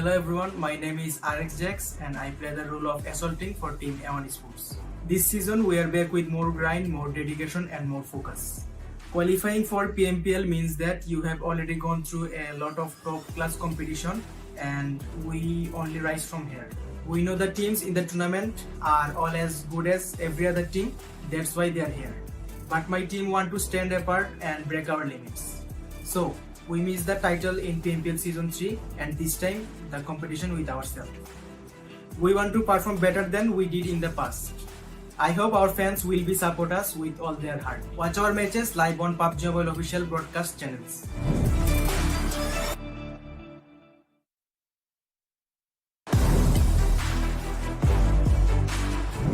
Hello everyone, my name is Erangel and I play the role of assaulting for Team Stalwart Esports. This season we are back with more grind, more dedication and more focus. Qualifying for PMPL means that you have already gone through a lot of top class competition and we only rise from here. We know the teams in the tournament are all as good as every other team, that's why they are here. But my team want to stand apart and break our limits. So, we missed the title in PMPL Season 3 and this time the competition with ourselves. We want to perform better than we did in the past. I hope our fans will be support us with all their heart. Watch our matches live on PUBG Mobile official broadcast channels.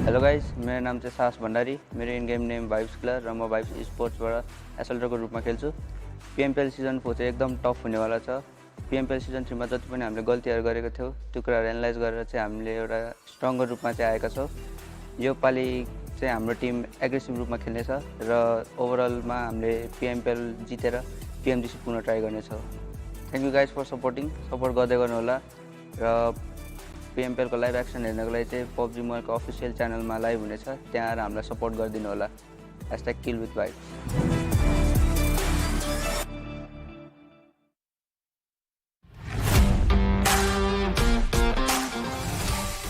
Hello guys, मेरो नाम चाहिँ साहस भण्डारी। मेरो in game name vibes क्लर र म vibes स्पोर्ट्सबाट एसल्टरको रूपमा खेल्छु। PMPL season 4 चाहिँ एकदम टफ हुनेवाला छ। PMPL सिजन 3 मा जति पनि हामीले गल्तीहरू गरेको थियौँ त्यो कुराहरू एनालाइज गरेर चाहिँ हामीले एउटा स्ट्रङ्गर रूपमा चाहिँ आएका छौँ। यो पालि चाहिँ हाम्रो टिम एग्रेसिभ रूपमा खेल्नेछ र ओभरअलमा हामीले PMPL जितेर PMGC पुनः ट्राई गर्नेछौँ। Thank you guys for support गर्दै गर्नुहोला र PMPL को लाइभ एक्सन हेर्नको लागि चाहिँ PUBG MOBILE को अफिसियल च्यानलमा लाइभ हुनेछ, त्यहाँ आएर हामीलाई सपोर्ट गरिदिनु होला। #KillWithVibes।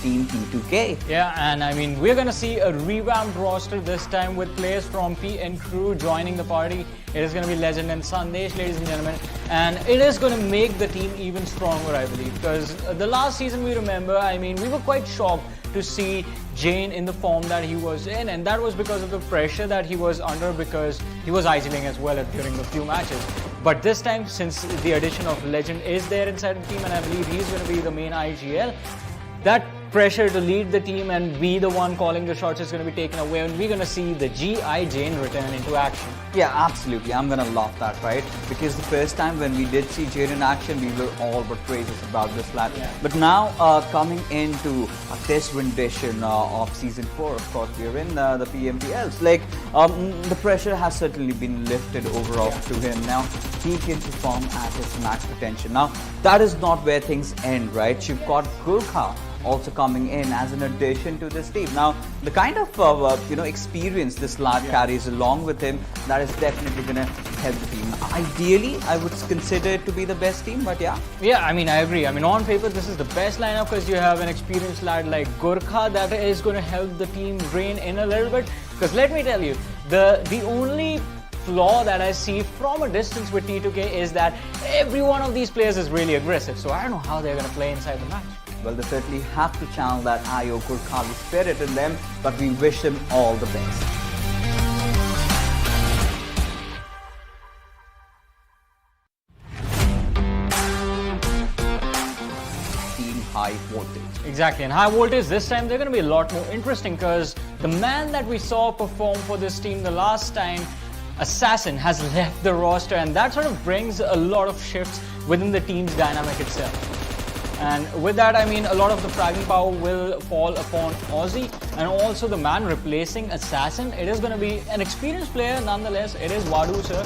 Team T2K. Yeah, and I mean, we're going to see a revamped roster this time with players from P and Crew joining the party. It is going to be Legend and Sandesh, ladies and gentlemen, and it is going to make the team even stronger, I believe, because the last season we remember, I mean, we were quite shocked to see Jane in the form that he was in, and that was because of the pressure that he was under, because he was idling as well during the few matches. But this time, since the addition of Legend is there inside the team, and I believe he's going to be the main IGL, that pressure to lead the team and be the one calling the shots is going to be taken away, and we're going to see the GI Jane return into action. Yeah, absolutely. I'm going to love that, right? Because the first time when we did see Jane in action, we were all but praises about this lad. Yeah. But now, coming into this rendition of Season 4, of course, we're in the PMPLs. Like, the pressure has certainly been lifted overall to him. Now, he can perform at his max potential. Now, that is not where things end, right? You've got Gurkha also coming in as an addition to this team. Now, the kind of experience this lad carries along with him, that is definitely going to help the team. Ideally, I would consider it to be the best team, but yeah. Yeah, I mean, I agree. I mean, on paper, this is the best lineup because you have an experienced lad like Gurkha that is going to help the team rein in a little bit. Because let me tell you, the only flaw that I see from a distance with T2K is that every one of these players is really aggressive. So I don't know how they're going to play inside the match. Well, they certainly have to channel that IO Gurkhali spirit in them, but we wish them all the best. Team High Voltage. Exactly, and High Voltage this time they're going to be a lot more interesting because the man that we saw perform for this team the last time, Assassin, has left the roster, and that sort of brings a lot of shifts within the team's dynamic itself. And with that, I mean, a lot of the fragging power will fall upon Aussie, and also the man replacing Assassin. It is going to be an experienced player nonetheless. It is Wadu, sir.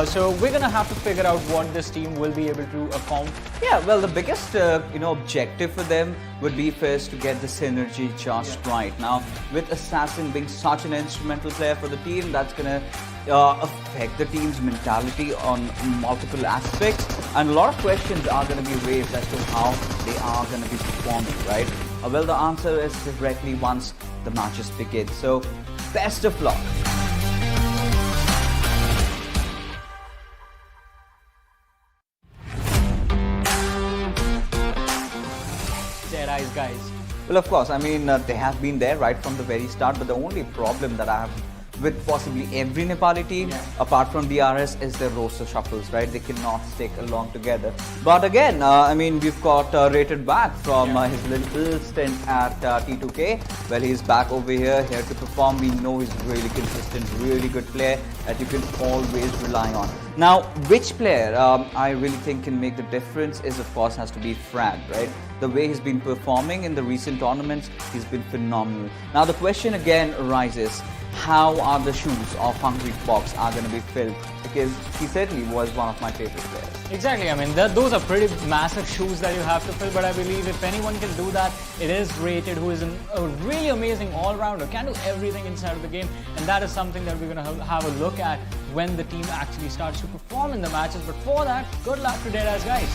So we're going to have to figure out what this team will be able to accomplish. Yeah, well, the biggest objective for them would be first to get the synergy just right. Now, with Assassin being such an instrumental player for the team, that's going to affect the team's mentality on multiple aspects, and a lot of questions are going to be raised as to how they are going to be performing, right? Well, the answer is directly once the matches begin. So, best of luck. DEADEYES guys. Well, of course, I mean, they have been there right from the very start, but the only problem that I have with possibly every Nepali team, apart from DRS, is their roster shuffles, right? They cannot stick along together. But again, I mean, we've got Rated back from his little stint at T2K. Well, he's back over here to perform. We know he's really consistent, really good player that you can always rely on. Now, which player I really think can make the difference is, of course, has to be Frag, right? The way he's been performing in the recent tournaments, he's been phenomenal. Now, the question again arises, how are the shoes of Hungry Fox are going to be filled, because he certainly was one of my favorite players. Exactly. I mean, those are pretty massive shoes that you have to fill, but I believe if anyone can do that, it is Rated, who is a really amazing all-rounder, can do everything inside of the game, and that is something that we're going to have a look at when the team actually starts to perform in the matches. But for that, good luck to DEADEYES, guys.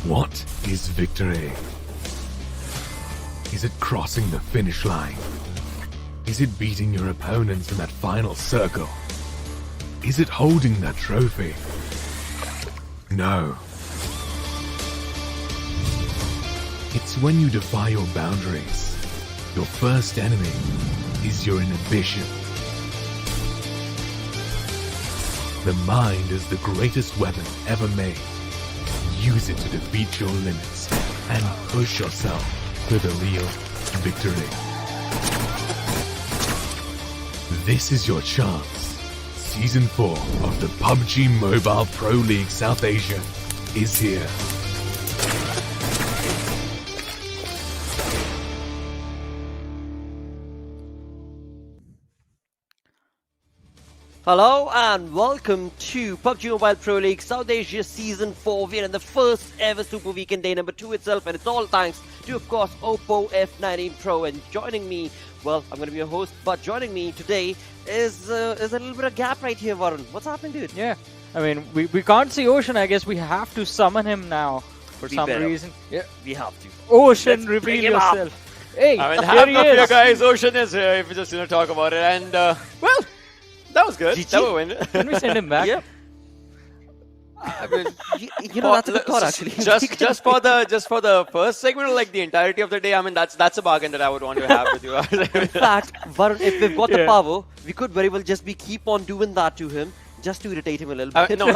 What is victory? Is it crossing the finish line? Is it beating your opponents in that final circle? Is it holding that trophy? No. It's when you defy your boundaries. Your first enemy is your inhibition. The mind is the greatest weapon ever made. Use it to defeat your limits and push yourself to the real victory. This is your chance. Season 4 of the PUBG Mobile Pro League South Asia is here. Hello and welcome to PUBG Mobile Pro League South Asia Season 4. We're in the first ever Super Weekend day number 2 itself, and it's all thanks to, of course, Oppo F19 Pro. And joining me, well, I'm going to be your host, but joining me today is a little bit of gap right here, Varun. What's happening, dude? Yeah, I mean, we can't see Ocean. I guess we have to summon him now for We some better. reason. Yeah, We have to. Ocean, Let's reveal bring him up. yourself. Hey, I mean, here half he of you is. guys, Ocean is here if you just talk about it. And, well, that was good. GG. That was a win. Can we send him back? Yep. I mean, You know, that's a good thought, actually. just for the first segment, like the entirety of the day, I mean, that's a bargain that I would want to have with you. In fact, Varun, if we've got the power, we could very well just keep on doing that to him, just to irritate him a little bit. No,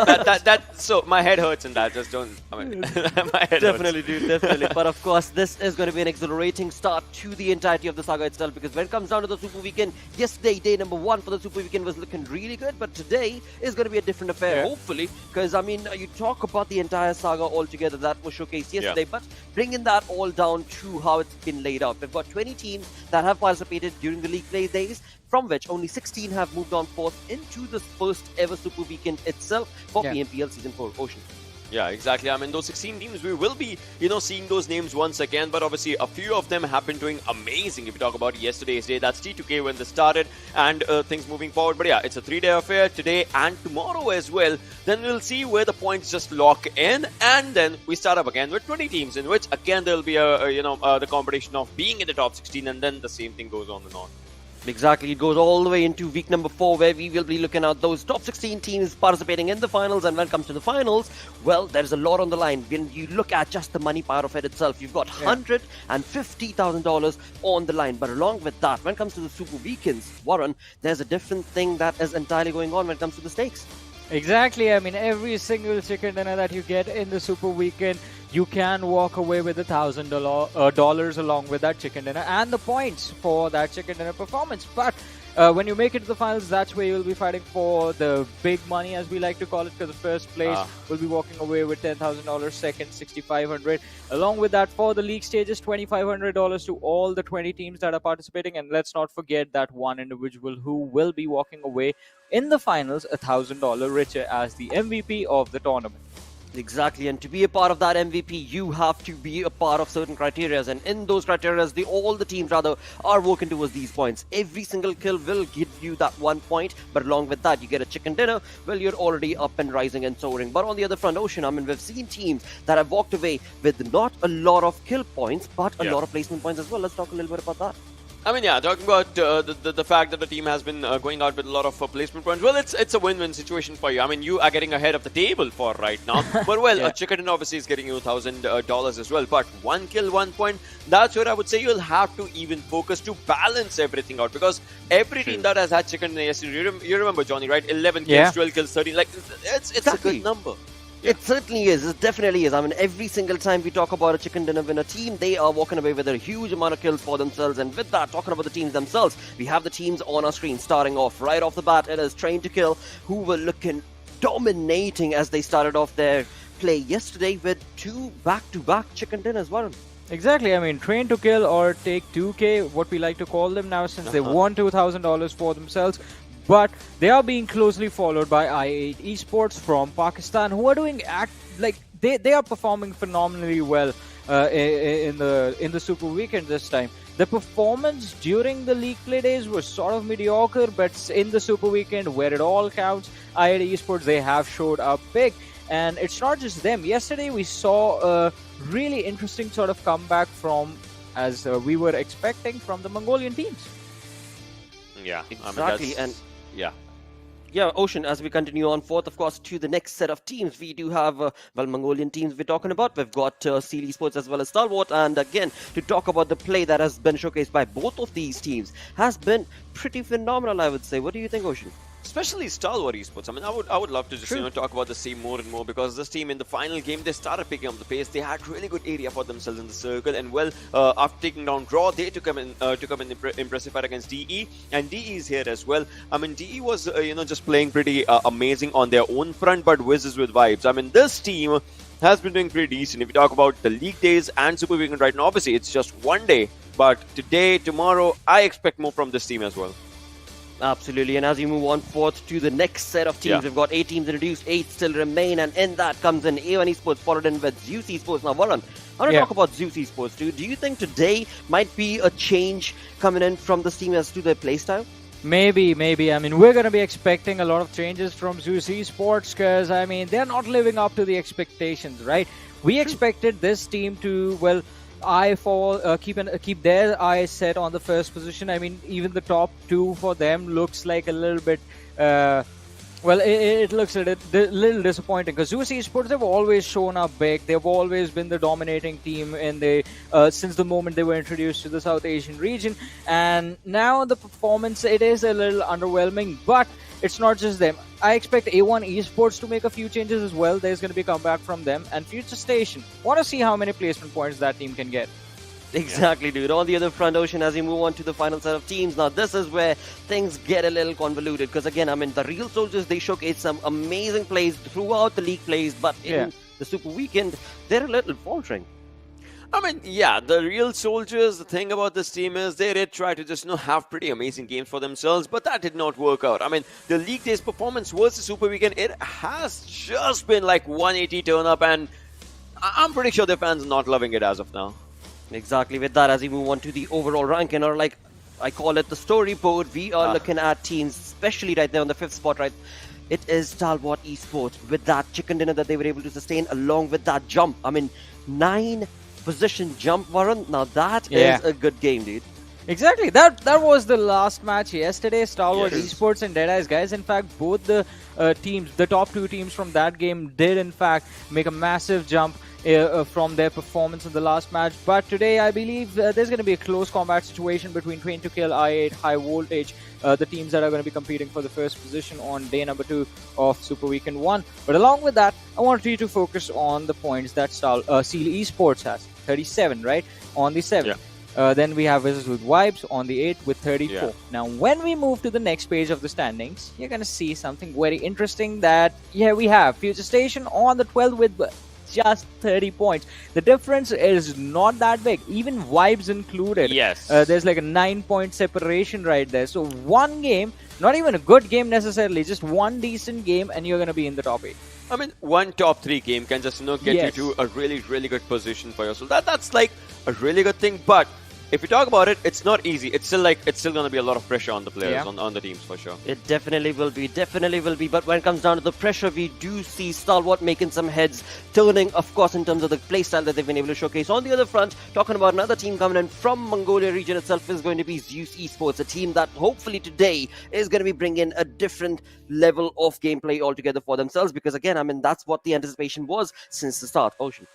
so my head hurts in that. Just don't. I mean, my head Definitely, hurts. dude, definitely. But of course, this is going to be an exhilarating start to the entirety of the saga itself, because when it comes down to the Super Weekend, yesterday, day number 1 for the Super Weekend was looking really good, but today is going to be a different affair, Yeah. hopefully, because, I mean, you talk about the entire saga altogether that was showcased yesterday, but bringing that all down to how it's been laid out. We've got 20 teams that have participated during the league play days, from which only 16 have moved on forth into this first ever Super Weekend itself for PMPL Season 4. Ocean. Yeah, exactly. I mean, those 16 teams, we will be, seeing those names once again. But obviously, a few of them have been doing amazing. If you talk about yesterday's day, that's T2K when they started and things moving forward. But yeah, it's a 3-day affair today and tomorrow as well. Then we'll see where the points just lock in, and then we start up again with 20 teams, in which again there'll be the competition of being in the top 16, and then the same thing goes on and on. Exactly, it goes all the way into week number 4, where we will be looking at those top 16 teams participating in the finals. And when it comes to the finals, well, there's a lot on the line. When you look at just the money part of it itself, you've got $150,000 on the line. But along with that, when it comes to the Super Weekends, Warren, there's a different thing that is entirely going on when it comes to the stakes. Exactly. I mean, every single chicken dinner that you get in the Super Weekend, you can walk away with $1,000 along with that chicken dinner and the points for that chicken dinner performance. But when you make it to the finals, that's where you'll be fighting for the big money, as we like to call it, because the first place will be walking away with $10,000, second $6,500. Along with that, for the league stages, $2,500 to all the 20 teams that are participating. And let's not forget that one individual who will be walking away in the finals $1,000 richer as the MVP of the tournament. Exactly, and to be a part of that MVP, you have to be a part of certain criteria, and in those criteria, all the teams rather are working towards these points. Every single kill will give you that 1 point, but along with that, you get a chicken dinner. Well, you're already up and rising and soaring. But on the other front, Ocean, I mean, we've seen teams that have walked away with not a lot of kill points, but a lot of placement points as well. Let's talk a little bit about that. I mean, yeah, talking about the fact that the team has been going out with a lot of placement points, well, it's a win-win situation for you. I mean, you are getting ahead of the table for right now. But, well, a chicken obviously is getting you $1,000 as well. But 1 kill, 1 point, that's where I would say you'll have to even focus to balance everything out. Because every team that has had chicken yesterday, you remember, Johnny, right? 11 kills, 12 kills, 13. Like, it's a good number. It certainly is. It definitely is. I mean, every single time we talk about a chicken dinner winner team, they are walking away with a huge amount of kills for themselves. And with that, talking about the teams themselves, we have the teams on our screen. Starting off right off the bat, it is Train to Kill, who were looking dominating as they started off their play yesterday with 2 back-to-back chicken dinners, Varun. Exactly. I mean, Train to Kill or Take 2K, what we like to call them now, since they won $2,000 for themselves. But they are being closely followed by I8 Esports from Pakistan, who are doing they are performing phenomenally well in the Super Weekend this time. The performance during the league play days was sort of mediocre, but in the Super Weekend, where it all counts, I8 Esports, they have showed up big. And it's not just them. Yesterday, we saw a really interesting sort of comeback from, as we were expecting, from the Mongolian teams. Yeah, Exactly. yeah. Yeah, Ocean, as we continue on forth, of course, to the next set of teams, we do have, Mongolian teams we're talking about. We've got Seal Esports as well as Stalwart. And again, to talk about the play that has been showcased by both of these teams has been pretty phenomenal, I would say. What do you think, Ocean? Especially Stalwart Esports. I mean, I would love to just talk about this team more and more, because this team in the final game, they started picking up the pace. They had really good area for themselves in the circle, and after taking down Draw, they took up an impressive fight against DE, and DE is here as well. I mean, DE was just playing pretty amazing on their own front, but Wizzes with vibes. I mean, this team has been doing pretty decent. If you talk about the league days and Super Weekend right now, obviously it's just one day, but today, tomorrow, I expect more from this team as well. Absolutely, and as we move on forth to the next set of teams, we've got 8 teams introduced, 8 still remain, and in that comes in A1 Esports, followed in with ZEUS Esports. Now, Varun, I want to talk about ZEUS Esports too. Do you think today might be a change coming in from this team as to their playstyle? Maybe. I mean, we're going to be expecting a lot of changes from ZEUS Esports, because, I mean, they're not living up to the expectations, right? We expected this team to, keep their eyes set on the first position. I mean, even the top 2 for them looks like a little bit, it looks a little disappointing, because ZEUS Esports, they've always shown up big. They've always been the dominating team since the moment they were introduced to the South Asian region. And now the performance, it is a little underwhelming, but it's not just them. I expect A1 Esports to make a few changes as well. There's going to be a comeback from them. And Future Station, want to see how many placement points that team can get. Exactly, dude. On the other front, Ocean, as we move on to the final set of teams, now this is where things get a little convoluted, because again, I mean, the Real Soldiers, they showcase some amazing plays throughout the league plays, but in the Super Weekend, they're a little faltering. I mean, yeah, the Real Soldiers, the thing about this team is they did try to just have pretty amazing games for themselves, but that did not work out. I mean, the league days performance versus Super Weekend, it has just been like 180 turn up, and I'm pretty sure their fans are not loving it as of now. Exactly. With that, as we move on to the overall ranking, or like I call it the storyboard, we are looking at teams, especially right there on the 5th spot, right? It is Stalwart Esports with that chicken dinner that they were able to sustain, along with that jump. I mean, 9 position jump, Varun. Now that is a good game, dude. Exactly. That was the last match yesterday. Stalwart Esports and DEADEYES, guys. In fact, both the teams, the top 2 teams from that game, did in fact make a massive jump from their performance in the last match. But today, I believe there's going to be a close combat situation between Train to Kill, I8, High Voltage, the teams that are going to be competing for the first position on day number 2 of Super Weekend 1. But along with that, I want you to focus on the points that Seal Esports has. 37, right? On the 7th. Then we have Wizzes with Vibes on the 8th with 34. Now, when we move to the next page of the standings, you're going to see something very interesting that, we have Future Station on the 12th with just 30 points. The difference is not that big, even Vibes included. There's like a 9-point separation right there. So one game, not even a good game necessarily, just one decent game, and you're going to be in the top 8. I mean, one top 3 game can just get you to a really good position for yourself. That's like a really good thing. But if you talk about it, it's not easy. It's still going to be a lot of pressure on the players, on the teams for sure. It definitely will be. But when it comes down to the pressure, we do see Stalwart making some heads, turning, of course, in terms of the playstyle that they've been able to showcase. On the other front, talking about another team coming in from Mongolia region itself is going to be ZEUS Esports, a team that hopefully today is going to be bringing a different level of gameplay altogether for themselves. Because again, I mean, that's what the anticipation was since the start. Ocean.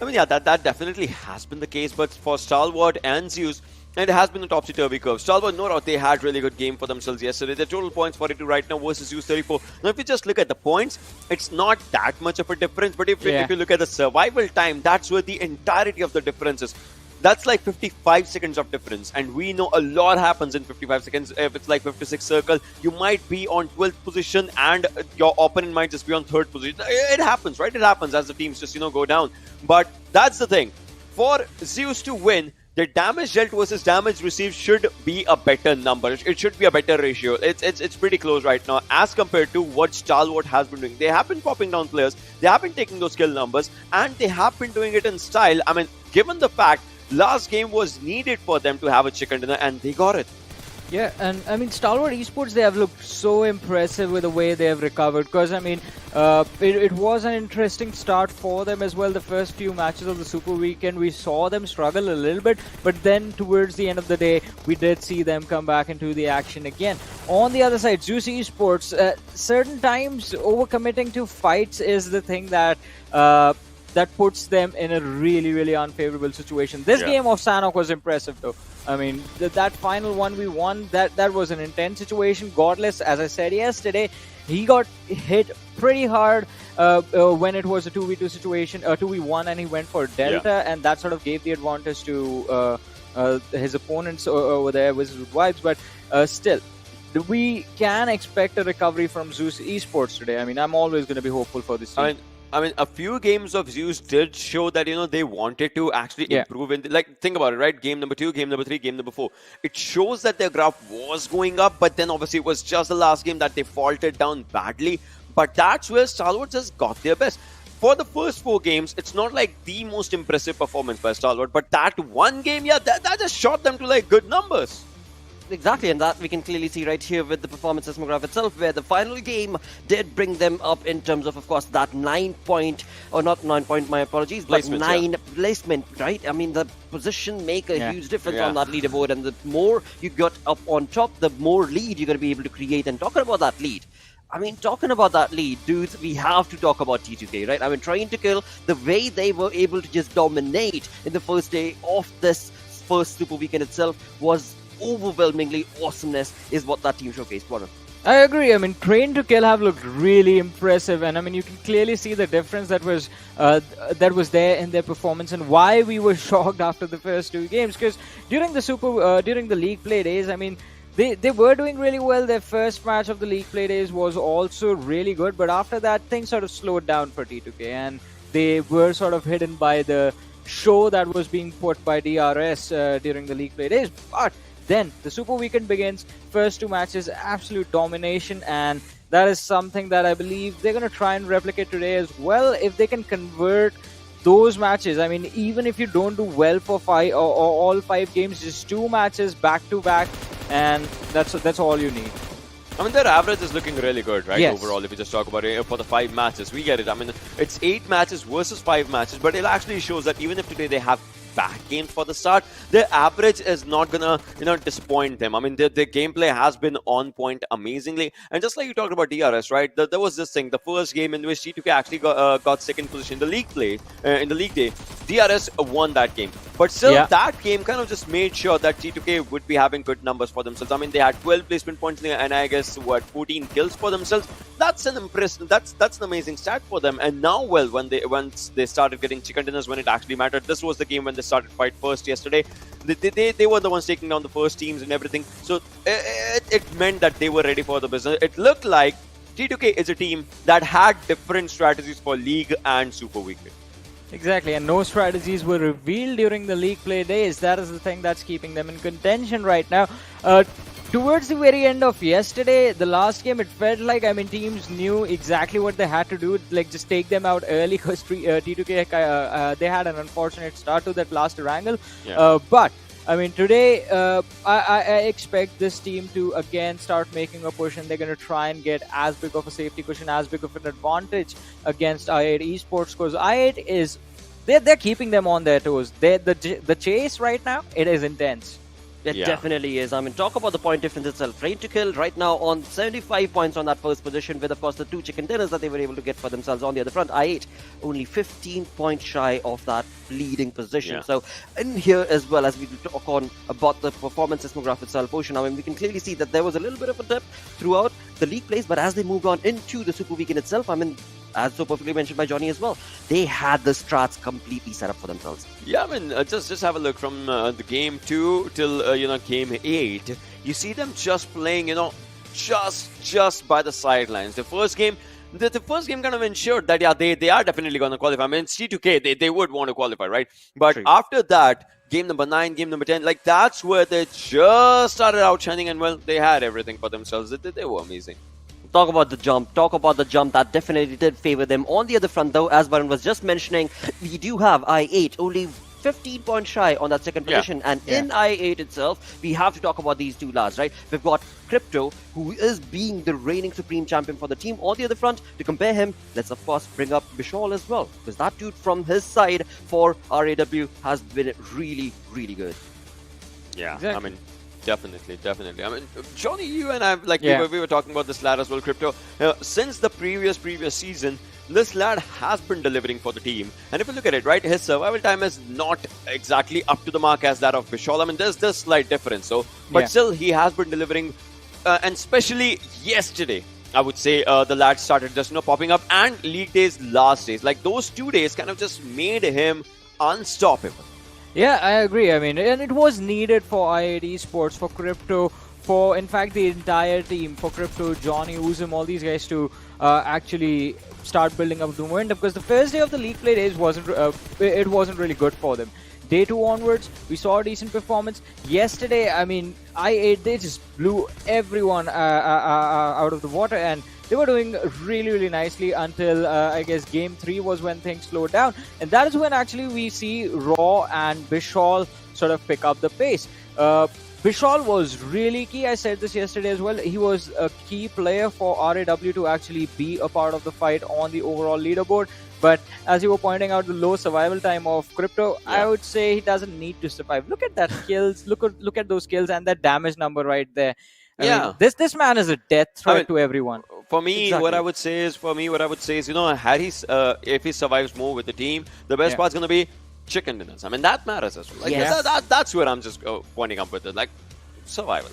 I mean, that definitely has been the case, but for Stalwart and ZEUS, And it has been a topsy-turvy curve. Stalwart, no doubt, they had really good game for themselves yesterday. Their total points 42 right now versus ZEUS 34. Now, if you just look at the points, it's not that much of a difference. But if you look at the survival time, that's where the entirety of the difference is. That's like 55 seconds of difference. And we know a lot happens in 55 seconds. If it's like 56 circle, you might be on 12th position and your opponent might just be on 3rd position. It happens, right? It happens as the teams just, go down. But that's the thing. For ZEUS to win, the damage dealt versus damage received should be a better number. It should be a better ratio. It's pretty close right now as compared to what Stalwart has been doing. They have been popping down players. They have been taking those kill numbers. And they have been doing it in style. I mean, given the fact last game was needed for them to have a chicken dinner and they got it. Yeah, and I mean, Stalwart Esports, they have looked so impressive with the way they have recovered. Because, I mean, it was an interesting start for them as well. The first few matches of the Super Weekend, we saw them struggle a little bit. But then towards the end of the day, we did see them come back into the action again. On the other side, ZEUS Esports, certain times overcommitting to fights is the thing that puts them in a really, really unfavorable situation. This game of Sanhok was impressive, though. I mean, that final one we won, that was an intense situation. Godless, as I said yesterday, he got hit pretty hard when it was a 2v2 situation, 2v1, and he went for Delta, and that sort of gave the advantage to his opponents over there, Wizzes with Vibes. But still, we can expect a recovery from ZEUS Esports today. I mean, I'm always going to be hopeful for this team. I mean, a few games of ZEUS did show that, they wanted to actually improve. Think about it, right? Game number 2, game number 3, game number 4. It shows that their graph was going up, but then obviously it was just the last game that they faltered down badly. But that's where Stalwart just got their best. For the first 4 games, it's not like the most impressive performance by Stalwart, but that one game, that just shot them to like good numbers. Exactly, and that we can clearly see right here with the performance seismograph itself, where the final game did bring them up in terms of course, that 9 point, or not 9 point, my apologies, but 9 placement, right? I mean, the position make a huge difference on that leaderboard, and the more you got up on top, the more lead you're going to be able to create. And talking about that lead, I mean, talking about that lead, dudes, we have to talk about T2K, right? I mean, trying to kill, the way they were able to just dominate in the first day of this first Super Weekend itself was overwhelmingly awesomeness, is what that team showcased. Warren. I agree. I mean, Train to Kill have looked really impressive, and I mean, you can clearly see the difference that was there in their performance, and why we were shocked after the first 2 games. Because during the league play days, I mean, they were doing really well. Their first match of the league play days was also really good, but after that, things sort of slowed down for T2K, and they were sort of hidden by the show that was being put by DRS during the league play days. But then the Super Weekend begins. First 2 matches, absolute domination, and that is something that I believe they're going to try and replicate today as well. If they can convert those matches, I mean, even if you don't do well for 5 or all 5 games, just 2 matches back to back, and that's all you need. I mean, their average is looking really good, right? Yes. Overall, if you just talk about it for the 5 matches, we get it. I mean, it's 8 matches versus 5 matches, but it actually shows that even if today they have back games for the start, their average is not gonna disappoint them. I mean, their gameplay has been on point amazingly, and just like you talked about DRS, right? There was this thing, the first game in which T2K actually got second position in the league play in the league day. DRS won that game, but still that game kind of just made sure that T2K would be having good numbers for themselves. I mean, they had 12 placement points and I guess 14 kills for themselves. That's an impressive, that's an amazing stat for them. And now, well, once they started getting chicken dinners when it actually mattered, this was the game when they started fight first yesterday. They were the ones taking down the first teams and everything, so it meant that they were ready for the business. It looked like T2K is a team that had different strategies for League and Super Weekend. Exactly, and no strategies were revealed during the league play days. That is the thing that's keeping them in contention right now. Towards the very end of yesterday, the last game, it felt like, I mean, teams knew exactly what they had to do, like just take them out early, because T2K, they had an unfortunate start to that last Erangel. But, I mean, today, I expect this team to again start making a push, and they're going to try and get as big of a safety cushion, as big of an advantage against i8 Esports, because i8 is, they're keeping them on their toes. The chase right now, it is intense. It Yeah. definitely is. I mean, talk about the point difference itself. Rain to Kill right now on 75 points on that first position, with, of course, the 2 chicken dinners that they were able to get for themselves on the other front. I8 only 15 points shy of that leading position. Yeah. So, in here as well, as we talk on about the performance seismograph itself, Ocean, I mean, we can clearly see that there was a little bit of a dip throughout the league plays, but as they moved on into the Super Weekend itself, I mean, as so perfectly mentioned by Johnny as well, they had the strats completely set up for themselves. Yeah, I mean, just have a look from the game 2 till game 8. You see them just playing, just by the sidelines. The first game kind of ensured that they are definitely going to qualify. I mean, it's T2K, they would want to qualify, right? But True. after that, game number 9, game number 10, like that's where they just started outshining, and well, they had everything for themselves. They were amazing. Talk about the jump. That definitely did favor them. On the other front, though, as Varun was just mentioning, we do have I8 only 15 points shy on that second Yeah. position. And in I8 itself, we have to talk about these two lads, right? We've got Crypto, who is being the reigning supreme champion for the team. On the other front, to compare him, let's of course bring up Vishal as well, because that dude from his side for RAW has been really, really good. Yeah, Exactly. I mean, definitely. I mean, Johnny, you and I, Yeah. we were talking about this lad as well, Crypto. Since the previous season, this lad has been delivering for the team. And if you look at it, right, his survival time is not exactly up to the mark as that of Vishal. I mean, there's this slight difference. So, but Yeah. still, he has been delivering. And especially yesterday, I would say the lad started just popping up, and league days, last days, like those 2 days kind of just made him unstoppable. Yeah, I agree. I mean, and it was needed for I8 Esports, for Crypto, for in fact the entire team, for Crypto, Johnny, Uzum, all these guys to actually start building up the momentum, because the first day of the league play days wasn't really good for them. Day 2 onwards, we saw a decent performance. Yesterday, I mean, I8, they just blew everyone out of the water, and they were doing really, really nicely until, I guess, game 3 was when things slowed down. And that is when actually we see Raw and Vishal sort of pick up the pace. Vishal was really key. I said this yesterday as well. He was a key player for RAW to actually be a part of the fight on the overall leaderboard. But as you were pointing out, the low survival time of Crypto, I would say he doesn't need to survive. Look at that kills. Look at those kills and that damage number right there. I mean, this man is a death threat to everyone. For me, Exactly. what I would say is, had he, if he survives more with the team, the best part's going to be chicken dinners. I mean, that matters as well. Like, Yes. that's where I'm just pointing up with it. Like, survival.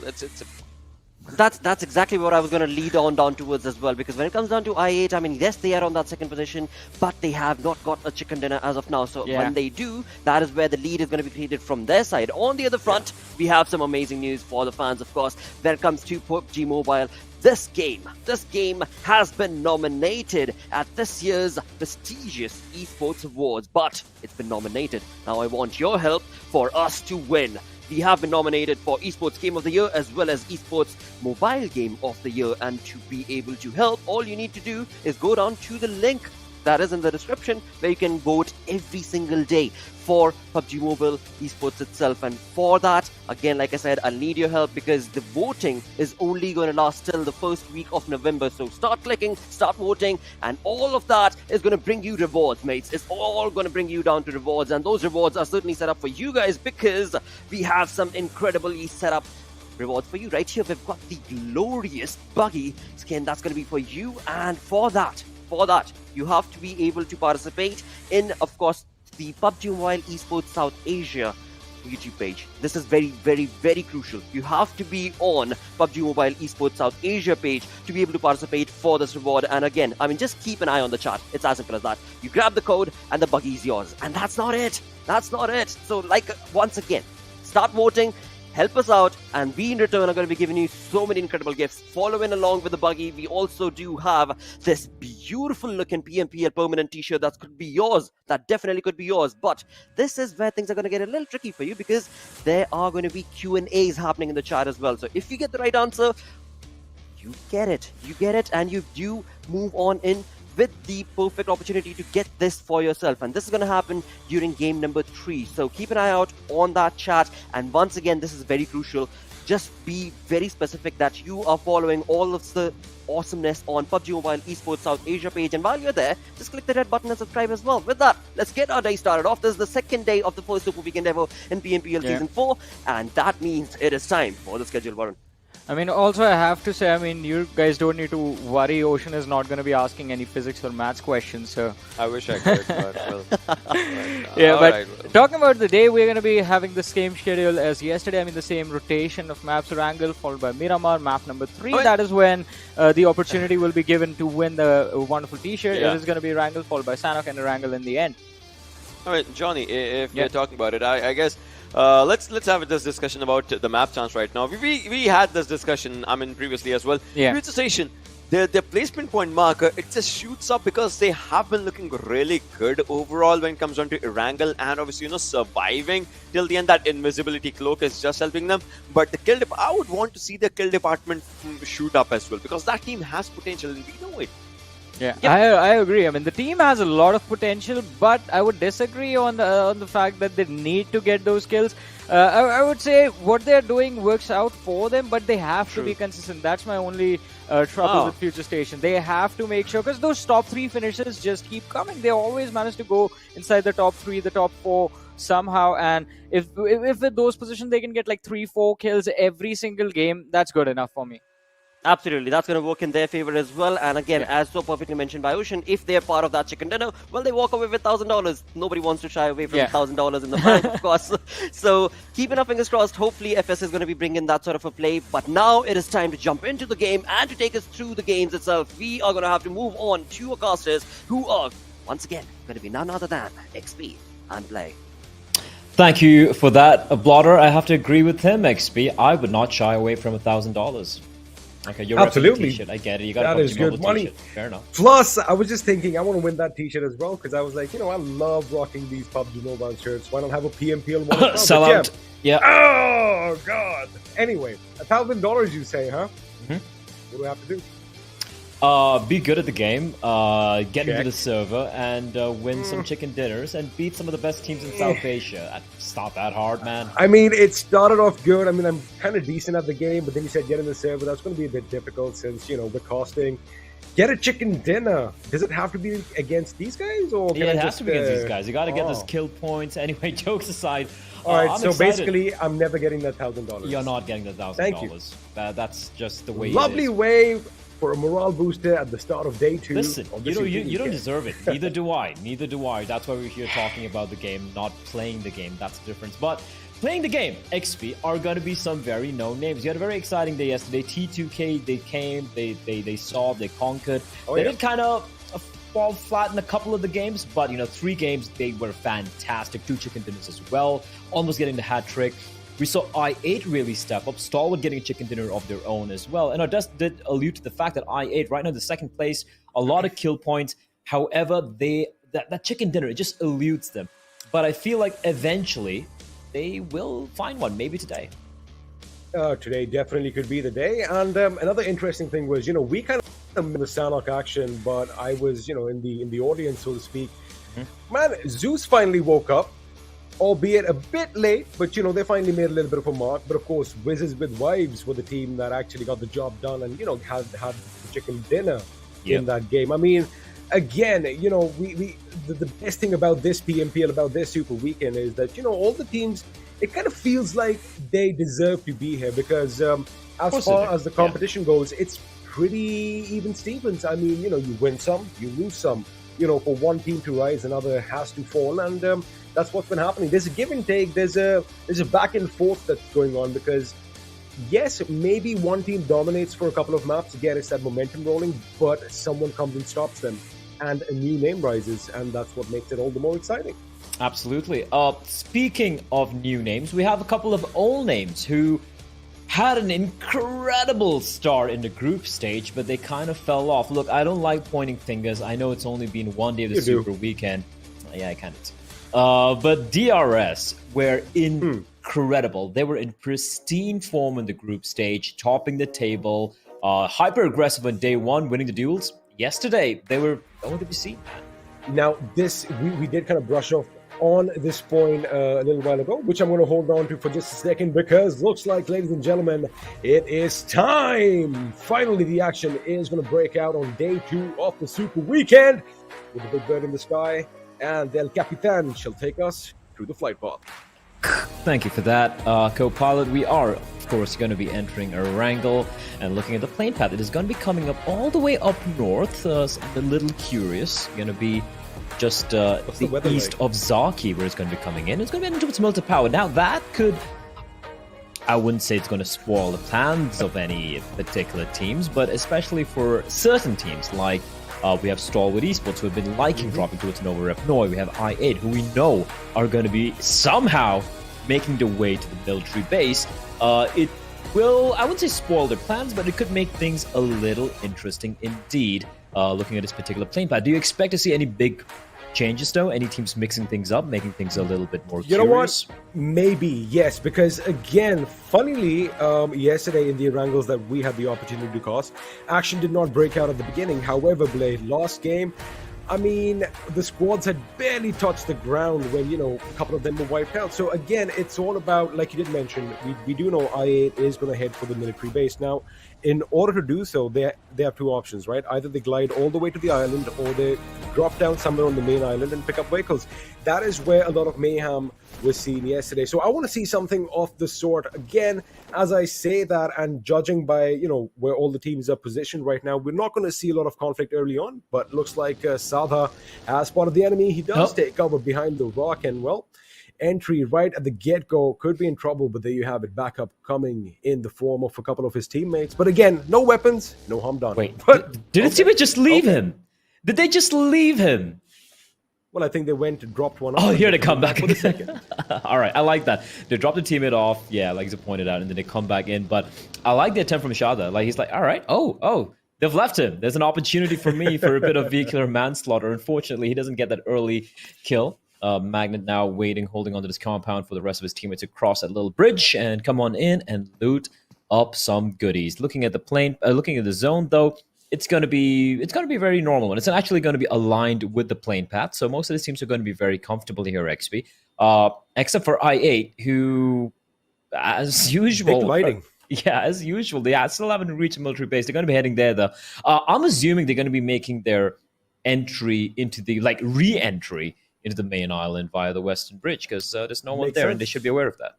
That's exactly what I was going to lead on down towards as well, because when it comes down to I8, I mean, yes, they are on that second position, but they have not got a chicken dinner as of now. So when they do, that is where the lead is going to be created from their side. On the other front, we have some amazing news for the fans, of course, when it comes to PUBG Mobile. This game has been nominated at this year's prestigious esports awards, but it's been nominated. Now I want your help for us to win. We have been nominated for Esports Game of the Year as well as Esports Mobile Game of the Year. And to be able to help, all you need to do is go down to the link that is in the description, where you can vote every single day for PUBG Mobile Esports itself. And for that, again, like I said, I'll need your help, because the voting is only going to last till the first week of November. So start clicking, start voting, and all of that is going to bring you rewards, mates. It's all going to bring you down to rewards, and those rewards are certainly set up for you guys, because we have some incredibly set up rewards for you right here. We've got the glorious buggy skin that's going to be for you, and for that, you have to be able to participate in, of course, the PUBG Mobile Esports South Asia YouTube page. This is very, very, very crucial. You have to be on PUBG Mobile Esports South Asia page to be able to participate for this reward. And again, I mean, just keep an eye on the chat. It's as simple as that. You grab the code and the buggy is yours. And that's not it. So, like, once again, start voting. Help us out, and we in return are going to be giving you so many incredible gifts. Following along with the buggy, we also do have this beautiful looking PMPL permanent t-shirt that could be yours. That definitely could be yours. But this is where things are going to get a little tricky for you, because there are going to be Q&As happening in the chat as well. So if you get the right answer, you get it, and you do move on in with the perfect opportunity to get this for yourself. And this is going to happen during game number 3. So keep an eye out on that chat. And once again, this is very crucial. Just be very specific that you are following all of the awesomeness on PUBG Mobile Esports South Asia page. And while you're there, just click the red button and subscribe as well. With that, let's get our day started off. This is the second day of the first Super Weekend ever in PMPL Season 4, and that means it is time for the schedule, Varun. I mean, also I have to say, I mean, you guys don't need to worry. Ocean is not going to be asking any physics or maths questions, so... I wish I could, but well. Yeah, but well. talking about the day, we're going to be having the same schedule as yesterday. I mean, the same rotation of maps. Erangel followed by Miramar, map number 3. Okay. That is when the opportunity will be given to win the wonderful T-shirt. Yeah. It is going to be Erangel followed by Sanhok and Erangel in the end. All right, Johnny, if you're talking about it, I guess let's have this discussion about the map chance right now. We had this discussion, I mean, previously as well. Yeah. Future Station, their placement point marker, it just shoots up because they have been looking really good overall when it comes down to Erangel and obviously, surviving till the end. That invisibility cloak is just helping them. But the kill I would want to see the kill department shoot up as well, because that team has potential and we know it. Yeah, I agree. I mean, the team has a lot of potential, but I would disagree on the fact that they need to get those kills. I would say what they're doing works out for them, but they have to be consistent. That's my only trouble with Future Station. They have to make sure, because those top 3 finishes just keep coming. They always manage to go inside the top 3, the top 4 somehow. And if with those positions they can get like 3-4 kills every single game, that's good enough for me. Absolutely, that's going to work in their favor as well. And again, as so perfectly mentioned by Ocean, if they're part of that chicken dinner, well, they walk away with $1,000. Nobody wants to shy away from $1,000 in the bank, of course. So keeping our fingers crossed. Hopefully, FS is going to be bringing that sort of a play. But now it is time to jump into the game and to take us through the games itself. We are going to have to move on to our casters, who are once again going to be none other than XP and Play. Thank you for that, Blotter. I have to agree with him, XP. I would not shy away from $1,000. Okay, you're absolutely. T-shirt. I get it. You got that a is good money. Fair enough. Plus, I was just thinking, I want to win that T-shirt as well, because I was like, I love rocking these PUBG Mobile shirts. Why not have a PMPL one? As well? Sell out. Yeah. Oh God. Anyway, $1,000, you say, huh? Mm-hmm. What do I have to do? Be good at the game, get into the server, and win some chicken dinners, and beat some of the best teams in South Asia. It's not that hard, man. I mean, it started off good. I mean, I'm kind of decent at the game, but then you said get in the server. That's going to be a bit difficult since, the costing. Get a chicken dinner. Does it have to be against these guys? Or can it I has to be against these guys. You got to get those Oh. kill points. Anyway, jokes aside. All right, I'm so excited. basically, I'm never getting that $1,000. You're not getting the $1,000. Thank you. That's just the way Lovely it is. way for a morale booster at the start of day 2. Listen, of you the don't weekend. deserve it. Neither do I. Neither do I. That's why we're here talking about the game, not playing the game. That's the difference. But playing the game, XP, are going to be some very known names. You had a very exciting day yesterday. T2K, they came, they saw, they conquered. They did kind of fall flat in a couple of the games, but 3 games, they were fantastic. 2 chicken dinners as well, almost getting the hat trick. We saw I8 really step up, Stalwart getting a chicken dinner of their own as well. And I just did allude to the fact that I8 right now in the second place, a lot of kill points. However, that chicken dinner, it just eludes them. But I feel like eventually they will find one, maybe today. Today definitely could be the day. And another interesting thing was, we kind of in the Sanhok action, but I was, in the audience, so to speak. Man, ZEUS finally woke up, albeit a bit late, but they finally made a little bit of a mark. But of course, Wizzes with Wives were the team that actually got the job done and had the chicken dinner in that game. I mean, again, the best thing about this PMPL, about this Super Weekend is that all the teams, it kind of feels like they deserve to be here because as far as the competition goes, it's pretty even Stevens. I mean, you win some, you lose some. For one team to rise, another has to fall, and that's what's been happening. There's a give and take. There's a back and forth that's going on because, yes, maybe one team dominates for a couple of maps, gets that momentum rolling, but someone comes and stops them, and a new name rises, and that's what makes it all the more exciting. Absolutely. Speaking of new names, we have a couple of old names who had an incredible start in the group stage, but they kind of fell off. Look, I don't like pointing fingers. I know it's only been one day of the Super Weekend. Yeah, I kind of. But DRS were incredible. They were in pristine form in the group stage, topping the table, hyper aggressive on day 1, winning the duels. Yesterday, they were nowhere to be seen. Now, this we did kind of brush off on this point a little while ago, which I'm going to hold on to for just a second because looks like, ladies and gentlemen, it is time. Finally, the action is going to break out on day 2 of the Super Weekend with the big bird in the sky. and El Capitan shall take us through the flight path. Thank you for that, co-pilot. We are, of course, going to be entering Erangel and looking at the plane path. It is going to be coming up all the way up north. So I'm a little curious. Going to be just the east of Zaki, where it's going to be coming in. It's going to be into its melted power. Now that could, I wouldn't say it's going to spoil the plans of any particular teams, but especially for certain teams like we have Stalwart Esports, who have been liking dropping towards Nova Rep Noi. We have I8, who we know are going to be somehow making their way to the military base. It will, I wouldn't say spoil their plans, but it could make things a little interesting indeed, looking at this particular plane path. Do you expect to see any big changes, though? Any teams mixing things up, making things a little bit more curious? You know what? Maybe, yes, because again, funnily, yesterday in the Erangels that we had the opportunity to cast, action did not break out at the beginning. However, Blade, last game, I mean, the squads had barely touched the ground when, you know, a couple of them were wiped out. So again, it's all about, like you did mention, we do know I8 is going to head for the military base. Now, in order to do so, they have two options, right? Either they glide all the way to the island, or they drop down somewhere on the main island and pick up vehicles. That is where a lot of mayhem was seen yesterday. So I want to see something of the sort. Again, as I say that, and judging by, you know, where all the teams are positioned right now, we're not going to see a lot of conflict early on, but looks like Sadha, as spotted of the enemy, he does take cover behind the rock, and well, entry right at the get-go could be in trouble, but there you have it, backup coming in the form of a couple of his teammates. But again, no weapons, no harm done. Wait, but did the teammate just leave him? Did they just leave him? Well, I think they went and dropped one off. Oh, here they come back for the second. All right, I like that. They dropped the teammate off, yeah, like you pointed out, and then they come back in. But I like the attempt from Shada. Like, he's like, all right, oh, they've left him. There's an opportunity for me for a bit of vehicular manslaughter. Unfortunately, he doesn't get that early kill. Magnet now waiting, holding onto this compound for the rest of his teammates to cross that little bridge and come on in and loot up some goodies. Looking at the plane, looking at the zone, though, it's going to be a very normal one. It's actually going to be aligned with the plane path, so most of the teams are going to be very comfortable here, XP. Except for I8, who, as usual, lighting. Yeah, as usual, they still haven't reached a military base. They're going to be heading there, though. I'm assuming they're going to be making their entry into the, like, re-entry into the main island via the Western Bridge, because there's no one there, and they should be aware of that.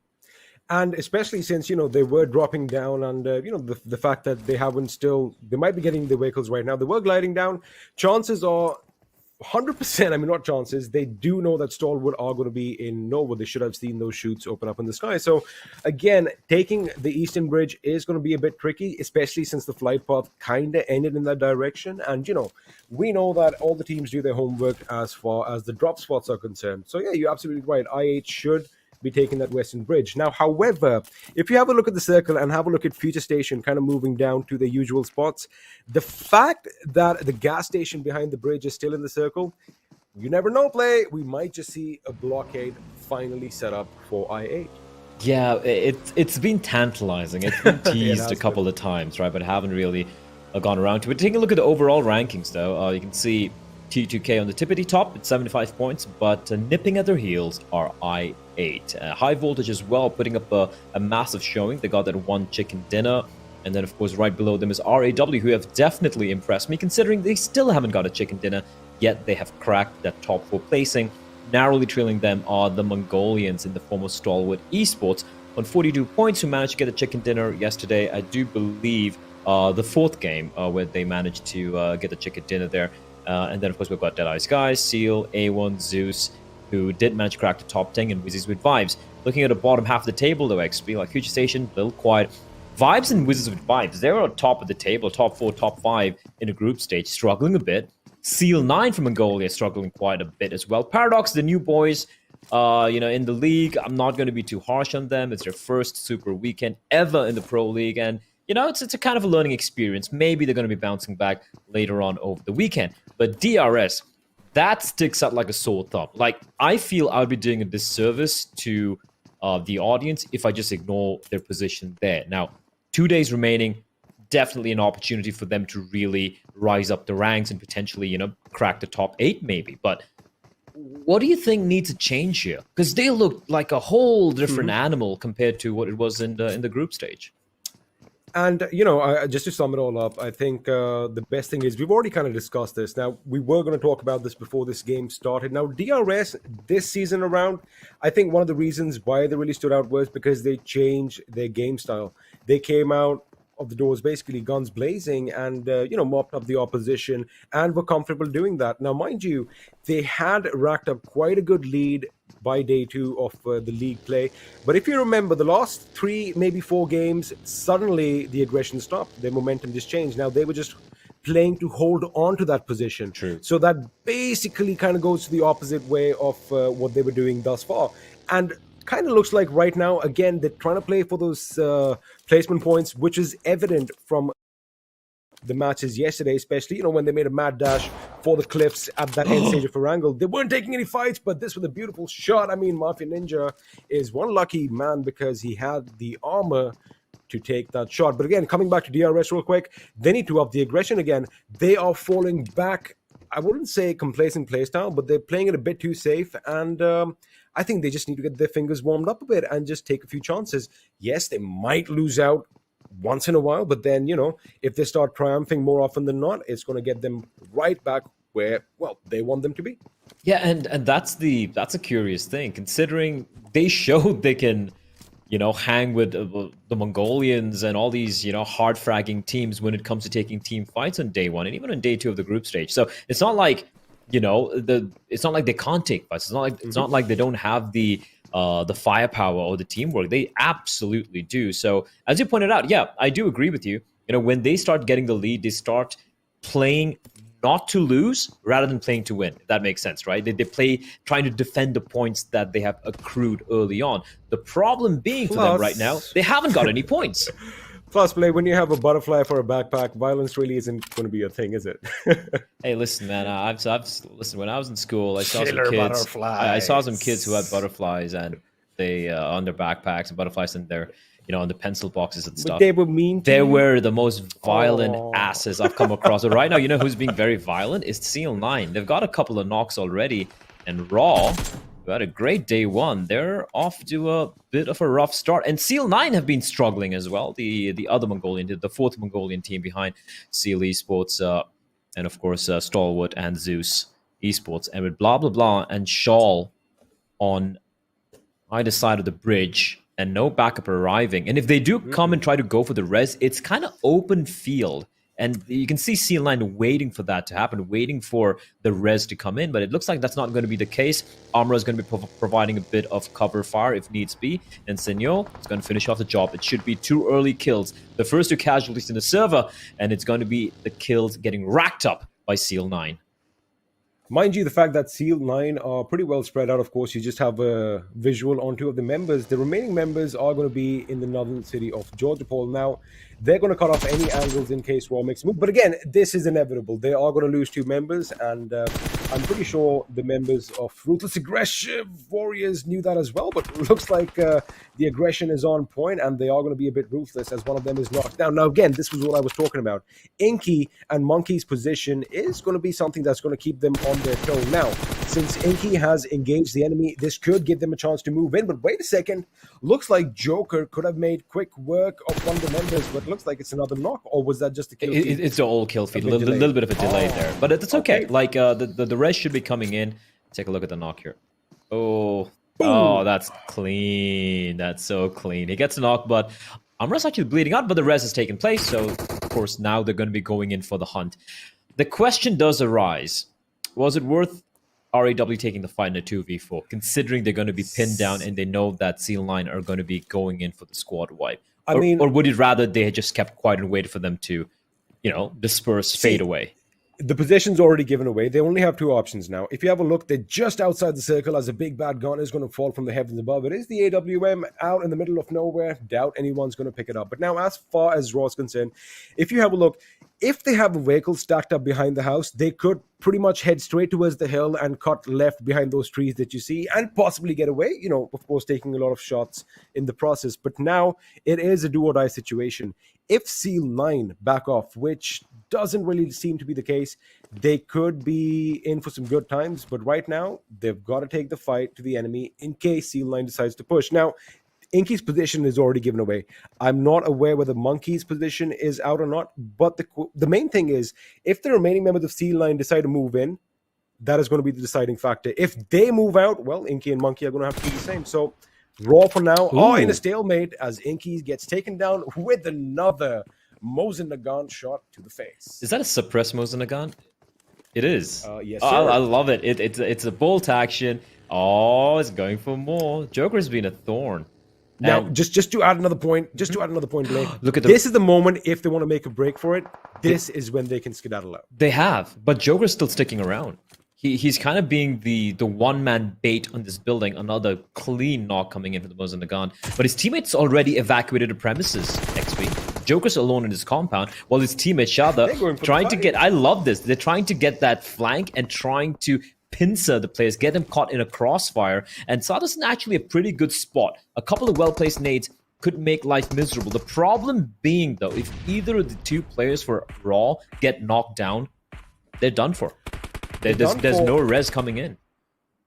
And especially since, you know, they were dropping down, and, you know, the fact that they might be getting the vehicles right now. They were gliding down. Chances are 100%, I mean, not chances, they do know that Stalwart are going to be in Nova. They should have seen those chutes open up in the sky. So, again, taking the Eastern Bridge is going to be a bit tricky, especially since the flight path kind of ended in that direction. And, you know, we know that all the teams do their homework as far as the drop spots are concerned. So, yeah, you're absolutely right. I8 should be taking that Western Bridge. Now, however, if you have a look at the circle and have a look at Future Station kind of moving down to the usual spots, the fact that the gas station behind the bridge is still in the circle, you never know, Play. We might just see a blockade finally set up for I8. Yeah, it's been tantalizing. It's been teased a couple of times, right? But haven't really gone around to it. Taking a look at the overall rankings, though, you can see T2K on the tippity top at 75 points, but nipping at their heels are I8. High Voltage as well, putting up a massive showing. They got that one chicken dinner. And then, of course, right below them is RAW, who have definitely impressed me, considering they still haven't got a chicken dinner, yet they have cracked that top 4 placing. Narrowly trailing them are the Mongolians in the form of Stalwart Esports on 42 points, who managed to get a chicken dinner yesterday. I do believe the 4th game where they managed to get the chicken dinner there. And then, of course, we've got DEADEYES Guys, Seal, A1, ZEUS, who did manage to crack the top 10, and Wizzes with Vibes. Looking at the bottom half of the table, though, XP, like Future Station, a little quiet. Vibes and Wizzes with Vibes, they're on top of the table, top 4, top 5 in a group stage, struggling a bit. Seal 9 from Mongolia struggling quite a bit as well. Paradox, the new boys, in the league, I'm not going to be too harsh on them. It's their first Super Weekend ever in the Pro League, and it's a kind of a learning experience. Maybe they're going to be bouncing back later on over the weekend. But DRS, that sticks out like a sore thumb. Like, I feel I would be doing a disservice to the audience if I just ignore their position there. Now, 2 days remaining, definitely an opportunity for them to really rise up the ranks and potentially, crack the top 8 maybe. But what do you think needs to change here? Because they look like a whole different animal compared to what it was in the group stage. And just to sum it all up, I think the best thing is we've already kind of discussed this. Now, we were going to talk about this before this game started. Now, DRS this season around, I think one of the reasons why they really stood out was because they changed their game style. They came out of the doors basically guns blazing and mopped up the opposition and were comfortable doing that. Now, mind you, they had racked up quite a good lead by day 2 of the league play, but if you remember the last 3 maybe 4 games, suddenly the aggression stopped, their momentum just changed. Now they were just playing to hold on to that position. True. So that basically kind of goes to the opposite way of what they were doing thus far. And kind of looks like right now, again, they're trying to play for those placement points, which is evident from the matches yesterday, especially, when they made a mad dash for the cliffs at that end stage of Erangel. They weren't taking any fights, but this was a beautiful shot. I mean, Mafia Ninja is one lucky man because he had the armor to take that shot. But again, coming back to DRS real quick, they need to up the aggression again. They are falling back. I wouldn't say complacent playstyle, but they're playing it a bit too safe. And I think they just need to get their fingers warmed up a bit and just take a few chances. Yes, they might lose out once in a while, but then, if they start triumphing more often than not, it's going to get them right back where, well, they want them to be. Yeah, and that's a curious thing, considering they showed they can, hang with the Mongolians and all these, hard fragging teams when it comes to taking team fights on day 1 and even on day 2 of the group stage. So it's not like, it's not like they can't take fights. It's not like they don't have the firepower or the teamwork. They absolutely do. So as you pointed out, yeah, I do agree with you. When they start getting the lead, they start playing not to lose rather than playing to win. If that makes sense, right? They play trying to defend the points that they have accrued early on. The problem being for them right now, they haven't got any points. Plus, play when you have a butterfly for a backpack, violence really isn't going to be a thing, is it? Hey, listen, man. Listen. When I was in school, I saw some kids. I saw some kids who had butterflies and they on their backpacks and butterflies in their, on the pencil boxes and stuff. But they were mean. They were the most violent asses I've come across. But right now, who's being very violent is Seal9. They've got a couple of knocks already, and Raw, who had a great day 1, they're off to a bit of a rough start. And Seal9 have been struggling as well. The other Mongolian, the 4th Mongolian team behind Seal Esports, and of course Stalwart and ZEUS Esports. And with BABLU and Shawl on either side of the bridge and no backup arriving. And if they do come and try to go for the res, it's kind of open field. And you can see Seal9 waiting for that to happen, waiting for the res to come in. But it looks like that's not going to be the case. Armor is going to be providing a bit of cover fire if needs be. And Senor is going to finish off the job. It should be 2 early kills. The first 2 casualties in the server. And it's going to be the kills getting racked up by Seal9. Mind you, the fact that Seal9 are pretty well spread out, of course, you just have a visual on 2 of the members. The remaining members are going to be in the northern city of Georgopol. Now, they're going to cut off any angles in case Raw makes a move. But again, this is inevitable. They are going to lose 2 members, and I'm pretty sure the members of Ruthless Aggressive Warriors knew that as well. But it looks like the aggression is on point, and they are going to be a bit ruthless as one of them is knocked down. Now, again, this was what I was talking about. Inky and Monkey's position is going to be something that's going to keep them on their toe. Now, since Inky has engaged the enemy, this could give them a chance to move in. But wait a second. Looks like Joker could have made quick work of one of the members, but it looks like it's another knock. Or was that just a kill feed? It's an old kill feed. A little bit of a delay there. But it's okay. Like, the res should be coming in. Take a look at the knock here. Oh, that's clean. That's so clean. He gets a knock, but Amra's actually bleeding out, but the res has taken place. So, of course, now they're going to be going in for the hunt. The question does arise. Was it worth RAW taking the fight in a 2v4, considering they're going to be pinned down and they know that Seal9 are going to be going in for the squad wipe? Or would it rather they had just kept quiet and waited for them to, disperse, fade away? The position's already given away. They only have 2 options now. If you have a look, they're just outside the circle as a big bad gun is going to fall from the heavens above. It is the AWM out in the middle of nowhere. Doubt anyone's going to pick it up. But now, as far as Raw's concerned, if you have a look, if they have a vehicle stacked up behind the house, they could pretty much head straight towards the hill and cut left behind those trees that you see and possibly get away, of course, taking a lot of shots in the process. But now it is a do-or-die situation. If Seal9 back off, which doesn't really seem to be the case, they could be in for some good times. But right now, they've got to take the fight to the enemy in case Seal9 decides to push. Now, Inky's position is already given away. I'm not aware whether Monkey's position is out or not, but the main thing is, if the remaining members of C9 decide to move in, that is going to be the deciding factor. If they move out, well, Inky and Monkey are going to have to do the same. So Raw for now are in a stalemate as Inky gets taken down with another Mosin Nagant shot to the face. Is that a suppressed Mosin Nagant? It is. Yes, Oh, sir. I love it. It's a bolt action. Oh, it's going for more. Joker's been a thorn. Now, And- just to add another point, Blake. Look at this is the moment if they want to make a break for it. This is when they can skedaddle out. They have, but Joker's still sticking around. He's kind of being the one-man bait on this building. Another clean knock coming in for the Mosin Nagant. But his teammates already evacuated the premises, XP. Joker's alone in his compound, while his teammate They're going Shada for trying the to fight. get... I love this. They're trying to get that flank and trying to pincer the players, get them caught in a crossfire. And Shada's in actually a pretty good spot. A couple of well-placed nades could make life miserable. The problem being, though, if either of the two players for Raw get knocked down, they're done for. There's no res coming in.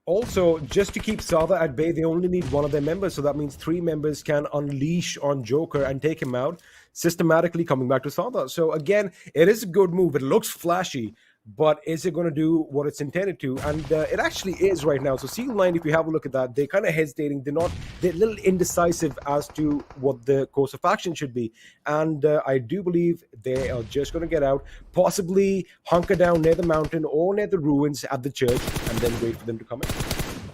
Also, just to keep Sada at bay, they only need one of their members. So that means 3 members can unleash on Joker and take him out, systematically coming back to Sada. So again, it is a good move. It looks flashy, but is it going to do what it's intended to? And it actually is right now. So C9, if you have a look at that, they're kind of hesitating. They're a little indecisive as to what the course of action should be. And I do believe they are just going to get out, possibly hunker down near the mountain or near the ruins at the church, and then wait for them to come in.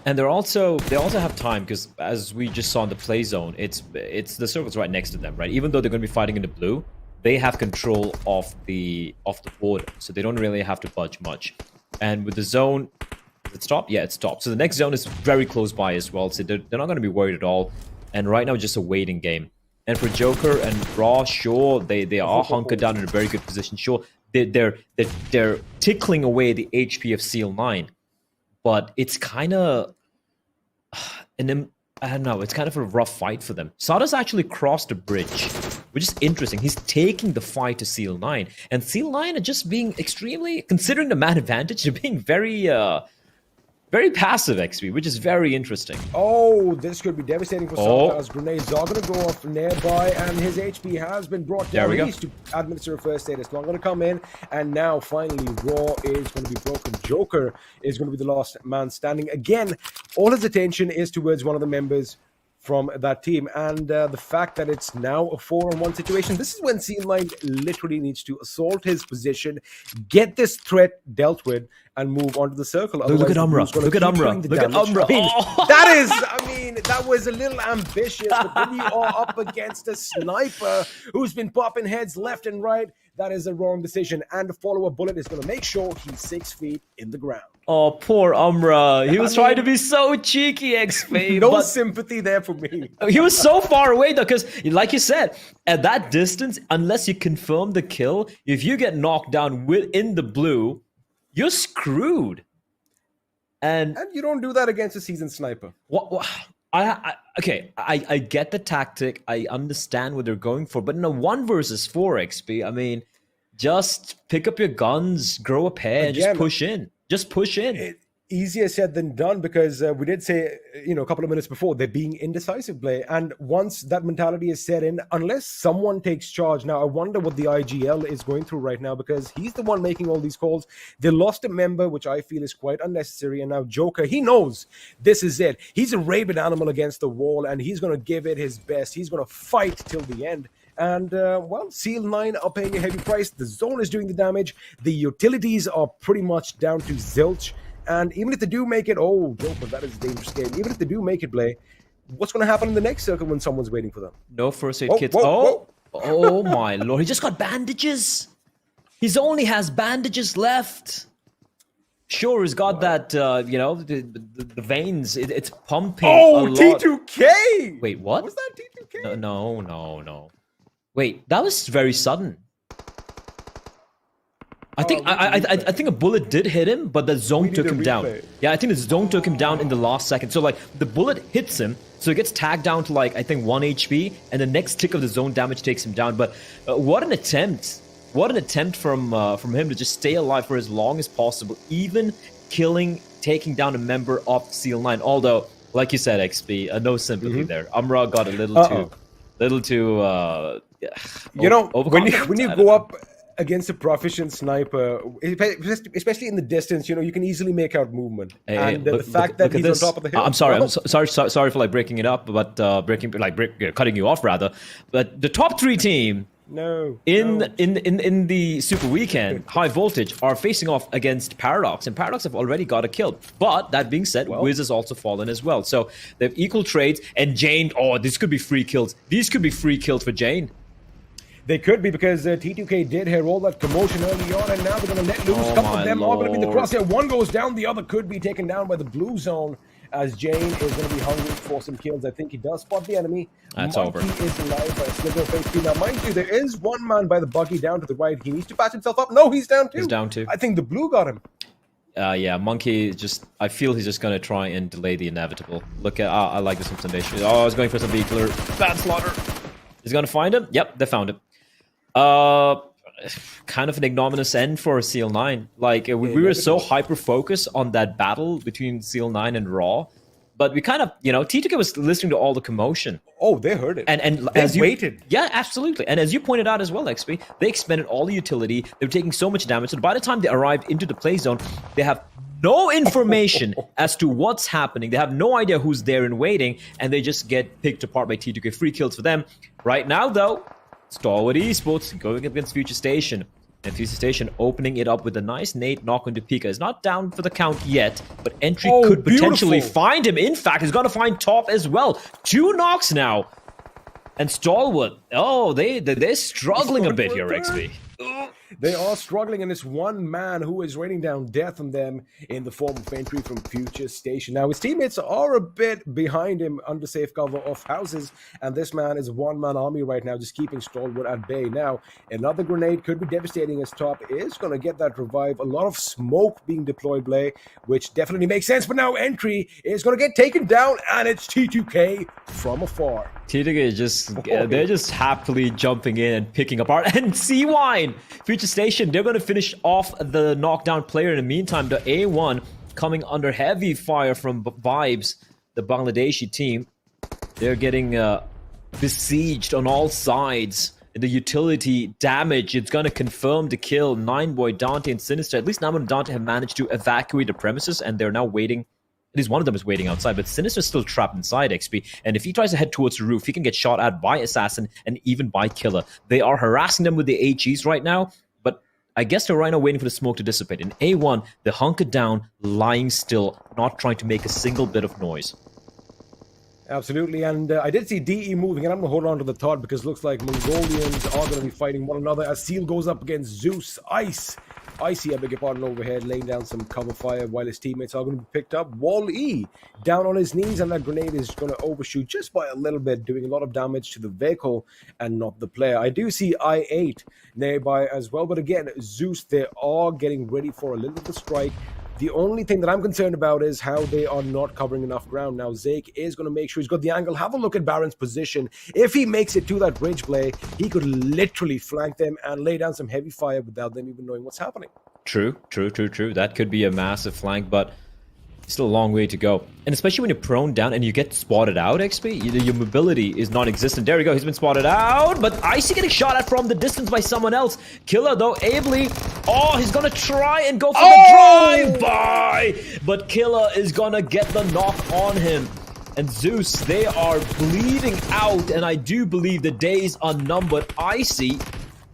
And they also have time, because as we just saw in the play zone, it's the circle's right next to them, right? Even though they're going to be fighting in the blue, they have control of the border, so they don't really have to budge much. And with the zone, did it stop? Yeah, it stopped. So the next zone is very close by as well, so they're not going to be worried at all. And right now, just a waiting game. And for Joker and Raw, sure, they are hunkered down in a very good position. Sure, they're tickling away the HP of Seal 9, but it's kind of I don't know. It's kind of a rough fight for them. Sada's actually crossed a bridge, which is interesting. He's taking the fight to Seal 9. And Seal 9 are just being extremely, considering the man advantage, they're being very passive, XP, which is very interesting. Oh, this could be devastating for Oh. Sada as grenades are going to go off nearby, and his HP has been brought There down. we He go. needs to administer a first aid. It's not going to come in, and now finally Raw is going to be broken. Joker is going to be the last man standing. Again, all his attention is towards one of the members from that team, and the fact that it's now a 4-on-1 situation, this is when C9 literally needs to assault his position, get this threat dealt with, and move on to the circle. Look at Umbra. Look at Umbra. Look at Umbra. Oh. That was a little ambitious, but then you are up against a sniper who's been popping heads left and right. That is a wrong decision, and the follow-up bullet is going to make sure he's 6 feet in the ground. Oh, poor Umbra. He was trying to be so cheeky, XP. No but sympathy there for me. he was so far away, though, because, like you said, at that distance, unless you confirm the kill, if you get knocked down within the blue, you're screwed. And you don't do that against a seasoned sniper. what I get the tactic. I understand what they're going for, but in a 1 versus 4 XP, I mean, just pick up your guns, grow a pair, and just Again, push in. Just push in. Easier said than done, because we did say, a couple of minutes before, they're being indecisive, play. And once that mentality is set in, unless someone takes charge. Now, I wonder what the IGL is going through right now, because he's the one making all these calls. They lost a member, which I feel is quite unnecessary. And now Joker, he knows this is it. He's a rabid animal against the wall, and he's going to give it his best. He's going to fight till the end. And, Seal 9 are paying a heavy price. The zone is doing the damage. The utilities are pretty much down to zilch. And even if they do make it, oh, Joker, that is a dangerous game. Even if they do make it, Blay, what's going to happen in the next circle when someone's waiting for them? No first aid Whoa, kits. whoa, Oh my lord. He just got bandages. He only has bandages left. Sure, he's got that, the veins. It's pumping a lot. T2K! Wait, what? Was that T2K? No. Wait, that was very sudden. I think I think a bullet did hit him, but the zone took him down. Yeah, I think the zone took him down in the last second. So like the bullet hits him, so it gets tagged down to like I think 1 HP, and the next tick of the zone damage takes him down. But what an attempt! What an attempt from him to just stay alive for as long as possible, even taking down a member of Seal 9. Although like you said, XP, no sympathy there. Umra got a little too, you know, when overconfident? you I go don't up against a proficient sniper, especially in the distance, you know, you can easily make out movement. And the fact that he's on top of the hill. I'm sorry, sorry for like breaking it up, but cutting you off rather. But the top 3 team in the Super Weekend, High Voltage, are facing off against Paradox, and Paradox have already got a kill. But that being said, Wiz has also fallen as well. So they have equal trades, and Jane, this could be free kills. These could be free kills for Jane. They could be, because T2K did hear all that commotion early on, and now they're going to let loose. A couple of them are going to be in the crosshair. One goes down, the other could be taken down by the blue zone, as Jane is going to be hungry for some kills. I think he does spot the enemy. That's Monkey over. is alive by a sliver of HP. Now, mind you, there is one man by the buggy down to the right. He needs to patch himself up. No, he's down too. He's down too. I think the blue got him. Yeah, Monkey I feel he's just going to try and delay the inevitable. Look at, I like this intimidation. I was going for some vehicular manslaughter. He's going to find him. Yep, they found him. Kind of an ignominious end for CL9. Like, we were so hyper-focused on that battle between CL9 and Raw, but we kind of, T2K was listening to all the commotion. Oh, they heard it. And they waited. Yeah, absolutely. And as you pointed out as well, XP, they expended all the utility. They were taking so much damage. So by the time they arrived into the play zone, they have no information as to what's happening. They have no idea who's there and waiting, and they just get picked apart by T2K. Free kills for them. Right now, though, Stalwart Esports going up against Future Station. And Future Station opening it up with a nice nade knock onto Pika. Is not down for the count yet, but Entry could potentially find him. In fact, he's going to find Top as well. 2 knocks now. And Stalwart, they're struggling a bit here, XP. They are struggling, and it's one man who is raining down death on them in the form of Entry from Future Station. Now, his teammates are a bit behind him under safe cover of houses, and this man is a one-man army right now, just keeping Stalwart at bay. Now, another grenade could be devastating, as Top is going to get that revive. A lot of smoke being deployed, Blay, which definitely makes sense, but now Entry is going to get taken down, and it's T2K from afar. T2K is they're just happily jumping in and picking apart. And C-Wine, Future Station, they're going to finish off the knockdown player. In the meantime, the A1 coming under heavy fire from Vibes, the Bangladeshi team. They're getting besieged on all sides. The utility damage, it's going to confirm the kill. 9boy, Dante, and Sinister. At least Naman and Dante have managed to evacuate the premises, and they're now waiting. At least one of them is waiting outside, but Sinister's still trapped inside, XP. And if he tries to head towards the roof, he can get shot at by Assassin and even by Killer. They are harassing them with the HEs right now, but I guess they're right now waiting for the smoke to dissipate. In A1, they're hunkered down, lying still, not trying to make a single bit of noise. Absolutely, and I did see DE moving, and I'm going to hold on to the thought, because it looks like Mongolians are going to be fighting one another as Seal goes up against ZEUS. Icy, I beg your pardon, overhead, laying down some cover fire while his teammates are going to be picked up. Wall E down on his knees, and that grenade is going to overshoot just by a little bit, doing a lot of damage to the vehicle and not the player. I do see I8 nearby as well, but again, ZEUS, they are getting ready for a little bit of a strike. The only thing that I'm concerned about is how they are not covering enough ground. Now, Zake is going to make sure he's got the angle. Have a look at Baron's position. If he makes it to that bridge play, he could literally flank them and lay down some heavy fire without them even knowing what's happening. True. That could be a massive flank, but still a long way to go. And especially when you're prone down and you get spotted out, XP, your mobility is non-existent. There we go, he's been spotted out, but Icy getting shot at from the distance by someone else. Killer, though, ably, he's gonna try and go for the drive-by, but Killer is gonna get the knock on him. And ZEUS, they are bleeding out, and I do believe the days are numbered. Icy,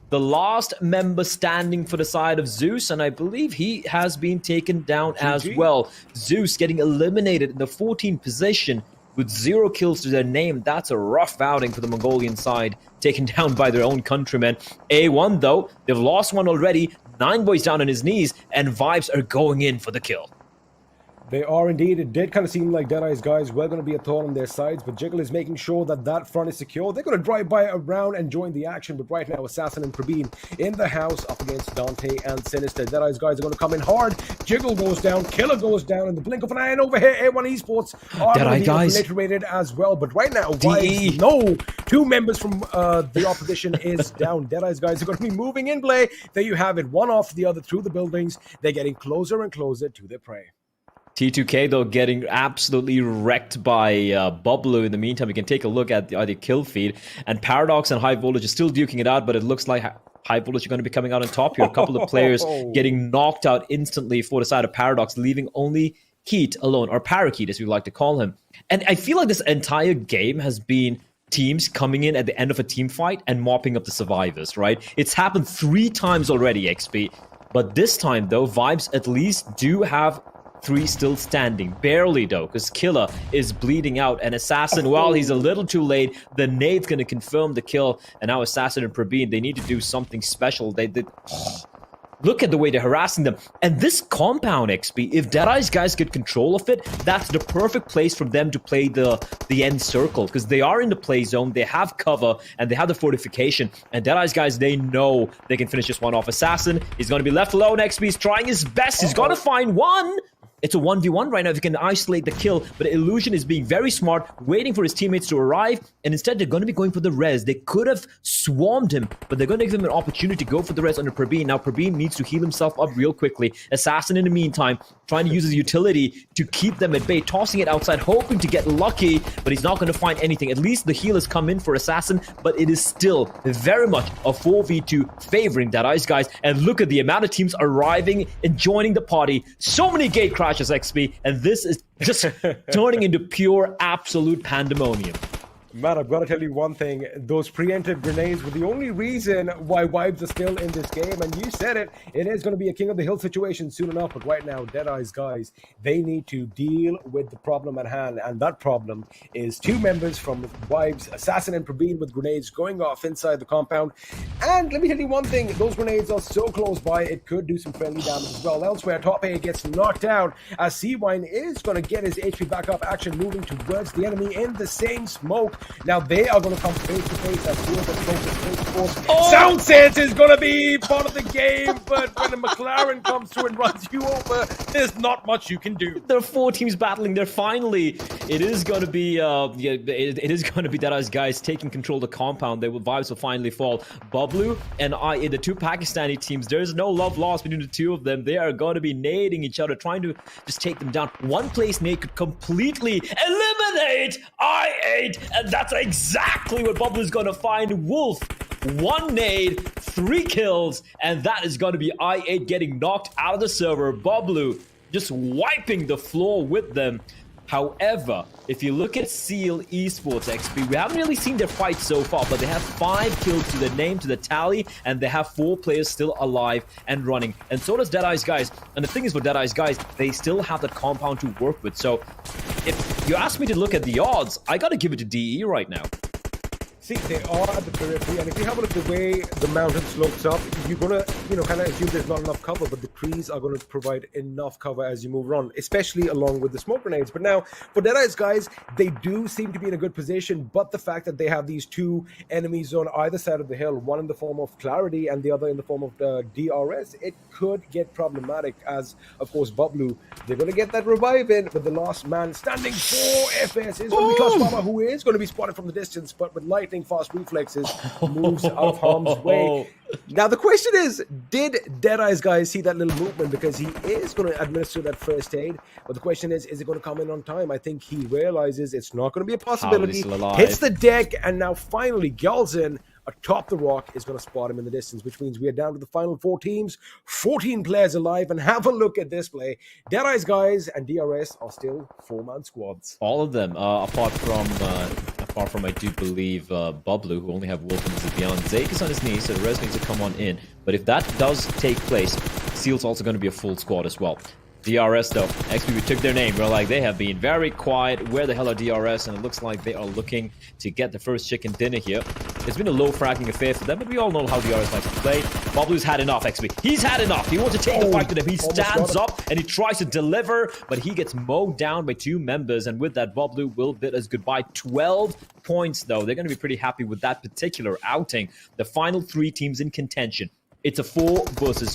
the last member standing for the side of ZEUS, and I believe he has been taken down as well. ZEUS getting eliminated in the 14th position with 0 kills to their name. That's a rough outing for the Mongolian side, taken down by their own countrymen. A1, though, they've lost one already. 9boy's down on his knees, and Vibes are going in for the kill. They are indeed. It did kind of seem like Deadeye's guys were going to be a thorn on their sides, but Jiggle is making sure that that front is secure. They're going to drive by around and join the action, but right now, Assassin and Prabeen in the house up against Dante and Sinister. Deadeye's guys are going to come in hard. Jiggle goes down, Killer goes down in the blink of an eye, and over here, A1 Esports are going to be obliterated as well. But right now, no, 2 members from the opposition is down. Deadeye's guys are going to be moving in play. There you have it, one off the other through the buildings. They're getting closer and closer to their prey. T2K, though, getting absolutely wrecked by BABLU. In the meantime, we can take a look at the kill feed. And Paradox and High Voltage are still duking it out, but it looks like High Voltage are going to be coming out on top here. A couple of players getting knocked out instantly for the side of Paradox, leaving only Heat alone, or Parakeet as we like to call him. And I feel like this entire game has been teams coming in at the end of a team fight and mopping up the survivors, right? It's happened 3 times already, XP. But this time, though, Vibes at least do have 3 still standing. Barely, though, because Killer is bleeding out. And Assassin, well, he's a little too late. The nade's going to confirm the kill. And now Assassin and Praveen, they need to do something special. They did... Look at the way they're harassing them. And this compound, XP, if Deadeye's guys get control of it, that's the perfect place for them to play the end circle. Because they are in the play zone, they have cover, and they have the fortification. And Deadeye's guys, they know they can finish this one off. Assassin, he's going to be left alone. XP is trying his best. He's going to find one. It's a 1v1 right now if you can isolate the kill, but Illusion is being very smart, waiting for his teammates to arrive, and instead they're going to be going for the res. They could have swarmed him, but they're going to give him an opportunity to go for the res under Praveen. Now Praveen needs to heal himself up real quickly. Assassin in the meantime, trying to use his utility to keep them at bay, tossing it outside, hoping to get lucky, but he's not going to find anything. At least the heal has come in for Assassin, but it is still very much a 4v2 favoring Deadeye's guys, and look at the amount of teams arriving and joining the party. So many gate crashes, XP, and this is just turning into pure absolute pandemonium. Man, I've got to tell you one thing. Those preemptive grenades were the only reason why Vibes are still in this game. And you said it. It is going to be a King of the Hill situation soon enough. But right now, Deadeye's guys, they need to deal with the problem at hand. And that problem is 2 members from Vibes, Assassin and Praveen, with grenades going off inside the compound. And let me tell you one thing. Those grenades are so close by, it could do some friendly damage as well. Elsewhere, top A gets knocked out as Seawine is going to get his HP back up. Action moving towards the enemy in the same smoke. Now they are going to come face to face as soon as the closest. Sound Sense is going to be part of the game, but when a McLaren comes through and runs you over, there's not much you can do. There are 4 teams battling there. Finally, it is going to be it is going to be Deadeye's guys taking control of the compound. Vibes will finally fall. BABLU and the 2 Pakistani teams, there's no love lost between the 2 of them. They are going to be nading each other, trying to just take them down. One place nade could completely eliminate I8, and that's exactly what BABLU is going to find. Wolf, 1 nade, 3 kills, and that is going to be I8 getting knocked out of the server. BABLU just wiping the floor with them. However, if you look at Seal Esports XP, we haven't really seen their fight so far, but they have 5 kills to the name, to the tally, and they have 4 players still alive and running. And so does Deadeye's guys. And the thing is with Deadeye's guys, they still have the compound to work with. So if you ask me to look at the odds, I gotta give it to DE right now. See, they are at the periphery, and if you have a look at the way the mountain slopes up, you're gonna, kind of assume there's not enough cover, but the trees are going to provide enough cover as you move on, especially along with the smoke grenades. But now, for Deadeye's guys, they do seem to be in a good position, but the fact that they have these 2 enemies on either side of the hill, one in the form of Clarity and the other in the form of the DRS, it could get problematic as, of course, BABLU, they're going to get that revive in, but the last man standing for FS is going to be Clutch Mama, who is going to be spotted from the distance, but with lightning fast reflexes, moves out of harm's way. Now the question is, did Deadeye's guys see that little movement? Because he is going to administer that first aid, but the question is it going to come in on time? I think he realizes it's not going to be a possibility. Hits the deck, and now finally Galzin atop the rock is going to spot him in the distance, which means we are down to the final 4 teams, 14 players alive, and have a look at this play. Deadeye's guys and DRS are still 4-man squads. All of them, apart from I do believe BABLU, who only have Wolf and beyond. Zake is on his knees, so the rest needs to come on in. But if that does take place, Seal's also going to be a full squad as well. DRS though, XP, we took their name. We're like, they have been very quiet. Where the hell are DRS? And it looks like they are looking to get the first chicken dinner here. It's been a low fracking affair for them, but we all know how DRS likes to play. BABLU's had enough, XP. He's had enough. He wants to take the fight to them. He stands up and he tries to deliver, but he gets mowed down by 2 members. And with that, BABLU will bid us goodbye. 12 points though. They're going to be pretty happy with that particular outing. The final 3 teams in contention. It's a 4 versus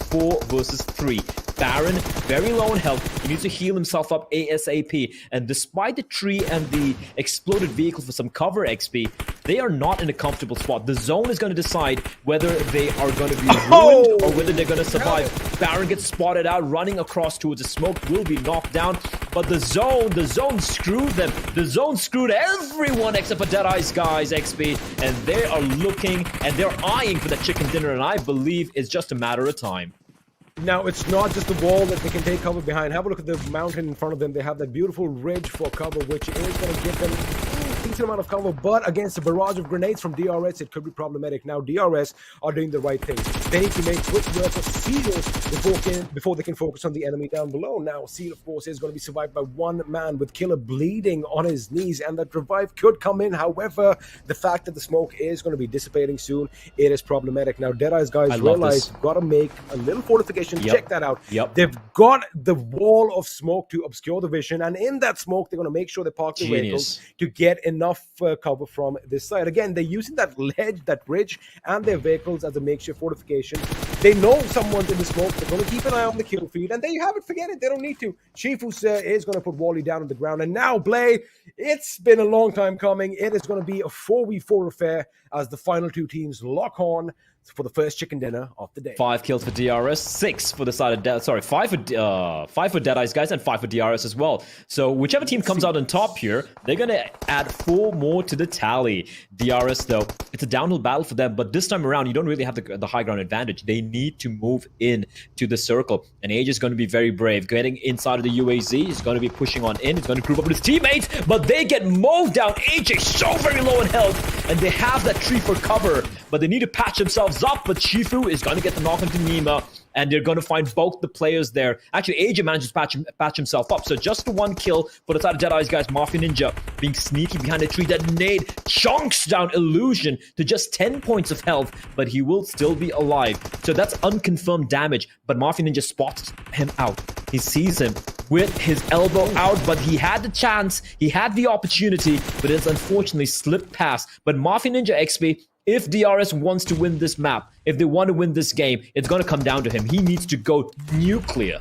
3. Baron, very low in health. He needs to heal himself up ASAP. And despite the tree and the exploded vehicle for some cover XP, they are not in a comfortable spot. The zone is going to decide whether they are going to be ruined or whether they're going to survive. Baron gets spotted out, running across towards the smoke, will be knocked down. But the zone screwed them. The zone screwed everyone except for DEADEYES, guys, XP. And they are looking and they're eyeing for that chicken dinner. And I believe it's just a matter of time. Now, it's not just the wall that they can take cover behind. Have a look at the mountain in front of them. They have that beautiful ridge for cover, which is going to give them a decent amount of cover. But against a barrage of grenades from DRS, it could be problematic. Now, DRS are doing the right thing. They need to make quick work of Seal before they can focus on the enemy down below. Now, Seal, of course, is going to be survived by one man with Killer bleeding on his knees, and that revive could come in. However, the fact that the smoke is going to be dissipating soon, it is problematic. Now, DEADEYES, guys, realize got to make a little fortification. Yep. Check that out. Yep. They've got the wall of smoke to obscure the vision, and in that smoke, they're going to make sure they park the vehicles to get enough cover from this side. Again, they're using that ledge, that bridge, and their vehicles as a makeshift fortification. They know someone's in the smoke. They're going to keep an eye on the kill feed, and there you have it. Forget it. They don't need to. Shifu is going to put Wally down on the ground, and now, Blay, it's been a long time coming. It is going to be a 4v4 affair as the final two teams lock on for the first chicken dinner of the day. 5 kills for DRS, 6 for the side of 5 for DEADEYES, guys, and 5 for DRS as well. So whichever team comes out on top here, they're gonna add 4 more to the tally. DRS, though, it's a downhill battle for them, but this time around, you don't really have the high ground advantage. They need to move in to the circle, and Age is going to be very brave. Getting inside of the UAZ, he's going to be pushing on in. He's going to group up with his teammates, but they get mowed down. AJ so very low in health, and they have that tree for cover, but they need to patch themselves up. But Shifu is going to get the knock into Nima, and they're going to find both the players there. Actually, AJ manages to patch himself up. So just the 1 kill for the side of DEADEYES, guys. Mafia Ninja being sneaky behind a tree. That nade chunks down Illusion to just 10 points of health, but he will still be alive. So that's unconfirmed damage, but Mafia Ninja spots him out. He sees him with his elbow out, but he had the chance, he had the opportunity, but it's unfortunately slipped past. But Mafia Ninja XP, if DRS wants to win this map, if they want to win this game, it's going to come down to him. He needs to go nuclear.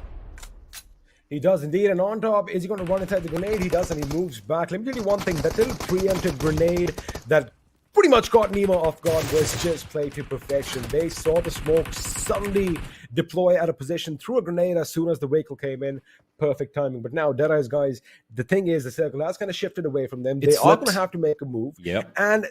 He does indeed, and on top, is he going to run inside the grenade? He does, and he moves back. Let me tell you one thing, that little preemptive grenade that pretty much caught Nemo off guard was just played to perfection. They saw the smoke suddenly deploy at a position, threw a grenade as soon as the vehicle came in. Perfect timing. But now, DEADEYES, guys, the thing is, the circle has kind of shifted away from them. They are going to have to make a move. Yep. And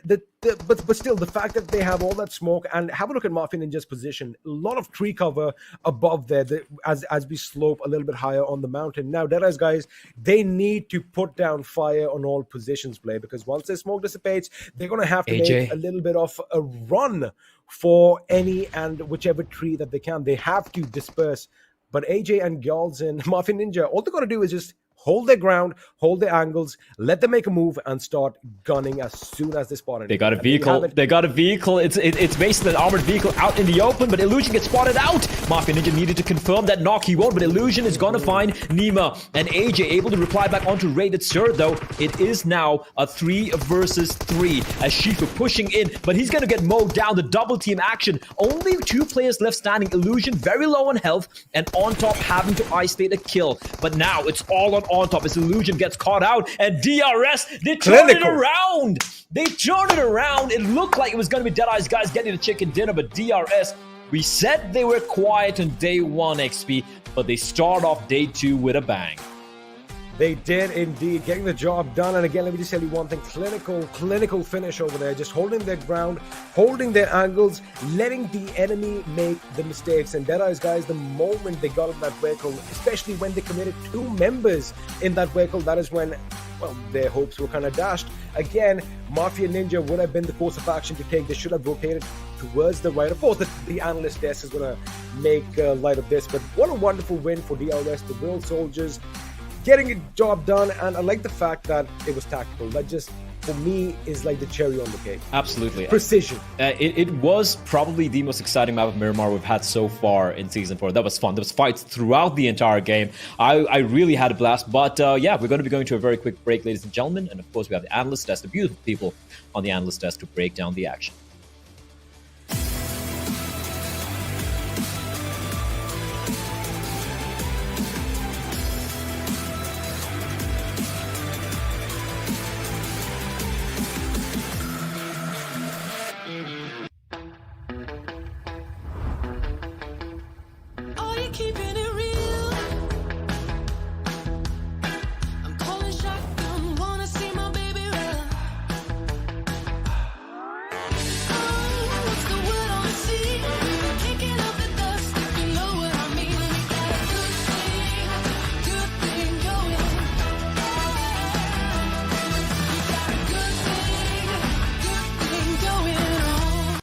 but still, the fact that they have all that smoke, and have a look at Mafia Ninja's position. A lot of tree cover above there as we slope a little bit higher on the mountain. Now, DEADEYES, guys, they need to put down fire on all positions, Play, because once the smoke dissipates, they're going to have to make a little bit of a run for any and whichever tree that they can. They have to disperse. But AJ and Gyals and Mafia Ninja, all they're going to do is just hold their ground, hold their angles, let them make a move, and start gunning as soon as they spot it. They got a vehicle. They got a vehicle. It's basically an armored vehicle out in the open, but Illusion gets spotted out. Mafia Ninja needed to confirm that knock. He won't, but Illusion is going to find Nima. And AJ able to reply back onto Rated Sir, though. It is now a 3 versus 3 as Shifu pushing in, but he's going to get mowed down. The double team action. Only 2 players left standing. Illusion very low on health, and on top having to isolate a kill. But now it's all on top as Illusion gets caught out, and DRS, they turn it around. They turn it around. It looked like it was going to be DEADEYES, guys, getting the chicken dinner, but DRS, we said they were quiet on day 1 XP, but they start off day 2 with a bang. They did indeed, getting the job done. And again, let me just tell you one thing, clinical finish over there, just holding their ground, holding their angles, letting the enemy make the mistakes. And DEADEYES, guys, the moment they got in that vehicle, especially when they committed 2 members in that vehicle, that is when, well, their hopes were kind of dashed. Again, Mafia Ninja would have been the course of action to take. They should have rotated towards the right. Of course, the analyst desk is going to make light of this, but what a wonderful win for DRS, the real soldiers, getting a job done. And I like the fact that it was tactical. That just, for me, is like the cherry on the cake. Absolutely. Precision. It was probably the most exciting map of Miramar we've had so far in Season 4. That was fun. There was fights throughout the entire game. I really had a blast. But yeah, we're going to be going to a very quick break, ladies and gentlemen. And of course, we have the analyst desk, the beautiful people on the analyst desk to break down the action. keeping it real. I'm calling shotgun, wanna see my baby run. Oh, what's the word on the sea? Kicking up the dust, if you know what I mean. We got a good thing going. We got a good thing going on.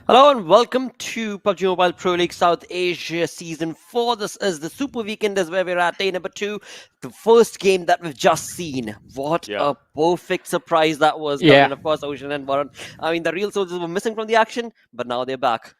Hello and welcome to PUBG Mobile Pro League South Asia Season 4. This is the Super Weekend, is where we're at, day number 2. The first game that we've just seen. What a perfect surprise that was. Yeah. And of course, Ocean and Varun. I mean, the real soldiers were missing from the action, but now they're back.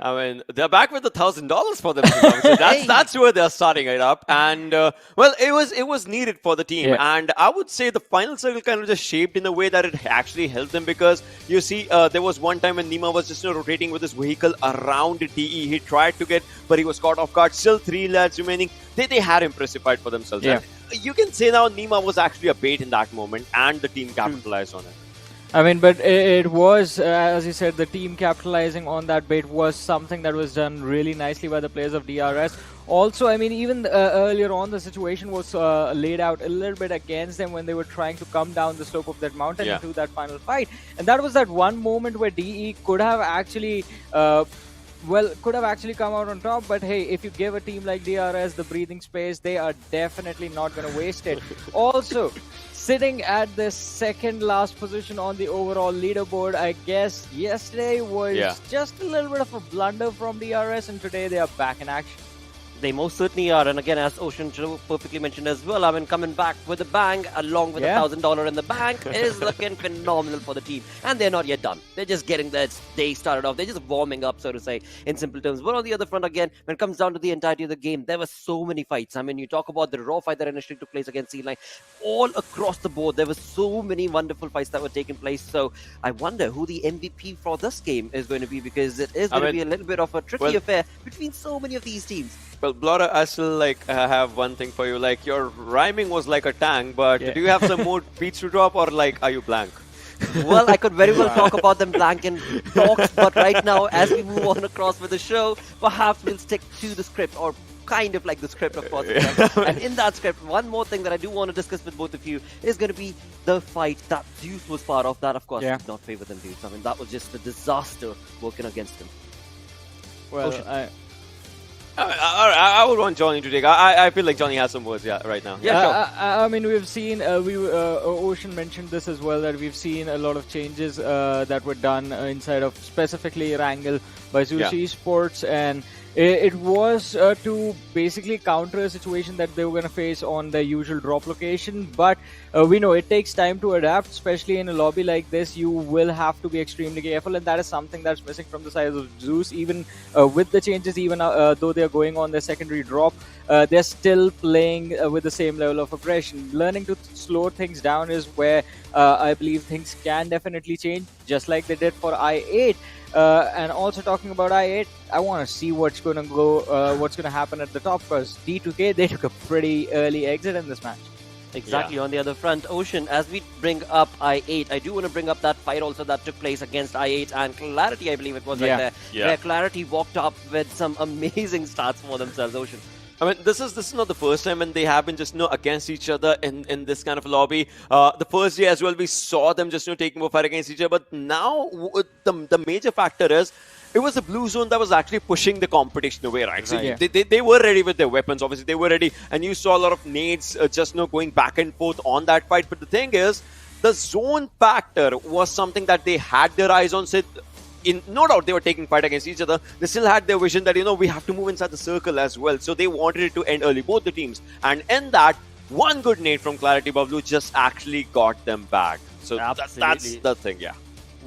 I mean, they're back with $1,000 for them. So that's where they're starting it up, and well, it was needed for the team, and I would say the final circle kind of just shaped in a way that it actually helped them, because you see, there was one time when Nima was just rotating with his vehicle around DE. He tried to get, but he was caught off guard. Still 3 lads remaining. They had impressive fight for themselves. Yeah. And you can say now Nima was actually a bait in that moment, and the team capitalized on it. I mean, but it was, as you said, the team capitalizing on that bait was something that was done really nicely by the players of DRS. Also, I mean, even earlier on, the situation was laid out a little bit against them when they were trying to come down the slope of that mountain into that final fight. And that was that one moment where DE could have actually... could have actually come out on top, but hey, if you give a team like DRS the breathing space, they are definitely not going to waste it. Also, sitting at the second last position on the overall leaderboard, I guess yesterday was just a little bit of a blunder from DRS, and today they are back in action. They most certainly are, and again, as Ocean perfectly mentioned as well, I mean, coming back with a bang, along with $1,000 in the bank, is looking phenomenal for the team. And they're not yet done. They're just getting their day started off. They're just warming up, so to say, in simple terms. But on the other front, again, when it comes down to the entirety of the game, there were so many fights. I mean, you talk about the raw fight that initially took place against C9. All across the board, there were so many wonderful fights that were taking place. So I wonder who the MVP for this game is going to be, because it is going to be a little bit of a tricky affair between so many of these teams. Well, Blotter, I still have one thing for you. Like, your rhyming was like a tang, but do you have some more beats to drop, or like, are you blank? Well, I could very well talk about them blank in talks, but right now, as we move on across with the show, perhaps we'll stick to the script, or kind of like the script, of course. And in that script, one more thing that I do want to discuss with both of you is going to be the fight that ZEUS was part of. That, of course, did not favor them, dudes. I mean, that was just a disaster working against them. Well, I would want Johnny to take. I feel like Johnny has some words right now. Yeah, sure. I mean, we've seen, Ocean mentioned this as well, that we've seen a lot of changes that were done inside of specifically Erangel by ZEUS Esports, and it was to basically counter a situation that they were going to face on their usual drop location. But we know it takes time to adapt, especially in a lobby like this. You will have to be extremely careful, and that is something that's missing from the side of ZEUS. Even with the changes, even though they're going on their secondary drop, they're still playing with the same level of aggression. Learning to slow things down is where I believe things can definitely change, just like they did for I8. And also talking about I8, I want to see what's going to go, what's going to happen at the top, because D2K, they took a pretty early exit in this match. Exactly. On the other front, Ocean, as we bring up I8, I do want to bring up that fight also that took place against I8 and Clarity, I believe it was right there, where Clarity walked up with some amazing stats for themselves. Ocean. I mean, this is not the first time when they have been just against each other in this kind of lobby. The first day as well, we saw them just taking a fight against each other. But now the major factor is it was the blue zone that was actually pushing the competition away, right? So they were ready with their weapons. Obviously, they were ready, and you saw a lot of nades just going back and forth on that fight. But the thing is, the zone factor was something that they had their eyes on. So no doubt they were taking fight against each other. They still had their vision that, we have to move inside the circle as well. So they wanted it to end early, both the teams. And in that, one good nade from Clarity BABLU just actually got them back. So that's the thing,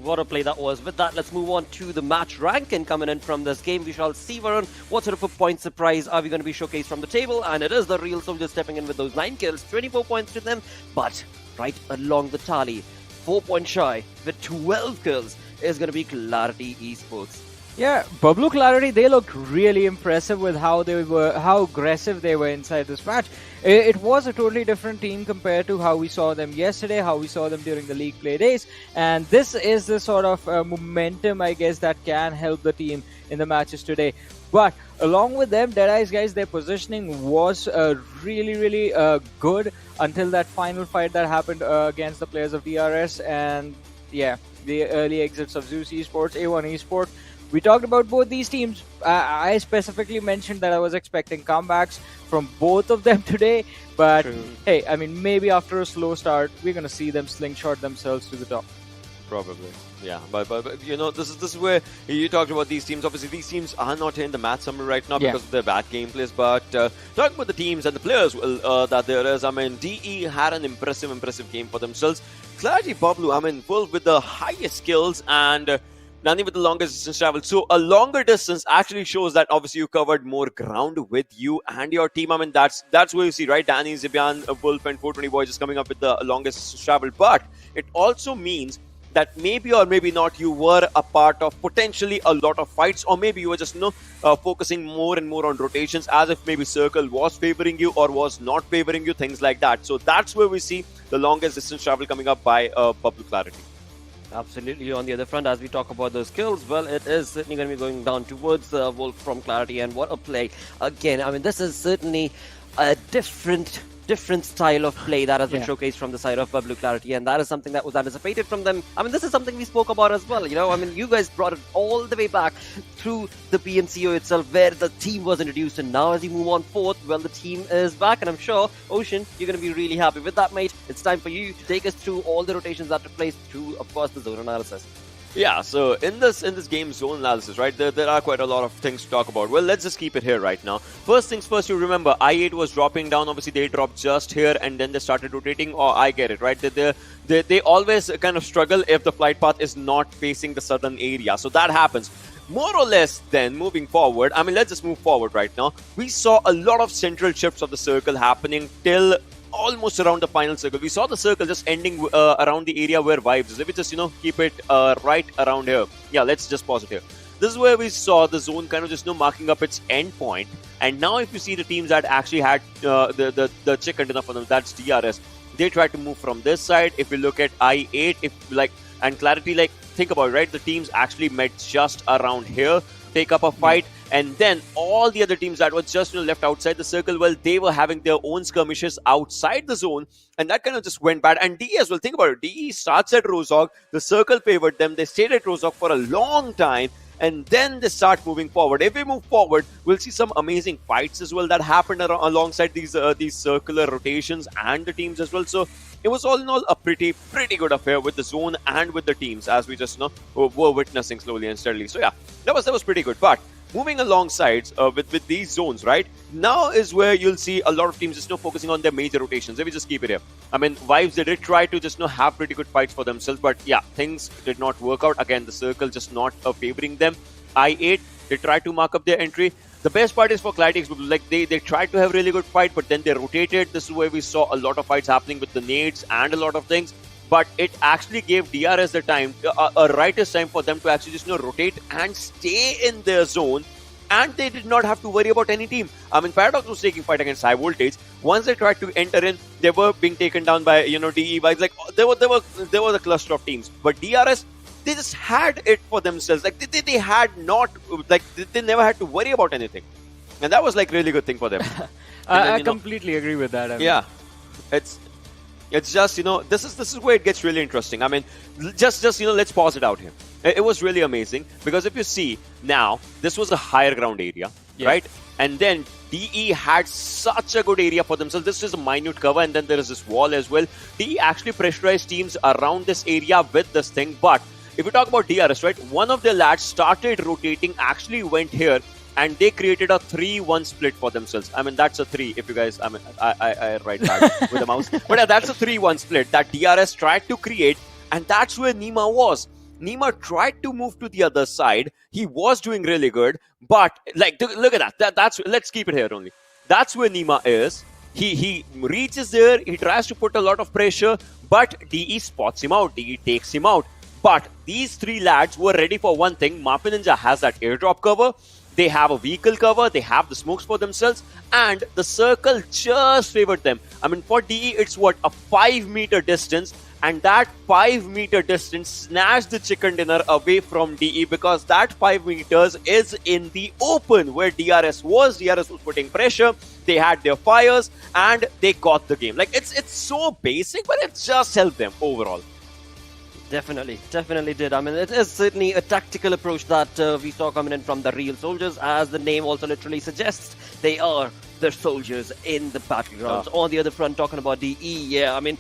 What a play that was. With that, let's move on to the match ranking coming in from this game. We shall see, Varun, what sort of a point surprise are we going to be showcased from the table. And it is the real soldiers stepping in with those 9 kills, 24 points to them. But right along the tally, 4 points shy with 12 kills, is going to be Clarity Esports. Yeah, BABLU Clarity, they looked really impressive with how aggressive they were inside this match. It was a totally different team compared to how we saw them yesterday, how we saw them during the league play days. And this is the sort of momentum, I guess, that can help the team in the matches today. But along with them, Deadeyes, guys, their positioning was really good until that final fight that happened against the players of DRS, and yeah, the early exits of ZEUS Esports, A1 Esports. We talked about both these teams. I specifically mentioned that I was expecting comebacks from both of them today. But hey, I mean, maybe after a slow start, we're going to see them slingshot themselves to the top. Probably, yeah. But you know, this is where you talked about these teams. Obviously, these teams are not in the match summary right now because of their bad gameplays. But talking about the teams and the players that there is, I mean, DE had an impressive game for themselves. Clarity BABLU, I mean, full with the highest skills and Nani with the longest distance travel. So a longer distance actually shows that obviously you covered more ground with you and your team. I mean, that's where you see, right? Danny, Zibian, Wolf and 420 Boys is coming up with the longest distance travel. But it also means that maybe or maybe not you were a part of potentially a lot of fights, or maybe you were just focusing more and more on rotations, as if maybe Circle was favoring you or was not favoring you, things like that. So that's where we see the longest distance travel coming up by BABLU Clarity. Absolutely. On the other front, as we talk about those skills, well, it is certainly going to be going down towards Wolf from Clarity, and what a play. Again, I mean, this is certainly a different style of play that has been showcased from the side of BABLU Clarity, and that is something that was anticipated from them. I mean, this is something we spoke about as well, you know. I mean, you guys brought it all the way back through the PMCO itself, where the team was introduced, and now as you move on forth, well, the team is back, and I'm sure, Ocean, you're going to be really happy with that, mate. It's time for you to take us through all the rotations that took place through, of course, the zone analysis. Yeah, so in this game zone analysis, right, there are quite a lot of things to talk about. Well, let's just keep it here right now. First things first, you remember I8 was dropping down. Obviously, they dropped just here and then they started rotating. Or I get it, right? They always kind of struggle if the flight path is not facing the southern area. So that happens. More or less then, moving forward, I mean, let's just move forward right now. We saw a lot of central shifts of the circle happening till almost around the final circle. We saw the circle just ending around the area where Vibes is. If we just, keep it right around here. Yeah, let's just pause it here. This is where we saw the zone kind of just, marking up its end point. And now if you see the teams that actually had the check antenna for them, that's DRS. They tried to move from this side. If we look at I8, and Clarity, think about it, right? The teams actually met just around here, take up a fight. And then all the other teams that were just left outside the circle, well, they were having their own skirmishes outside the zone. And that kind of just went bad. And DE as well, think about it. DE starts at Rozhok. The circle favored them. They stayed at Rozhok for a long time. And then they start moving forward. If we move forward, we'll see some amazing fights as well that happened alongside these circular rotations and the teams as well. So it was all in all a pretty good affair with the zone and with the teams, as we just were witnessing slowly and steadily. So yeah, that was pretty good. But moving alongside with these zones, right? Now is where you'll see a lot of teams just focusing on their major rotations. Let me just keep it here. I mean, Vibes, they did try to just have pretty good fights for themselves, but yeah, things did not work out. Again, the circle just not favoring them. I8, they tried to mark up their entry. The best part is for Clarity, they tried to have really good fight, but then they rotated. This is where we saw a lot of fights happening with the nades and a lot of things. But it actually gave DRS the time, a righteous time for them to actually just rotate and stay in their zone. And they did not have to worry about any team. I mean, Paradox was taking fight against High Voltage. Once they tried to enter in, they were being taken down by, DE vibes. There was a cluster of teams. But DRS, they just had it for themselves. They had not, they never had to worry about anything. And that was really good thing for them. I completely agree with that. Yeah. It's just, this is where it gets really interesting. I mean, just let's pause it out here. It was really amazing because if you see now, this was a higher ground area, right? And then DE had such a good area for themselves. This is a minute cover, and then there is this wall as well. DE actually pressurized teams around this area with this thing. But if you talk about DRS, right, one of their lads started rotating, actually went here, and they created a 3-1 split for themselves. I mean, that's a 3 if you guys, I write back with the mouse. But yeah, that's a 3-1 split that DRS tried to create, and that's where Nima was. Nima tried to move to the other side. He was doing really good, but look at that. Let's keep it here only. That's where Nima is. He reaches there. He tries to put a lot of pressure, but DE spots him out. DE takes him out. But these three lads were ready for one thing. Mafia Ninja has that airdrop cover. They have a vehicle cover. They have the smokes for themselves. And the circle just favored them. I mean, for DE, it's what? A 5-meter distance. and that 5-meter distance snatched the chicken dinner away from DE, because that 5 meters is in the open where DRS was. DRS was putting pressure. They had their fires and they got the game. Like, it's so basic, but it just helped them overall. Definitely did. I mean, it is certainly a tactical approach that we saw coming in from the real soldiers, as the name also literally suggests. They are the soldiers in the battlegrounds. On the other front, talking about DE, yeah, I mean,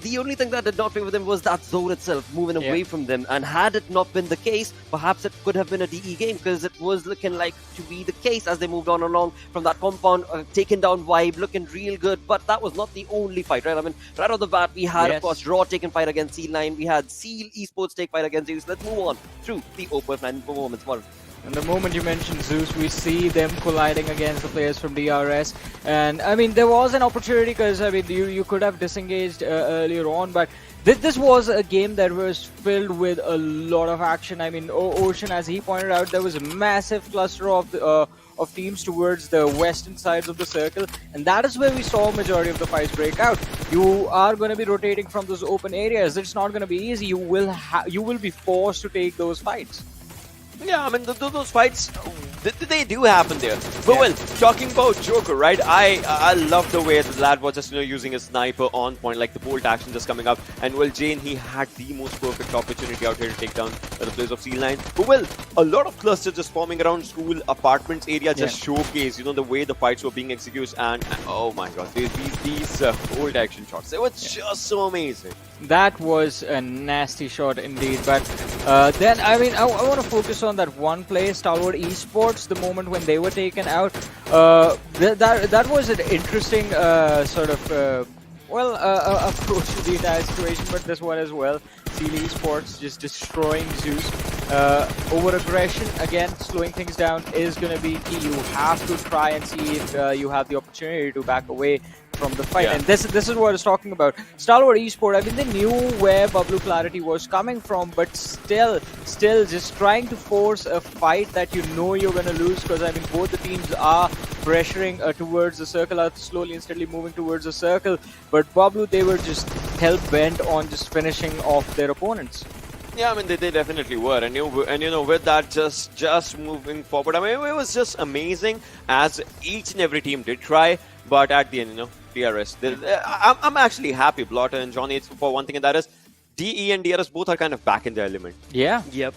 the only thing that did not favor them was that zone itself, moving away from them. And had it not been the case, perhaps it could have been a DE game, because it was looking like to be the case as they moved on along from that compound, taken down vibe, looking real good. But that was not the only fight, right? I mean, right off the bat, we had, of course, Raw taking fight against Seal9. We had Seal Esports take fight against ZEUS. Let's move on through the open performance. Warren. And the moment you mentioned ZEUS, we see them colliding against the players from DRS. And I mean, there was an opportunity, because I mean, you could have disengaged earlier on, but this was a game that was filled with a lot of action. I mean, Ocean, as he pointed out, there was a massive cluster of teams towards the western sides of the circle, and that is where we saw a majority of the fights break out. You are going to be rotating from those open areas. It's not going to be easy. You will be forced to take those fights. Yeah, I mean, those fights, they do happen there. But well, talking about Joker, right? I love the way the lad was just, using a sniper on point, like the bolt action just coming up. And well, Jane, he had the most perfect opportunity out here to take down the players of Seal9. But well, a lot of clusters just forming around school, apartments area just showcase, the way the fights were being executed. And oh my god, these bolt action shots, they were just so amazing. That was a nasty shot indeed, but then I mean I want to focus on that one play, Stalwart Esports, the moment when they were taken out. That was an interesting sort of approach to the entire situation, but this one as well. Seal Esports just destroying ZEUS. Over aggression, again, slowing things down is going to be key. You have to try and see if you have the opportunity to back away from the fight. And this is what I was talking about. Stalwart Esports, I mean, they knew where BABLU clarity was coming from, but still just trying to force a fight that you're going to lose, because I mean, both the teams are pressuring towards the circle, are slowly and steadily moving towards the circle, but BABLU, they were just hell-bent on just finishing off their opponents. Yeah, I mean, they definitely were, and with that, just moving forward, I mean, it was just amazing, as each and every team did try, but at the end, DRS, I'm actually happy, Blotter and Johnny, for one thing, and that is DE and DRS both are kind of back in their element. Yeah. Yep.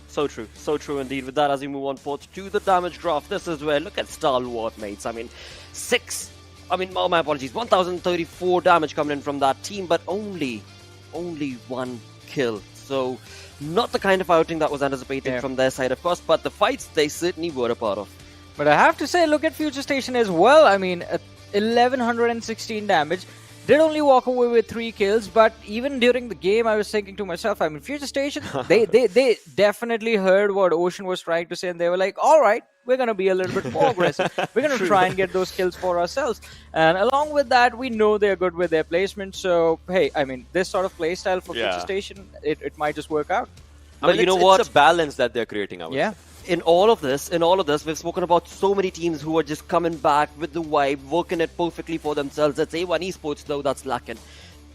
So true indeed. With that, as we move on forth to the damage graph, this is where, look at Stalwart, mates. I mean, my apologies, 1034 damage coming in from that team, but only one kill. So, not the kind of outing that was anticipated from their side, of course, but the fights they certainly were a part of. But I have to say, look at Future Station as well. I mean, 1116 damage. Did only walk away with 3 kills, but even during the game, I was thinking to myself, I mean, Future Station, they definitely heard what Ocean was trying to say, and they were like, all right, we're going to be a little bit more aggressive. We're going to try and get those kills for ourselves. And along with that, we know they're good with their placement. So, hey, I mean, this sort of playstyle for Future Station, it might just work out. But you know what? It's a balance that they're creating, I would say. In all of this, we've spoken about so many teams who are just coming back with the vibe, working it perfectly for themselves. It's A1 Esports, though, that's lacking.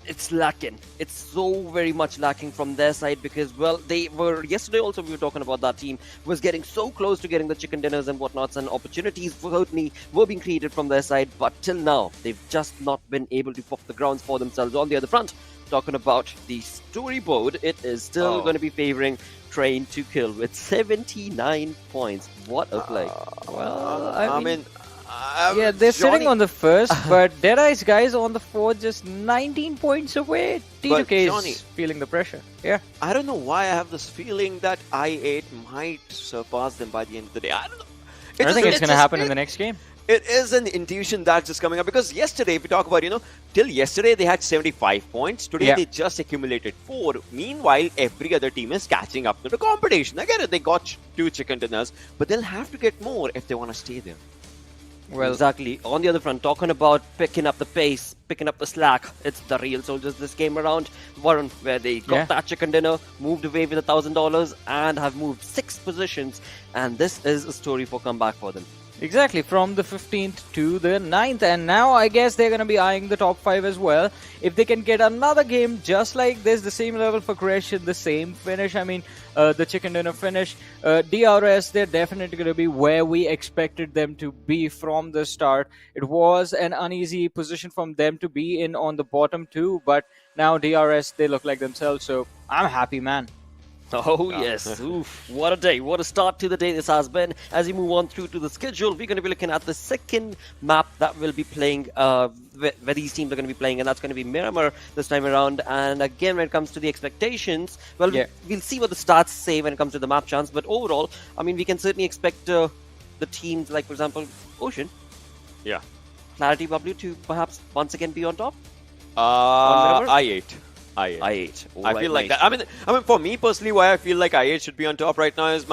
It's lacking. It's so very much lacking from their side, because, well, they were, yesterday also we were talking about that team, was getting so close to getting the chicken dinners and whatnots, and opportunities certainly were being created from their side, but till now, they've just not been able to pop the grounds for themselves. On the other front, talking about the storyboard, it is still going to be favoring Train to Kill with 79 points. What a play. Well, I mean they're sitting on the first, but Deadeye's guys on the fourth, just 19 points away. T2K is feeling the pressure. Yeah. I don't know why I have this feeling that I8 might surpass them by the end of the day. I don't know. I think it's going to happen in the next game. It is an intuition that's just coming up, because yesterday, if we talk about, till yesterday they had 75 points. Today they just accumulated 4. Meanwhile, every other team is catching up to the competition. I get it, they got 2 chicken dinners, but they'll have to get more if they want to stay there. Well, exactly. On the other front, talking about picking up the pace, picking up the slack, it's the real soldiers this game around, Warren, where they got that chicken dinner, moved away with $1,000, and have moved 6 positions. And this is a story for comeback for them. Exactly, from the 15th to the 9th, and now I guess they're going to be eyeing the top 5 as well. If they can get another game just like this, the same level for progression, the same finish, I mean, the chicken dinner finish, DRS, they're definitely going to be where we expected them to be from the start. It was an uneasy position from them to be in on the bottom too, but now DRS, they look like themselves, so I'm happy, man. Oh, yes. Oof. What a day. What a start to the day this has been. As we move on through to the schedule, we're going to be looking at the second map that will be playing, where these teams are going to be playing, and that's going to be Miramar this time around. And again, when it comes to the expectations, well, we'll see what the stats say when it comes to the map chance. But overall, I mean, we can certainly expect the teams like, for example, Ocean. Yeah. Clarity BABLU to perhaps once again be on top. I8. I8. I feel like that. I mean, for me personally, why I feel like I8 should be on top right now is,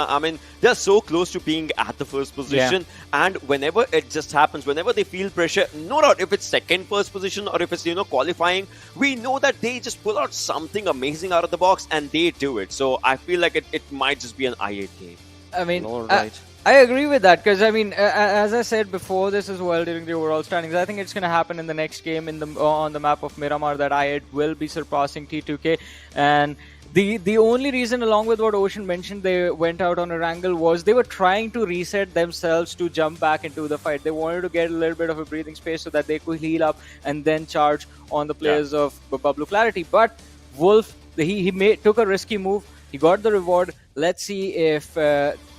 they're so close to being at the first position, and whenever it just happens, whenever they feel pressure, no doubt if it's second first position or if it's qualifying, we know that they just pull out something amazing out of the box and they do it. So I feel like it might just be an I8 game. I mean, All right. I agree with that because I mean, as I said before this as well during the overall standings, I think it's going to happen in the next game on the map of Miramar that I8 will be surpassing T2K, and the only reason, along with what Ocean mentioned, they went out on Erangel was they were trying to reset themselves to jump back into the fight. They wanted to get a little bit of a breathing space so that they could heal up and then charge on the players of BABLU Clarity. But Wolf, he took a risky move. He got the reward. Let's see if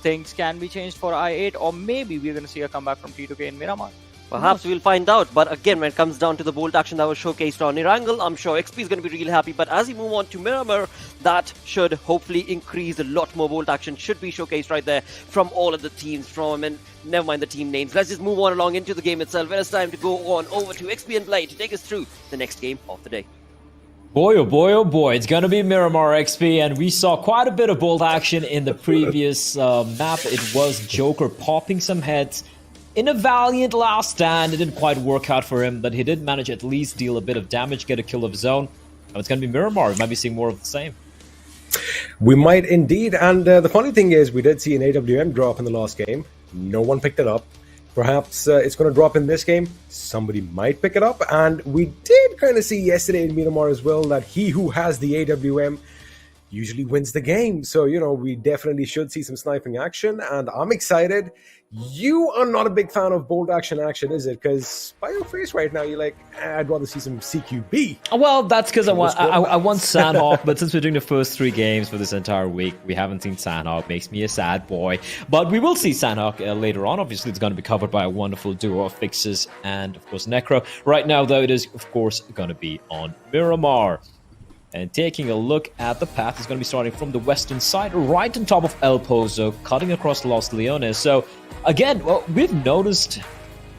things can be changed for I8, or maybe we're going to see a comeback from T2K in Miramar. Perhaps we'll find out. But again, when it comes down to the bold action that was showcased on Erangel, I'm sure XP is going to be really happy. But as we move on to Miramar, that should hopefully increase. A lot more bold action should be showcased right there from all of the teams. Never mind the team names. Let's just move on along into the game itself. It's time to go on over to XP and Play to take us through the next game of the day. Boy, oh boy, oh boy, it's gonna be Miramar XP, and we saw quite a bit of bold action in the previous map. It was Joker popping some heads in a valiant last stand. It didn't quite work out for him, but he did manage at least deal a bit of damage, get a kill of his own. Now it's gonna be Miramar. We might be seeing more of the same. We might indeed, and the funny thing is, we did see an AWM drop in the last game. No one picked it up. Perhaps it's going to drop in this game. Somebody might pick it up. And we did kind of see yesterday in Miramar as well that he who has the AWM usually wins the game. So, we definitely should see some sniping action. And I'm excited. You are not a big fan of bold action, is it? Because by your face right now, you're like, I'd rather see some CQB. Well, that's because I want Sanhok, but since we're doing the first 3 games for this entire week, we haven't seen Sanhok. Makes me a sad boy. But we will see Sanhok later on. Obviously, it's going to be covered by a wonderful duo of Fixes and, of course, Necro. Right now, though, it is, of course, going to be on Miramar. And taking a look at the path, it's going to be starting from the western side, right on top of El Pozo, cutting across Los Leones. So, again, well, we've noticed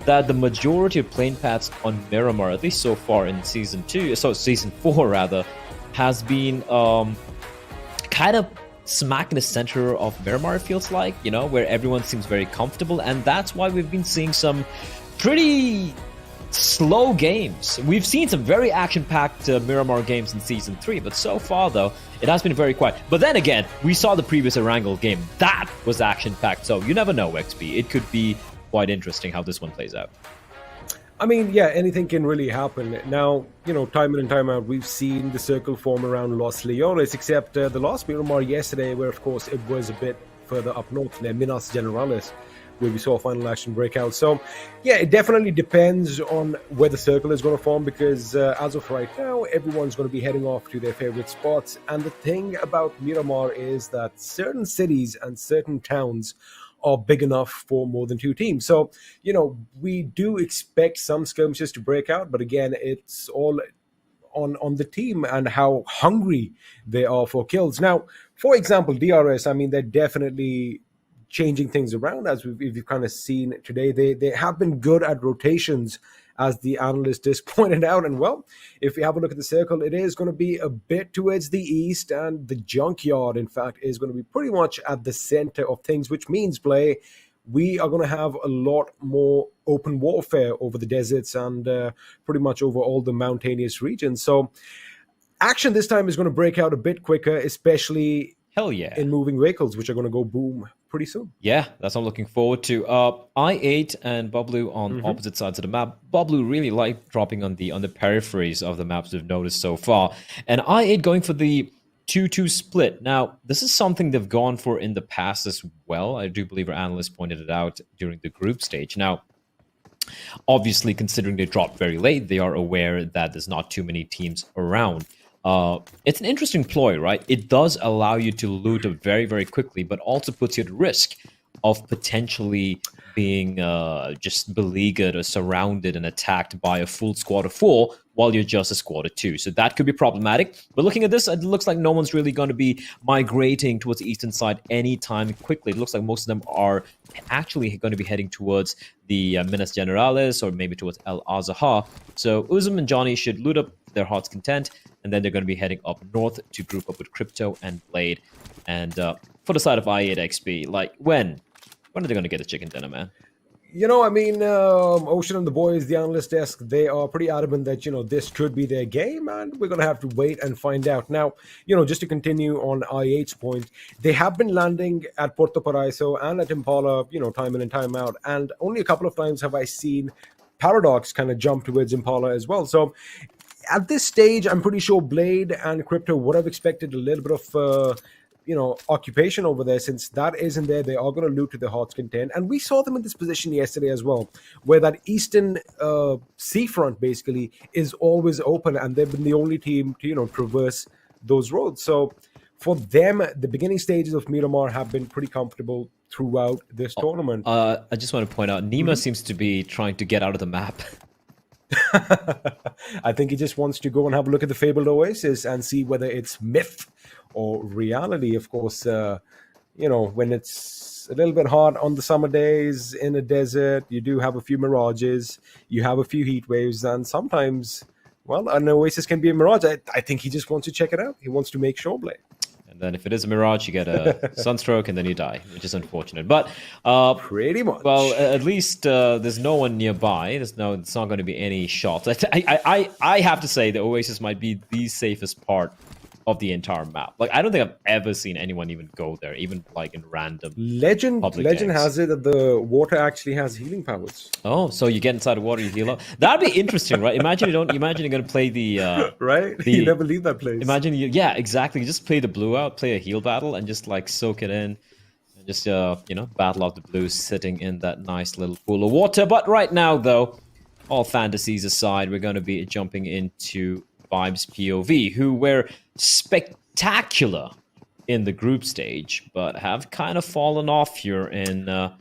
that the majority of plane paths on Miramar, at least so far in season 4 rather, has been kind of smack in the center of Miramar, it feels like, where everyone seems very comfortable. And that's why we've been seeing some pretty slow games. We've seen some very action-packed Miramar games in Season 3, but so far, though, it has been very quiet. But then again, we saw the previous Erangel game. That was action-packed, so you never know, XP. It could be quite interesting how this one plays out. I mean, yeah, anything can really happen. Now, time in and time out, we've seen the circle form around Los Leones, except the last Miramar yesterday, where, of course, it was a bit further up north, near Minas Generalis, where we saw final action breakout. So, yeah, it definitely depends on where the circle is going to form, because as of right now, everyone's going to be heading off to their favorite spots. And the thing about Miramar is that certain cities and certain towns are big enough for more than 2 teams. So, we do expect some skirmishes to break out, but again, it's all on the team and how hungry they are for kills. Now, for example, DRS, I mean, they're definitely changing things around, as we've kind of seen today. They have been good at rotations, as the analyst just pointed out. And well, if we have a look at the circle, it is going to be a bit towards the east, and the junkyard, in fact, is going to be pretty much at the center of things, which means, Play, we are going to have a lot more open warfare over the deserts and pretty much over all the mountainous regions. So action this time is going to break out a bit quicker, especially Hell yeah. in moving vehicles, which are going to go boom pretty soon. Yeah, that's what I'm looking forward to. I8 and BABLU on opposite sides of the map. BABLU really like dropping on the peripheries of the maps we've noticed so far. And I8 going for the 2-2 split. Now, this is something they've gone for in the past as well. I do believe our analyst pointed it out during the group stage. Now, obviously, considering they dropped very late, they are aware that there's not too many teams around. It's an interesting ploy, right? It does allow you to loot up very, very quickly, but also puts you at risk of potentially being just beleaguered or surrounded and attacked by a full squad of 4 while you're just a squad of 2. So that could be problematic. But looking at this, it looks like no one's really going to be migrating towards the eastern side anytime quickly. It looks like most of them are actually going to be heading towards the Minas Generales or maybe towards El Azahar. So Uzum and Johnny should loot up their heart's content, and then they're going to be heading up north to group up with Crypto and Blade. And for the side of I8XP, like when are they going to get a chicken dinner, man? You know, I mean, Ocean and the boys, the analyst desk, they are pretty adamant that, this could be their game, and we're going to have to wait and find out. Now, just to continue on I8's point, they have been landing at Puerto Paraiso and at Impala, time in and time out, and only a couple of times have I seen Paradox kind of jump towards Impala as well. So at this stage, I'm pretty sure Blade and Crypto would have expected a little bit of occupation over there. Since that isn't there, they are going to loot to their heart's content. And we saw them in this position yesterday as well, where that eastern seafront basically is always open, and they've been the only team to traverse those roads. So for them, the beginning stages of Miramar have been pretty comfortable throughout this tournament. I just want to point out, Nima seems to be trying to get out of the map. I think he just wants to go and have a look at the fabled oasis and see whether it's myth or reality. Of course, when it's a little bit hot on the summer days in a desert, you do have a few mirages, you have a few heat waves, and sometimes, well, an oasis can be a mirage. I think he just wants to check it out. He wants to make sure, Blade. And then if it is a mirage, you get a sunstroke and then you die, which is unfortunate. But pretty much. Well, at least there's no one nearby. It's not going to be any shots. I have to say the Oasis might be the safest part of the entire map. Like, I don't think I've ever seen anyone even go there, even like in random Legend games. has it that the water actually has healing powers. Oh, so you get inside the water, you heal up. That'd be interesting, right? Imagine you're going to play the right. You never leave that place. Imagine yeah, exactly. You just play the blue out, play a heal battle, and just like soak it in, and just battle out the blues sitting in that nice little pool of water. But right now, though, all fantasies aside, we're going to be jumping into Vibes POV, who were spectacular in the group stage, but have kind of fallen off here in the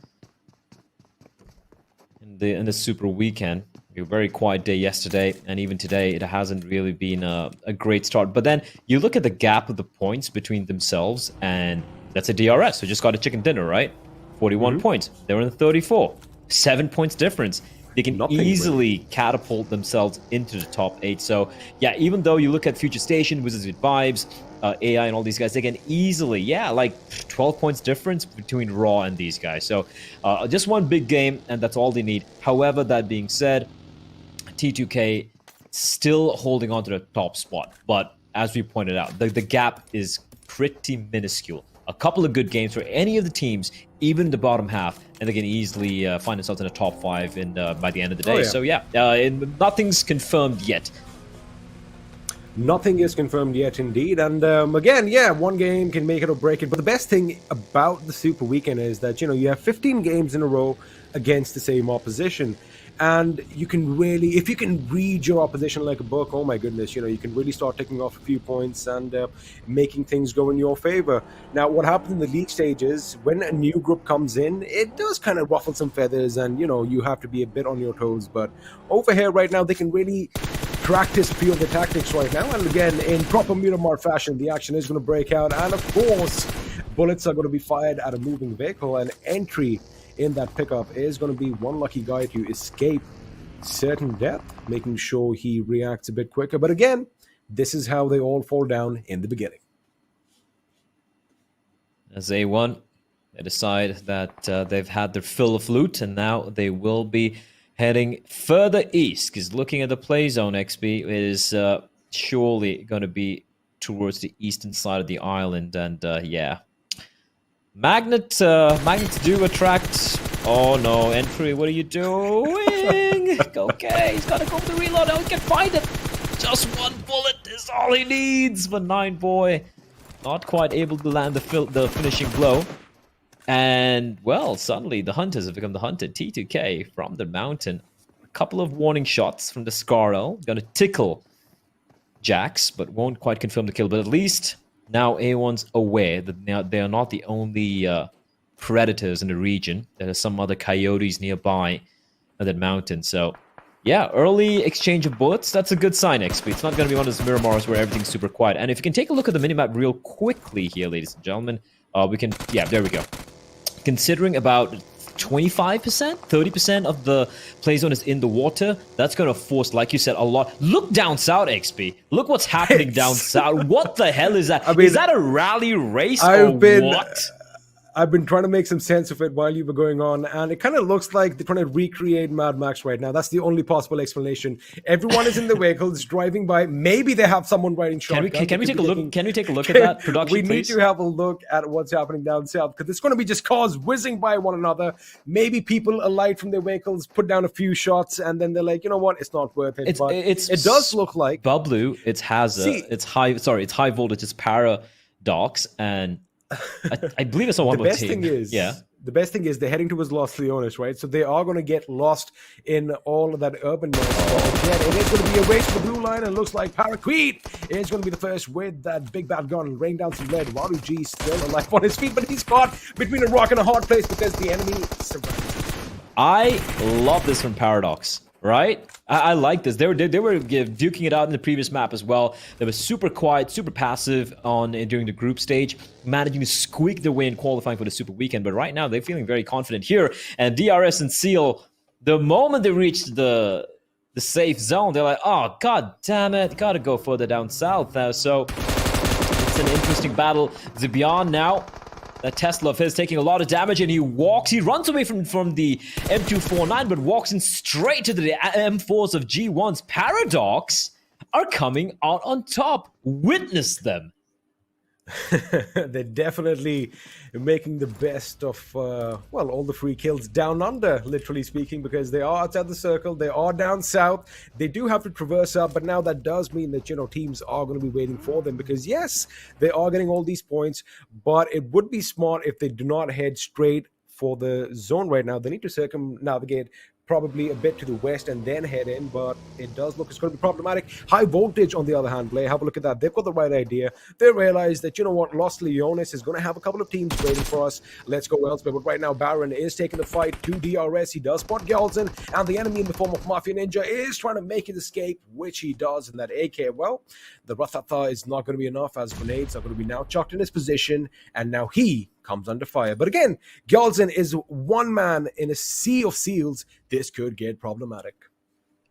Super Weekend. A very quiet day yesterday, and even today, it hasn't really been a great start. But then you look at the gap of the points between themselves, and that's a DRS who just got a chicken dinner, right? 41 points. They're in 34. 7 points difference. They can easily catapult themselves into the top 8. So, yeah, even though you look at Future Station, Wizzes with Vibes, AI and all these guys, they can easily, like 12 points difference between Raw and these guys. So, just one big game, and that's all they need. However, that being said, T2K still holding on to the top spot. But as we pointed out, the gap is pretty minuscule. A couple of good games for any of the teams, even in the bottom half, and they can easily find themselves in the top 5 by the end of the day. So yeah, nothing's confirmed yet. Nothing is confirmed yet, indeed. And again, yeah, one game can make it or break it. But the best thing about the Super Weekend is that, you have 15 games in a row against the same opposition. And you can really, if you can read your opposition like a book, oh my goodness, you can really start taking off a few points and making things go in your favor. Now, what happens in the league stages, when a new group comes in, it does kind of ruffle some feathers and, you have to be a bit on your toes. But over here right now, they can really practice a few of the tactics right now. And again, in proper Miramar fashion, the action is going to break out. And of course, bullets are going to be fired at a moving vehicle, and entry in that pickup is going to be one lucky guy to escape certain death, making sure he reacts a bit quicker. But again, this is how they all fall down in the beginning. As A1, they decide that they've had their fill of loot, and now they will be heading further east, because looking at the play zone, XP, it is surely going to be towards the eastern side of the island. And yeah, Magnet do attract. Oh no, entry, what are you doing? Okay, he's gotta go for the reload. Now he can find it. Just one bullet is all he needs. But 9boy not quite able to land the finishing blow. And, well, suddenly the hunters have become the hunted. T2K from the mountain. A couple of warning shots from the Scarl. Gonna tickle Jax, but won't quite confirm the kill. But at least now A1's aware that they are not the only predators in the region. There are some other coyotes nearby at that mountain. So, yeah, early exchange of bullets. That's a good sign, XP. It's not going to be one of those Miramars where everything's super quiet. And if you can take a look at the minimap real quickly here, ladies and gentlemen, we can... Yeah, there we go. Considering about 25%, 30% of the play zone is in the water, that's going to force, like you said, a lot. Look down south, XP. Look what's happening down south. What the hell is that? Is that a rally race or what? I've been trying to make some sense of it while you were going on, and it kind of looks like they're trying to recreate Mad Max right now. That's the only possible explanation. Everyone is in the vehicles driving by. Maybe they have someone riding shotgun. Can we take a look? Can we take a look at that production? We need to have a look at what's happening down south, because it's going to be just cars whizzing by one another. Maybe people alight from their vehicles, put down a few shots, and then they're like, you know what? It's not worth it. It does look like BABLU. It's Hazard. It's high. Sorry, it's high voltage. It's Paradox and. I believe it's a one. The best thing is they're heading towards Los Leones, right? So they are going to get lost in all of that urban noise. But it is going to be a race to the blue line, and looks like Paraquet is going to be the first with that big bad gun, rain down some lead. Waru G still alive on his feet, but he's caught between a rock and a hard place because the enemy surrounds. I love this from Paradox. Right? I like this. They were duking it out in the previous map as well. They were super quiet, super passive during the group stage, managing to squeak their way in qualifying for the Super Weekend. But right now, they're feeling very confident here. And DRS and Seal, the moment they reached the safe zone, they're like, oh, god damn it, gotta go further down south. So it's an interesting battle. Zibian now. That Tesla of his taking a lot of damage, and he runs away from the M249, but walks in straight to the M4s of G1's. Paradox are coming out on top. Witness them. They're definitely making the best of, all the free kills down under, literally speaking, because they are outside the circle, they are down south, they do have to traverse up, but now that does mean that, teams are going to be waiting for them, because yes, they are getting all these points, but it would be smart if they do not head straight for the zone right now. They need to circumnavigate probably a bit to the west and then head in, but it does look it's going to be problematic. High voltage, on the other hand, Blair, have a look at that. They've got the right idea. They realize that, Los Leones is going to have a couple of teams waiting for us. Let's go elsewhere. But right now, Baron is taking the fight to DRS. He does spot Gelson, and the enemy in the form of Mafia Ninja is trying to make his escape, which he does in that AK. Well, the Rathatha is not going to be enough, as grenades are going to be now chucked in his position, and now he comes under fire. But again, Gelson is one man in a sea of seals. This could get problematic.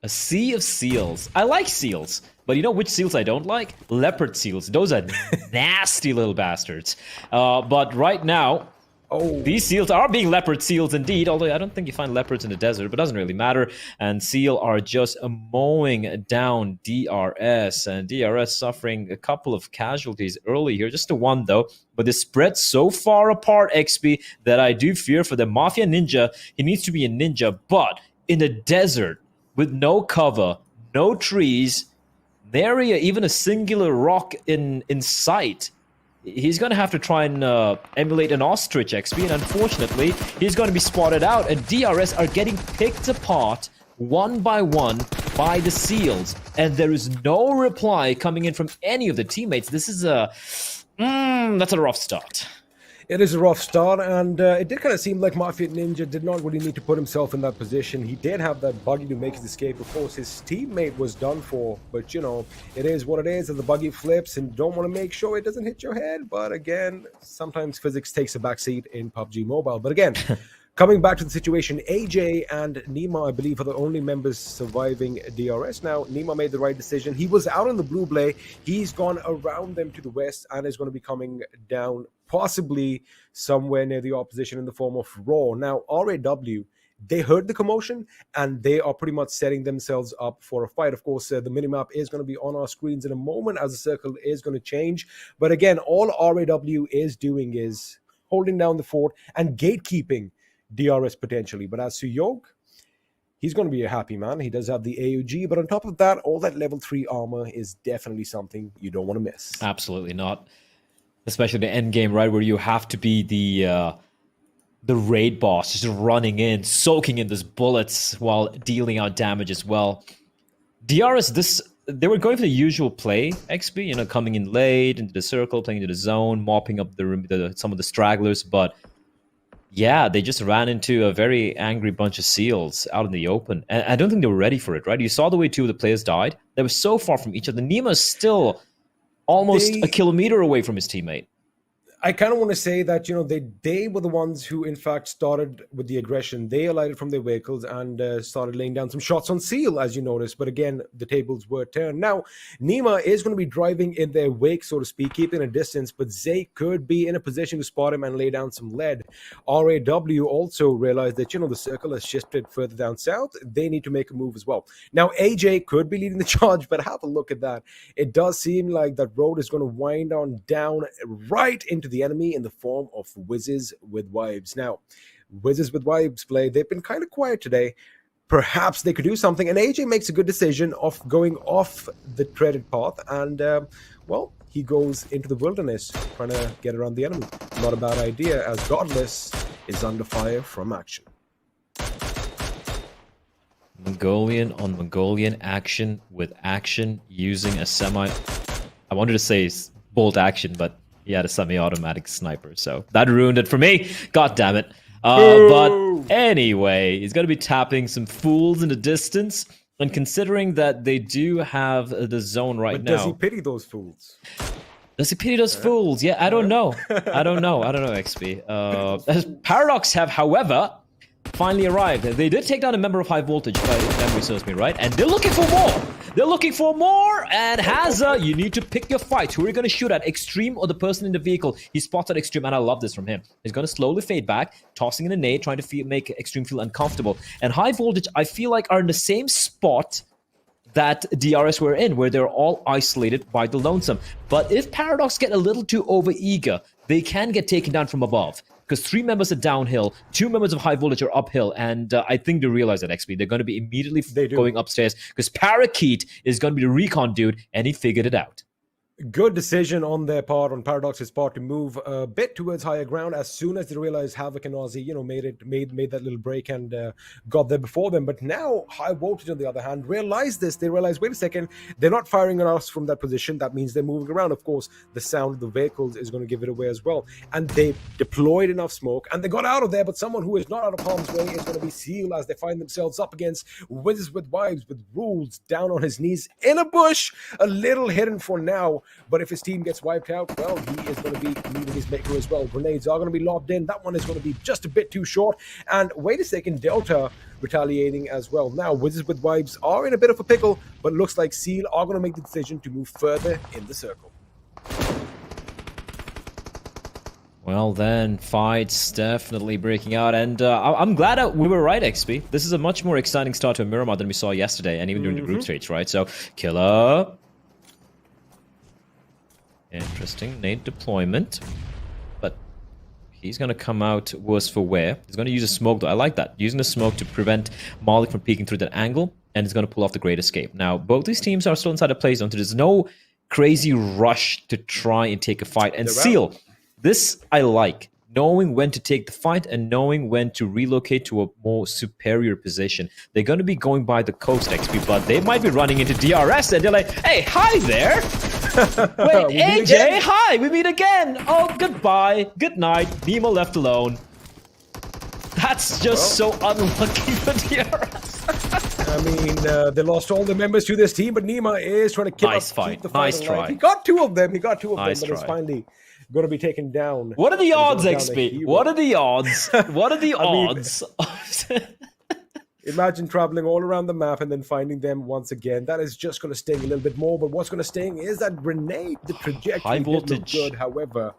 A sea of seals. I like seals, but you know which seals I don't like? Leopard seals. Those are nasty little bastards. But right now, these seals are being leopard seals indeed, although I don't think you find leopards in the desert, but it doesn't really matter. And Seal are just mowing down DRS, and DRS suffering a couple of casualties early here, just the one though. But they spread so far apart, XP, that I do fear for the Mafia Ninja. He needs to be a ninja, but in the desert, with no cover, no trees, nary even a singular rock in sight, he's going to have to try and emulate an ostrich, XP, and unfortunately, he's going to be spotted out, and DRS are getting picked apart one by one by the seals, and there is no reply coming in from any of the teammates. This is that's a rough start. It is a rough start, and it did kind of seem like Mafia Ninja did not really need to put himself in that position. He did have that buggy to make his escape. Of course, his teammate was done for, but it is what it is, and the buggy flips, and you don't want to make sure it doesn't hit your head. But again, sometimes physics takes a backseat in PUBG Mobile. But again, coming back to the situation, AJ and Nima, I believe, are the only members surviving DRS. Now, Nima made the right decision. He was out on the blue play. He's gone around them to the west and is going to be coming down possibly somewhere near the opposition in the form of Raw. Now, RAW they heard the commotion and they are pretty much setting themselves up for a fight. Of course, the minimap is going to be on our screens in a moment as the circle is going to change. But again, all RAW is doing is holding down the fort and gatekeeping DRS potentially. But as to Yog, he's going to be a happy man. He does have the AUG, but on top of that, all that level 3 armor is definitely something you don't want to miss. Absolutely not. Especially the end game, right, where you have to be the raid boss, just running in, soaking in those bullets while dealing out damage as well. DRS, they were going for the usual play, XP, you know, coming in late into the circle, playing into the zone, mopping up some of the stragglers, but yeah, they just ran into a very angry bunch of seals out in the open. And I don't think they were ready for it, right? You saw the way 2 of the players died. They were so far from each other. Nima's still almost a kilometer away from his teammate. I kind of want to say that, you know, they were the ones who, in fact, started with the aggression. They alighted from their vehicles and started laying down some shots on Seal, as you noticed. But again, the tables were turned. Now, Nima is going to be driving in their wake, so to speak, keeping a distance. But Zay could be in a position to spot him and lay down some lead. RAW also realized that, you know, the circle has shifted further down south. They need to make a move as well. Now, AJ could be leading the charge, but have a look at that. It does seem like that road is going to wind on down right into the enemy in the form of Wizzes with Vibes. Now, Wizzes with Vibes play, they've been kind of quiet today. Perhaps they could do something, and AJ makes a good decision of going off the treaded path, and well, he goes into the wilderness trying to get around the enemy. Not a bad idea, as Godless is under fire from action. Mongolian on Mongolian action with action using a I wanted to say bolt action, but he had a semi-automatic sniper, so that ruined it for me. God damn it. But anyway, he's going to be tapping some fools in the distance. And considering that they do have the zone right now... Does he pity those fools? Does he pity those fools? Yeah, I don't know. I don't know, XP. Paradox have, however, finally arrived. They did take down a member of High Voltage, if memory serves me right, and they're looking for more. They're looking for more, and Hazza, you need to pick your fight. Who are you going to shoot at, Extreme or the person in the vehicle? He spotted Extreme, and I love this from him. He's going to slowly fade back, tossing in a nade, trying to make Extreme feel uncomfortable. And High Voltage, I feel like, are in the same spot that DRS were in, where they're all isolated by the Lonesome. But if Paradox get a little too over-eager, they can get taken down from above. Because 3 members are downhill, 2 members of High Voltage are uphill, and I think they realize that, XP. They're going to be immediately going upstairs, because Parakeet is going to be the recon dude, and he figured it out. Good decision on their part, on Paradox's part, to move a bit towards higher ground as soon as they realized Havoc and Ozzy, you know, made that little break and got there before them. But now High Voltage, on the other hand, realized this. They realized, wait a second, they're not firing on us from that position. That means they're moving around. Of course, the sound of the vehicles is going to give it away as well. And they deployed enough smoke, and they got out of there. But someone who is not out of harm's way is going to be Seal as they find themselves up against Wizzes with Vibes, with Rules down on his knees in a bush, a little hidden for now. But if his team gets wiped out, well, he is going to be needing his maker as well. Grenades are going to be lobbed in. That one is going to be just a bit too short. And wait a second, Delta retaliating as well. Now, Wizzes with Vibes are in a bit of a pickle, but it looks like Seal are going to make the decision to move further in the circle. Well then, fights definitely breaking out, and I'm glad that we were right, XP. This is a much more exciting start to a Miramar than we saw yesterday, and even during the group stage, right? So, Killer... Interesting. Nade deployment. But he's going to come out worse for wear. He's going to use a smoke, though. I like that. Using the smoke to prevent Malik from peeking through that angle. And he's going to pull off the Great Escape. Now, both these teams are still inside the play zone. So there's no crazy rush to try and take a fight. And Seal, this I like. Knowing when to take the fight and knowing when to relocate to a more superior position. They're going to be going by the coast, XP, but they might be running into DRS and they're like, hey, hi there. Wait, AJ, hi, we meet again. Oh, goodbye, good night. Nemo left alone. That's just so unlucky for DRS. I mean, they lost all the members to this team, but Nima is trying to keep the fight Nice try. alive. He got 2 of them. But Nice it's finally going to be taken down. What are the odds, XP? What are the odds? What are the odds? Imagine traveling all around the map and then finding them once again. That is just going to sting a little bit more. But what's going to sting is that grenade. The trajectory High voltage. did look good. However,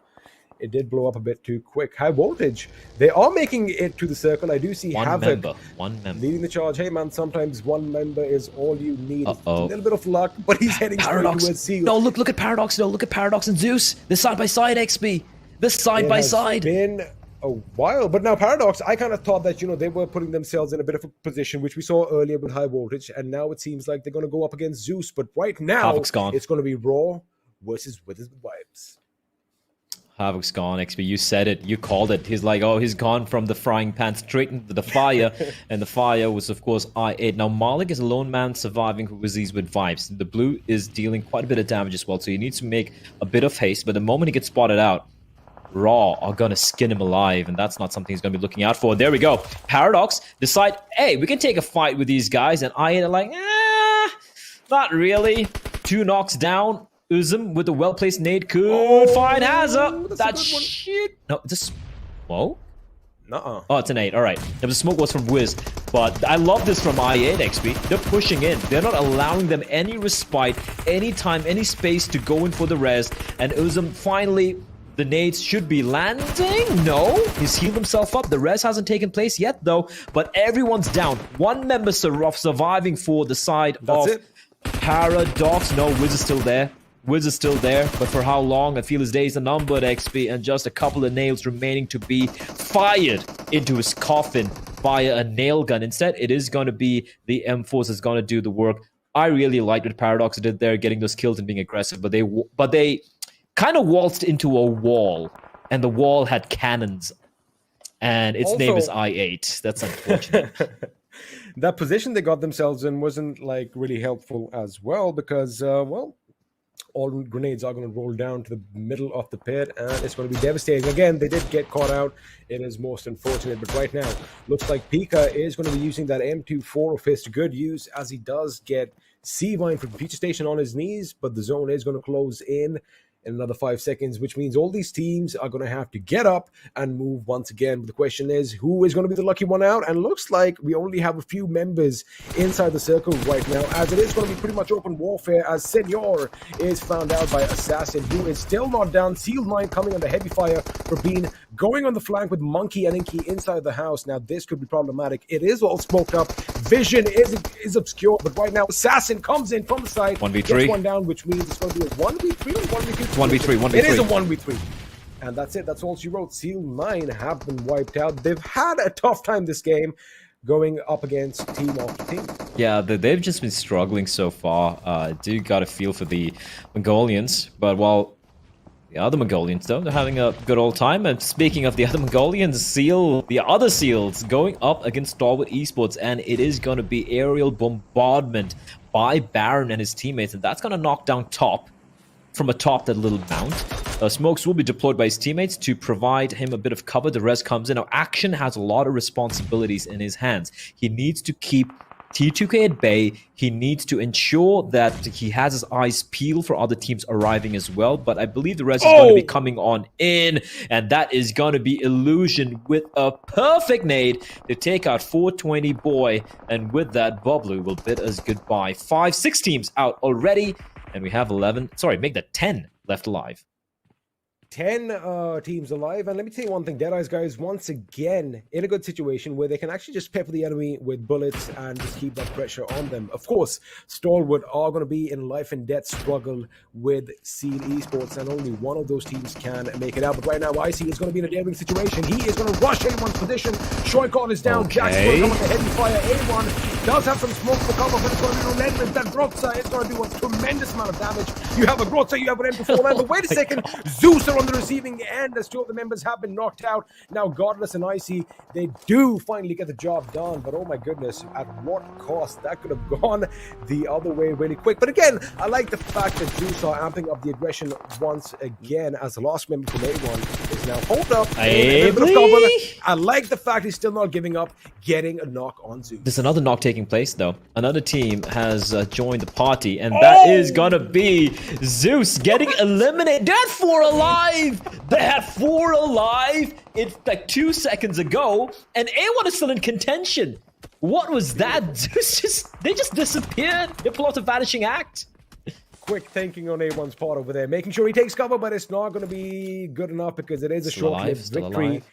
it did blow up a bit too quick. High Voltage, they are making it to the circle. I do see Havoc One member. leading the charge. Hey man, sometimes one member is all you need. It's a Uh-oh. little bit of luck, but he's heading straight Paradox. towards Seal. No, look at Paradox. No, look at Paradox and Zeus. They're side by side, XP. They're side by side. It's been a while, but now Paradox, I kind of thought that, you know, they were putting themselves in a bit of a position, which we saw earlier with High Voltage, and now it seems like they're going to go up against Zeus. But right now, Havoc's gone. it's going to be Raw versus Wizzes with Vibes. Havoc's gone, XP. You said it. You called it. He's like, oh, he's gone from the frying pan straight into the fire. And the fire was, of course, I8. Now, Malik is a lone man surviving who was these with vibes. The blue is dealing quite a bit of damage as well. So he needs to make a bit of haste. But the moment he gets spotted out, Raw are going to skin him alive. And that's not something he's going to be looking out for. There we go. Paradox decide, hey, we can take a fight with these guys. And I8 are like, not really. 2 knocks down. Uzum with a well-placed nade could find Hazza. That shit. No, just whoa. Nuh-uh. Oh, it's an 8. All right. Now, the smoke was from Wiz, but I love this from I8 XP. They're pushing in. They're not allowing them any respite, any time, any space to go in for the res. And Uzum finally, the nades should be landing. No, he's healed himself up. The res hasn't taken place yet, though. But everyone's down. One member surviving for the side That's of it. Paradox. No, Wiz is still there. Wiz is still there, but for how long? I feel his days are numbered, XP, and just a couple of nails remaining to be fired into his coffin via a nail gun. Instead, it is going to be the M-Force that's going to do the work. I really liked what Paradox did there, getting those kills and being aggressive, but they kind of waltzed into a wall, and the wall had cannons, and its name is Also- I8. That's unfortunate. That position they got themselves in wasn't like really helpful as well, because well, all grenades are going to roll down to the middle of the pit, and it's going to be devastating. Again, they did get caught out. It is most unfortunate, but right now, looks like Pika is going to be using that M24 of his to good use, as he does get C-Vine from Future Station on his knees, but the zone is going to close in another 5 seconds, which means all these teams are going to have to get up and move once again. But the question is, who is going to be the lucky one out? And looks like we only have a few members inside the circle right now, as it is going to be pretty much open warfare, as Senor is found out by Assassin, who is still not down. Sealed 9 coming under heavy fire for Bean, going on the flank with Monkey and Inky inside the house. Now, this could be problematic. It is all smoked up. Vision is obscure, but right now, Assassin comes in from the side. 1v3. Gets one down, which means it's going to be a 1v3 or 1v2? 1v3. It is a 1v3. And that's it. That's all she wrote. Seal 9 have been wiped out. They've had a tough time this game going up against team after team. Yeah, they've just been struggling so far. Do got a feel for the Mongolians, but while the other Mongolians, though, they're having a good old time. And speaking of the other Mongolians, the other Seals going up against Stalwart Esports, and it is going to be aerial bombardment by Baron and his teammates, and that's going to knock down Top from atop that little mount. Smokes will be deployed by his teammates to provide him a bit of cover. The rest comes in. Now, Action has a lot of responsibilities in his hands. He needs to keep T2K at bay. He needs to ensure that he has his eyes peeled for other teams arriving as well. But I believe the rest is going to be coming on in, and that is going to be Illusion with a perfect nade to take out 420 Boy. And with that, BABLU will bid us goodbye. 6 teams out already, and we have 10 left alive. 10 teams alive, and let me tell you one thing, Deadeye's guys once again in a good situation where they can actually just pepper the enemy with bullets and just keep that pressure on them. Of course, Stalwart are going to be in life and death struggle with Seal Esports, and only one of those teams can make it out. But right now, IC is going to be in a daring situation. He is going to rush A1's position. Shoykon is down. Jack's going to come with a heavy fire. A1 does have some smoke for cover, but it's going to be relentless. That Grotza is going to do a tremendous amount of damage. You have a Grotza, you have an M24 man, but wait a second, Zeus are on the receiving end as 2 of the members have been knocked out. Now, Godless and Icy, they do finally get the job done, but oh my goodness, at what cost? That could have gone the other way really quick. But again, I like the fact that Zeus are amping up the aggression once again, as the last member from A1 is now hold up. A bit of cover. I like the fact he's still not giving up, getting a knock on Zeus. There's another knock taking place, though. Another team has joined the party, and that is gonna be Zeus getting eliminated. They had 4 alive! They had 4 alive! It's like 2 seconds ago, and A1 is still in contention. What was that? Zeus they just disappeared. They pull out a vanishing act. quick thinking on A1's part over there, making sure he takes cover, but it's not going to be good enough because it is a short-lived victory.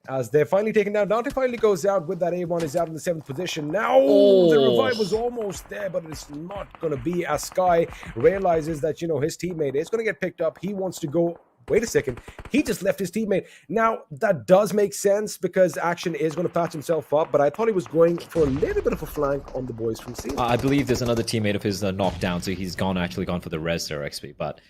As they're finally taken down. Dante finally goes out with that A1, is out in the 7th position. Now, the revive was almost there, but it's not going to be, as Sky realizes that, you know, his teammate is going to get picked up. He wants to go. Wait a second. He just left his teammate. Now, that does make sense because Action is going to patch himself up, but I thought he was going for a little bit of a flank on the boys from C. I believe there's another teammate of his knocked down, so he's actually gone for the res there, XP. But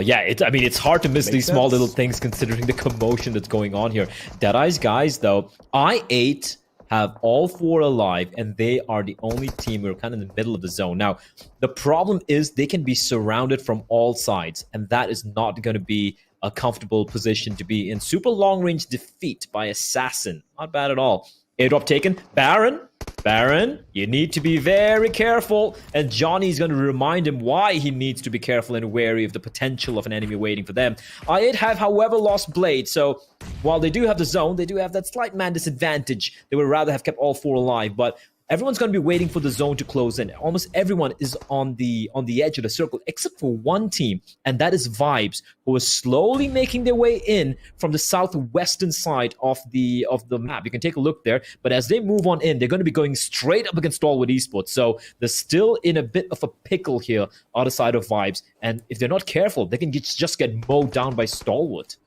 yeah, it's hard to miss these small little things considering the commotion that's going on here. Deadeye's guys, though, I8 have all 4 alive, and they are the only team who are kind of in the middle of the zone. Now, the problem is they can be surrounded from all sides, and that is not going to be a comfortable position to be in. Super long-range defeat by Assassin. Not bad at all. Airdrop taken. Baron, you need to be very careful. And Johnny's going to remind him why he needs to be careful and wary of the potential of an enemy waiting for them. I8 have, however, lost Blade. So while they do have the zone, they do have that slight man disadvantage. They would rather have kept all 4 alive. But everyone's going to be waiting for the zone to close in. Almost everyone is on the edge of the circle, except for one team, and that is Vibes, who is slowly making their way in from the southwestern side of the map. You can take a look there, but as they move on in, they're going to be going straight up against Stalwart Esports. So they're still in a bit of a pickle here on the side of Vibes, and if they're not careful, they can just get mowed down by Stalwart.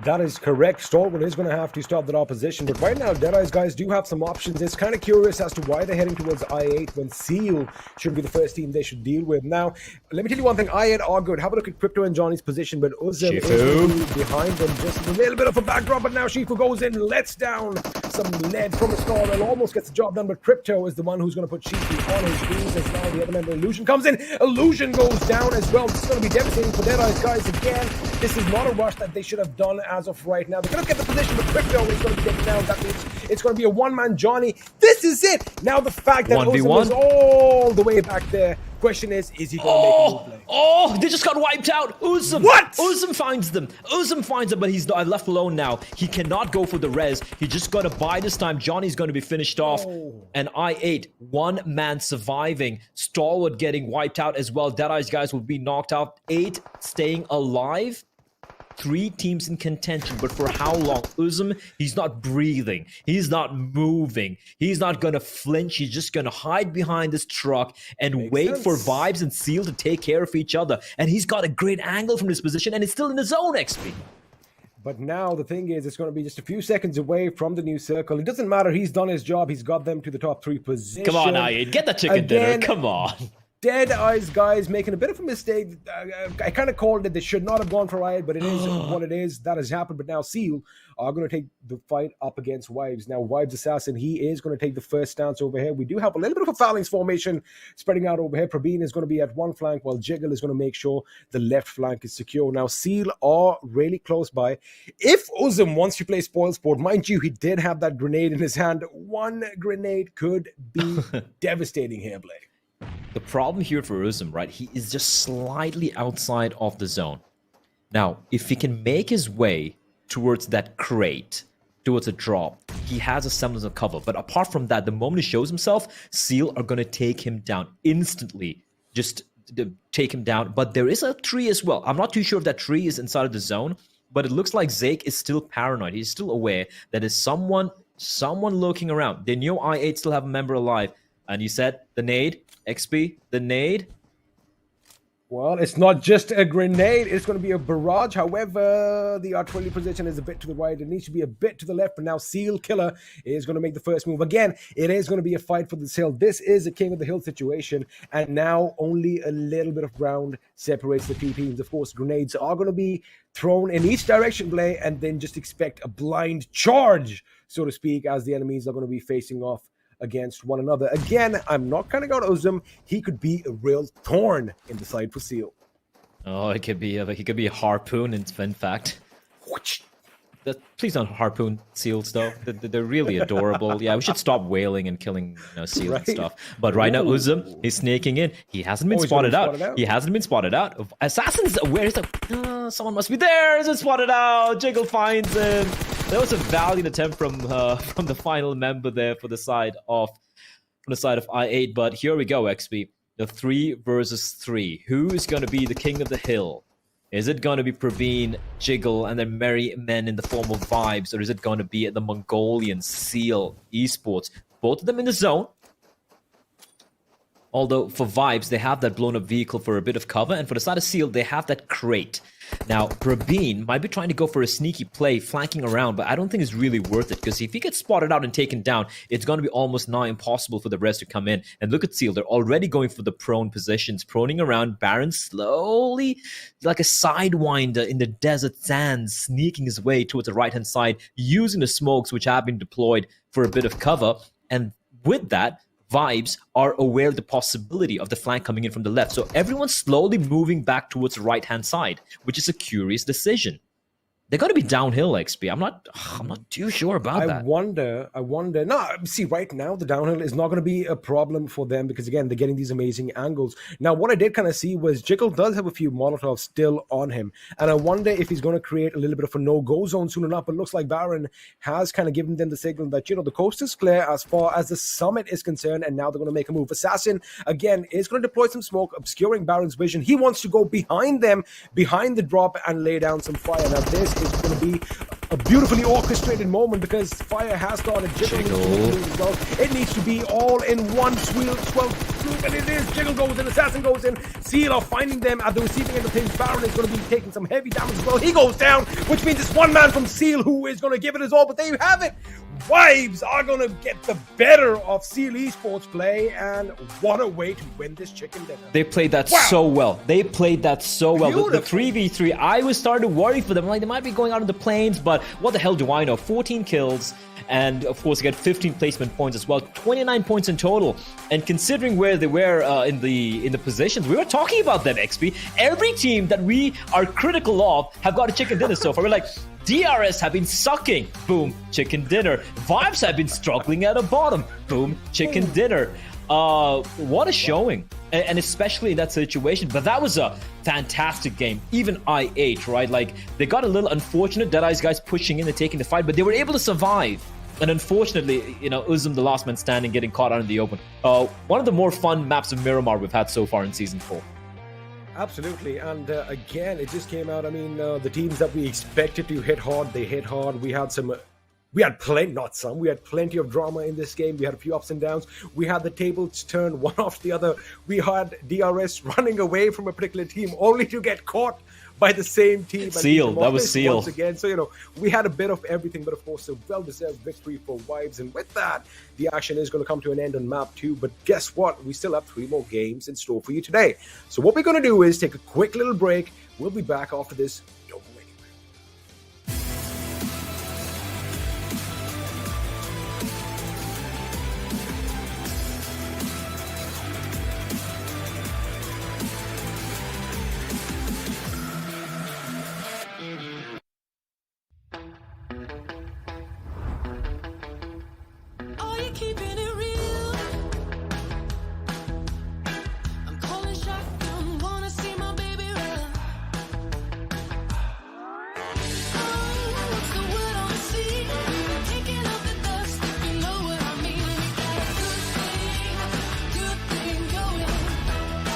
That is correct. Stalwart is going to have to stop that opposition. But right now, Deadeye's guys do have some options. It's kind of curious as to why they're heading towards I8 when Seal should be the first team they should deal with. Now, let me tell you one thing. I8 are good. Have a look at Crypto and Johnny's position, but Uzum is behind them. Just a little bit of a backdrop, but now Shifu goes in, lets down some lead from the stall and almost gets the job done. But Crypto is the one who's going to put Shifu on his knees as now the other member, Illusion, comes in. Illusion goes down as well. This is going to be devastating for Deadeye's guys again. This is not a rush that they should have done as of right now. They're going to get the position, but Crypto is going to be taken down. That means it's going to be a one-man Johnny. This is it. Now the fact that Uzum is all the way back there. Question is he going to make a move play? Oh, they just got wiped out. Uzum. What? Uzum finds them, but he's left alone now. He cannot go for the res. He just got to buy this time. Johnny's going to be finished off. And I8, one man surviving. Stalwart getting wiped out as well. Deadeye's guys will be knocked out. 8 staying alive. 3 teams in contention, but for how long? Uzum, he's not breathing. He's not moving. He's not going to flinch. He's just going to hide behind this truck and wait for Vibes and Seal to take care of each other. And he's got a great angle from this position, and it's still in the zone, XP. But now the thing is, it's going to be just a few seconds away from the new circle. It doesn't matter. He's done his job. He's got them to the top 3 position. Come on, Ayed. Get the chicken dinner. Come on. Deadeye's guys making a bit of a mistake. I kind of called it. They should not have gone for Riot, but it is what it is. That has happened. But now Seal are going to take the fight up against Wives. Now, Wives Assassin, he is going to take the first stance over here. We do have a little bit of a phalanx formation spreading out over here. Praveen is going to be at one flank, while Jiggle is going to make sure the left flank is secure. Now, Seal are really close by. If Uzum wants to play spoilsport, mind you, he did have that grenade in his hand. One grenade could be devastating here, Blake. The problem here for Uzum, right, he is just slightly outside of the zone. Now, if he can make his way towards that crate, towards a drop, he has a semblance of cover. But apart from that, the moment he shows himself, Seal are going to take him down instantly. Just to take him down. But there is a tree as well. I'm not too sure if that tree is inside of the zone, but it looks like Zake is still paranoid. He's still aware that there's someone lurking around. They knew I8 still have a member alive. And you said the nade, XP, the nade. Well, it's not just a grenade. It's going to be a barrage. However, the artillery position is a bit to the right. It needs to be a bit to the left. But now Seal Killer is going to make the first move. Again, it is going to be a fight for this hill. This is a king of the hill situation. And now only a little bit of ground separates the two teams. Of course, grenades are going to be thrown in each direction, Blay, and then just expect a blind charge, so to speak, as the enemies are going to be facing off against one another. Again, I'm not counting out Uzum. He could be a real thorn in the side for Seal. Oh, he could be a harpoon, in fact. Please don't harpoon seals, though. They're really adorable. Yeah, we should stop wailing and killing seals and stuff. But right now, Uzum, he's sneaking in. He hasn't been spotted out. He hasn't been spotted out. Assassin's where is the... someone must be there. Is it spotted out? Jiggle finds him. That was a valiant attempt from the final member there for the side of I8. But here we go, XP. The 3 versus 3. Who is going to be the king of the hill? Is it going to be Praveen, Jiggle, and then Merry Men in the form of Vibes? Or is it going to be the Mongolian Seal Esports? Both of them in the zone. Although for Vibes, they have that blown up vehicle for a bit of cover. And for the side of Seal, they have that crate. Now, Praveen might be trying to go for a sneaky play, flanking around, but I don't think it's really worth it. Because if he gets spotted out and taken down, it's going to be almost now impossible for the rest to come in. And look at Seal, they're already going for the prone positions, proning around. Baron slowly, like a sidewinder in the desert sands, sneaking his way towards the right-hand side, using the smokes which have been deployed for a bit of cover. And with that, Vibes are aware of the possibility of the flank coming in from the left. So everyone's slowly moving back towards the right-hand side, which is a curious decision. They're going to be downhill, XP. I'm not too sure about that. I wonder. No, see, right now, the downhill is not going to be a problem for them because, again, they're getting these amazing angles. Now, what I did kind of see was Jiggle does have a few Molotovs still on him. And I wonder if he's going to create a little bit of a no-go zone soon enough. But it looks like Baron has kind of given them the signal that, the coast is clear as far as the summit is concerned. And now they're going to make a move. Assassin, again, is going to deploy some smoke, obscuring Baron's vision. He wants to go behind them, behind the drop, and lay down some fire. Now, this is going to be a beautifully orchestrated moment because fire has started. Jiggle as well. It needs to be all in one swoop, and it is. Jiggle goes in, Assassin goes in. Seal are finding them at the receiving end of things. Baron is going to be taking some heavy damage as well. He goes down, which means it's one man from Seal who is going to give it his all, but there you have it. Vibes are going to get the better of Seal Esports play, and what a way to win this chicken dinner. They played that so well. They played that so well. With the 3v3, I was starting to worry for them. Like, they might be going out on the plains, but what the hell do I know? 14 kills, and of course, they get 15 placement points as well. 29 points in total. And considering where they were in the positions, we were talking about them, XP. Every team that we are critical of have got a chicken dinner so far. We're like, DRS have been sucking. Boom, chicken dinner. Vibes have been struggling at the bottom. Boom, chicken dinner. What a showing. And especially in that situation. But that was a fantastic game. Even I8, right? Like, they got a little unfortunate. DEADEYES guys pushing in and taking the fight, but they were able to survive. And unfortunately, Uzum, the last man standing, getting caught out in the open. One of the more fun maps of Miramar we've had so far in Season 4. Absolutely, and again, it just came out. I mean, the teams that we expected to hit hard, they hit hard. We had plenty of drama in this game. We had a few ups and downs. We had the tables turned one after the other. We had DRS running away from a particular team only to get caught by the same team. Seal, that was Seal. Once again. So, we had a bit of everything, but of course, a well-deserved victory for Vibes. And with that, the action is going to come to an end on map 2. But guess what? We still have 3 more games in store for you today. So what we're going to do is take a quick little break. We'll be back after this. Don't go anywhere. Are you keeping it real? I'm calling shotgun, wanna see my baby run. Oh, what's the word on the sea? Kicking up the dust, you know what I mean. We got a good thing going. We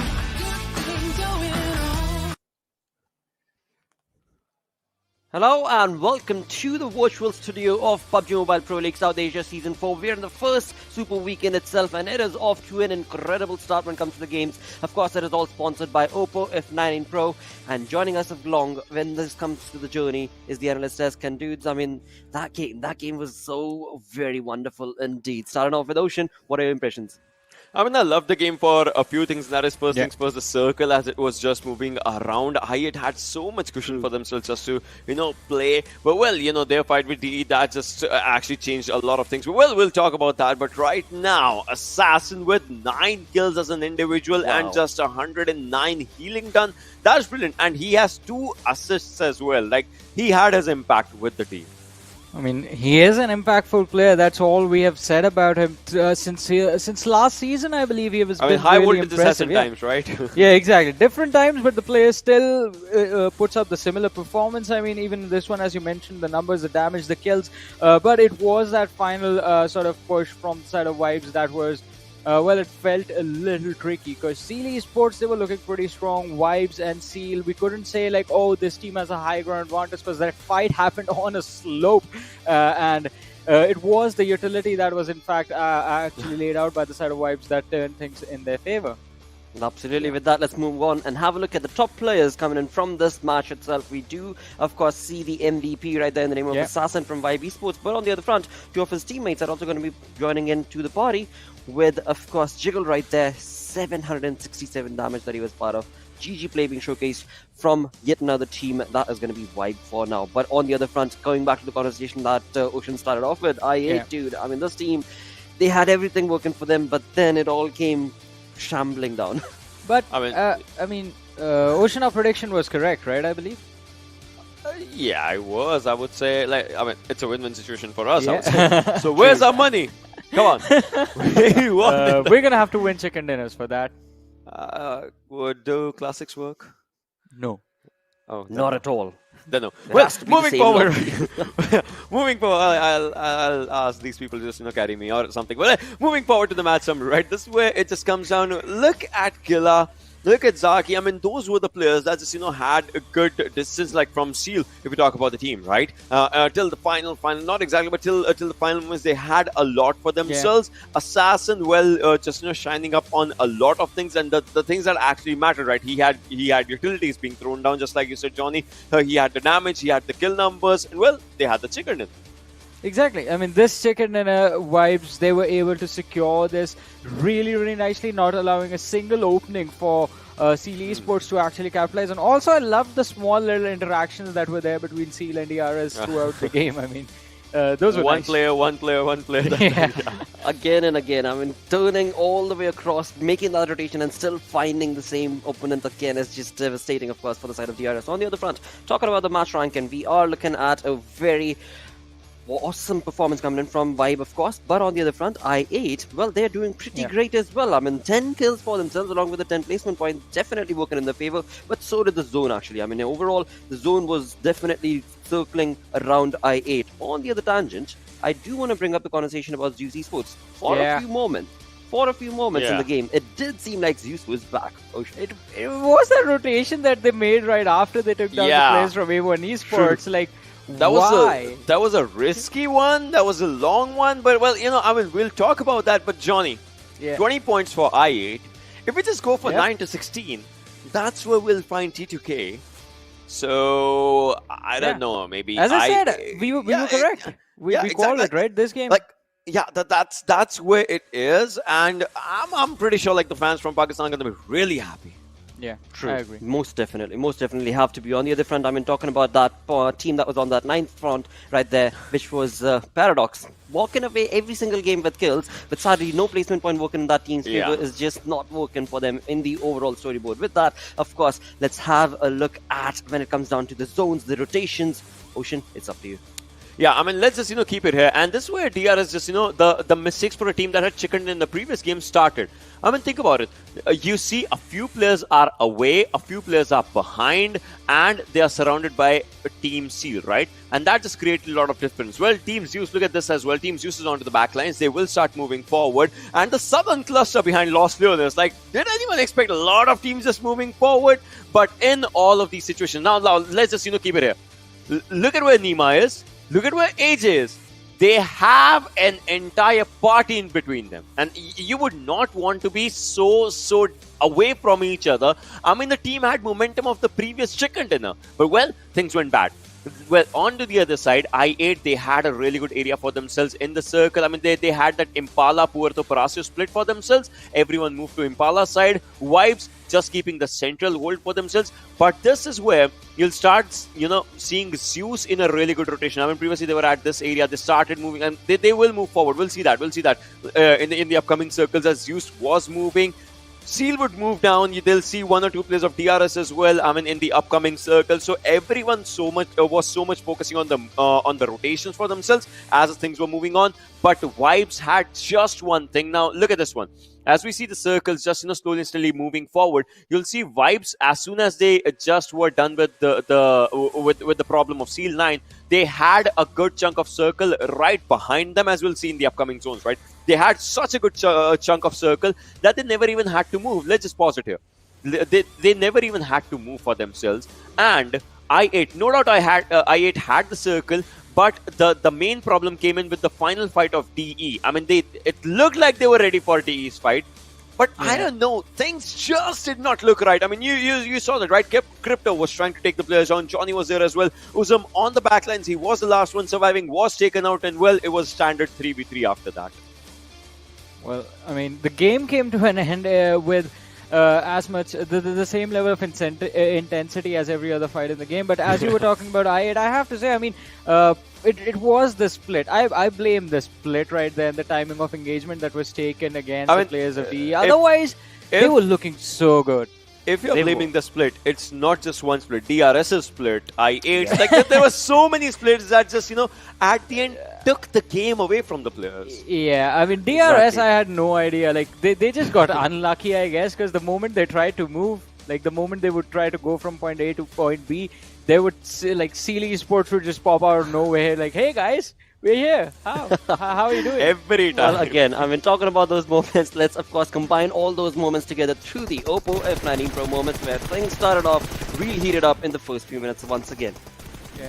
got a good thing going on. Hello and welcome to the virtual studio of PUBG Mobile Pro League South Asia Season 4. We're in the first Super Weekend itself, and it is off to an incredible start when it comes to the games. Of course, it is all sponsored by Oppo F19 Pro, and joining us along when this comes to the journey is the analyst desk. And dudes, I mean, that game was so very wonderful indeed. Starting off with Ocean, what are your impressions? I mean, I love the game for a few things. That is, first things first, the circle as it was just moving around. I8 had so much cushion for themselves just to, play. But, well, their fight with DE, that just actually changed a lot of things. Well, we'll talk about that. But right now, Assassin with 9 kills as an individual and just 109 healing done. That's brilliant. And he has 2 assists as well. Like, he had his impact with the team. I mean, he is an impactful player. That's all we have said about him since last season. I believe he was. I mean, been high really voltage impressive. assassin times, right? Yeah, exactly. Different times, but the player still puts up the similar performance. I mean, even this one, as you mentioned, the numbers, the damage, the kills. But it was that final sort of push from the side of Vibes that was. Well, it felt a little tricky because Seal Esports, they were looking pretty strong. Vibes and Seal, we couldn't say like, oh, this team has a high ground advantage because that fight happened on a slope. And it was the utility that was in fact actually laid out by the side of Vibes that turned things in their favor. Absolutely. With that, let's move on and have a look at the top players coming in from this match itself. We do, of course, see the MVP right there in the name of Assassin from Vibe Esports. But on the other front, two of his teammates are also going to be joining into the party with, of course, Jiggle right there. 767 damage that he was part of. GG play being showcased from yet another team that is going to be Vibe for now. But on the other front, going back to the conversation that Ocean started off with, dude, I mean, this team, they had everything working for them, but then it all came shambling down. But I mean, Ocean, our prediction was correct, right? I believe. Yeah, I was. I would say, like, I mean, it's a win-win situation for us. I would say. So where's our money? Come on. We're gonna have to win chicken dinners for that. Would do classics work? No. Oh, not at all. Don't know. It Well, has to be the moving same forward, moving forward, I'll ask these people to just carry me or something. Well, moving forward to the match summary, right? This is where it just comes down to look at Killa. Look at Zaki. I mean, those were the players that just had a good distance, like from Seal, if we talk about the team, right? Till the final, not exactly, but till the final moments, they had a lot for themselves. Yeah. Assassin, well, just shining up on a lot of things, and the things that actually mattered, right? He had utilities being thrown down, just like you said, Johnny. He had the damage, he had the kill numbers, and well, they had the chicken in. Exactly. I mean, this chicken dinner Vibes, they were able to secure this really, really nicely, not allowing a single opening for Seal Esports to actually capitalize. And also, I loved the small little interactions that were there between Seal and DRS throughout the game. I mean, those were one nice. player. Yeah. Again and again. I mean, turning all the way across, making that rotation and still finding the same opponent again is just devastating, of course, for the side of DRS. On the other front, talking about the match ranking, we are looking at a very awesome performance coming in from Vibe, of course, but on the other front, I8, well, they're doing pretty great as well. I mean, 10 kills for themselves along with the 10 placement point, definitely working in their favor, but so did the zone actually. I mean, overall, the zone was definitely circling around I8. On the other tangent, I do want to bring up the conversation about ZEUS Esports for a few moments. In the game, it did seem like ZEUS was back. It was that rotation that they made right after they took down the players from A1 Esports. True. Like, that was a risky one. That was a long one. But well, I mean, we'll talk about that. But Johnny, 20 points for I8. If we just go for 9 to 16, that's where we'll find T2K. So I don't know. Maybe as I said, we were correct. We called it right. This game. Like, that's where it is, and I'm pretty sure like the fans from Pakistan are gonna be really happy. Yeah, true. I agree. Most definitely have to be. On the other front, I mean, talking about that team that was on that 9th front right there, which was Paradox. Walking away every single game with kills, but sadly, no placement point working in that team's favor is just not working for them in the overall storyboard. With that, of course, let's have a look at when it comes down to the zones, the rotations. Ocean, it's up to you. Yeah, I mean, let's just, keep it here. And this is where DRS just, the mistakes for a team that had chickened in the previous game started. I mean, think about it. You see a few players are away, a few players are behind, and they are surrounded by a Team Seal, right? And that just created a lot of difference. Well, Team ZEUS, look at this as well. Team ZEUS is onto the back lines. They will start moving forward. And the southern cluster behind Lost Leoners, like, did anyone expect a lot of teams just moving forward? But in all of these situations, now let's just, keep it here. Look at where Nima is. Look at where AJ is. They have an entire party in between them. And you would not want to be so away from each other. I mean, the team had momentum of the previous chicken dinner. But, well, things went bad. Well, on to the other side, I8, they had a really good area for themselves in the circle. I mean, they had that Impala Puerto Palacio split for themselves. Everyone moved to Impala side. Vibes just keeping the central hold for themselves. But this is where you'll start, seeing ZEUS in a really good rotation. I mean, previously they were at this area. They started moving, and they will move forward. We'll see that. In the upcoming circles as ZEUS was moving. Seal would move down. They'll see 1 or 2 players of DRS as well. I mean, in the upcoming circle. So everyone was so much focusing on the rotations for themselves as things were moving on. But Vibes had just one thing. Now look at this one. As we see the circles just slowly and steadily moving forward, you'll see Vibes as soon as they just were done with the problem of Seal 9. They had a good chunk of circle right behind them, as we'll see in the upcoming zones. Right, they had such a good chunk of circle that they never even had to move. Let's just pause it here. They never even had to move for themselves. And I8, no doubt, I8 had the circle. But the main problem came in with the final fight of DE. I mean, it looked like they were ready for DE's fight. But I don't know, things just did not look right. I mean, you saw that, right? Crypto was trying to take the players on. Johnny was there as well. Uzum on the backlines. He was the last one surviving, was taken out. And, well, it was standard 3v3 after that. Well, I mean, the game came to an end with as much the same level of intensity as every other fight in the game. But as you were talking about I8, I have to say, I mean, it was the split. I blame the split right there and the timing of engagement that was taken against the players of DE. Otherwise, they were looking so good. If you're blaming the split, it's not just one split. DRS's split, I8. Like there were so many splits that just, at the end took the game away from the players. Yeah, I mean, DRS, I had no idea. Like, they just got unlucky, I guess, because the moment they tried to move, like the moment they would try to go from point A to point B, they would, like, Stalwart Esports would just pop out of nowhere, like, hey guys, we're here. How are you doing? Every time. Well, again, I mean, talking about those moments, let's of course combine all those moments together through the Oppo F19 Pro moments where things started off really heated up in the first few minutes once again.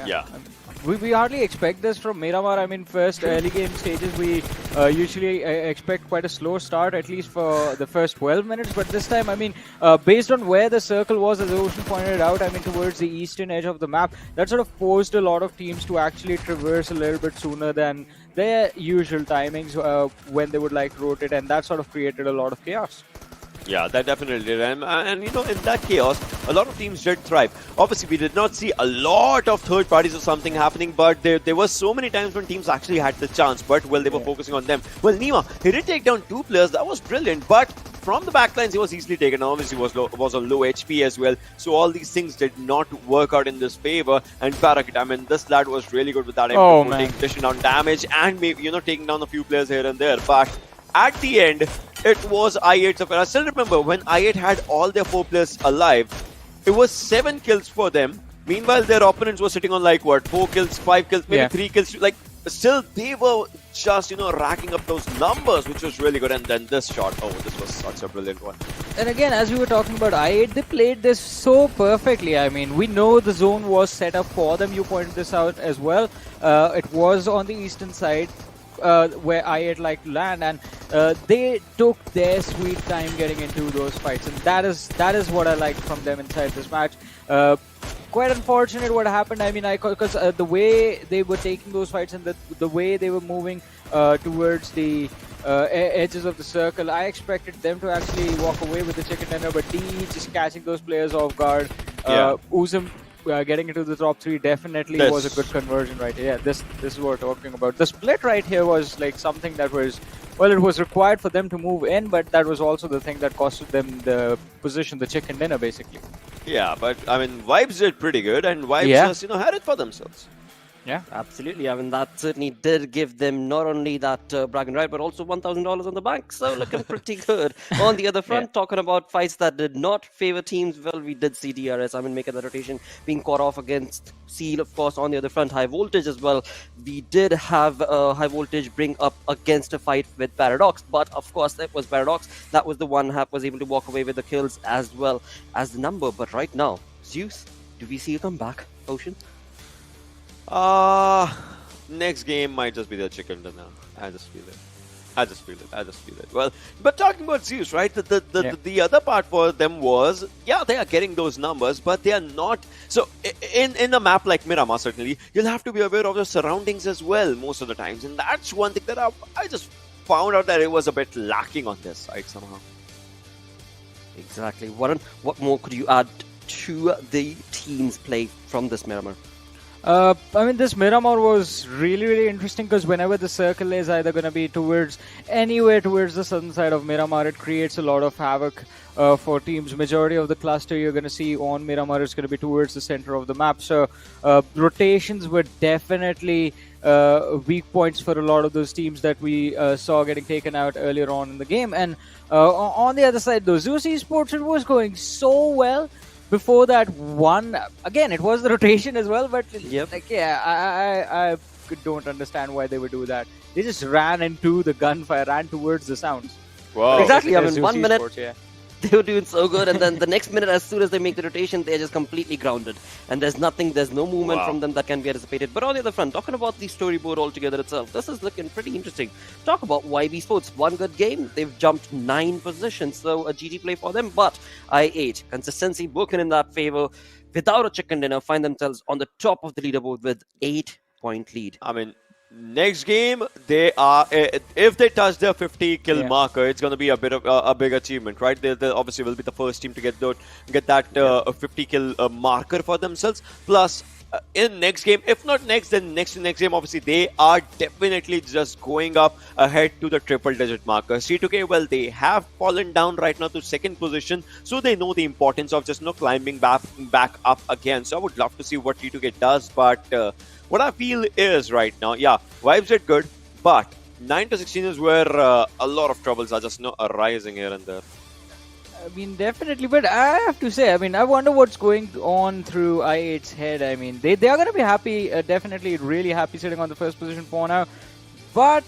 Yeah. We hardly expect this from Miramar. I mean, first early game stages, we usually expect quite a slow start, at least for the first 12 minutes. But this time, I mean, based on where the circle was, as Ocean pointed out, I mean, towards the eastern edge of the map, that sort of forced a lot of teams to actually traverse a little bit sooner than their usual timings when they would like to rotate, and that sort of created a lot of chaos. Yeah, that definitely did. And in that chaos, a lot of teams did thrive. Obviously, we did not see a lot of third parties or something happening, but there were so many times when teams actually had the chance, but, well, they were focusing on them. Well, Nima, he did take down 2 players. That was brilliant, but from the backlines, he was easily taken. Obviously, was on low HP as well. So all these things did not work out in this favor. And Parakit, I mean, this lad was really good with that M4, dishing down damage and maybe, taking down a few players here and there. But at the end, it was I8's affair. I still remember when I8 had all their 4 players alive, it was 7 kills for them. Meanwhile, their opponents were sitting on 4 kills, 5 kills, maybe 3 kills. Like, still, they were just, racking up those numbers, which was really good. And then this shot, this was such a brilliant one. And again, as we were talking about I8, they played this so perfectly. I mean, we know the zone was set up for them. You pointed this out as well. It was on the eastern side. Where I8 like to land, and they took their sweet time getting into those fights, and that is what I liked from them inside this match. Quite unfortunate what happened. I mean, because the way they were taking those fights and the way they were moving towards the edges of the circle, I expected them to actually walk away with the chicken dinner, but DE just catching those players off guard. Uzum getting into the top 3 definitely was a good conversion right here. This is what we're talking about. The split right here was like something that was, well, it was required for them to move in, but that was also the thing that costed them the position, the chicken dinner, basically. Yeah, but I mean, Vibes did pretty good, and Vibes just, had it for themselves. Yeah, absolutely. I mean, that certainly did give them not only that bragging right, but also $1,000 on the bank. So looking pretty good. On the other front, talking about fights that did not favor teams, well, we did see DRS, I mean, making the rotation, being caught off against Seal, of course. On the other front, High Voltage as well. We did have High Voltage bring up against a fight with Paradox, but of course, it was Paradox. That was the one who was able to walk away with the kills as well as the number. But right now, ZEUS, do we see a comeback, Ocean? Next game might just be the chicken dinner. I just feel it. Well, but talking about ZEUS, right? The other part for them was, they are getting those numbers, but they are not. So in a map like Miramar, certainly, you'll have to be aware of the surroundings as well most of the times. And that's one thing that I just found out that it was a bit lacking on this side somehow. Exactly. What more could you add to the team's play from this Miramar? I mean, this Miramar was really, really interesting because whenever the circle is either going to be towards anywhere towards the southern side of Miramar, it creates a lot of havoc for teams. Majority of the cluster you're going to see on Miramar is going to be towards the center of the map. So rotations were definitely weak points for a lot of those teams that we saw getting taken out earlier on in the game. And on the other side, though, ZEUS Esports, it was going so well. Before that one, again, it was the rotation as well, but like, yeah, I don't understand why they would do that. They just ran into the gunfire, ran towards the sounds. Wow. Exactly. I mean, ZEUS 1 minute Esports, yeah. they were doing so good, and then the next minute, as soon as they make the rotation, they're just completely grounded, and there's no movement from them that can be anticipated. But on the other front, talking about the storyboard altogether itself, this is looking pretty interesting. Talk about YB Sports, one good game, they've jumped 9 positions, so a GG play for them. But I8, consistency working in that favor, without a chicken dinner, find themselves on the top of the leaderboard with 8-point lead. I mean, next game, they are if they touch their 50 kill marker, it's going to be a bit of a big achievement, right? They obviously will be the first team to get that 50 kill marker for themselves. Plus, in next game, if not next, then next to next game, obviously they are definitely just going up ahead to the triple digit marker. C2K, well, they have fallen down right now to second position, so they know the importance of just climbing back up again. So I would love to see what T2K does, but what I feel is right now, vibes are good, but 9 to 16 is where a lot of troubles are just arising here and there. I mean, definitely, but I have to say, I mean, I wonder what's going on through I8's head. I mean, they are going to be happy, definitely really happy sitting on the first position for now. But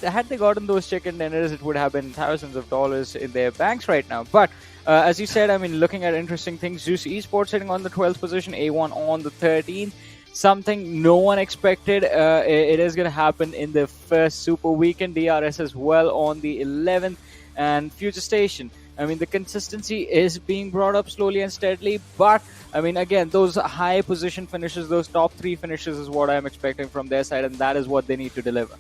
had they gotten those chicken dinners, it would have been thousands of dollars in their banks right now. But as you said, I mean, looking at interesting things, ZEUS Esports sitting on the 12th position, A1 on the 13th. Something no one expected. It is going to happen in the first Super Weekend. DRS as well on the 11th, and Future Station. I mean, the consistency is being brought up slowly and steadily, but I mean, again, those high position finishes, those top 3 finishes is what I'm expecting from their side, and that is what they need to deliver.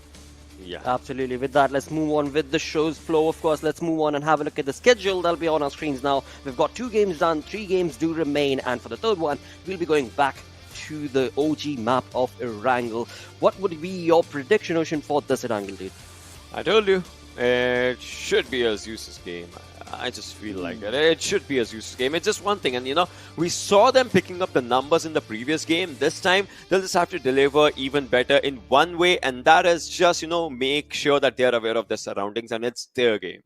Yeah, absolutely. With that, let's move on with the show's flow. Of course, let's move on and have a look at the schedule that'll be on our screens now. We've got 2 games done, 3 games do remain, and for the third one, we'll be going back to the OG map of Erangel. What would be your prediction, Ocean, for this Erangel, dude? I told you, it should be a ZEUS game. I just feel like it. It should be a ZEUS game. It's just one thing, and we saw them picking up the numbers in the previous game. This time, they'll just have to deliver even better in one way, and that is just, make sure that they're aware of their surroundings and it's their game.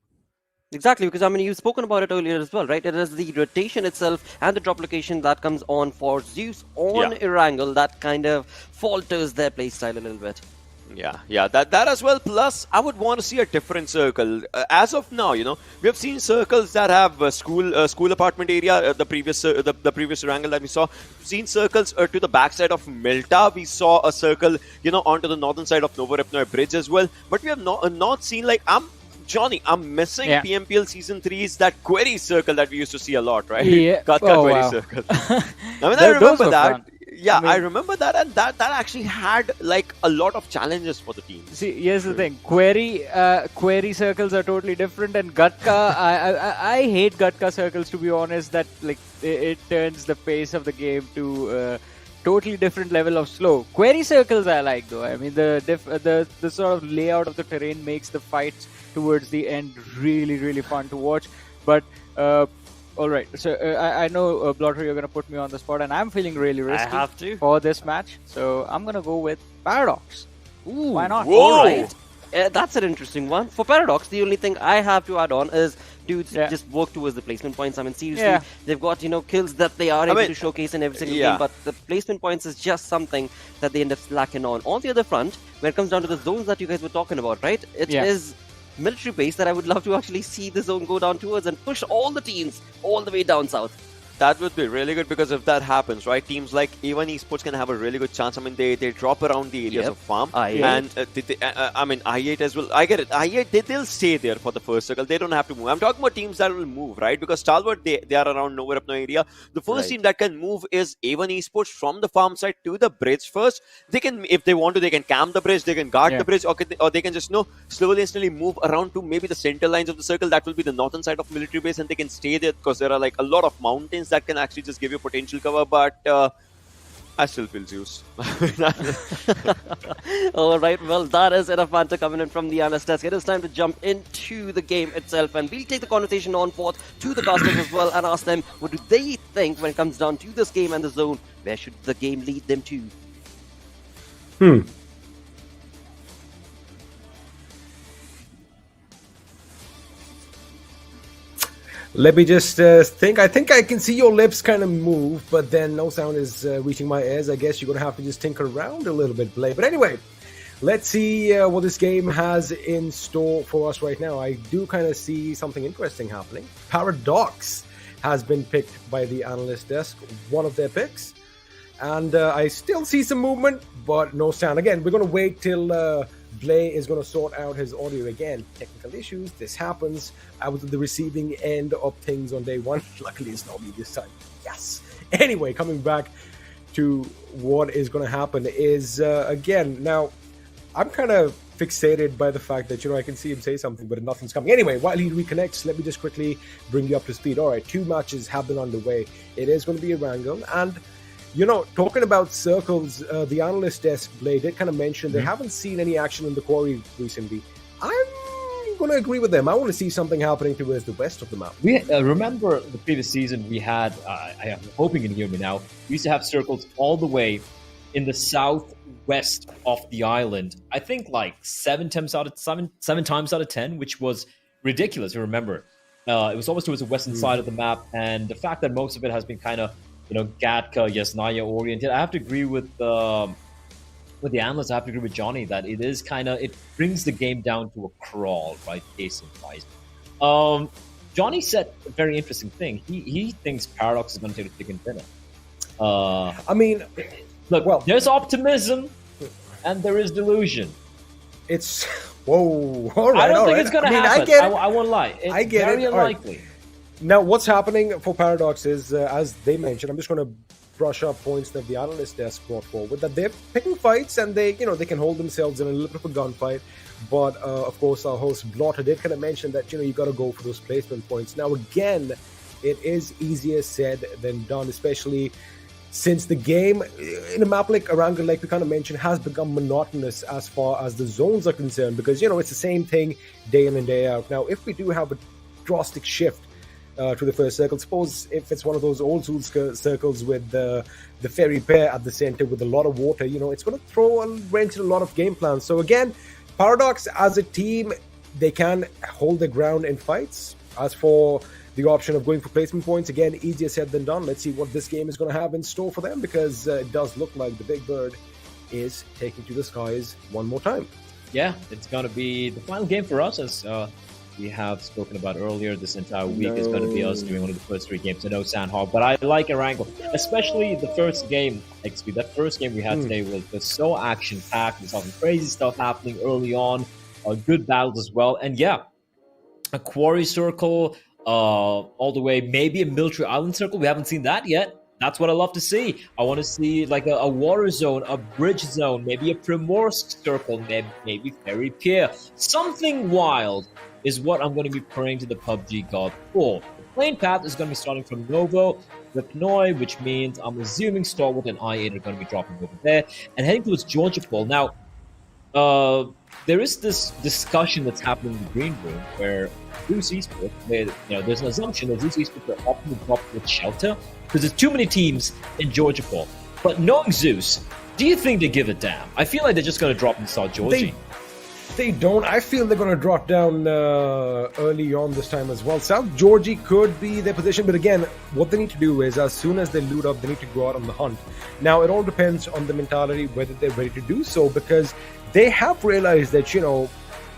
Exactly, because I mean, you've spoken about it earlier as well, right? It is the rotation itself and the drop location that comes on for ZEUS on Erangel that kind of falters their playstyle a little bit. Yeah, that as well. Plus, I would want to see a different circle. As of now, we have seen circles that have school apartment area. The previous Erangel that we saw, we've seen circles to the backside of Milta. We saw a circle, onto the northern side of Novorepnoy Bridge as well. But we have not seen Johnny, I'm missing PMPL Season 3's that query circle that we used to see a lot, right? Yeah. Gatka query circle. I mean, I remember that. Fun. Yeah, I remember that, and that actually had a lot of challenges for the team. See, here's the thing: query circles are totally different, and Gatka. I hate Gatka circles, to be honest. That it turns the pace of the game to totally different level of slow. Query circles I like though. I mean, the sort of layout of the terrain makes the fights towards the end really fun to watch. But all right, so I know Blotter, you're gonna put me on the spot, and I'm feeling really risky for this match. So I'm gonna go with Paradox. Ooh, why not? All right. That's an interesting one. For Paradox, the only thing I have to add on is dudes just work towards the placement points. I mean, seriously, they've got, kills that they are able to showcase in every single game, but the placement points is just something that they end up slacking on. On the other front, when it comes down to the zones that you guys were talking about, right? It is military base that I would love to actually see the zone go down towards and push all the teams all the way down south. That would be really good, because if that happens, right, teams like A1 Esports can have a really good chance. I mean, they drop around the areas of farm, and I mean, I8 as well. I get it. I8, they'll stay there for the first circle. They don't have to move. I'm talking about teams that will move, right? Because Stalwart, they are around Novorepnoy area. The first team that can move is A1 Esports from the farm side to the bridge first. They can, if they want to, they can camp the bridge, they can guard the bridge, or they can just slowly and slowly move around to maybe the center lines of the circle. That will be the northern side of military base, and they can stay there because there are a lot of mountains that can actually just give you potential cover. But I still feel Zeus. All right, well, that is enough banter coming in from the analyst desk. It is time to jump into the game itself, and we'll take the conversation on forth to the casters as well and ask them what do they think when it comes down to this game and the zone. Where should the game lead them to? Let me just think. I think I can see your lips kind of move, but then no sound is reaching my ears. I guess you're going to have to just tinker around a little bit, Blay. But anyway, let's see what this game has in store for us right now. I do kind of see something interesting happening. Paradox has been picked by the analyst desk, one of their picks. And I still see some movement, but no sound. Again, we're going to wait till Blay is going to sort out his audio again. Technical issues, this happens. I was at the receiving end of things on day one. Luckily, it's not me this time. Yes. Anyway, coming back to what is going to happen is, again, now, I'm kind of fixated by the fact that, I can see him say something, but nothing's coming. Anyway, while he reconnects, let me just quickly bring you up to speed. All right, 2 matches have been underway. It is going to be Erangel, and talking about circles, the analyst desk, Blade, did kind of mention they haven't seen any action in the quarry recently. I'm going to agree with them. I want to see something happening towards the west of the map. We remember the previous season we had, I'm hoping you can hear me now, we used to have circles all the way in the southwest of the island. I think like 7 times out of 10, which was ridiculous, you remember. It was always towards the western side of the map, and the fact that most of it has been kind of Gatka, Yasnaya oriented. I have to agree with the analysts. I have to agree with Johnny that it is it brings the game down to a crawl, right? Pacing wise. Johnny said a very interesting thing. He thinks Paradox is going to take a chicken dinner. Look, there's optimism and there is delusion. It's whoa. All right, I don't think it's going to happen. I get it. I won't lie. It's I get very it. unlikely. Right. Now, what's happening for Paradox is, as they mentioned, I'm just going to brush up points that the analyst desk brought forward, that they're picking fights and they can hold themselves in a little bit of a gunfight. But, of course, our host Blotter did kind of mention that, you got to go for those placement points. Now, again, it is easier said than done, especially since the game in a map like Erangel, like we kind of mentioned, has become monotonous as far as the zones are concerned, because, it's the same thing day in and day out. Now, if we do have a drastic shift to the first circle, suppose if it's one of those old school circles with the ferry pair at the center with a lot of water, it's going to throw a wrench in a lot of game plans. So again, Paradox as a team, they can hold their ground in fights. As for the option of going for placement points, again, easier said than done. Let's see what this game is going to have in store for them, because it does look like the big bird is taking to the skies one more time. Yeah, it's going to be the final game for us, as we have spoken about earlier. This entire week is going to be us doing one of the first 3 games. I know Sanhok, but I like Erangel, especially the first game. XP, that first game we had today was so action-packed. There's some crazy stuff happening early on. Good battles as well. And yeah, a quarry circle all the way, maybe a military island circle. We haven't seen that yet. That's what I love to see. I want to see like a water zone, a bridge zone, maybe a Primorsk circle, maybe Ferry Pier. Something wild is what I'm going to be praying to the PUBG god for. The plane path is going to be starting from Novo, Lipnoi, which means I'm assuming Stalwart and I8 are going to be dropping over there and heading towards Georgia Pole. Now, there is this discussion that's happening in the green room where ZEUS Esports, there's an assumption that ZEUS Esports are opting to drop with shelter because there's too many teams in Georgia Pole. But knowing ZEUS, do you think they give a damn? I feel like they're just going to drop in South Georgia. They don't. I feel they're going to drop down early on this time as well. South Georgia could be their position, but again, what they need to do is as soon as they loot up, they need to go out on the hunt. Now, it all depends on the mentality, whether they're ready to do so, because they have realized that,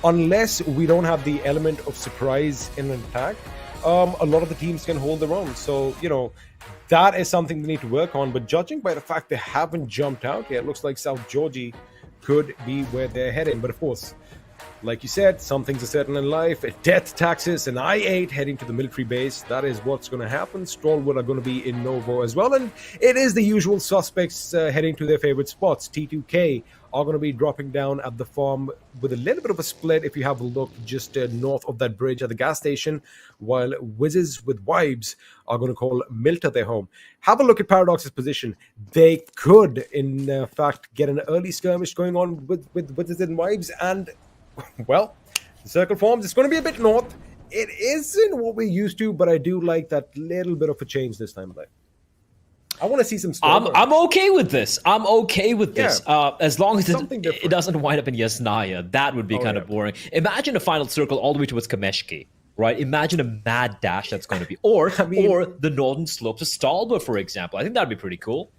unless we don't have the element of surprise in an attack, a lot of the teams can hold their own. So, that is something they need to work on. But judging by the fact they haven't jumped out yet, it looks like South Georgia could be where they're heading. But of course, Like you said, some things are certain in life. Death, taxes, and I-8 heading to the military base. That is what's going to happen. Stalwart are going to be in Novo as well. And it is the usual suspects heading to their favorite spots. T2K are going to be dropping down at the farm with a little bit of a split if you have a look just north of that bridge at the gas station, while Wizzes with Vibes are going to call Milta their home. Have a look at Paradox's position. They could, in fact, get an early skirmish going on with Wizzes and Vibes, and well, the circle forms. It's going to be a bit north. It isn't what we're used to, but I do like that little bit of a change this time. Like, I want to see some storm. I'm okay with this. I'm okay with this. Yeah. As long as Something it different. doesn't wind up in Yasnaya. That would be kind of boring. Imagine a final circle all the way towards Kameshki, right? Imagine a mad dash that's going to be. Or or the northern slopes of Stalba, for example. I think that'd be pretty cool.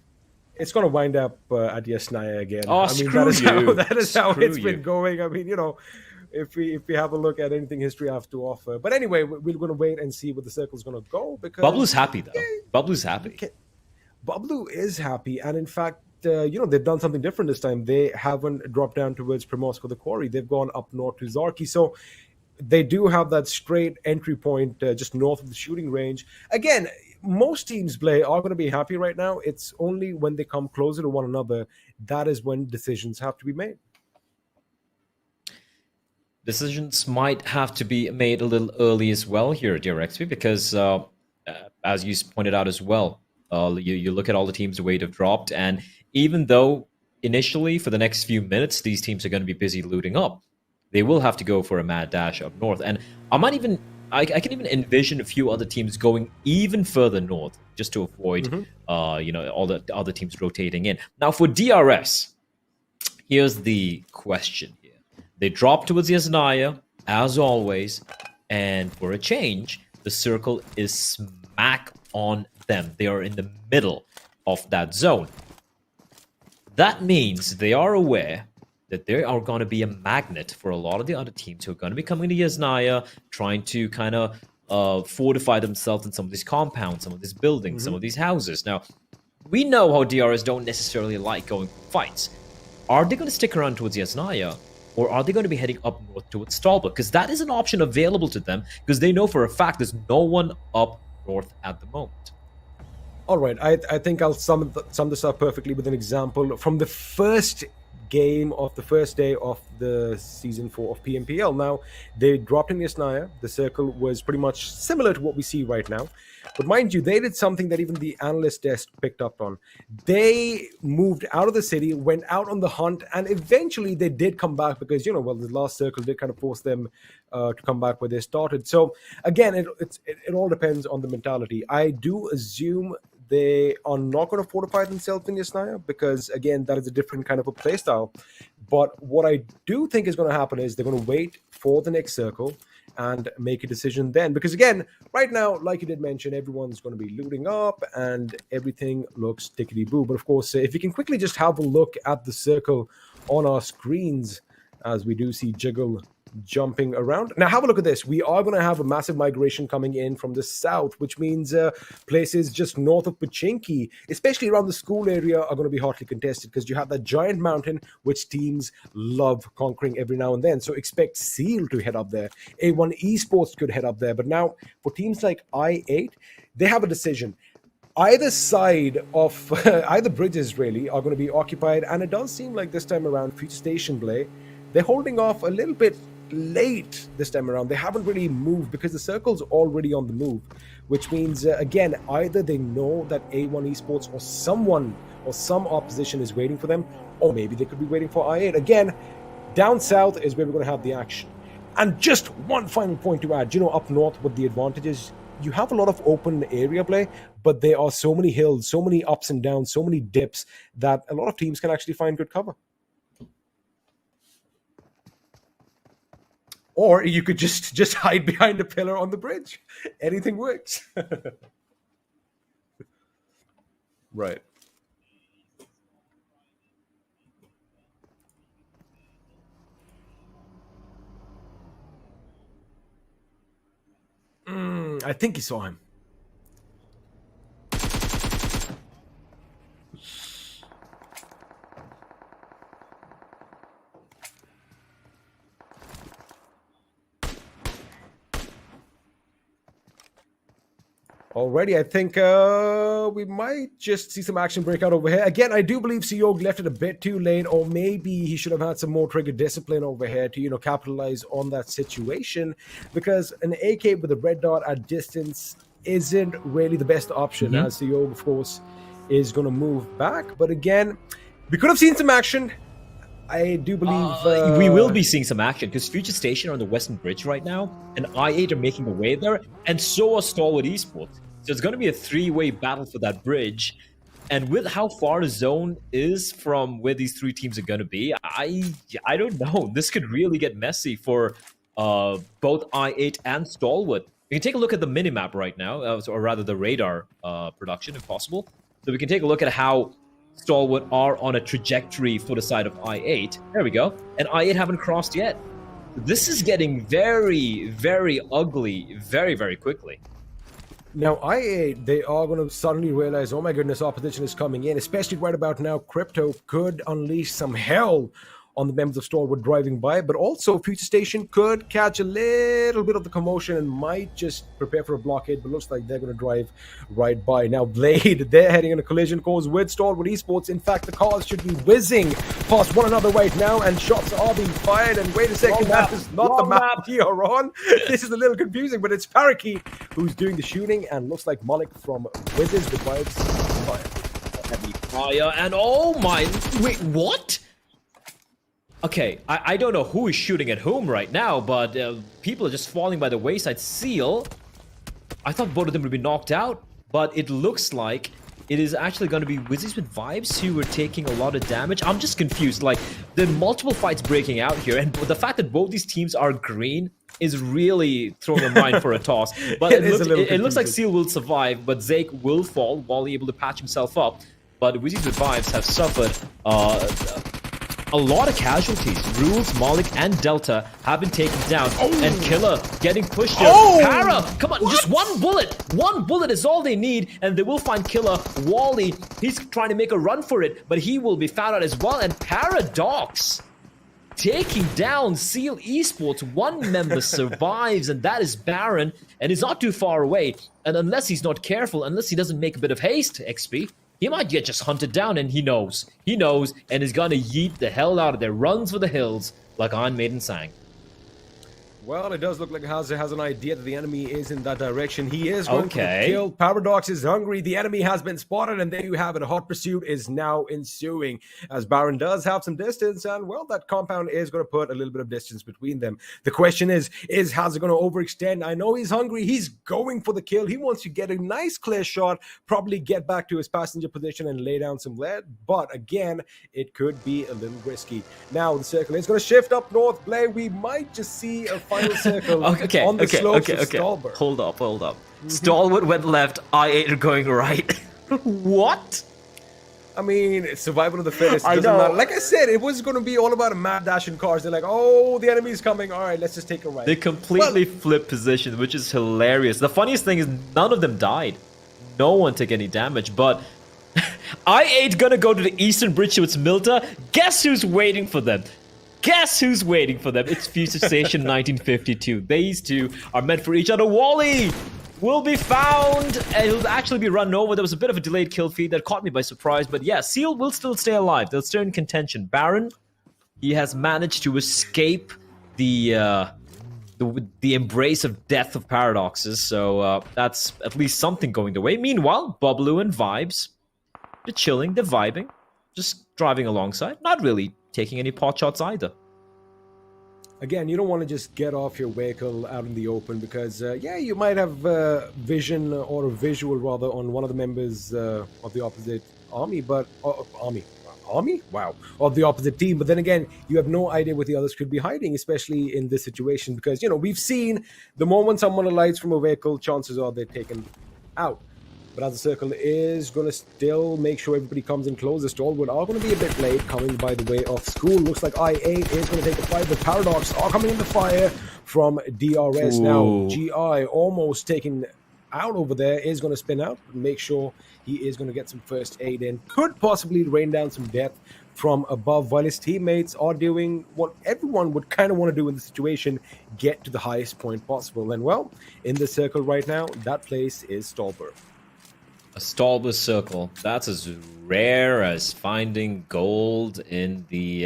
It's going to wind up at Yasnaya again. Oh, that is screw you. that is how Screw it's you. been going. I mean, you know, if we have a look at anything history has to offer. But anyway, we're going to wait and see where the circle's going to go, because BABLU's happy, though. BABLU's happy. BABLU is happy, and in fact, they've done something different this time. They haven't dropped down towards Primorsk or the quarry. They've gone up north to Zarki. So they do have that straight entry point just north of the shooting range. Again, most teams play are going to be happy right now. It's only when they come closer to one another that is when decisions have to be made. Decisions might have to be made a little early as well here, dear XP, because as you pointed out as well, you look at all the teams the way they've dropped, and even though initially for the next few minutes these teams are going to be busy looting up, they will have to go for a mad dash up north. And I can even envision a few other teams going even further north just to avoid all the other teams rotating in. Now for DRS, here's the question here. They drop towards Yasnaya, as always, and for a change, the circle is smack on them. They are in the middle of that zone. That means they are aware that they are going to be a magnet for a lot of the other teams who are going to be coming to Yasnaya, trying to kind of fortify themselves in some of these compounds, some of these buildings, some of these houses. Now, we know how DRS don't necessarily like going for fights. Are they going to stick around towards Yasnaya, or are they going to be heading up north towards Stalba? Because that is an option available to them, because they know for a fact there's no one up north at the moment. All right, I think I'll sum this up perfectly with an example from the first game of the first day of the season 4 of PMPL. Now, they dropped in Yasnaya. The circle was pretty much similar to what we see right now. But mind you, they did something that even the analyst desk picked up on. They moved out of the city, went out on the hunt, and eventually they did come back because, the last circle did kind of force them to come back where they started. So, again, it all depends on the mentality. I do assume they are not going to fortify themselves in Yasnaya because, again, that is a different kind of a playstyle. But what I do think is going to happen is they're going to wait for the next circle and make a decision then. Because, again, right now, like you did mention, everyone's going to be looting up and everything looks tickety-boo. But, of course, if you can quickly just have a look at the circle on our screens, as we do see Jiggle jumping around. Now, have a look at this. We are going to have a massive migration coming in from the south, which means places just north of Pachinki, especially around the school area, are going to be hotly contested because you have that giant mountain, which teams love conquering every now and then. So expect Seal to head up there. A1 Esports could head up there. But now, for teams like I8, they have a decision. Either side of either bridges really are going to be occupied, and it does seem like this time around, Future Station Blay, they're holding off a little bit late this time around. They haven't really moved because the circle's already on the move, which means, again, either they know that A1 Esports or someone or some opposition is waiting for them, or maybe they could be waiting for I8. Again, down south is where we're going to have the action. And just one final point to add, up north what the advantage is, you have a lot of open area play, but there are so many hills, so many ups and downs, so many dips that a lot of teams can actually find good cover. Or you could just hide behind a pillar on the bridge. Anything works. Right. I think he saw him. Already, I think we might just see some action break out over here. Again, I do believe Seog left it a bit too late, or maybe he should have had some more trigger discipline over here to, capitalize on that situation, because an AK with a red dot at distance isn't really the best option, as Seog, of course, is going to move back. But again, we could have seen some action. I do believe we will be seeing some action because Future Station are on the Western Bridge right now, and I8 are making their way there, and so are Stalwart Esports. So it's going to be a three-way battle for that bridge. And with how far the zone is from where these three teams are going to be, I don't know. This could really get messy for both I8 and Stalwart. We can take a look at the minimap right now, or rather the radar production, if possible. So we can take a look at how Stalwart are on a trajectory for the side of I8. There we go. And I8 haven't crossed yet. This is getting very, very ugly very, very quickly. Now, I8, they are going to suddenly realize, oh my goodness, opposition is coming in, especially right about now. Crypto could unleash some hell on the members of Stalwart driving by, but also Future Station could catch a little bit of the commotion and might just prepare for a blockade, but looks like they're going to drive right by. Now, Blade, they're heading in a collision course with Stalwart Esports. In fact, the cars should be whizzing past one another right now, and shots are being fired. And wait a second, that is not the map we are on. This is a little confusing, but it's Parakeet who's doing the shooting, and looks like Malik from Wizzes with vibes fire. Heavy fire, and oh my, wait, what? Okay, I don't know who is shooting at whom right now, but people are just falling by the wayside. Seal, I thought both of them would be knocked out, but it looks like it is actually going to be Wizzes with Vibes who are taking a lot of damage. I'm just confused. Like, there are multiple fights breaking out here, and the fact that both these teams are green is really throwing a mind for a toss. But it looks like Seal will survive, but Zake will fall while able to patch himself up. But Wizzes with Vibes have suffered a lot of casualties. Rules, Malik, and Delta have been taken down. And Killer getting pushed here. Para! Come on, just one bullet! One bullet is all they need, and they will find Killer. Wally, he's trying to make a run for it, but he will be found out as well. And Paradox taking down Seal Esports. One member survives, and that is Baron, and he's not too far away. And unless he's not careful, unless he doesn't make a bit of haste, XP, he might get just hunted down, and he knows, and is gonna yeet the hell out of there. Runs for the hills like Iron Maiden sang. Well, it does look like Haza has an idea that the enemy is in that direction. He is going to kill. Paradox is hungry. The enemy has been spotted, and there you have it. A hot pursuit is now ensuing, as Baron does have some distance, and, well, that compound is going to put a little bit of distance between them. The question is Haza going to overextend? I know he's hungry. He's going for the kill. He wants to get a nice clear shot, probably get back to his passenger position and lay down some lead, but, again, it could be a little risky. Now, the circle is going to shift up north. Blade, we might just see a final circle on the slopes of Stalwart. Hold up. Stalwart went left, I8 are going right. What? I mean, it's survival of the fittest. It doesn't matter. Like I said, it was going to be all about a mad dash in cars. They're like, oh, the enemy's coming. All right, let's just take a right. They completely flipped position, which is hilarious. The funniest thing is none of them died. No one took any damage, but I8 gonna go to the Eastern Bridge with Milta. Guess who's waiting for them? It's Future Station 1952. These two are meant for each other. Wally will be found, and he'll actually be run over. There was a bit of a delayed kill feed that caught me by surprise, but yeah, Seal will still stay alive. They'll stay in contention. Baron, he has managed to escape the embrace of death of paradoxes, so that's at least something going the way. Meanwhile, BABLU and Vibes, they're chilling, they're vibing, just driving alongside, not really taking any pot shots either. Again, you don't want to just get off your vehicle out in the open because, yeah, you might have vision or a visual rather on one of the members of the opposite army, but of the opposite team. But then again, you have no idea what the others could be hiding, especially in this situation, because, you know, we've seen the moment someone alights from a vehicle, chances are they're taken out. But as the circle is going to still make sure everybody comes in close, the Stalwart are going to be a bit late coming by the way of school. Looks like I8 is going to take the fight, but Paradox are coming in the fire from DRS. Ooh. Now, GI almost taken out over there is going to spin out and make sure he is going to get some first aid in. Could possibly rain down some death from above, while his teammates are doing what everyone would kind of want to do in the situation, get to the highest point possible. And well, in the circle right now, that place is Stalwart. A Stalwart circle. That's as rare as finding gold in the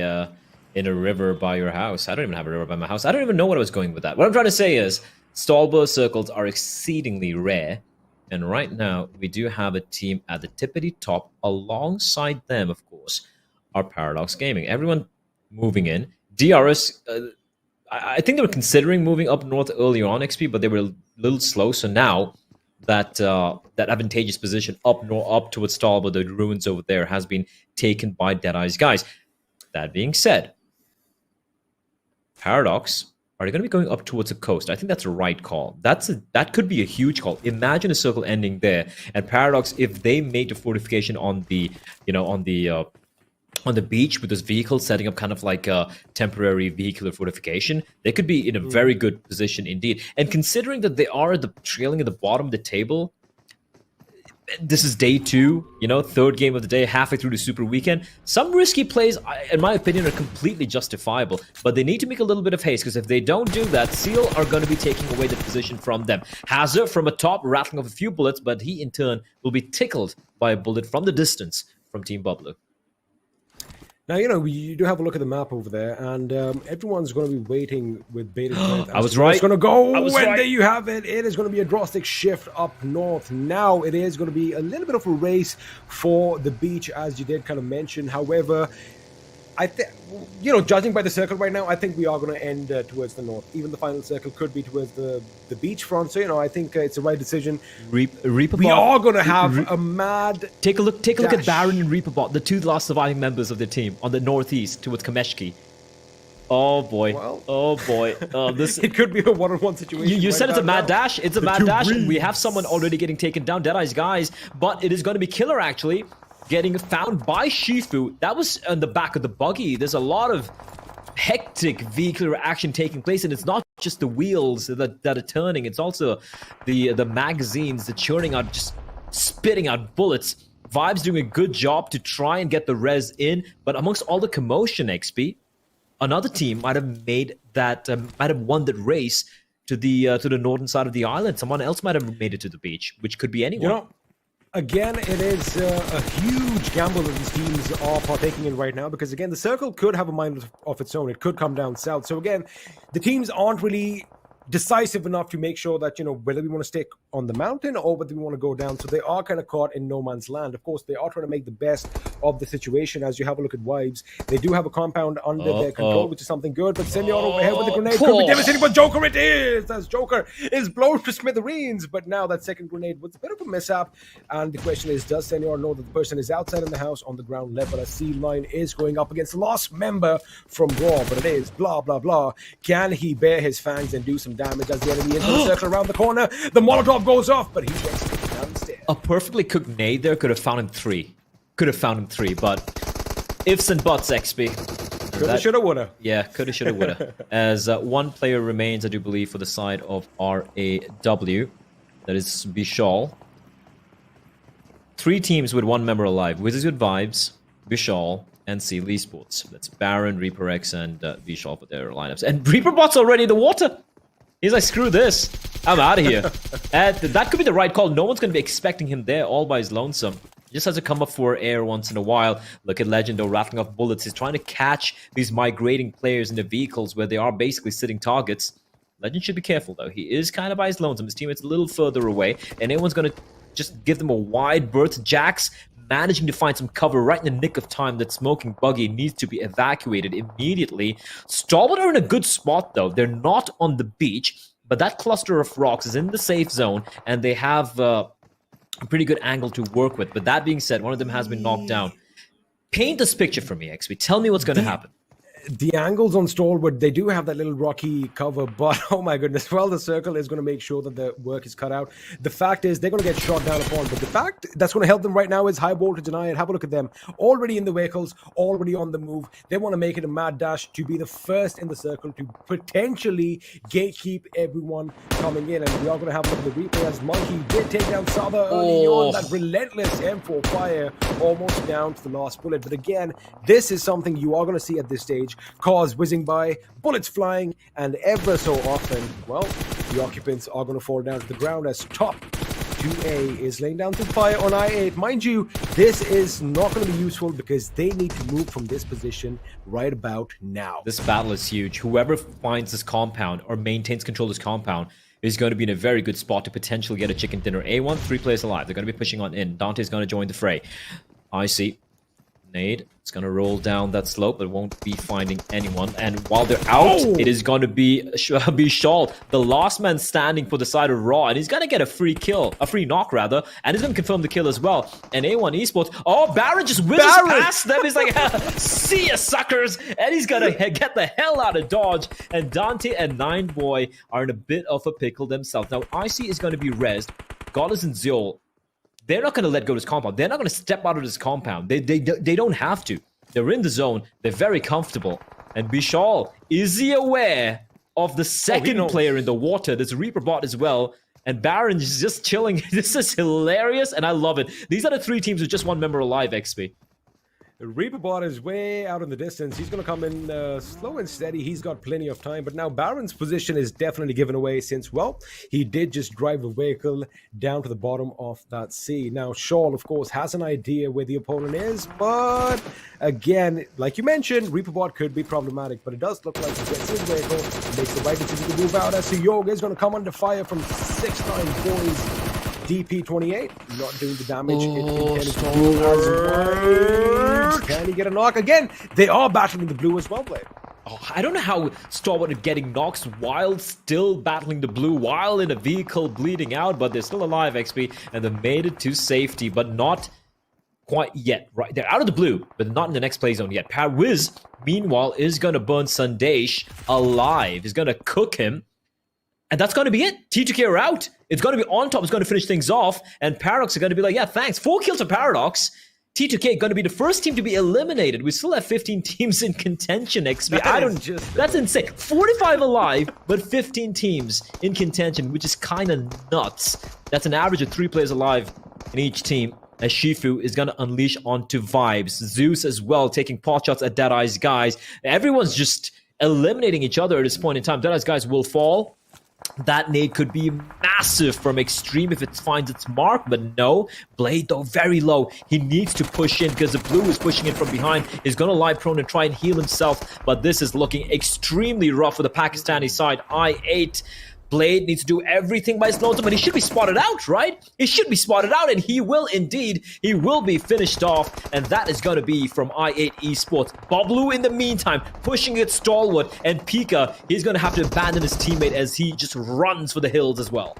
in a river by your house. I don't even have a river by my house. I don't even know what I was going with that. What I'm trying to say is Stalwart circles are exceedingly rare. And right now, we do have a team at the tippity top. Alongside them, of course, are Paradox Gaming. Everyone moving in. DRS, I think they were considering moving up north earlier on, XP, but they were a little slow. So now that that advantageous position up towards Stalwart, the ruins over there, has been taken by DEADEYES. Guys, that being said, Paradox, are they going to be going up towards the coast? I think that's a right call. That could be a huge call. Imagine a circle ending there, and Paradox, if they made a fortification on the on the beach with this vehicle, setting up kind of like a temporary vehicular fortification, they could be in a very good position indeed. And considering that they are trailing at the bottom of the table, this is day 2, third game of the day, halfway through the Super Weekend. Some risky plays, in my opinion, are completely justifiable, but they need to make a little bit of haste, because if they don't do that, Seal are going to be taking away the position from them. Hazard from atop, rattling off a few bullets, but he in turn will be tickled by a bullet from the distance from Team BABLU. Now, you do have a look at the map over there, and everyone's going to be waiting with bated breath. I was right. It's going to go, and right. there you have it. It is going to be a drastic shift up north. Now, it is going to be a little bit of a race for the beach, as you did kind of mention. However, I think, judging by the circle right now, I think we are going to end towards the north. Even the final circle could be towards the beachfront. So, I think it's the right decision. Reaperbot. We are going to have a mad. Take a look dash. at Baron and Reaperbot, the two last surviving members of the team on the northeast towards Kameshki. Oh boy. Well, oh boy. This it could be a one-on-one situation. You said it's a mad now. dash. It's a mad dash. And we have someone already getting taken down. DEADEYES, guys. But it is going to be Killer, actually, getting found by Shifu. That was on the back of the buggy. There's a lot of hectic vehicular action taking place, and it's not just the wheels that are turning. It's also the magazines, the churning out, just spitting out bullets. Vibes doing a good job to try and get the res in, but amongst all the commotion, XP, another team might have made that, might have won that race to the northern side of the island. Someone else might have made it to the beach, which could be anyone. Again, it is a huge gamble that these teams are partaking in right now, because, again, the circle could have a mind of its own. It could come down south. So, again, the teams aren't really decisive enough to make sure that, whether we want to stick on the mountain or whether we want to go down. So they are kind of caught in no man's land. Of course, they are trying to make the best of the situation. As you have a look at Wives, they do have a compound under their control, which is something good. But Senor over here with the grenade could be devastating. But Joker it is, as Joker is blown to smithereens. But now that second grenade was a bit of a mishap. And the question is, does Senor know that the person is outside in the house on the ground level? A sea line is going up against the last member from Raw, but it is blah, blah, blah. Can he bare his fangs and do some damage as the enemy is going to circle around the corner? The Molotov goes off, but he gets taken downstairs. A perfectly cooked nade there could have found him 3. But ifs and buts, XP. Coulda, shoulda, woulda. Yeah, coulda, shoulda, woulda. As one player remains, I do believe, for the side of RAW. That is Vishal. 3 teams with 1 member alive. Wizzes with Vibes, Vishal, and Stalwart Esports. That's Baron, Reaper X, and Vishal for their lineups. And Reaperbot's already in the water! He's like, screw this. I'm out of here. And that could be the right call. No one's going to be expecting him there all by his lonesome. He just has to come up for air once in a while. Look at Legend, though, rattling off bullets. He's trying to catch these migrating players in the vehicles where they are basically sitting targets. Legend should be careful, though. He is kind of by his lonesome. His teammate's a little further away, and everyone's going to just give them a wide berth. Jax managing to find some cover right in the nick of time. That smoking buggy needs to be evacuated immediately. Stalwart are in a good spot, though. They're not on the beach, but that cluster of rocks is in the safe zone, and they have a pretty good angle to work with. But that being said, one of them has been knocked down. Paint this picture for me, XP. Tell me what's going to happen. the angles on Stalwart, they do have that little rocky cover, but oh my goodness, well, the circle is going to make sure that the work is cut out. The fact is, they're going to get shot down upon, but the fact that's going to help them right now is high ball to deny it. Have a look at them. Already in the vehicles, already on the move. They want to make it a mad dash to be the first in the circle to potentially gatekeep everyone coming in. And we are going to have a look at the replay as Monkey did take down Sada early on. That relentless M4 fire almost down to the last bullet. But again, this is something you are going to see at this stage. Cars whizzing by, bullets flying, and ever so often, well, the occupants are going to fall down to the ground as top 2A is laying down some fire on I-8. Mind you, this is not going to be useful because they need to move from this position right about now. This battle is huge. Whoever finds this compound or maintains control of this compound is going to be in a very good spot to potentially get a chicken dinner. A1, 3 players alive. They're going to be pushing on in. Dante's going to join the fray. I see. Nade. It's going to roll down that slope, but won't be finding anyone. And while they're out, it is going to be Shawl, the last man standing for the side of Raw. And he's going to get a free kill, a free knock rather. And he's going to confirm the kill as well. And A1 Esports, Baron just whizzes past them. He's like, see ya, suckers. And he's going to get the hell out of Dodge. And Dante and Nine Boy are in a bit of a pickle themselves. Now, IC is going to be rezzed. Godless and Zeol, they're not going to let go of this compound. They're not going to step out of this compound. They don't have to. They're in the zone. They're very comfortable. And Bishal, is he aware of the second player in the water? There's a Reaper bot as well. And Baron is just chilling. This is hilarious, and I love it. These are the 3 teams with just 1 member alive, XP. Reaper bot is way out in the distance. He's going to come in slow and steady. He's got plenty of time. But now Baron's position is definitely given away since, well, he did just drive a vehicle down to the bottom of that sea. Now, Shawl, of course, has an idea where the opponent is. But again, like you mentioned, Reaper bot could be problematic. But it does look like he gets his vehicle, makes the right decision to move out. As Yoga is going to come under fire from 6'9" boys. DP28 not doing the damage it intended to do as well. Can he get a knock? Again, they are battling the blue as well, Blade. I don't know how Stalwart are getting knocks while still battling the blue, while in a vehicle bleeding out, but they're still alive, XP, and they made it to safety, but not quite yet. Right, they're out of the blue, but not in the next play zone yet. Wiz, meanwhile, is going to burn Sandesh alive. He's going to cook him. And that's going to be it. T2K are out. It's going to be on top. It's going to finish things off. And Paradox are going to be like, yeah, thanks. 4 kills for Paradox. T2K going to be the first team to be eliminated. We still have 15 teams in contention, XP. That's insane. 45 alive, but 15 teams in contention, which is kind of nuts. That's an average of 3 players alive in each team. As Shifu is going to unleash onto Vibes. ZEUS as well, taking pot shots at Deadeye's guys. Everyone's just eliminating each other at this point in time. Deadeye's guys will fall. That nade could be massive from Extreme if it finds its mark, but no. Blade, though, very low. He needs to push in because the blue is pushing in from behind. He's going to lie prone and try and heal himself, but this is looking extremely rough for the Pakistani side. I-8. Blade needs to do everything by his lonesome, but he should be spotted out, right? He should be spotted out, and he will indeed. He will be finished off, and that is going to be from I-8 Esports. BABLU, in the meantime, pushing it Stalwart, and Pika, he's going to have to abandon his teammate as he just runs for the hills as well.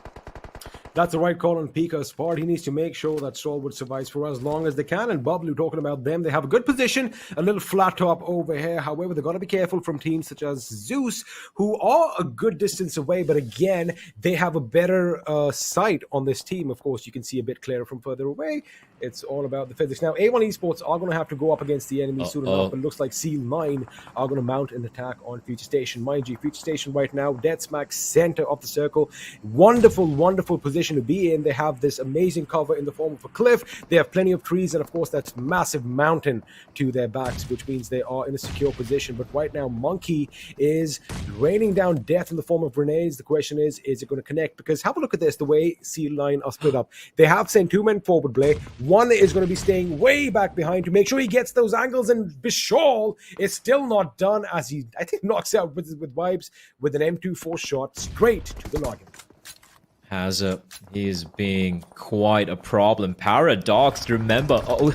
That's the right call on Pika's part. He needs to make sure that Stalwart survives for as long as they can. And BABLU, talking about them, they have a good position, a little flat top over here. However, they've got to be careful from teams such as ZEUS, who are a good distance away. But again, they have a better sight on this team. Of course, you can see a bit clearer from further away. It's all about the physics. Now, A1 Esports are going to have to go up against the enemy soon enough. But it looks like Seal 9 are going to mount an attack on Future Station. Mind you, Future Station right now, dead smack center of the circle. Wonderful, wonderful position to be in. They have this amazing cover in the form of a cliff. They have plenty of trees. And, of course, that's massive mountain to their backs, which means they are in a secure position. But right now, Monkey is raining down death in the form of grenades. The question is it going to connect? Because have a look at this, the way Seal 9 are split up. They have sent 2 men forward, Blay. One is going to be staying way back behind to make sure he gets those angles, and Bishal is still not done as he, I think, knocks out with Vibes with an M24 shot straight to the login. He is being quite a problem. Paradox, remember. Oh,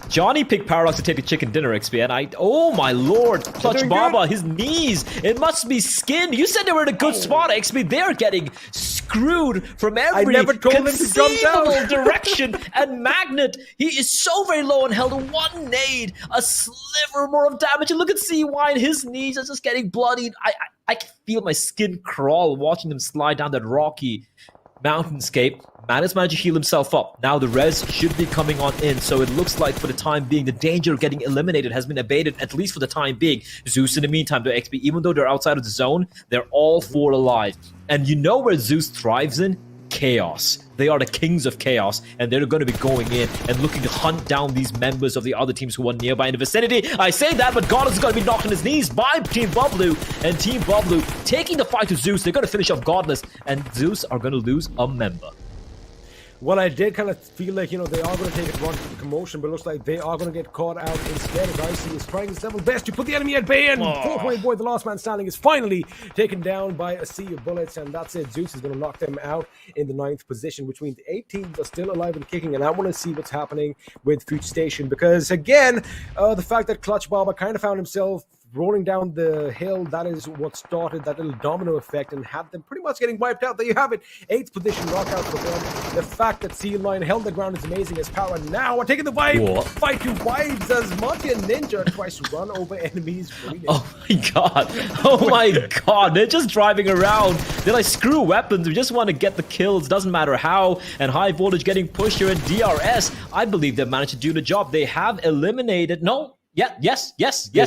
Johnny picked Paradox to take a chicken dinner, XP, and oh my lord, Clutch Baba, his knees, it must be skinned. You said they were in a good spot, XP. They're getting screwed from every conceivable direction. And Magnet, he is so very low and held one nade, a sliver more of damage. And look at CY, and his knees are just getting bloodied. I can feel my skin crawl watching him slide down that rocky mountainscape. Man has managed to heal himself up. Now the res should be coming on in, so it looks like for the time being, the danger of getting eliminated has been abated, at least for the time being. ZEUS in the meantime, the XP, even though they're outside of the zone, they're all four alive. And you know where ZEUS thrives in? Chaos. They are the kings of chaos, and they're going to be going in and looking to hunt down these members of the other teams who are nearby in the vicinity. I say that, but Godless is going to be knocked on his knees by Team BABLU, and Team BABLU taking the fight to ZEUS. They're going to finish off Godless, and ZEUS are going to lose a member. Well, I did kind of feel like, you know, they are going to take advantage of the commotion, but it looks like they are going to get caught out instead, as Icy is trying his level best to put the enemy at bay, and 420 Boy, the last man standing, is finally taken down by a sea of bullets, and that's it. ZEUS is going to knock them out in the 9th position, which means 8 teams are still alive and kicking, and I want to see what's happening with Future Station, because, again, the fact that Clutch Baba kind of found himself rolling down the hill, that is what started that little domino effect and had them pretty much getting wiped out. There you have it, 8th position knockout for them. The fact that C9 held the ground is amazing, as Power now are taking the fight to Vibes as Mafia Ninja tries to run over enemies. Oh my god, oh my god, they're just driving around. They're like, screw weapons, we just want to get the kills, doesn't matter how. And High Voltage getting pushed here, and DRS, I believe they've managed to do the job. They have eliminated, yes,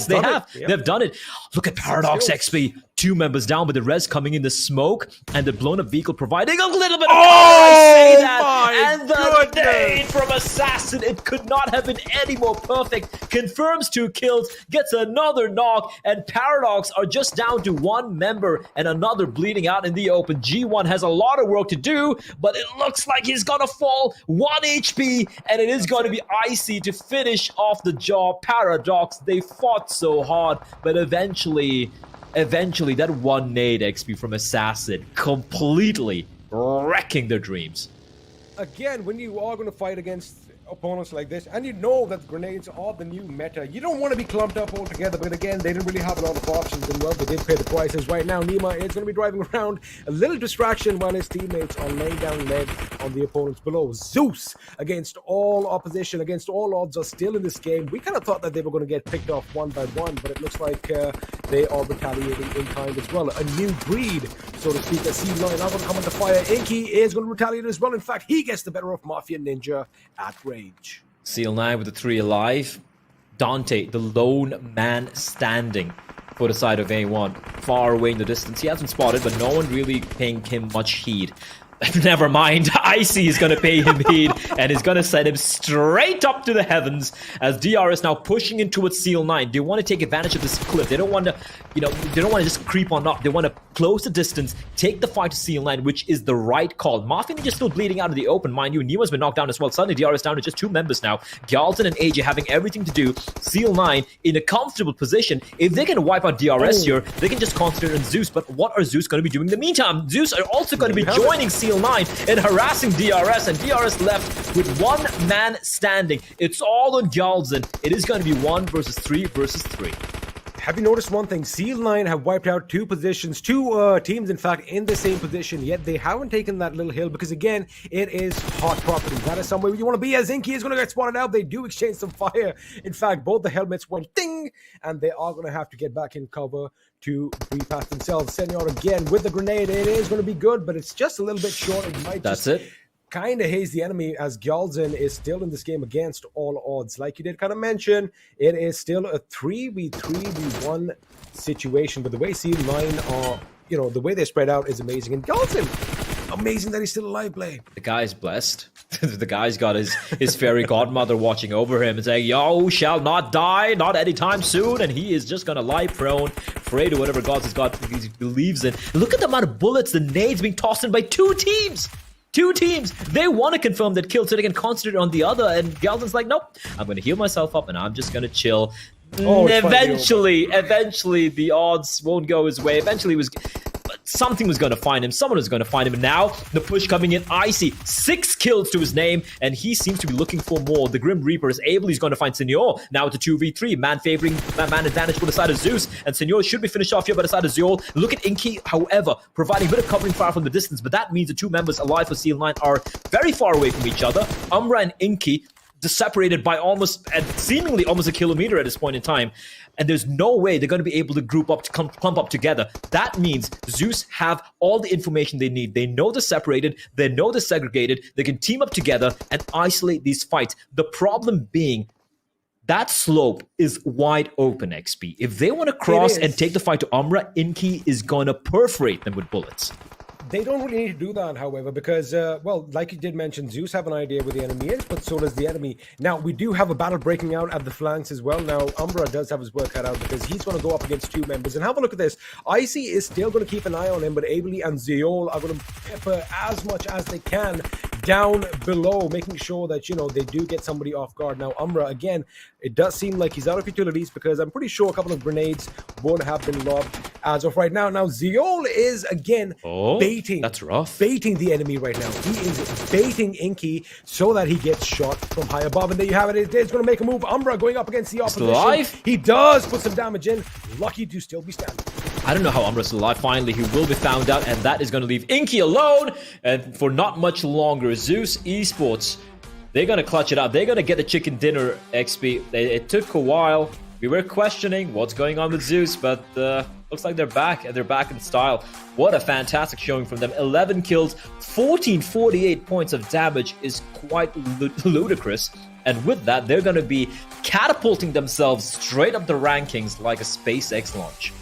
they have. Yep. They've done it. Look at Paradox XP. 2 members down, but the res coming in the smoke, and the blown up vehicle providing a little bit of and the nade from Assassin. It could not have been any more perfect. Confirms 2 kills, gets another knock, and Paradox are just down to 1 member and another bleeding out in the open. G1 has a lot of work to do, but it looks like he's gonna fall 1 HP, and it is going to be Icy to finish off the job. Paradox, they fought so hard, but eventually that 1 nade XP from Assassin completely wrecking their dreams. Again, when you are going to fight against opponents like this, and you know that grenades are the new meta, you don't want to be clumped up all together, but again, they didn't really have a lot of options, and well, they did pay the prices. Right now, Nima is going to be driving around, a little distraction while his teammates are laying down lead on the opponents below. ZEUS, against all opposition, against all odds, are still in this game. We kind of thought that they were going to get picked off one by one, but it looks like they are retaliating in kind as well. A new breed, so to speak. A C9 are going to come under fire. Inky is going to retaliate as well. In fact, he gets the better of Mafia Ninja at range. Seal9 with the 3 alive. Dante, the lone man standing for the side of A1. Far away in the distance. He hasn't spotted, but no one really paying him much heed. Never mind, Icy is going to pay him heed and is going to send him straight up to the heavens as DR is now pushing in towards Seal9. They want to take advantage of this cliff. They don't want to, they don't want to just creep on up. They want to close the distance, take the fight to Seal9, which is the right call. Mafia Ninja still bleeding out of the open, mind you. Nemo's been knocked down as well. Suddenly DR is down to just 2 members now. Galton and AJ having everything to do. Seal9 in a comfortable position. If they can wipe out DRS here, they can just concentrate on ZEUS. But what are ZEUS going to be doing in the meantime? ZEUS are also going to be joining Seal9 and harassing DRS, and DRS left with 1 man standing. It's all on Galton. It is going to be 1 versus 3 versus 3. Have you noticed one thing? Seal9 have wiped out 2 positions, 2 teams, in fact, in the same position, yet they haven't taken that little hill because, again, it is hot property. That is somewhere you want to be, as Inky is going to get spotted out. They do exchange some fire. In fact, both the helmets went ding, and they are going to have to get back in cover to breathe past themselves. Senor again with the grenade. It is going to be good, but it's just a little bit short. It might kind of haze the enemy, as Galton is still in this game against all odds. Like you did kind of mention, it is still a 3v1 situation, but the way C9 are, the way they spread out is amazing. And Galton, amazing that he's still alive, Blade. The guy's blessed. The guy's got his fairy godmother watching over him and saying, yo, shall not die, not anytime soon. And he is just going to lie prone, pray to whatever gods he believes in. Look at the amount of bullets, the nades being tossed in by 2 teams. 2 teams. They want to confirm that kill so they can concentrate on the other. And Galton's like, nope, I'm going to heal myself up and I'm just going to chill. Eventually, the odds won't go his way. Eventually, it was... But something was going to find him. Someone was going to find him. And now the push coming in. Icy, 6 kills to his name, and he seems to be looking for more. The Grim Reaper is able. He's going to find Senor. Now it's a 2v3. Man favoring man advantage for the side of ZEUS, and Senor should be finished off here by the side of Zeol. Look at Inky, however, providing a bit of covering fire from the distance, but that means the 2 members alive for CL9 are very far away from each other. Umbra and Inky just separated by almost, and seemingly almost a kilometer at this point in time. And there's no way they're going to be able to group up, to clump up together. That means ZEUS have all the information they need. They know they're separated. They know they're segregated. They can team up together and isolate these fights. The problem being that slope is wide open, XP. If they want to cross and take the fight to Umbra, Inky is going to perforate them with bullets. They don't really need to do that, however, because, well, like you did mention, ZEUS have an idea where the enemy is, but so does the enemy. Now, we do have a battle breaking out at the flanks as well. Now, Umbra does have his work cut out because he's going to go up against 2 members. And have a look at this. Icy is still going to keep an eye on him, but Ably and Zeol are going to pepper as much as they can down below, making sure that, you know, they do get somebody off guard. Now, Umbra, again, it does seem like he's out of utilities because I'm pretty sure a couple of grenades won't have been lobbed as of right now. Now, Zeol is, again, baiting. That's rough. Baiting the enemy right now. He is baiting Inky so that he gets shot from high above. And there you have it. It's going to make a move. Umbra going up against the opposition. Alive? He does put some damage in. Lucky to still be standing. I don't know how Umbra's alive. Finally, he will be found out, and that is going to leave Inky alone. And for not much longer, ZEUS Esports, they're going to clutch it out. They're going to get the chicken dinner, XP. It took a while. We were questioning what's going on with ZEUS, but looks like they're back, and they're back in style. What a fantastic showing from them. 11 kills, 1448 points of damage is quite ludicrous. And with that, they're going to be catapulting themselves straight up the rankings like a SpaceX launch.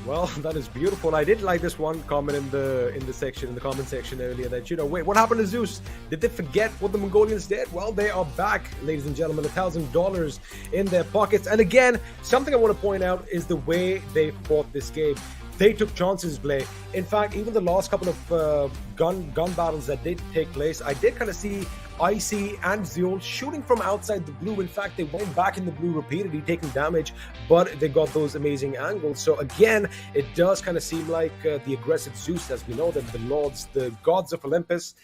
Well, that is beautiful. I did like this one comment in the comment section earlier that, you know, wait, what happened to ZEUS? Did they forget what the Mongolians did? Well, they are back, ladies and gentlemen, $1,000 in their pockets. And again, something I want to point out is the way they fought this game. They took chances, Blay. In fact, even the last couple of gun battles that did take place, I did kind of see Icy and Zeol shooting from outside the blue. In fact, they went back in the blue repeatedly, taking damage, but they got those amazing angles. So again, it does kind of seem like the aggressive ZEUS, as we know them, the gods of Olympus,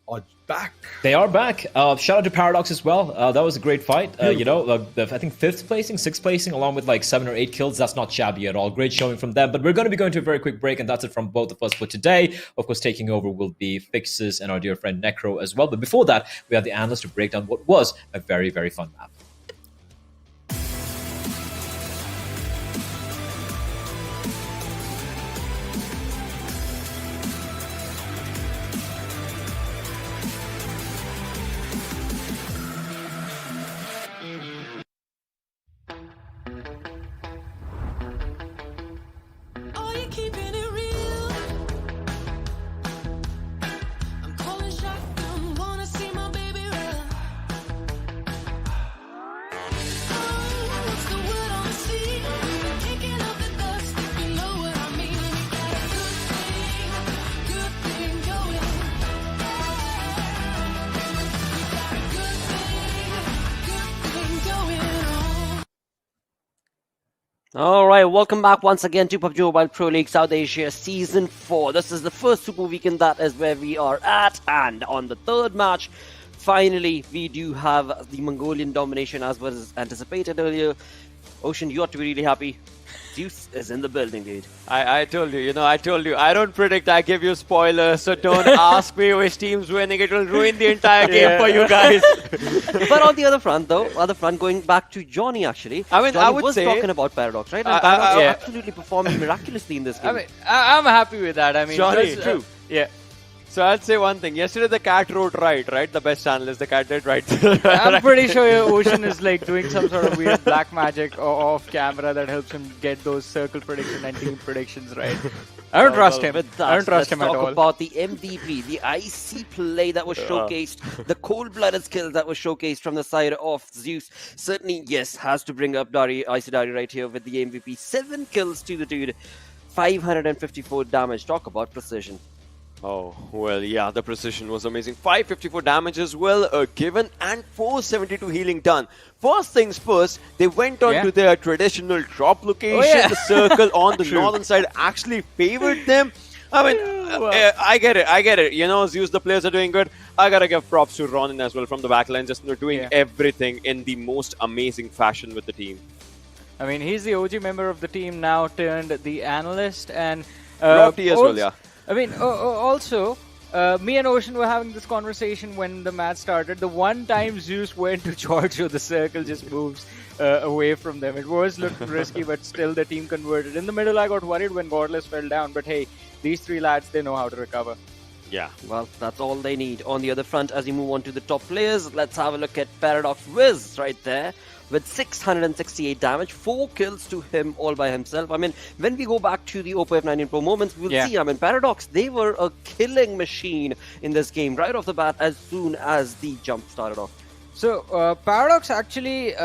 are back. They are back. Shout out to Paradox as well. That was a great fight. You know, I think 5th placing, 6th placing, along with like 7 or 8 kills. That's not shabby at all. Great showing from them. But we're going to be going to a very quick break, and that's it from both of us for today. Of course, taking over will be Fixes and our dear friend Necro as well. But before that, we have the analyst to break down what was a very, very fun map. Are you keeping it real? I'm calling shotgun, wanna see my baby run. Oh, what's the word on the sea? Kicking up the dust, if you know what I mean. We got a good thing going. We got a good thing going on. All right, welcome back once again to PUBG Mobile Pro League South Asia Season 4. This is the first Super Weekend, that is where we are at. And on the 3rd match, finally, we do have the Mongolian domination as was anticipated earlier. Ocean, you ought to be really happy. ZEUS is in the building, dude. I told you, I told you. I don't predict, I give you spoilers, so don't ask me which team's winning. It will ruin the entire game for you guys. But on the other front, though, going back to Johnny, actually. I mean, Johnny I would was say talking about Paradox, right? And Paradox yeah. absolutely performing miraculously in this game. I mean, I'm happy with that. I mean, Johnny, just, true. Yeah. So I'll say one thing. Yesterday the cat wrote right? The best analyst, the cat did right. I'm pretty sure Ocean is like doing some sort of weird black magic off camera that helps him get those circle prediction and team predictions right. I don't trust him. With that, I don't trust him at let's all. talk about the MVP, the icy play that was showcased, the cold-blooded skills that was showcased from the side of ZEUS. Certainly, yes, has to bring up Icy Dari right here with the MVP. 7 kills to the dude, 554 damage. Talk about precision. Oh, well, yeah, the precision was amazing. 554 damage as well given and 472 healing done. First things first, they went on to their traditional drop location. The circle on the northern side actually favored them. I mean, I get it. You know, ZEUS, the players are doing good. I gotta give props to Ronin as well from the backline, just doing everything in the most amazing fashion with the team. I mean, he's the OG member of the team now turned the analyst, and Rocky as well, yeah. I mean, also, me and Ocean were having this conversation when the match started. The one time ZEUS went to Giorgio, the circle just moves away from them. It was looking risky, but still the team converted. In the middle, I got worried when Godless fell down, but hey, these three lads, they know how to recover. Yeah, well, that's all they need. On the other front, as you move on to the top players, let's have a look at Paradox Wiz right there with 668 damage, 4 kills to him all by himself. I mean, when we go back to the Oppo F19 Pro moments, we'll see, I mean, Paradox, they were a killing machine in this game right off the bat as soon as the jump started off. So, Paradox actually,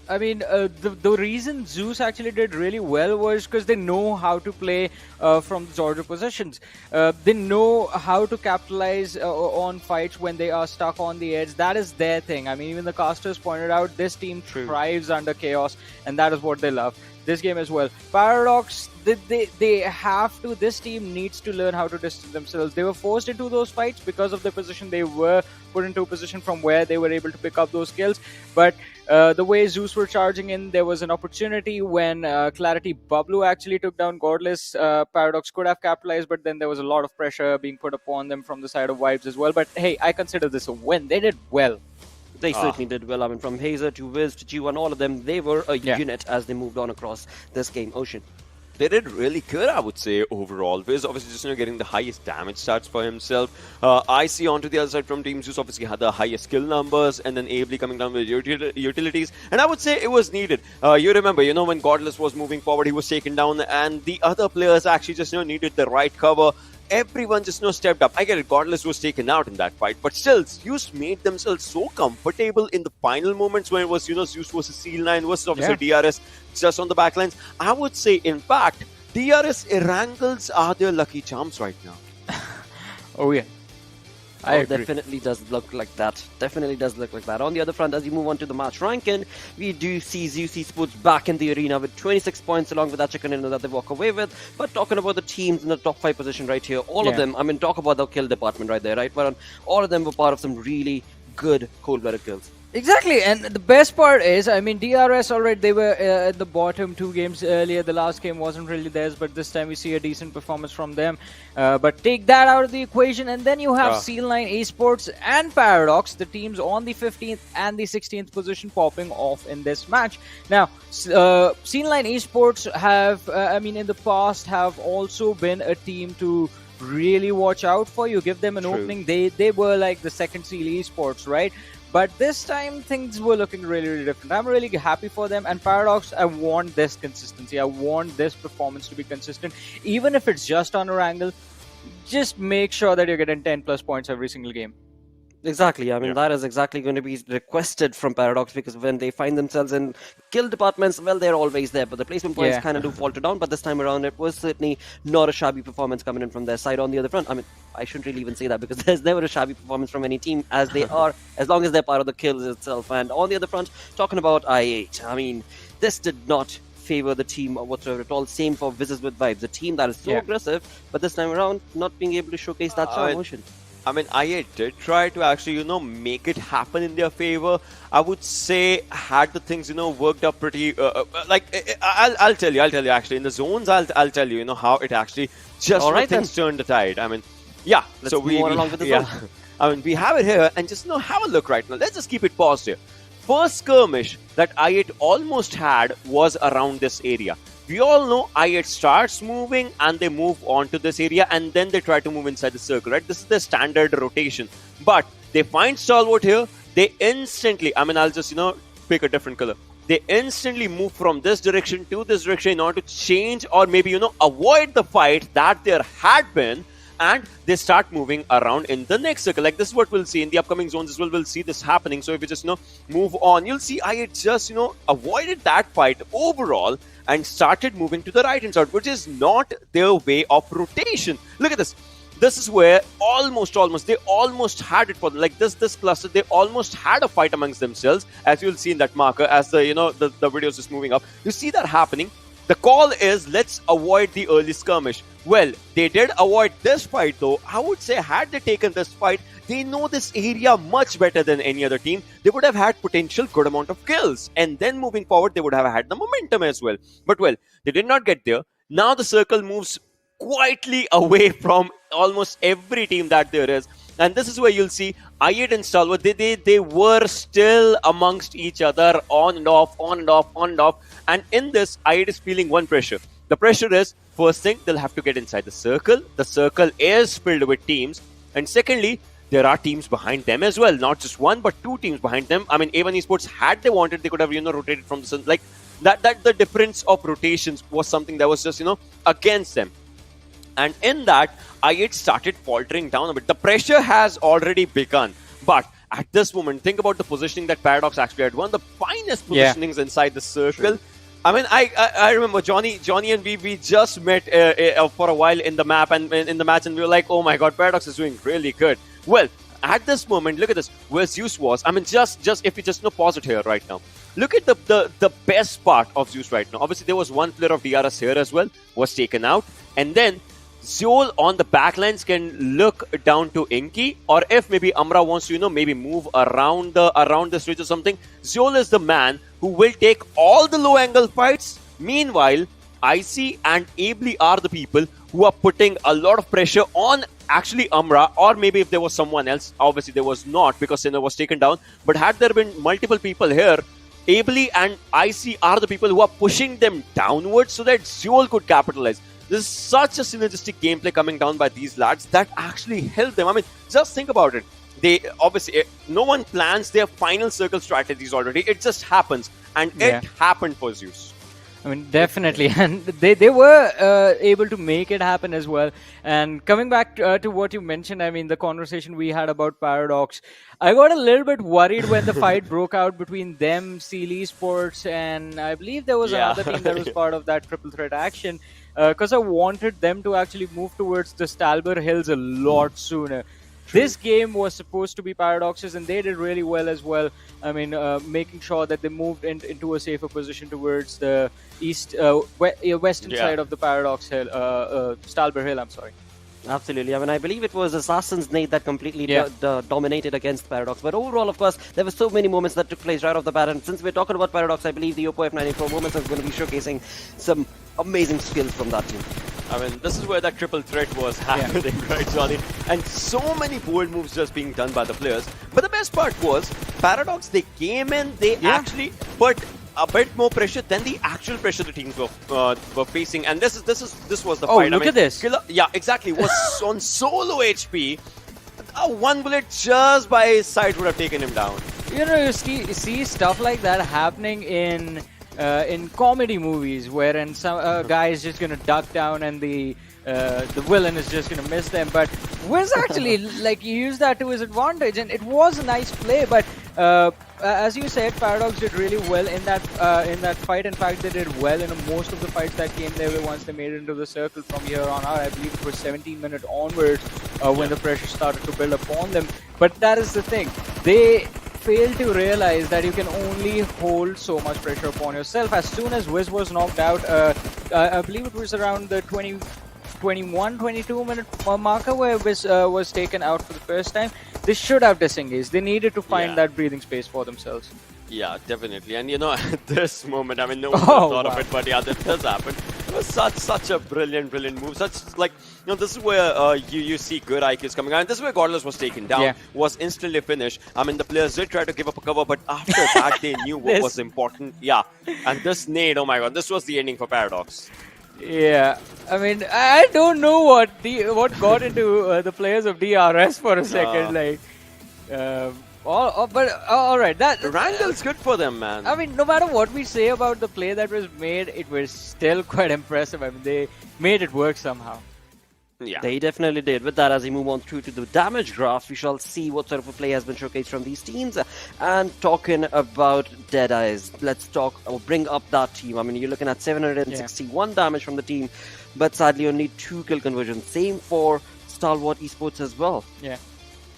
I mean, the reason ZEUS actually did really well was because they know how to play from the Giorgio positions. They know how to capitalize on fights when they are stuck on the edge. That is their thing. I mean, even the casters pointed out this team thrives under chaos, and that is what they love. This game as well. Paradox, they have to, this team needs to learn how to distance themselves. They were forced into those fights because of the position. They were put into a position from where they were able to pick up those kills. But the way ZEUS were charging in, there was an opportunity when Clarity BABLU actually took down Godless. Paradox could have capitalized, but then there was a lot of pressure being put upon them from the side of Vibes as well. But hey, I consider this a win. They did well. They certainly did well. I mean, from Hazer to Wiz to G1, all of them, they were a unit as they moved on across this game. Ocean. They did really good, I would say, overall. Wiz obviously just getting the highest damage stats for himself. I see onto the other side from Team ZEUS obviously had the highest skill numbers, and then Ably coming down with utilities. And I would say it was needed. You remember, when Godless was moving forward, he was taken down, and the other players actually just needed the right cover. Everyone just stepped up. I get it, Godless was taken out in that fight, but still, ZEUS made themselves so comfortable in the final moments when it was, ZEUS versus Seal9 versus obviously DRS just on the backlines. I would say, in fact, DRS Erangels are their lucky charms right now. Oh yeah. I agree. Definitely does look like that. Definitely does look like that. On the other front, as you move on to the match ranking, we do see ZEUS Esports back in the arena with 26 points along with that chicken dinner that they walk away with. But talking about the teams in the top 5 position right here, all of them, I mean, talk about the kill department right there, right? But all of them were part of some really good cold-blooded kills. Exactly, and the best part is, I mean, DRS, alright, they were at the bottom 2 games earlier. The last game wasn't really theirs, but this time we see a decent performance from them. But take that out of the equation, and then you have Seal9 Esports and Paradox, the teams on the 15th and the 16th position popping off in this match. Now, Seal9 Esports have, I mean, in the past have also been a team to really watch out for. You give them an opening, they were like the second Seal Esports, right? But this time, things were looking really, really different. I'm really happy for them. And Paradox, I want this consistency. I want this performance to be consistent. Even if it's just on Erangel, just make sure that you're getting 10 plus points every single game. Exactly. I mean, that is exactly going to be requested from Paradox, because when they find themselves in kill departments, well, they're always there. But the placement points kind of do falter down. But this time around, it was certainly not a shabby performance coming in from their side. On the other front, I mean, I shouldn't really even say that, because there's never a shabby performance from any team, as they are, as long as they're part of the kills itself. And on the other front, talking about I8, I mean, this did not favor the team whatsoever at all. Same for Wizzes with Vibes, a team that is so aggressive, but this time around, not being able to showcase that charm. Motion. I mean, I8 did try to actually, make it happen in their favor. I would say, had the things, worked up pretty, I'll tell you, actually, in the zones, I'll tell you, how it actually just things turned the tide. I mean, Let's move on along with the zone. I mean, we have it here, and just have a look right now. Let's just keep it paused here. First skirmish that I8 almost had was around this area. We all know I8 starts moving and they move on to this area, and then they try to move inside the circle, right? This is the standard rotation. But they find Stalwart here. They instantly, I mean, I'll just, pick a different color. They instantly move from this direction to this direction in order to change or maybe, avoid the fight that there had been. And they start moving around in the next circle. Like, this is what we'll see in the upcoming zones as well. We'll see this happening. So if you just, move on, you'll see I8 just, avoided that fight overall and started moving to the right hand side, which is not their way of rotation. Look at this. this is where they almost had it for like this cluster. They almost had a fight amongst themselves, as you'll see in that marker as the video is just moving up. You see that happening. The call is, let's avoid the early skirmish. Well, they did avoid this fight though. I would say had they taken this fight, they know this area much better than any other team. They would have had potential good amount of kills, and then moving forward they would have had the momentum as well. But well, they did not get there. Now the circle moves quietly away from almost every team that there is, and this is where you'll see i8 and Stalwart. They were still amongst each other, on and off, on and off, on and off. And in this, i8 is feeling one pressure. The pressure is, first thing, they'll have to get inside the circle. The circle is filled with teams, and secondly, there are teams behind them as well. Not just one, but two teams behind them. I mean, A1 Esports, had they wanted, they could have rotated from the sun. Like that the difference of rotations was something that was just against them. And in that, i8 started faltering down a bit. The pressure has already begun. But at this moment, think about the positioning that Paradox actually had. One of the finest positionings inside the circle. True. I mean, I remember Johnny and we just met for a while in the map and in the match, and we were like, oh my god, Paradox is doing really good. Well, at this moment, look at this, where ZEUS was. I mean, just if you just pause it here right now. Look at the best part of ZEUS right now. Obviously, there was one player of DRS here as well, was taken out, and then Zeol on the backlines can look down to Inky, or if maybe Amra wants to, maybe move around this ridge or something, Zeol is the man who will take all the low angle fights. Meanwhile, IC and Ably are the people who are putting a lot of pressure on actually Amra, or maybe if there was someone else. Obviously, there was not, because Sinner was taken down. But had there been multiple people here, Ably and IC are the people who are pushing them downwards so that Zeol could capitalize. This is such a synergistic gameplay coming down by these lads that actually helped them. I mean, just think about it. They obviously, no one plans their final circle strategies already. It just happens. And it happened for ZEUS. I mean, definitely. And they were able to make it happen as well. And coming back to what you mentioned, I mean, the conversation we had about Paradox, I got a little bit worried when the fight broke out between them, Seal Esports, and I believe there was another team that was part of that triple threat action. Because I wanted them to actually move towards the Stalwart Hills a lot sooner. True. This game was supposed to be Paradox's, and they did really well as well. I mean, making sure that they moved into a safer position towards the western side of the Paradox Hill, Stalwart Hill, I'm sorry. Absolutely. I mean, I believe it was Assassin's Nate that completely dominated against Paradox. But overall, of course, there were so many moments that took place right off the bat. And since we're talking about Paradox, I believe the Oppo F90 Pro moments is going to be showcasing some amazing skills from that team. I mean, this is where that triple threat was happening, right, Johnny? And so many bold moves just being done by the players. But the best part was, Paradox, they came in, they actually put a bit more pressure than the actual pressure the teams were facing, and this was the fight. Look at this! Killer, exactly. Was on solo HP. One bullet just by his side would have taken him down. You see stuff like that happening in comedy movies, wherein some guy is just gonna duck down and the villain is just gonna miss them. But Wiz actually he used that to his advantage, and it was a nice play. But as you said, Paradox did really well in that fight. In fact, they did well in most of the fights that came their way once they made it into the circle from here on out. I believe it was 17-minute onwards when the pressure started to build upon them. But that is the thing. They fail to realize that you can only hold so much pressure upon yourself. As soon as Wiz was knocked out, I believe it was around the 22-minute marker where Wiz was taken out for the first time. They should have disengaged. They needed to find that breathing space for themselves. Yeah, definitely. And at this moment, I mean, no one thought of it, but that does happen. It was such a brilliant move. Such this is where you see good IQs coming out. And this is where Godless was taken down, was instantly finished. I mean, the players did try to give up a cover, but after that, they knew what was important. Yeah, and this nade, oh my god, this was the ending for Paradox. Yeah, I mean, I don't know what got into the players of DRS for a second, but all right, that Erangel's good for them, man. I mean, no matter what we say about the play that was made, it was still quite impressive. I mean, they made it work somehow. Yeah, they definitely did. With that, as we move on through to the damage graphs, we shall see what sort of a play has been showcased from these teams. And talking about DEADEYES, let's bring up that team. I mean, you're looking at 761 damage from the team, but sadly only 2 kill conversions. Same for Stalwart Esports as well. Yeah.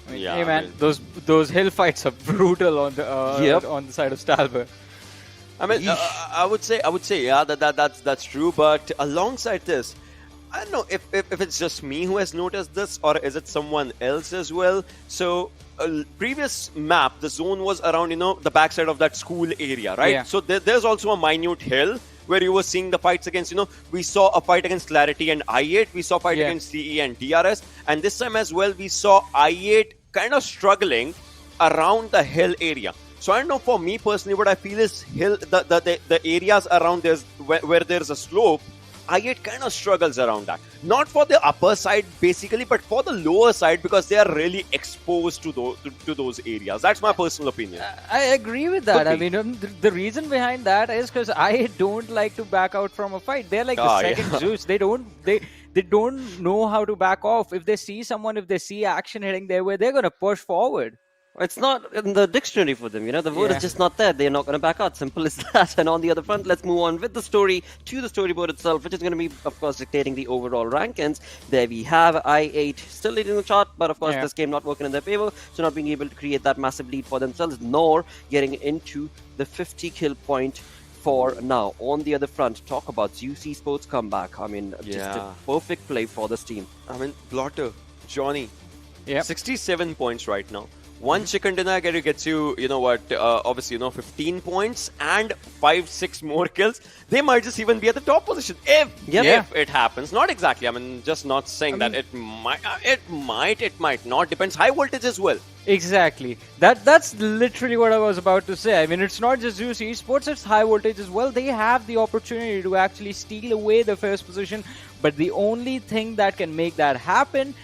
I mean, Yeah, hey I man, mean- those hill fights are brutal on the Yep. on the side of Stalbert. I mean, I would say, yeah, that's true. But alongside this, I don't know if it's just me who has noticed this, or is it someone else as well. So, previous map, the zone was around, the backside of that school area, right? Yeah. So there's also a minute hill where you were seeing the fights against, we saw a fight against Clarity and I8, we saw a fight Yeah. against CE and DRS, and this time as well, we saw I8 kind of struggling around the hill area. So I don't know, for me personally, what I feel is the areas around where there's a slope, I8 kind of struggles around that. Not for the upper side basically, but for the lower side, because they are really exposed to those areas. That's my personal opinion. I agree with that. Could I be. mean, the reason behind that is because I don't like to back out from a fight. They're like the Ah, second yeah. Zeus. They don't know how to back off. If they see someone, if they see action heading their way, they're gonna push forward. It's not in the dictionary for them, the word Yeah. is just not there. They're not going to back out. Simple as that. And on the other front, let's move on with the story to the storyboard itself, which is going to be, of course, dictating the overall rankings. There we have I8 still leading the chart, but of course, Yeah. this game not working in their favor, so not being able to create that massive lead for themselves, nor getting into the 50 kill point for now. On the other front, talk about ZEUS Esports comeback. I mean, just a Yeah. perfect play for this team. I mean, Blotter, Johnny, Yep. 67 points right now. One chicken dinner gets you, obviously, 15 points and 5-6 more kills. They might just even be at the top position if it happens. Not exactly. I mean, just not saying that it might not. Depends. High voltage as well. Exactly. That's literally what I was about to say. I mean, it's not just ZEUS Esports, it's high voltage as well. They have the opportunity to actually steal away the first position, but the only thing that can make that happen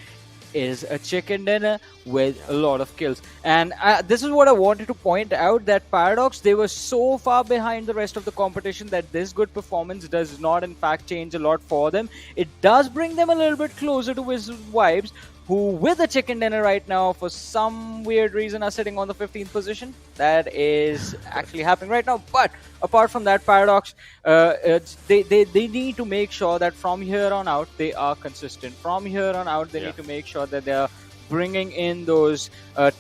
is a chicken dinner with a lot of kills. And this is what I wanted to point out, that Paradox, they were so far behind the rest of the competition that this good performance does not in fact change a lot for them. It does bring them a little bit closer to Wizzes Vibes, who with a chicken dinner right now for some weird reason are sitting on the 15th position. That is actually happening right now. But apart from that, Paradox, they need to make sure that from here on out they are consistent. From here on out they need to make sure that they are bringing in those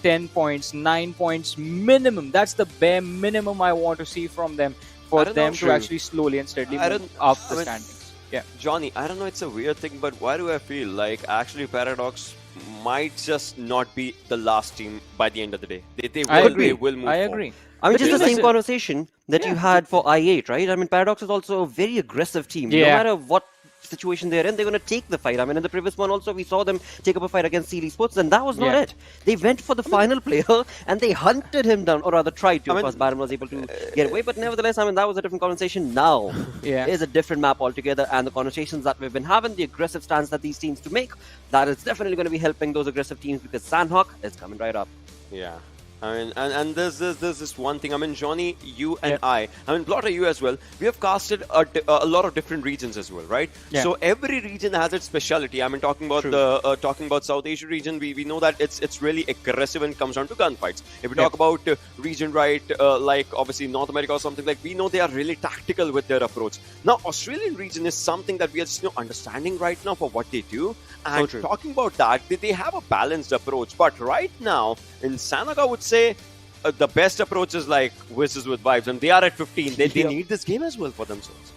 10 points, 9 points minimum. That's the bare minimum I want to see from them, for I don't them know. to actually slowly and steadily move up the standings. Yeah. Johnny, I don't know, it's a weird thing, but why do I feel like actually Paradox might just not be the last team by the end of the day? They will move I forward. agree. Which is the same Listen. conversation that you had for I8, right? I mean, Paradox is also a very aggressive team. No Yeah. matter what situation they're in, they're going to take the fight. I mean, in the previous one also, we saw them take up a fight against CL Sports, and that was not Yeah. it. They went for the final player, and they hunted him down, or rather tried to. Of course, Baron was able to get away, but nevertheless, I mean, that was a different conversation. Now, Yeah. is a different map altogether, and the conversations that we've been having, the aggressive stance that these teams to make, that is definitely going to be helping those aggressive teams, because Sanhok is coming right up. Yeah. I mean, and there's this one thing. I mean, Johnny, you and I mean, Blotter, you as well. We have casted a lot of different regions as well, right? Yeah. So every region has its specialty. I mean, talking about talking about South Asia region, we know that it's really aggressive when it comes down to gunfights. If we talk about region, right, like obviously North America or something, like, we know they are really tactical with their approach. Now, Australian region is something that we are just understanding right now for what they do. And talking about that, they have a balanced approach. But right now, in Sanhok, I would say the best approach is like Wizzes with Vibes. And they are at 15. They need this game as well for themselves.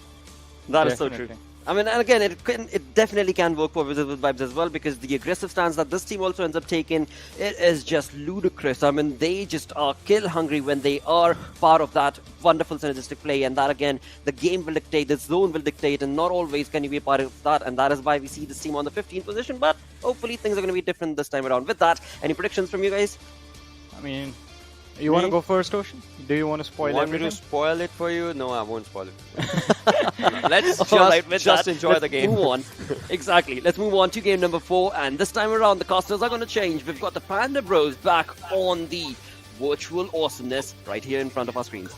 That is so true. I mean, and again, it definitely can work for Wizzes with Vibes as well, because the aggressive stance that this team also ends up taking, it is just ludicrous. I mean, they just are kill hungry when they are part of that wonderful synergistic play, and that again, the game will dictate, the zone will dictate, and not always can you be a part of that, and that is why we see this team on the 15th position, but hopefully things are going to be different this time around. With that, any predictions from you guys? I mean, you want to go first, Ocean? Do you want to spoil Want me everything? to spoil it for you? No, I won't spoil it. Let's With just that, enjoy let's the game. Move on. Exactly. Let's move on to game number 4, and this time around the casters are going to change. We've got the Panda Bros back on the virtual awesomeness right here in front of our screens.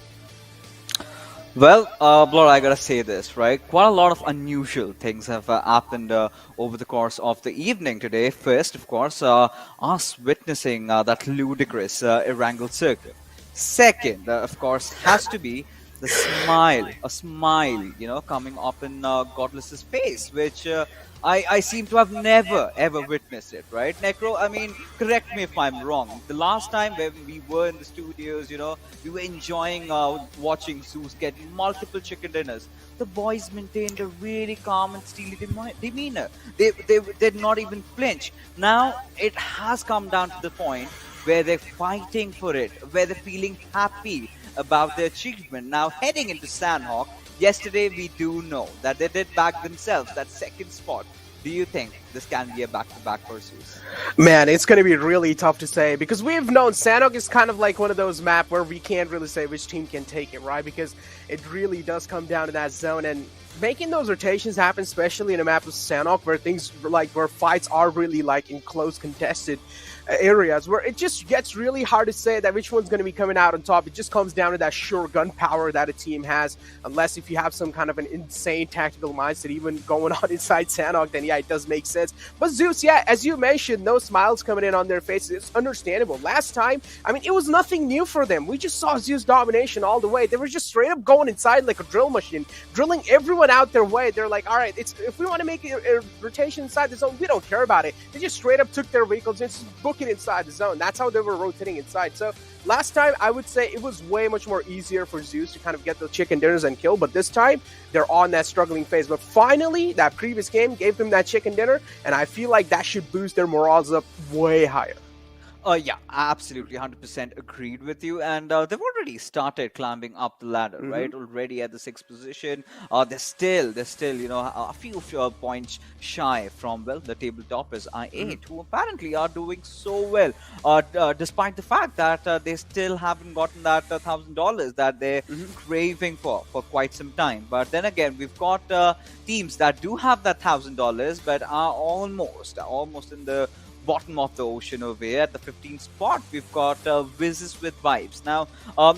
Well, Blur, I gotta say this, right? Quite a lot of unusual things have happened over the course of the evening today. First, of course, us witnessing that ludicrous Erangel circle. Second, of course, has to be the smile, a smile, coming up in Godless's face, which I seem to have never ever witnessed it, right? Necro, I mean, correct me if I'm wrong. The last time when we were in the studios, we were enjoying watching ZEUS get multiple chicken dinners. The boys maintained a really calm and steely demeanor. They did not even flinch. Now it has come down to the point where they're fighting for it, where they're feeling happy about their achievement. Now heading into Sanhok, yesterday we do know that they did back themselves that second spot. Do you think this can be a back-to-back for ZEUS? Man, it's going to be really tough to say because we've known Sanhok is kind of like one of those maps where we can't really say which team can take it, right? Because it really does come down to that zone, and making those rotations happen, especially in a map of Sanhok where fights are really like in close contested areas, where it just gets really hard to say that which one's going to be coming out on top. It just comes down to that sure gun power that a team has, unless if you have some kind of an insane tactical mindset even going on inside Sanhok, then yeah, it does make sense. But ZEUS, yeah, as you mentioned, no smiles coming in on their faces. It's understandable. Last time, I mean, it was nothing new for them. We just saw ZEUS domination all the way. They were just straight up going inside like a drill machine, drilling everyone out their way. They're like, all right, if we want to make a rotation inside the zone, we don't care about it. They just straight up took their vehicles and just booked it inside the zone. That's how they were rotating inside. So last time, I would say it was way much more easier for ZEUS to kind of get the chicken dinners and kill, but this time they're on that struggling phase. But finally, that previous game gave them that chicken dinner, and I feel like that should boost their morals up way higher. Yeah, absolutely, 100% agreed with you. And they've already started climbing up the ladder, right? Already at the 6th position. They're still, a few points shy from, well, the table toppers, I8, who apparently are doing so well, despite the fact that they still haven't gotten that $1,000 that they're craving for quite some time. But then again, we've got teams that do have that $1,000, but are almost in the bottom of the ocean over here. At the 15th spot, we've got Wizzes with Vibes. Now,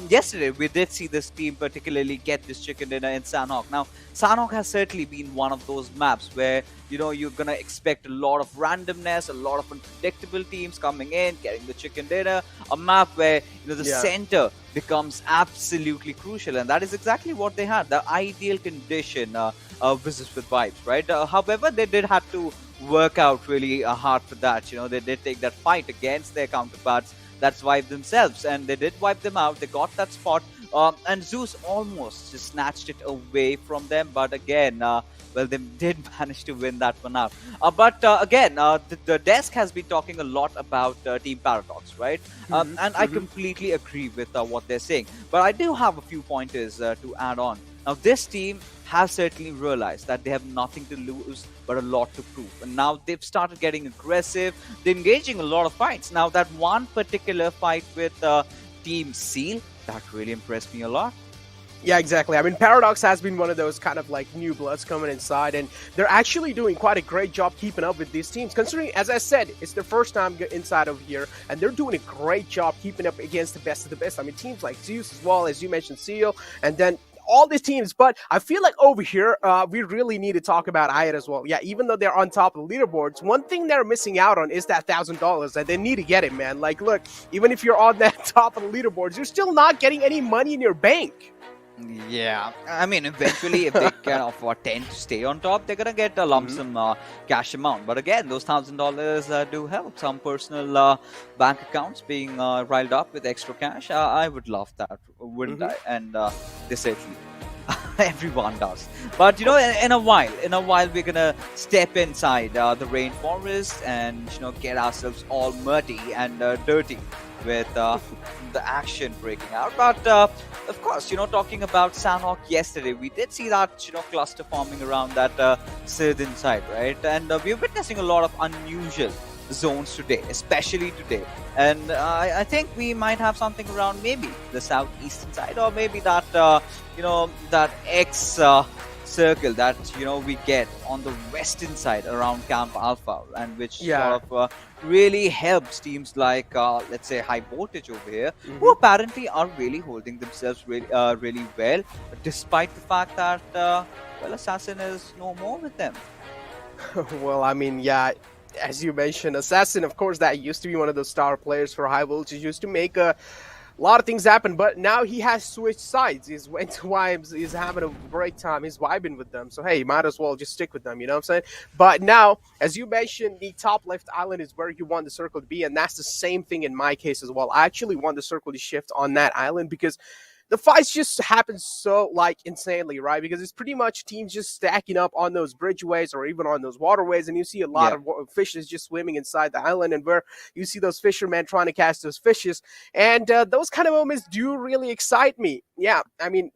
yesterday we did see this team particularly get this chicken dinner in Sanhok. Now, Sanhok has certainly been one of those maps where, you're going to expect a lot of randomness, a lot of unpredictable teams coming in, getting the chicken dinner. A map where, the center becomes absolutely crucial. And that is exactly what they had. The ideal condition, Wizzes with Vibes, right? However, they did have to work out really hard for that. They did take that fight against their counterparts that's wiped themselves, and they did wipe them out. They got that spot, and ZEUS almost just snatched it away from them. But again, well, they did manage to win that one out. But again, the desk has been talking a lot about Team Paradox, right? And I completely agree with what they're saying. But I do have a few pointers to add on. Now, this team have certainly realized that they have nothing to lose but a lot to prove. And now they've started getting aggressive. They're engaging a lot of fights. Now, that one particular fight with Team Seal, that really impressed me a lot. Yeah, exactly. I mean, Paradox has been one of those kind of like new bloods coming inside, and they're actually doing quite a great job keeping up with these teams, considering, as I said, it's their first time inside of here, and they're doing a great job keeping up against the best of the best. I mean, teams like ZEUS as well, as you mentioned, Seal, and then all these teams. But I feel like over here, we really need to talk about IAT as well. Yeah, even though they're on top of the leaderboards, one thing they're missing out on is that $1,000, and they need to get it, man. Like, look, even if you're on that top of the leaderboards, you're still not getting any money in your bank. Yeah, I mean, eventually, if they can afford 10 to stay on top, they're gonna get a lump sum cash amount. But again, those $1,000 do help. Some personal bank accounts being riled up with extra cash. I would love that, wouldn't I? And they certainly, everyone does. But in a while, we're gonna step inside the rainforest and get ourselves all muddy and dirty with the action breaking out. But of course, talking about Sanhok yesterday, we did see that cluster forming around that southern side, right? And we're witnessing a lot of unusual zones today, especially today. And I think we might have something around maybe the southeastern side, or maybe that that X circle that we get on the western side around Camp Alpha, and which sort of really helps teams like let's say High Voltage over here, who apparently are really holding themselves really well, despite the fact that well, Assassin is no more with them. Well, I mean, yeah, as you mentioned, Assassin, of course, that used to be one of the star players for High Voltage, used to make a a lot of things happen, but now he has switched sides. He's went to Wimes. He's having a great time. He's vibing with them. So, hey, you might as well just stick with them. You know what I'm saying? But now, as you mentioned, the top left island is where you want the circle to be. And that's the same thing in my case as well. I actually want the circle to shift on that island because the fights just happen so like insanely, right? Because it's pretty much teams just stacking up on those bridgeways or even on those waterways, and you see a lot of fishes just swimming inside the island, and where you see those fishermen trying to catch those fishes, and those kind of moments do really excite me. Yeah, I mean,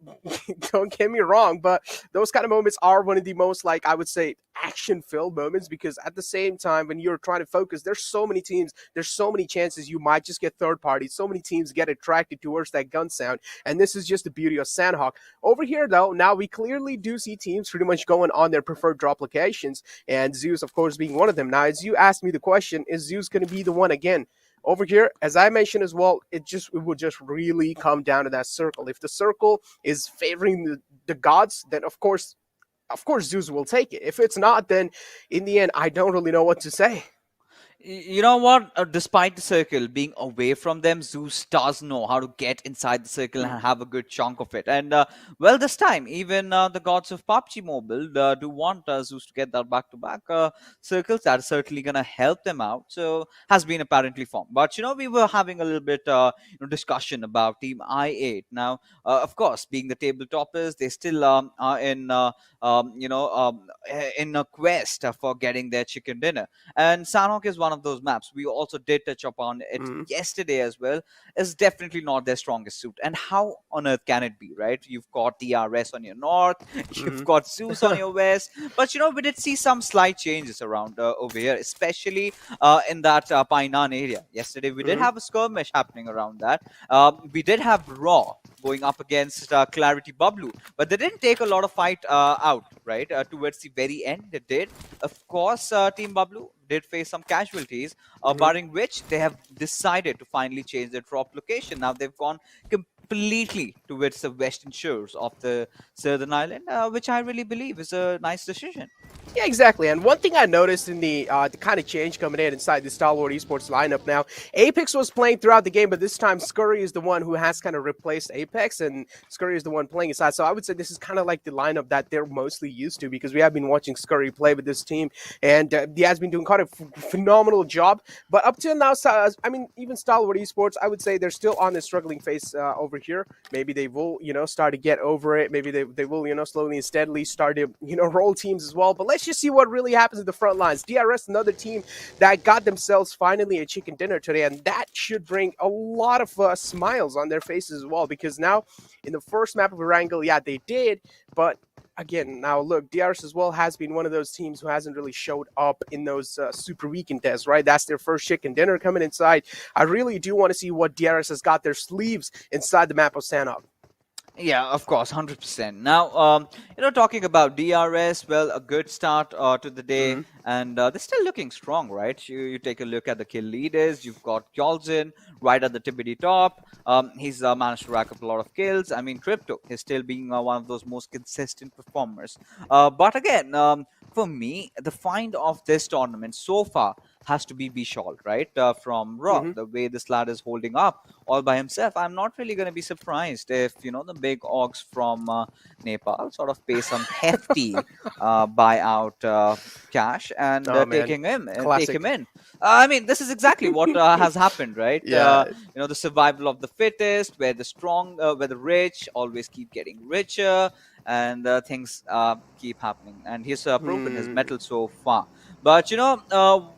don't get me wrong, but those kind of moments are one of the most, like, I would say, action-filled moments, because at the same time, when you're trying to focus, there's so many teams, there's so many chances you might just get third parties, so many teams get attracted towards that gun sound, and this is just the beauty of Sanhok. Over here, though, now we clearly do see teams pretty much going on their preferred drop locations, and ZEUS, of course, being one of them. Now, as you asked me the question, is ZEUS going to be the one again? Over here, as I mentioned as well, it will just really come down to that circle. If the circle is favoring the gods, then of course ZEUS will take it. If it's not, then in the end, I don't really know what to say. You know what? Despite the circle being away from them, ZEUS does know how to get inside the circle and have a good chunk of it. And well, this time, even the gods of PUBG Mobile do want ZEUS to get that back-to-back circles. That's certainly going to help them out. So, has been apparently formed. But, we were having a little bit discussion about Team I8. Now, of course, being the table toppers, they still are in in a quest for getting their chicken dinner. And Sanhok is one of those maps. We also did touch upon it yesterday as well. Is definitely not their strongest suit. And how on earth can it be, right? You've got DRS on your north, you've got ZEUS on your west. But we did see some slight changes around over here, especially in that Painan area. Yesterday we did have a skirmish happening around that. We did have Raw going up against Clarity BABLU, but they didn't take a lot of fight out, right? Towards the very end, they did. Of course, Team BABLU did face some casualties, barring which they have decided to finally change their drop location. Now they've gone completely towards the western shores of the southern island, which I really believe is a nice decision. Yeah, exactly. And one thing I noticed in the kind of change coming in inside the Stalwart Esports lineup now, Apex was playing throughout the game, but this time Scurry is the one who has kind of replaced Apex, and Scurry is the one playing inside. So I would say this is kind of like the lineup that they're mostly used to, because we have been watching Scurry play with this team, and he has been doing kind of phenomenal job. But up till now, I mean, even Stalwart Esports, I would say they're still on the struggling phase over here. Maybe they will, start to get over it. Maybe they will, slowly and steadily start to, roll teams as well. But let's just see what really happens at the front lines. DRS, another team that got themselves finally a chicken dinner today, and that should bring a lot of smiles on their faces as well, because now in the first map of Erangel, yeah, they did, but again, now look, DRS as well has been one of those teams who hasn't really showed up in those super weekend tests, right? That's their first chicken dinner coming inside. I really do want to see what DRS has got their sleeves inside the map of Sanhok. Yeah, of course, 100%. Now, talking about DRS, well, a good start to the day, and they're still looking strong, right? You take a look at the kill leaders. You've got Yolzin right at the tippity top. He's managed to rack up a lot of kills. I mean, Crypto is still being one of those most consistent performers. But again, for me, the find of this tournament so far has to be Bishal, right? From Raw, the way this lad is holding up all by himself. I'm not really going to be surprised if, the big orgs from Nepal sort of pay some hefty buyout cash and take him in. I mean, this is exactly what has happened, right? Yeah. The survival of the fittest, where the strong, where the rich always keep getting richer, and things keep happening. And he's proven his mettle so far. But,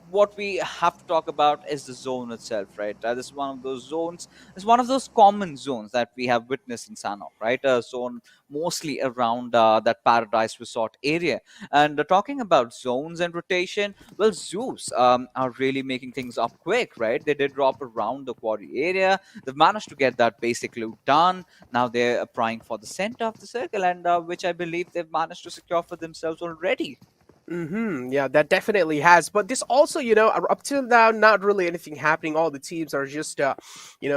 what we have to talk about is the zone itself, right? This is one of those zones. It's one of those common zones that we have witnessed in Sanhok, right? A zone mostly around that Paradise Resort area. And talking about zones and rotation, well, ZEUS are really making things up quick, right? They did drop around the quarry area. They've managed to get that basic loot done. Now they're prying for the center of the circle, and which I believe they've managed to secure for themselves already. Yeah, that definitely has. But this also, up till now, not really anything happening. All the teams are just,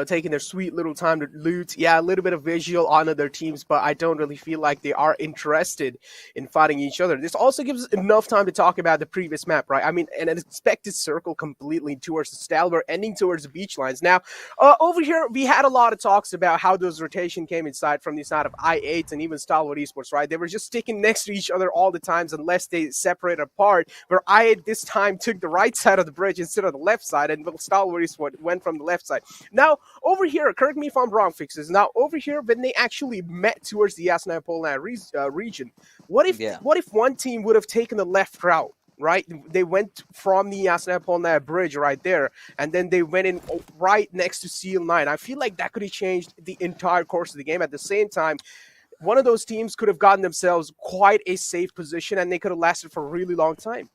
taking their sweet little time to loot. Yeah, a little bit of visual on other teams, but I don't really feel like they are interested in fighting each other. This also gives us enough time to talk about the previous map, right? I mean, an expected circle completely towards the Stalwart, ending towards the beach lines. Now, over here, we had a lot of talks about how those rotation came inside from the side of I8 and even Stalwart Esports, right? They were just sticking next to each other all the times unless they separated apart, where I this time took the right side of the bridge instead of the left side, and Stalwart went from the left side. Now, over here, correct me if I'm wrong, Fixes. Now, over here, when they actually met towards the Nepal region, what if one team would have taken the left route? Right, they went from the Nepal bridge right there, and then they went in right next to Seal 9. I feel like that could have changed the entire course of the game. At the same time, one of those teams could have gotten themselves quite a safe position, and they could have lasted for a really long time.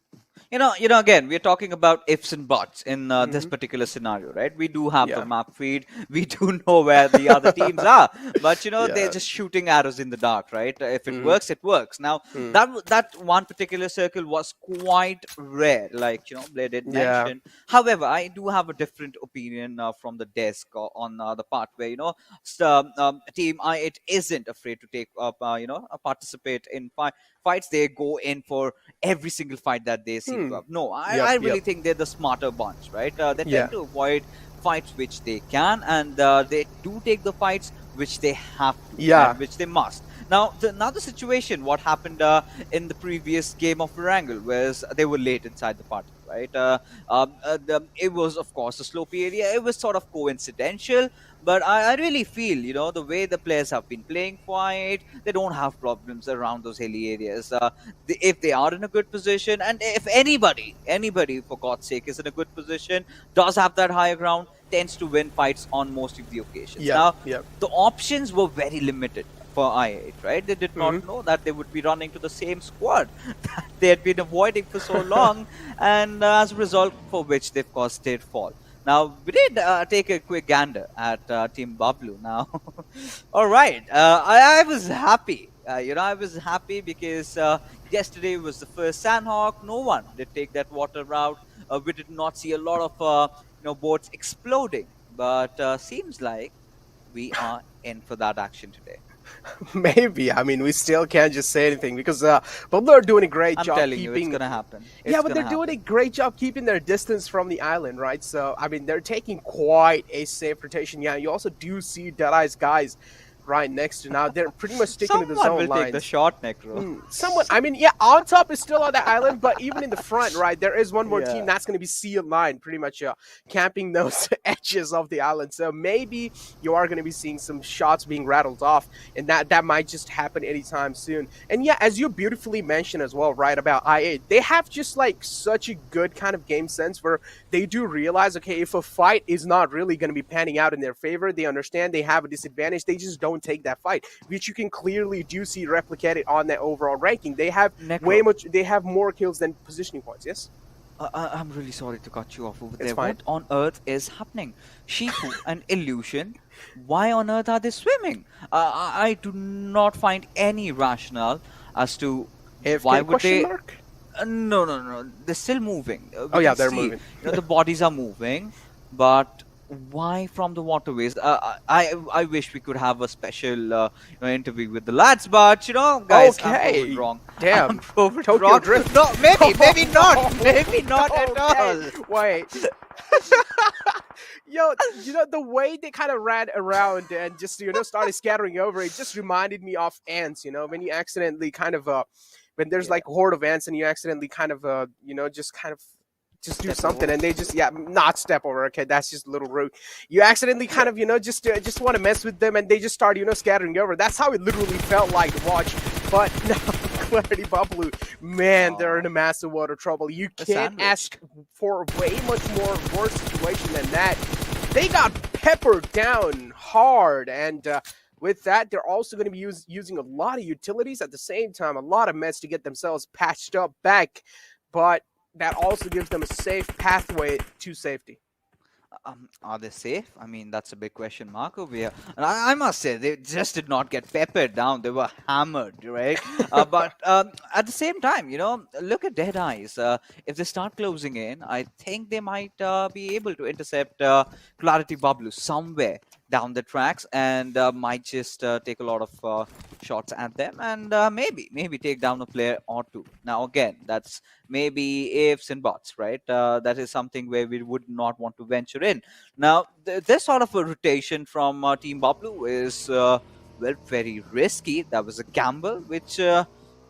Again, we're talking about ifs and buts in this particular scenario, right? We do have the map feed. We do know where the other teams are, but they're just shooting arrows in the dark, right? If it works, it works. Now, that one particular circle was quite rare, like Blair did mention. However, I do have a different opinion from the desk on the part where Team I8 isn't afraid to take up, participate in fights. They go in for every single fight that they seem to have. No, I really think they're the smarter bunch, right? They tend to avoid fights which they can, and they do take the fights which they have to, and which they must. Now, the situation, what happened in the previous game of Erangel, was they were late inside the party, right? It was, of course, a slopey area. It was sort of coincidental, but I really feel, the way the players have been playing fight, they don't have problems around those hilly areas. If they are in a good position, and if anybody, for God's sake, is in a good position, does have that higher ground, tends to win fights on most of the occasions. The options were very limited for I8, right? They did not know that they would be running to the same squad that they had been avoiding for so long, and as a result, for which they, of course, did fall. Now, we did take a quick gander at Team BABLU. Now, all right, I was happy. I was happy because yesterday was the first Sanhok. No one did take that water route. We did not see a lot of boats exploding, but seems like we are in for that action today. Maybe. I mean, we still can't just say anything because BABLU are doing a great job telling you, it's gonna happen. But they're doing a great job keeping their distance from the island, right? So, I mean, they're taking quite a safe rotation. Yeah, you also do see DEADEYES guys right next to now. They're pretty much sticking to the zone lines. Someone will take the shot, Necro. Someone, I mean, on top is still on the island, but even in the front, right, there is one more team that's going to be Seal 9, pretty much camping those edges of the island. So maybe you are going to be seeing some shots being rattled off, and that might just happen anytime soon. And yeah, as you beautifully mentioned as well, right, about I8, they have just like such a good kind of game sense where they do realize, okay, if a fight is not really going to be panning out in their favor, they understand they have a disadvantage, they just don't take that fight, which you can clearly do see replicated on their overall ranking. They have they have more kills than positioning points. Yes. I'm really sorry to cut you off over there. What on earth is happening? Shifu and Illusion, why on earth are they swimming? I do not find any rationale as to why would they. No. They're still moving. They're moving. The bodies are moving, but why from the waterways? I wish we could have a special interview with the lads, but guys, I'm proven wrong. Damn, I'm proven Tokyo wrong. Drift. No, maybe not. Maybe not at all. Wait. Yo, the way they kind of ran around and just started scattering over, it just reminded me of ants. When you accidentally kind of when there's like a horde of ants and you accidentally kind of just do something and they just not step over. Okay, that's just a little rude. You accidentally kind of just want to mess with them and they just start scattering over. That's how it literally felt like to watch. But no, Clarity BABLU, man, they're in a massive water trouble. You can't ask for a way much more worse situation than that. They got peppered down hard, and with that, they're also going to be using a lot of utilities at the same time, a lot of meds to get themselves patched up back, but that also gives them a safe pathway to safety. Are they safe? I mean, that's a big question mark over here. And I must say, they just did not get peppered down. They were hammered, right? But at the same time, look at Deadeyes. If they start closing in, I think they might be able to intercept Clarity BABLU somewhere down the tracks and might just take a lot of shots at them and maybe take down a player or two. Now, again, that's maybe ifs and buts, right? That is something where we would not want to venture in. Now, this sort of a rotation from Team Bablu is well, very risky. That was a gamble, which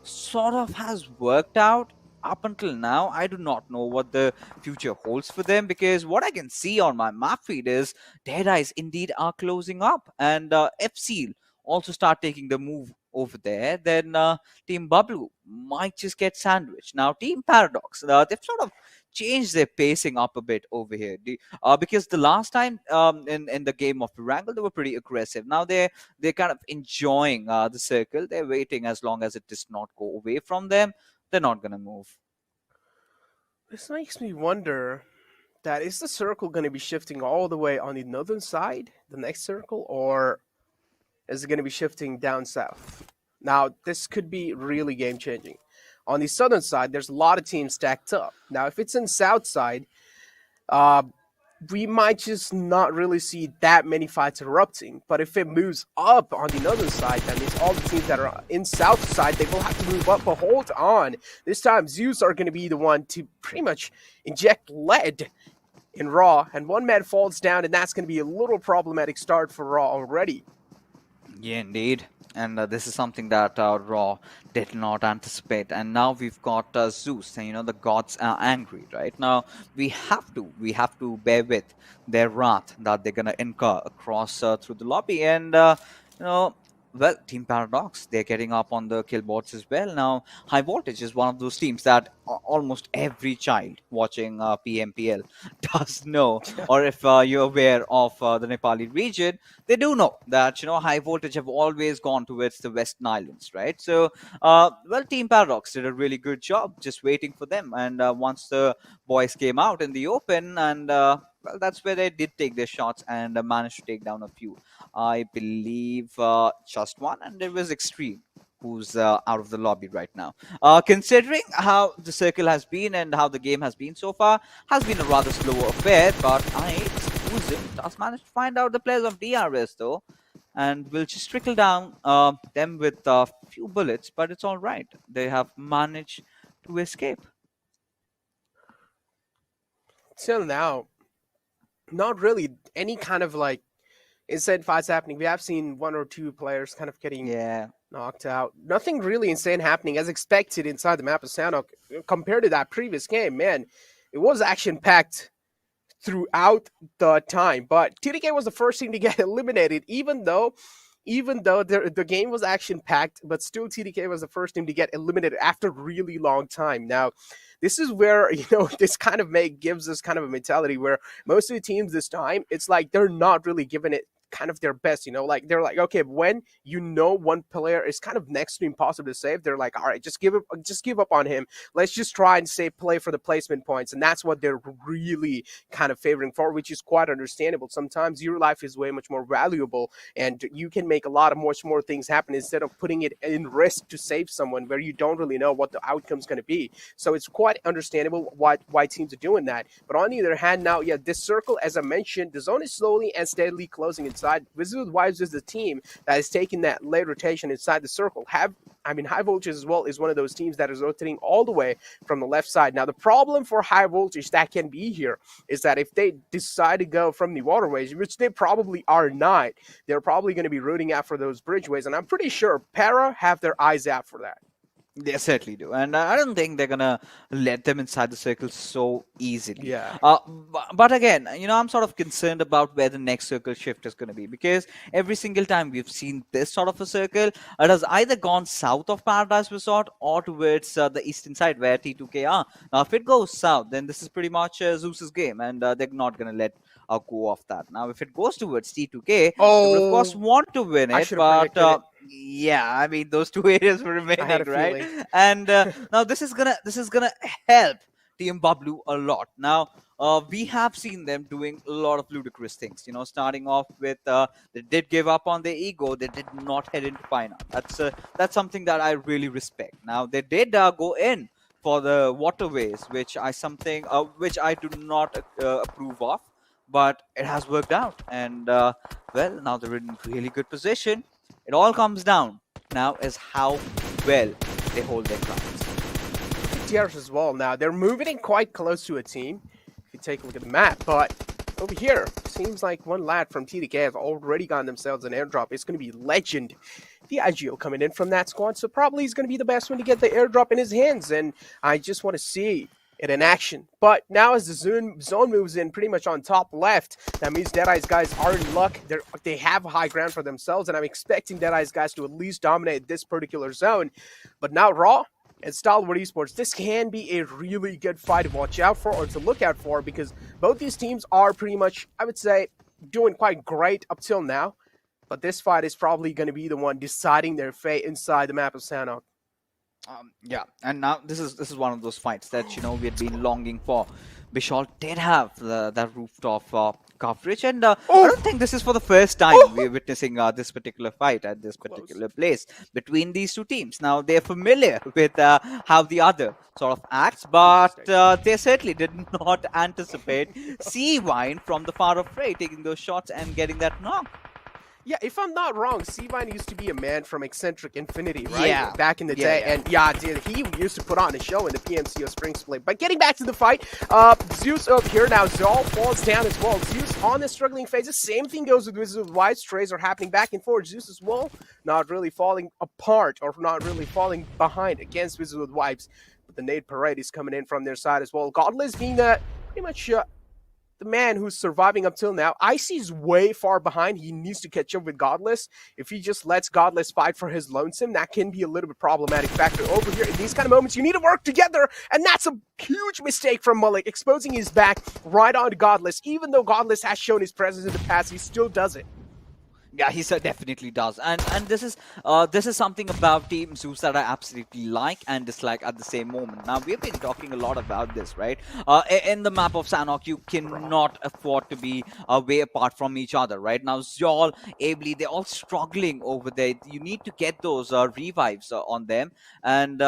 sort of has worked out up until now. I do not know what the future holds for them, because what I can see on my map feed is Deadeyes indeed are closing up, and FCL also start taking the move over there. Then Team Bablu might just get sandwiched. Now, Team Paradox, they've sort of changed their pacing up a bit over here, because the last time in the game of Erangel, they were pretty aggressive. Now they're kind of enjoying the circle. They're waiting as long as it does not go away from them. They're not going to move. This makes me wonder that is the circle going to be shifting all the way on the northern side, the next circle, or is it going to be shifting down south? Now, this could be really game changing. On the southern side, there's a lot of teams stacked up. Now, if it's in south side, we might just not really see that many fights erupting. But if it moves up on the northern side, that means all the teams that are in south side, they will have to move up. But hold on. This time, ZEUS are going to be the one to pretty much inject lead in Raw. And one man falls down, and that's going to be a little problematic start for Raw already. Yeah, indeed. And this is something that Raw did not anticipate. And now we've got ZEUS, and the gods are angry, right? Now we have to bear with their wrath that they're gonna incur across through the lobby. And well, Team Paradox, they're getting up on the kill boards as well. Now, High Voltage is one of those teams that almost every child watching PMPL does know. Or if you're aware of the Nepali region, they do know that, High Voltage have always gone towards the Western Islands, right? So, well, Team Paradox did a really good job just waiting for them. And once the boys came out in the open, and well, that's where they did take their shots and managed to take down a few. I believe just one, and it was Extreme, who's out of the lobby right now. Considering how the circle has been and how the game has been so far, has been a rather slow affair, but Exclusive does manage to find out the players of DRS though, and will just trickle down them with a few bullets, but it's all right. They have managed to escape. Till now, not really any kind of like insane fights happening. We have seen one or two players kind of getting knocked out. Nothing really insane happening as expected inside the map of Sanhok compared to that previous game. Man, it was action-packed throughout the time. But TDK was the first team to get eliminated, even though the game was action-packed, but still TDK was the first team to get eliminated after a really long time. Now, this is where, this kind of gives us kind of a mentality where most of the teams this time, it's like they're not really giving it kind of their best, like they're like, okay, when one player is kind of next to impossible to save, they're like, all right, just give up on him. Let's just try and play for the placement points. And that's what they're really kind of favoring for, which is quite understandable. Sometimes your life is way much more valuable and you can make much more things happen instead of putting it in risk to save someone where you don't really know what the outcome's going to be. So it's quite understandable why teams are doing that. But on the other hand, now, this circle, as I mentioned, the zone is slowly and steadily closing inside. Wizzes is the team that is taking that late rotation inside the circle. High Voltage as well is one of those teams that is rotating all the way from the left side. Now, the problem for High Voltage that can be here is that if they decide to go from the waterways, which they probably are not, they're probably going to be rooting out for those bridgeways. And I'm pretty sure Para have their eyes out for that. They certainly do. And I don't think they're going to let them inside the circle so easily. Yeah. But again, I'm sort of concerned about where the next circle shift is going to be, because every single time we've seen this sort of a circle, it has either gone south of Paradise Resort or towards the eastern side where T2K are. Now, if it goes south, then this is pretty much ZEUS's game, and they're not going to let go off that. Now, if it goes towards T2K, they will of course want to win it, but yeah, those two areas were remaining, right? And now this is gonna help Team BABLU a lot. Now, we have seen them doing a lot of ludicrous things. You know, starting off with they did give up on their ego. They did not head into final. That's something that I really respect. Now, they did go in for the waterways, which which I do not approve of, but it has worked out. And well, now they're in really good position. It all comes down now is how well they hold their ground. TRs as well now. They're moving in quite close to a team. If you take a look at the map, but over here, seems like one lad from TDK has already gotten themselves an airdrop. It's going to be Legend Erangel coming in from that squad, so probably he's going to be the best one to get the airdrop in his hands, and I just want to see it in action. But now as the zone moves in pretty much on top left, that means DEADEYES guys are in luck. They have high ground for themselves, and I'm expecting DEADEYES guys to at least dominate this particular zone. But now Raw and Stalwart Esports, this can be a really good fight to watch out for or to look out for, because both these teams are pretty much, I would say, doing quite great up till now. But this fight is probably going to be the one deciding their fate inside the map of Sanhok. Yeah, and now this is one of those fights that, you know, we had been longing for. Bishal did have that rooftop coverage, and I don't think this is for the first time we're witnessing this particular fight at this particular place between these two teams. Now, they're familiar with how the other sort of acts, but they certainly did not anticipate C-Wine from the far off Ray taking those shots and getting that knock. Yeah, if I'm not wrong, Seavine used to be a man from Eccentric Infinity, right? Yeah. Back in the day. Yeah. And yeah, dude, he used to put on a show in the PMCO Spring Split. But getting back to the fight, ZEUS up here now. Zal falls down as well. ZEUS on the struggling phases. Same thing goes with Wizzes with Wives. Trays are happening back and forth. ZEUS as well, not really falling apart or not really falling behind against Wizzes with Wives. But the nade parade is coming in from their side as well. Godless being pretty much the man who's surviving up till now. Icy's way far behind. He needs to catch up with Godless. If he just lets Godless fight for his lonesome, that can be a little bit problematic factor over here. In these kind of moments, you need to work together, and that's a huge mistake from Mullik, exposing his back right onto Godless. Even though Godless has shown his presence in the past, he still does it. Yeah, he definitely does, and this is something about Team ZEUS that I absolutely like and dislike at the same moment. Now, we've been talking a lot about this, right? In the map of Sanhok, you cannot afford to be way apart from each other, right? Now, Zol, Ably, they're all struggling over there. You need to get those revives on them, and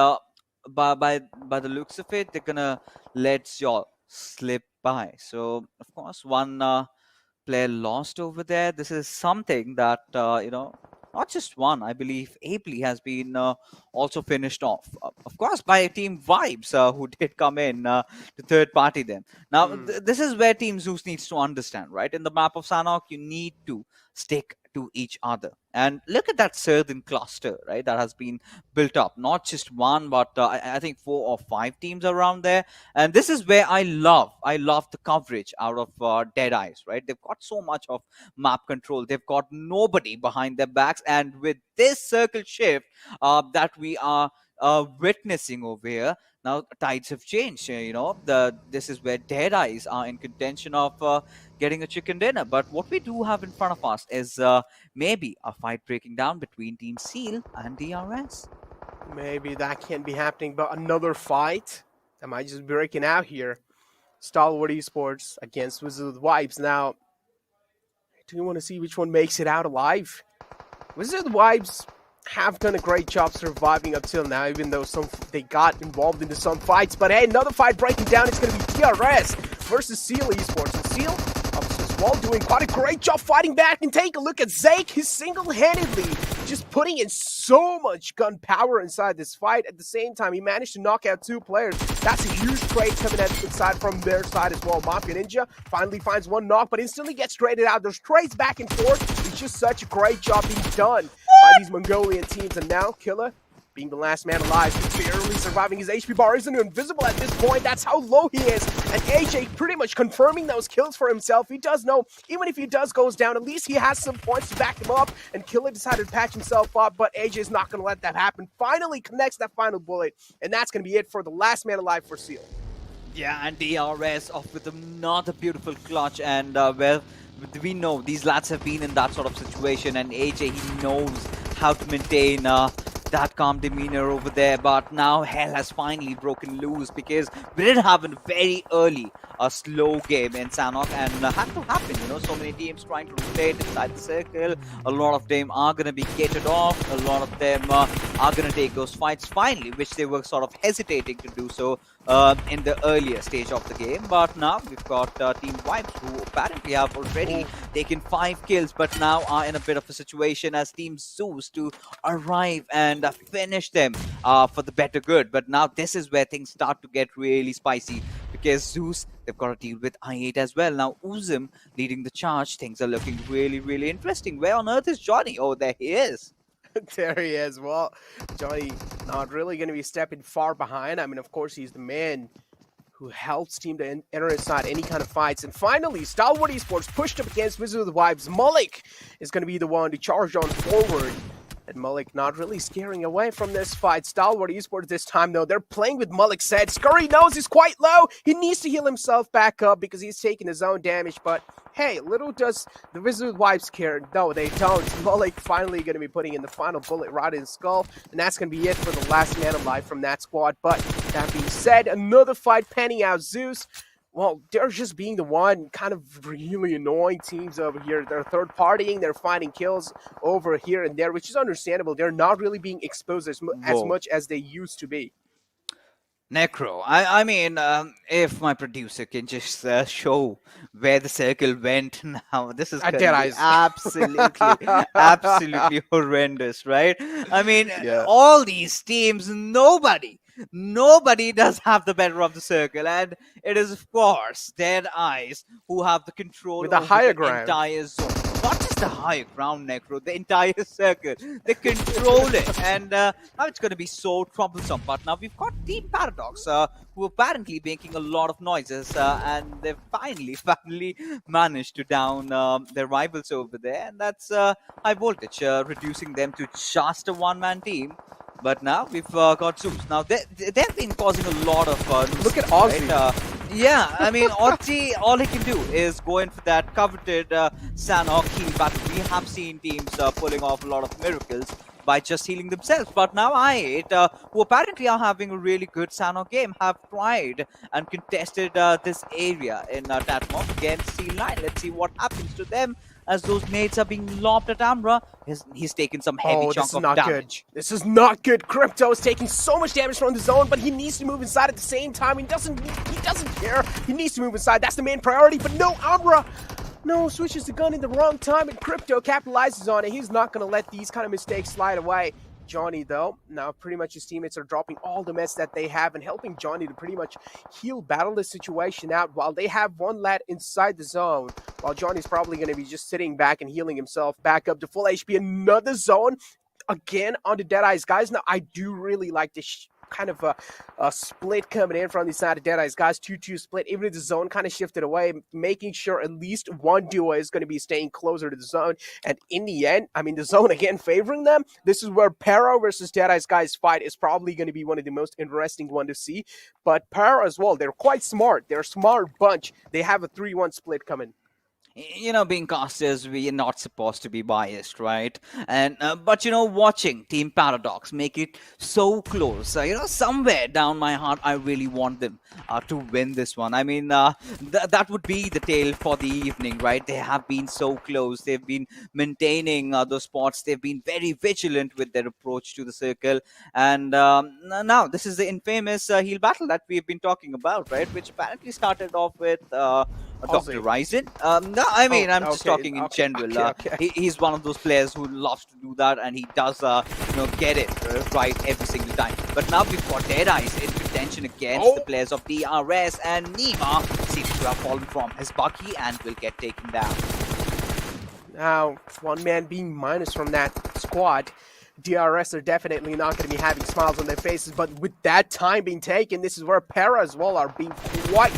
by the looks of it, they're gonna let Zol slip by. So, of course, one player lost over there. This is something that, you know, not just one, I believe Ably has been also finished off. Of course, by Team Vibes, who did come in to third party them. Now, this is where Team ZEUS needs to understand, right? In the map of Sanhok, you need to stick to each other. And look at that southern cluster, right? That has been built up. Not just one, but I think 4 or 5 teams around there. And this is where I love the coverage out of DEADEYES, right? They've got so much of map control. They've got nobody behind their backs. And with this circle shift that we are witnessing over here, now tides have changed. You know, this is where DEADEYES are in contention of getting a chicken dinner. But what we do have in front of us is maybe a fight breaking down between Team Seal and DRS. Maybe that can be happening, but another fight that might just be breaking out here. Stalwart Esports against Wizzes with Wives. Now, do you want to see which one makes it out alive? Wizzes with Wives have done a great job surviving up till now, even though they got involved into some fights. But hey, another fight breaking down. It's going to be DRS versus Seal Esports. And Seal, obviously as well, doing quite a great job fighting back. And take a look at Zake. He's single-handedly just putting in so much gun power inside this fight. At the same time, he managed to knock out 2 players. That's a huge trade coming out inside from their side as well. Mafia Ninja finally finds 1 knock, but instantly gets traded out. There's trades back and forth. It's just such a great job being done by these Mongolian teams. And now, Killer, being the last man alive, he's barely surviving. His HP bar isn't invisible at this point. That's how low he is. And AJ pretty much confirming those kills for himself. He does know, even if he goes down, at least he has some points to back him up. And Killer decided to patch himself up, but AJ is not going to let that happen. Finally connects that final bullet. And that's going to be it for the last man alive for Seal. Yeah, and DRS off with another beautiful clutch. And, well, we know these lads have been in that sort of situation. And AJ, he knows how to maintain that calm demeanor over there. But now hell has finally broken loose because we did have a very early a slow game in Sanhok, and had to happen, so many teams trying to rotate inside the circle. A lot of them are going to be gated off. A lot of them are going to take those fights finally, which they were sort of hesitating to do so in the earlier stage of the game. But now we've got Team Vibes, who apparently have already taken 5 kills, but now are in a bit of a situation as Team ZEUS to arrive and finish them for the better good. But now this is where things start to get really spicy, because ZEUS, they've got to deal with I8 as well. Now Uzum leading the charge. Things are looking really, really interesting. Where on earth is Johnny? Oh, there he is. There he is. Well, Johnny not really going to be stepping far behind. I mean, of course, he's the man who helps team to enter inside any kind of fights. And finally, Stalwart Esports pushed up against Wizzes with Vibes. Malik is going to be the one to charge on forward. And Malik not really scaring away from this fight. Stalwart Esports this time, though, they're playing with Malik's head. Scurry knows he's quite low. He needs to heal himself back up because he's taking his own damage. But hey, little does the Wizzes Wives care. No, they don't. Malik finally going to be putting in the final bullet right in his skull. And that's going to be it for the last man alive from that squad. But that being said, another fight panning out. ZEUS, well, they're just being the one kind of really annoying teams over here. They're third partying, they're finding kills over here and there, which is understandable. They're not really being exposed as much as they used to be. Necro, I mean, if my producer can just show where the circle went now, this is gonna be absolutely horrendous, right? I mean, all these teams, nobody does have the better of the circle, and it is, of course, DEADEYES who have the control with the over higher the ground. entire zone. Not just the higher ground, Necro, the entire circle. They control it, and now it's going to be so troublesome. But now we've got Team Paradox, who apparently making a lot of noises, and they've finally managed to down their rivals over there, and that's high voltage, reducing them to just a one-man team. But now we've got ZEUS. Now they've been causing a lot of look at Ozzy. Right? Yeah, I mean, Ozzy, all he can do is go in for that coveted Sanhok heal battle. We have seen teams pulling off a lot of miracles by just healing themselves. But now I8, who apparently are having a really good Sanhok game, have tried and contested this area in Tatmos against C9. Let's see what happens to them as those nades are being lobbed at Amra. He's taken some heavy chunk of damage. This is not good. Crypto is taking so much damage from the zone, but he needs to move inside at the same time. He doesn't care. He needs to move inside. That's the main priority. But no, Amra, no, switches the gun in the wrong time, and Crypto capitalizes on it. He's not going to let these kind of mistakes slide away. Johnny, though, now pretty much his teammates are dropping all the meds that they have and helping Johnny to pretty much battle the situation out while they have one lad inside the zone, while Johnny's probably going to be just sitting back and healing himself back up to full HP. Another zone again on the DEADEYES guys. Now, I do really like this kind of a split coming in from the side of DEADEYES guys. 2-2 split, even if the zone kind of shifted away, making sure at least one duo is going to be staying closer to the zone. And in the end, I mean, the zone again favoring them. This is where Para versus DEADEYES guys fight is probably going to be one of the most interesting one to see. But Para as well, they're quite smart. They're a smart bunch. They have a 3-1 split coming. Being casters, we are not supposed to be biased, right? And but watching Team Paradox make it so close, somewhere down my heart, I really want them to win this one. I mean, that would be the tale for the evening, right? They have been so close. They've been maintaining those spots. They've been very vigilant with their approach to the circle. And now this is the infamous heal battle that we've been talking about, right? Which apparently started off with Dr. Ryzen. No, I mean, I'm just talking in general. He's one of those players who loves to do that, and he does, get it right every single time. But now we've got DEADEYES in contention against the players of DRS, and Nima seems to have fallen from his buggy and will get taken down. Now, one man being minus from that squad. DRS are definitely not going to be having smiles on their faces, but with that time being taken, this is where Para as well are being quite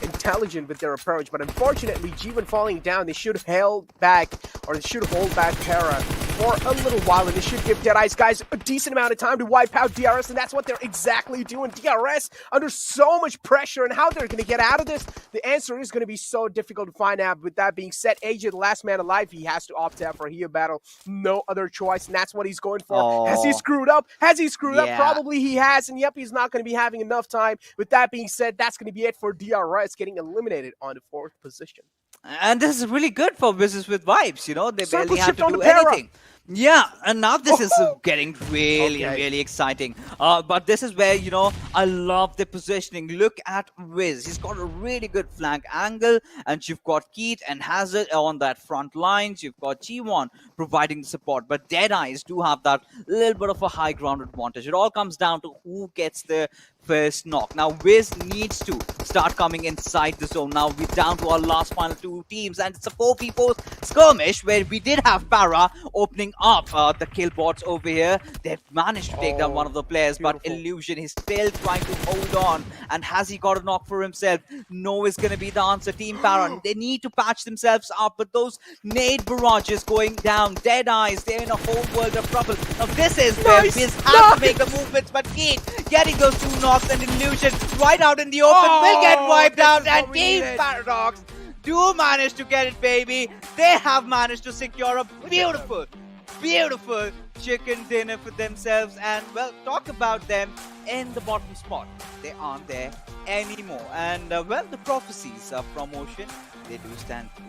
intelligent with their approach. But unfortunately, G1 falling down, they should hold back Para for a little while, and it should give Deadeye's guys a decent amount of time to wipe out DRS, and that's what they're exactly doing. DRS under so much pressure, and how they're going to get out of this, the answer is going to be so difficult to find out. With that being said, AJ, the last man alive, he has to opt out for a Heo battle. No other choice, and that's what he's going for. Has he screwed up? Has he screwed up? Probably he has, and yep, he's not going to be having enough time. With that being said, that's going to be it for DRS, getting eliminated on the 4th position. And this is really good for Wizzes with vibes, you know, they Circle barely have shift to on do the para. anything. Yeah, and now this is getting really exciting. But this is where, you know, I love the positioning. Look at Wiz. He's got a really good flank angle, and you've got Keith and Hazard on that front lines. You've got G1 providing support, but Deadeyes do have that little bit of a high ground advantage. It all comes down to who gets the first knock. Now, Wiz needs to start coming inside the zone. Now, we're down to our last final 2 teams, and it's a 4v4 skirmish where we did have Para opening up the kill bots over here. They've managed to take down one of the players, but Illusion is still trying to hold on. And has he got a knock for himself? No is going to be the answer. Team Para, they need to patch themselves up, but those nade barrages going down. Deadeyes, they're in a whole world of trouble. Now, this is where Wiz has to make the movements, but Keith getting those 2 knocks, and Illusion right out in the open will get wiped out, and Team Paradox do manage to get it, baby. They have managed to secure a beautiful chicken dinner for themselves, and well, talk about them in the bottom spot. They aren't there anymore, and well, the prophecies of promotion, they do stand true.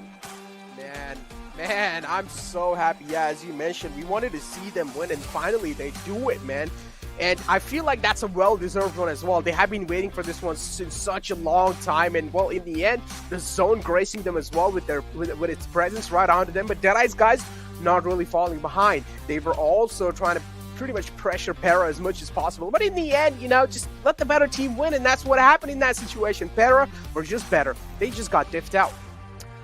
Man, I'm so happy. Yeah, as you mentioned, we wanted to see them win, and finally they do it, man. And I feel like that's a well-deserved one as well. They have been waiting for this one since such a long time, and well, in the end, the zone gracing them as well with its presence right onto them. But Deadeye's guys not really falling behind. They were also trying to pretty much pressure Para as much as possible. But in the end, you know, just let the better team win, and that's what happened in that situation. Para were just better. They just got diffed out.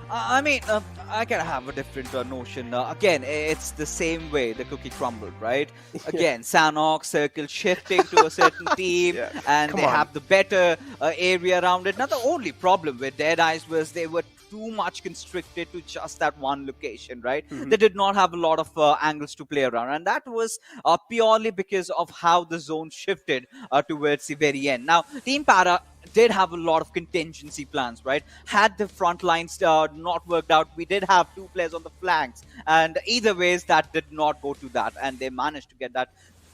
I mean, I can have a different notion. Again, it's the same way the cookie crumbled, right? Again, Sanhok circle shifting to a certain team, and they have the better area around it. Now, the only problem with Deadeyes was they were too much constricted to just that one location, right? They did not have a lot of angles to play around, and that was purely because of how the zone shifted towards the very end. Now, Team Para did have a lot of contingency plans, right? Had the front lines not worked out, we did have 2 players on the flanks, and either ways that did not go to that, and they managed to get that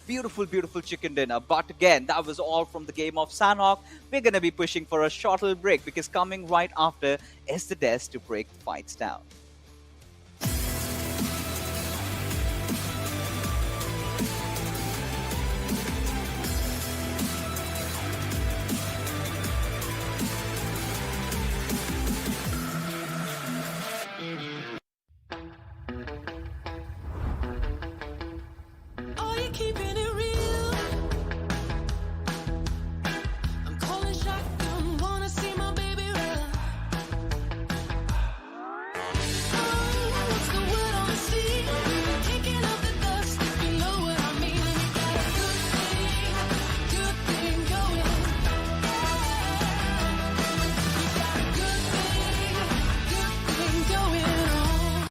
beautiful chicken dinner. But again, that was all from the game of Sanhok. We're going to be pushing for a short little break, because coming right after is the death to break the fights down. Are you keeping it real? I'm calling shotgun, wanna see my baby run. Oh, what's the word on the sea? Kicking up the dust, you know what I mean. And you got a good thing going. You got a good thing going on.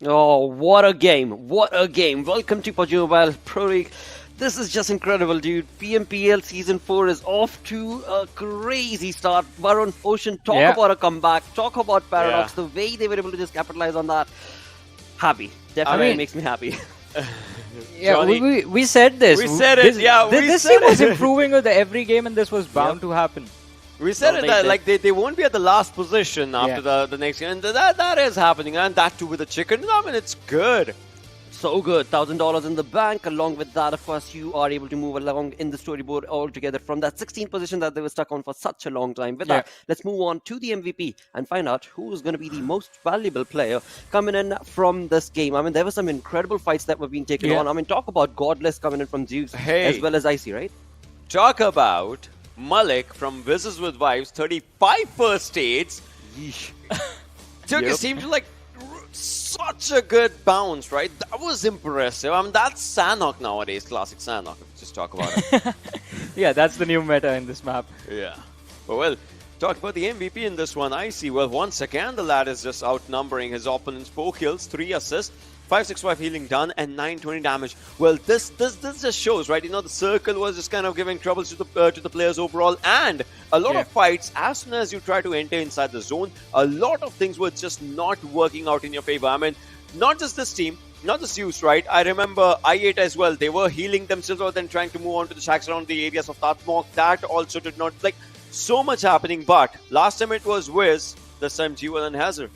Oh, what a game. What a game. Welcome to PUBG Mobile Pro League. This is just incredible, dude. PMPL Season 4 is off to a crazy start. Varun, Ocean, talk about a comeback. Talk about Paradox. The way they were able to just capitalize on that. Happy. Definitely makes me happy. Yeah, we said this. We said it, This team was improving with every game, and this was bound to happen. We said it that like they won't be at the last position after the next game, and that is happening, and that too with the chicken. I mean, it's good. So good. $1,000 in the bank. Along with that, of course, you are able to move along in the storyboard altogether from that 16th position that they were stuck on for such a long time. With that, let's move on to the MVP and find out who's going to be the most valuable player coming in from this game. I mean, there were some incredible fights that were being taken on. I mean, talk about Godless coming in from ZEUS as well as Icy, right? Talk about Malik from Wizzes with Vibes, 35 first aids. Took his team to like such a good bounce, right? That was impressive. I mean, that's Sanhok nowadays, classic Sanhok. Just talk about it. Yeah, that's the new meta in this map. Yeah. But well, talk about the MVP in this one. I see. Well, once again, the lad is just outnumbering his opponents. 4 kills, 3 assists, 565 healing done and 920 damage. Well, this just shows, right? The circle was just kind of giving troubles to the players overall, and a lot of fights. As soon as you try to enter inside the zone, a lot of things were just not working out in your favor. I mean, not just this team, not just ZEUS, right? I remember I8 as well. They were healing themselves or then trying to move on to the shacks around the areas of Sanhok. That also did not, like, so much happening. But last time it was Wiz, this time G1 and Hazard.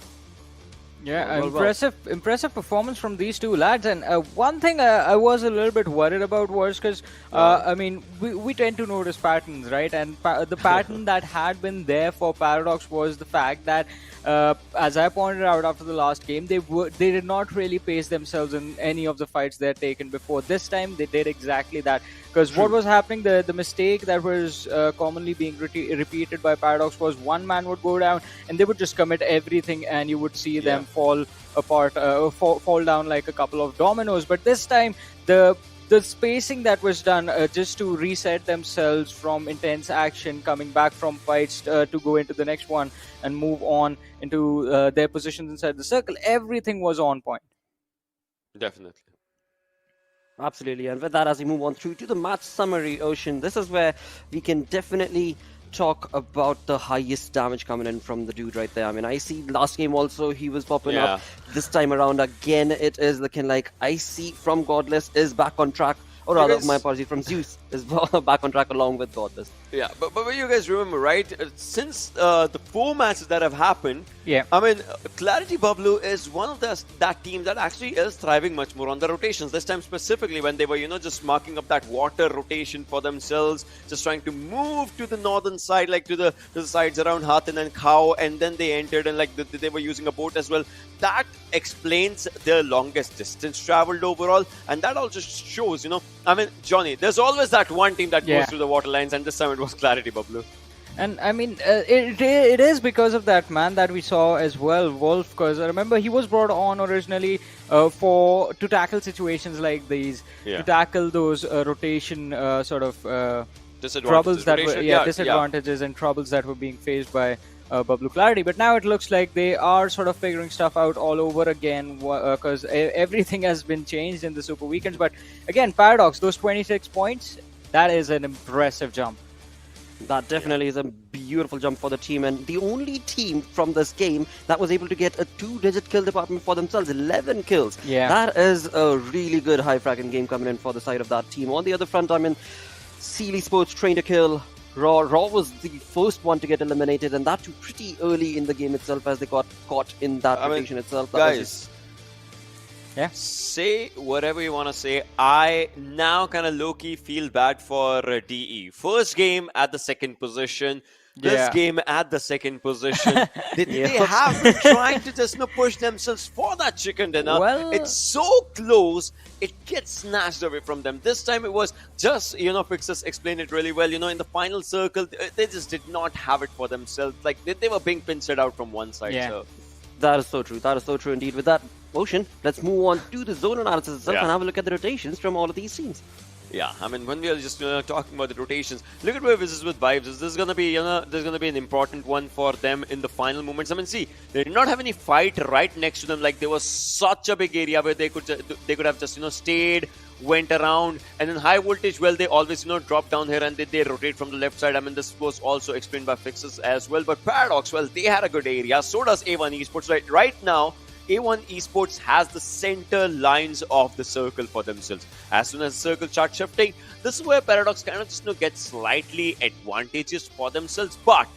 Yeah, impressive performance from these two lads. And one thing I was a little bit worried about was because, I mean, we tend to notice patterns, right? And the pattern that had been there for Paradox was the fact that, as I pointed out after the last game, they did not really pace themselves in any of the fights they had taken before. This time, they did exactly that. Because what was happening, the mistake that was commonly being repeated by Paradox was one man would go down and they would just commit everything, and you would see them fall apart, fall down like a couple of dominoes. But this time, the spacing that was done just to reset themselves from intense action, coming back from fights to go into the next one and move on into their positions inside the circle, everything was on point. Definitely. Absolutely, and with that, as we move on through to the match summary, Ocean, this is where we can definitely talk about the highest damage coming in from the dude right there. I mean, I see last game also he was popping up. This time around, again, it is looking like IC from Godless is back on track. Or rather, my apologies, from ZEUS is back on track along with Godless. Yeah, but you guys remember, right? Since the 4 matches that have happened, I mean, Clarity BABLU is one of that team that actually is thriving much more on the rotations. This time specifically when they were, just marking up that water rotation for themselves, just trying to move to the northern side, like to the sides around Hathin and Khao, and then they entered and like they were using a boat as well. That explains their longest distance traveled overall, and that also shows, I mean, Johnny, there's always that one team that goes through the water lines, and this time it was Clarity BABLU. And I mean, it is because of that man that we saw as well, Wolf. Because I remember he was brought on originally to tackle situations like these, to tackle those rotation sort of troubles that were disadvantages and troubles that were being faced by BABLU Clarity. But now it looks like they are sort of figuring stuff out all over again, because everything has been changed in the Super Weekends. But again, Paradox, those 26 points, that is an impressive jump. That definitely is a beautiful jump for the team, and the only team from this game that was able to get a 2-digit kill department for themselves, 11 kills. That is a really good high-fracking game coming in for the side of that team. On the other front, I mean, Sealy Sports trained a kill. Raw was the first one to get eliminated, and that too pretty early in the game itself, as they got caught in that rotation itself. Guys, say whatever you want to say. I now kind of low-key feel bad for DE. First game at the second position. This game at the second position. They have been trying to just push themselves for that chicken dinner. Well, it's so close, it gets snatched away from them. This time it was just, Fixes explained it really well. In the final circle, they just did not have it for themselves. Like, they were being pinched out from one side. So. That is so true. That is so true indeed. With that, Ocean, let's move on to the zone analysis itself and have a look at the rotations from all of these teams. Yeah, I mean, when we are just talking about the rotations, look at where Wizzes with Vibes is. This is gonna be, there's gonna be an important one for them in the final moments. I mean, see, they did not have any fight right next to them. Like, there was such a big area where they could have just stayed, went around, and then high voltage. Well, they always drop down here and they rotate from the left side. I mean, this was also explained by Fixes as well. But Paradox, well, they had a good area. So does A1 Esports. Right now, A1 Esports has the center lines of the circle for themselves. As soon as the circle starts shifting, this is where Paradox kind of just gets slightly advantageous for themselves. But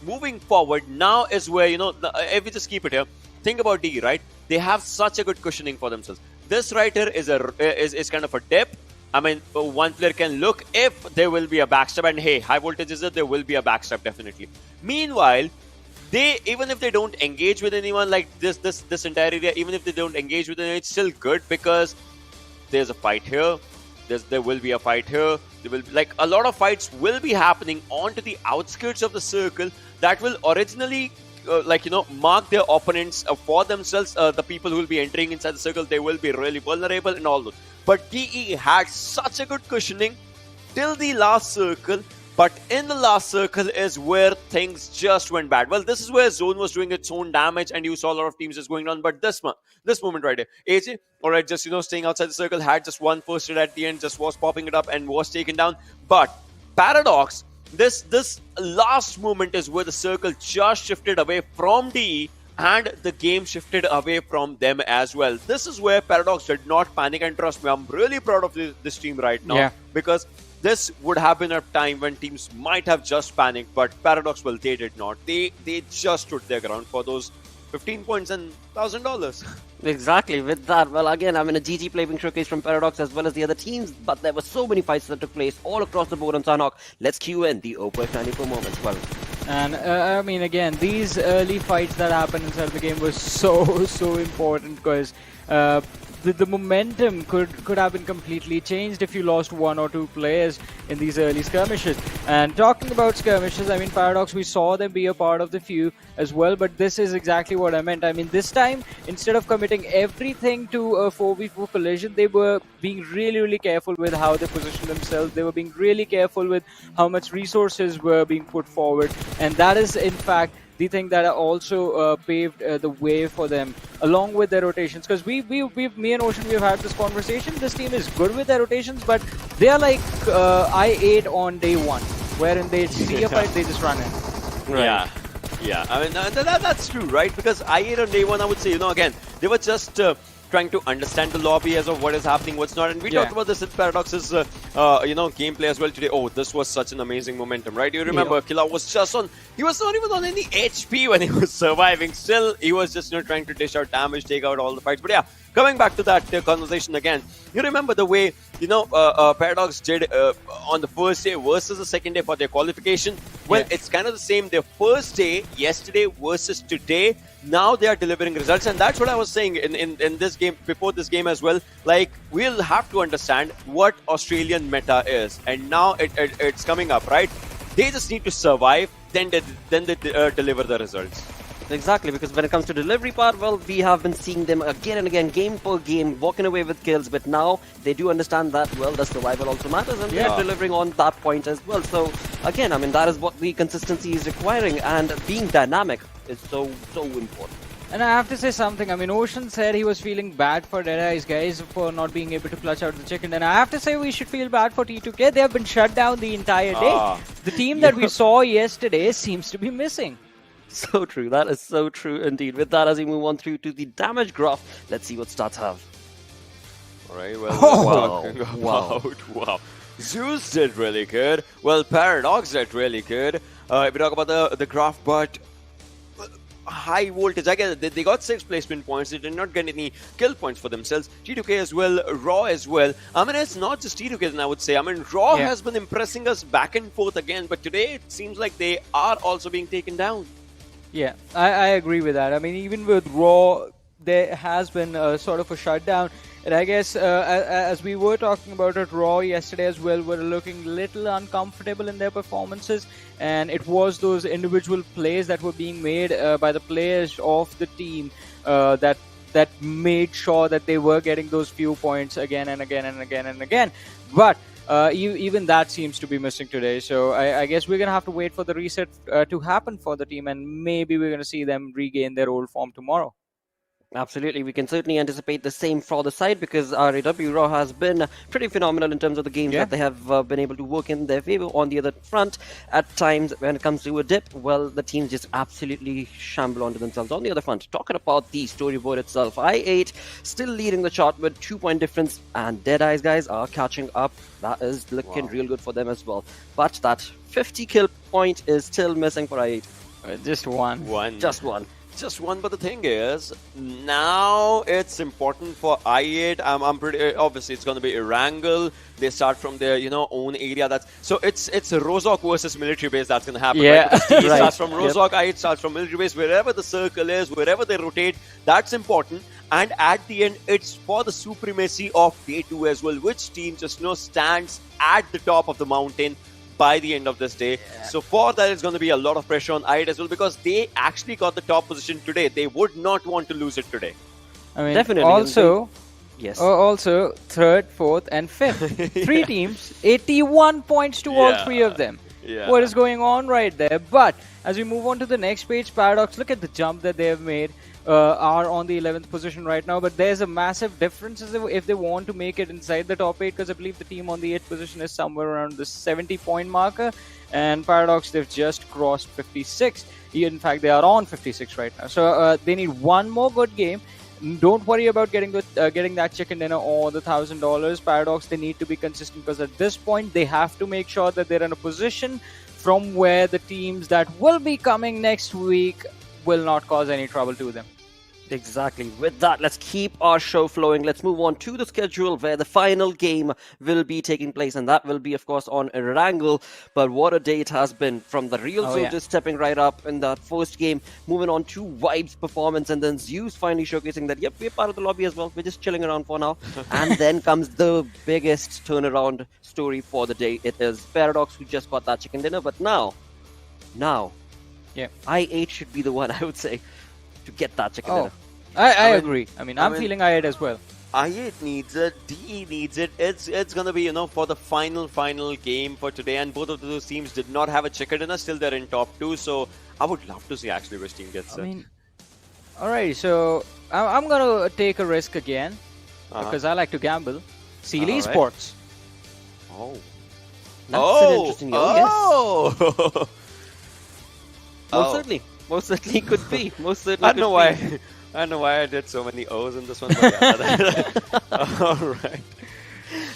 moving forward, now is where, if we just keep it here, think about D, right? They have such a good cushioning for themselves. This right here is kind of a dip. I mean, one player can look if there will be a backstab, and hey, high voltage is it, there will be a backstab definitely. Meanwhile, even if they don't engage with anyone like this entire area, even if they don't engage with anyone, it's still good because there's a fight here. There will be a fight here. There will be, like, a lot of fights will be happening onto the outskirts of the circle that will originally mark their opponents for themselves. The people who will be entering inside the circle, they will be really vulnerable and all those. But DE had such a good cushioning till the last circle But in the last circle is where things just went bad. Well, this is where Zone was doing its own damage, and you saw a lot of teams just going down. But this moment right here, AJ, all right, just staying outside the circle, had just one first hit at the end, just was popping it up and was taken down. But Paradox, this last moment is where the circle just shifted away from DE, and the game shifted away from them as well. This is where Paradox did not panic, and trust me, I'm really proud of this team right now, because this would have been a time when teams might have just panicked, but Paradox, well, they did not. They just stood their ground for those 15 points and $1,000. Exactly. With that, well, again, a GG play being showcased from Paradox as well as the other teams, but there were so many fights that took place all across the board on Sanhok. Let's cue in the Opus 94 moments. Well, And again, these early fights that happened inside the game were so important, because the momentum could have been completely changed if you lost one or two players in these early skirmishes. And talking about skirmishes, I mean, Paradox, we saw them be a part of the few as well, but this is exactly what I meant. I mean, this time, instead of committing everything to a 4v4 collision, they were being really careful with how they positioned themselves. They were being really careful with how much resources were being put forward, and that is in fact the thing that also paved the way for them, along with their rotations. Because me and Ocean, we've had this conversation. This team is good with their rotations, but they are like I8 on day one, wherein they see a fight, they just run in. Right. Yeah. I mean, that's true, right? Because I8 on day one, I would say, again, they were just trying to understand the lobby as of what is happening, what's not. And we talked about this in Paradox's, gameplay as well today. Oh, this was such an amazing momentum, right? You remember, Killa was just on, he was not even on any HP when he was surviving. Still, he was just, trying to dish out damage, take out all the fights. But yeah, coming back to that conversation again, you remember the way, Paradox did on the first day versus the second day for their qualification? Well, it's kind of the same. Their first day, yesterday versus today, now they are delivering results. And that's what I was saying in this game, before this game as well. Like, we'll have to understand what Australian meta is. And now it's coming up, right? They just need to survive, then they deliver the results. exactly, because when it comes to delivery part, well, we have been seeing them again and again, game per game, walking away with kills, but now they do understand that, well, the survival also matters, and they're delivering on that point as well. So, again, I mean, that is what the consistency is requiring, and being dynamic is so important. And I have to say something. I mean, Ocean said he was feeling bad for DEADEYES guys for not being able to clutch out the chicken. And I have to say we should feel bad for T2K. They have been shut down the entire day. The team that we saw yesterday seems to be missing. So true. That is so true indeed. With that, as we move on through to the damage graph, let's see what stats have. All right, well, wow. ZEUS did really good. Well, Paradox did really good. If we talk about the graph, but high voltage, again, they got 6 placement points. They did not get any kill points for themselves. T2K as well, Raw as well. I mean, it's not just T2K then, I would say. I mean, Raw has been impressing us back and forth again, but today it seems like they are also being taken down. Yeah, I agree with that. I mean, even with Raw, there has been sort of a shutdown. And I guess as we were talking about it, Raw yesterday as well were looking a little uncomfortable in their performances. And it was those individual plays that were being made by the players of the team that made sure that they were getting those few points again and again and again and again. But even that seems to be missing today. So I guess we're going to have to wait for the reset to happen for the team. And maybe we're going to see them regain their old form tomorrow. Absolutely, we can certainly anticipate the same for the side, because RAW Raw has been pretty phenomenal in terms of the games that they have been able to work in their favor. On the other front, at times when it comes to a dip, well, the teams just absolutely shamble onto themselves. On the other front, talking about the storyboard itself, I8 still leading the chart with 2-point difference, and DEADEYES guys are catching up. That is looking real good for them as well. But that 50 kill point is still missing for I8. Just one. Just one, but the thing is, now it's important for I8. I'm pretty obviously it's going to be Erangel. They start from their own area. So it's Rozhok versus military base that's going to happen. Yeah, right? He starts from Rozhok, I8 starts from military base. Wherever the circle is, wherever they rotate, that's important. And at the end, it's for the supremacy of day 2 as well. Which team just stands at the top of the mountain by the end of this day. So for that, it's going to be a lot of pressure on I8 as well, because they actually got the top position today. They would not want to lose it today. I mean, Definitely. Also, yes. Also, 3rd, 4th, and 5th. 3 teams, 81 points to all 3 of them. Yeah. what is going on right there. But as we move on to the next page, Paradox, look at the jump that they have made. Are on the 11th position right now, but there's a massive difference if they want to make it inside the top 8, because I believe the team on the 8th position is somewhere around the 70-point marker, and Paradox, they've just crossed 56. In fact, they are on 56 right now, so they need one more good game. Don't worry about getting that chicken dinner or the $1,000. Paradox, they need to be consistent, because at this point they have to make sure that they're in a position from where the teams that will be coming next week will not cause any trouble to them. Exactly. With that, let's keep our show flowing. Let's move on to the schedule where the final game will be taking place, and that will be, of course, on Erangel. But what a day it has been from the real soldiers stepping right up in that first game, moving on to Vibe's performance, and then ZEUS finally showcasing that, yep, we're part of the lobby as well. We're just chilling around for now. And then comes the biggest turnaround story for the day. It is Paradox, who just got that chicken dinner, but now, yeah, I8 should be the one, I would say, to get that chicken dinner. I agree. I'm feeling I8 as well. I8 needs it, DE needs it. It's gonna be, for the final game for today, and both of those teams did not have a chicken dinner. Still, they're in top 2, so I would love to see actually which team gets it. Alright, so I'm gonna take a risk again because I like to gamble. Seal Esports. Oh, that's an interesting yes. Most certainly could be. Most certainly. I don't know why. I don't know why I did so many O's in this one. But yeah, all right.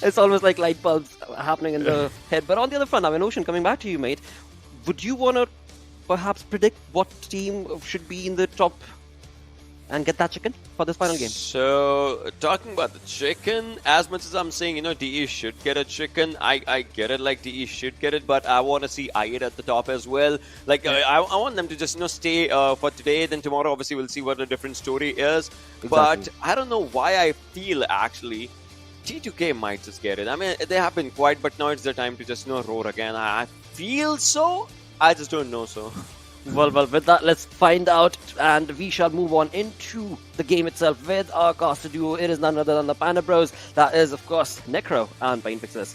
It's almost like light bulbs happening in the head. But on the other front, Ocean, coming back to you, mate. Would you want to perhaps predict what team should be in the top and get that chicken for this final game? So, talking about the chicken, as much as I'm saying, DE should get a chicken, I get it, like DE should get it, but I want to see I8 at the top as well. Like, I want them to just, stay for today, then tomorrow, obviously, we'll see what the different story is. Exactly. But I don't know why I feel, actually, T2K might just get it. I mean, they have been quiet, but now it's the time to just, roar again. I feel so, I just don't know so. Well, with that, let's find out, and we shall move on into the game itself with our caster duo. It is none other than the Panda Bros. That is, of course, Necro and Pinepixis.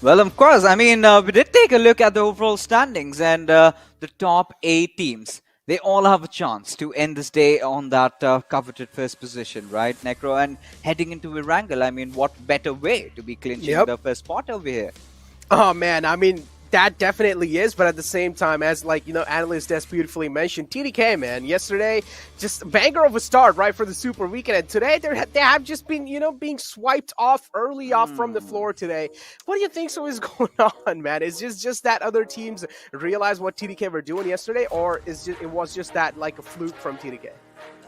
Well, of course. I mean, we did take a look at the overall standings, and the top 8 teams, they all have a chance to end this day on that coveted first position, right, Necro? And heading into Erangel, I mean, what better way to be clinching the first spot over here? Oh, man, I mean, that definitely is, but at the same time, as Analyst Des beautifully mentioned, TDK, man, yesterday, just banger of a start, right, for the Super Weekend, and today they have just been, being swiped off early off from the floor today. What do you think is going on, man? Is just that other teams realize what TDK were doing yesterday, or it was just that like a fluke from TDK?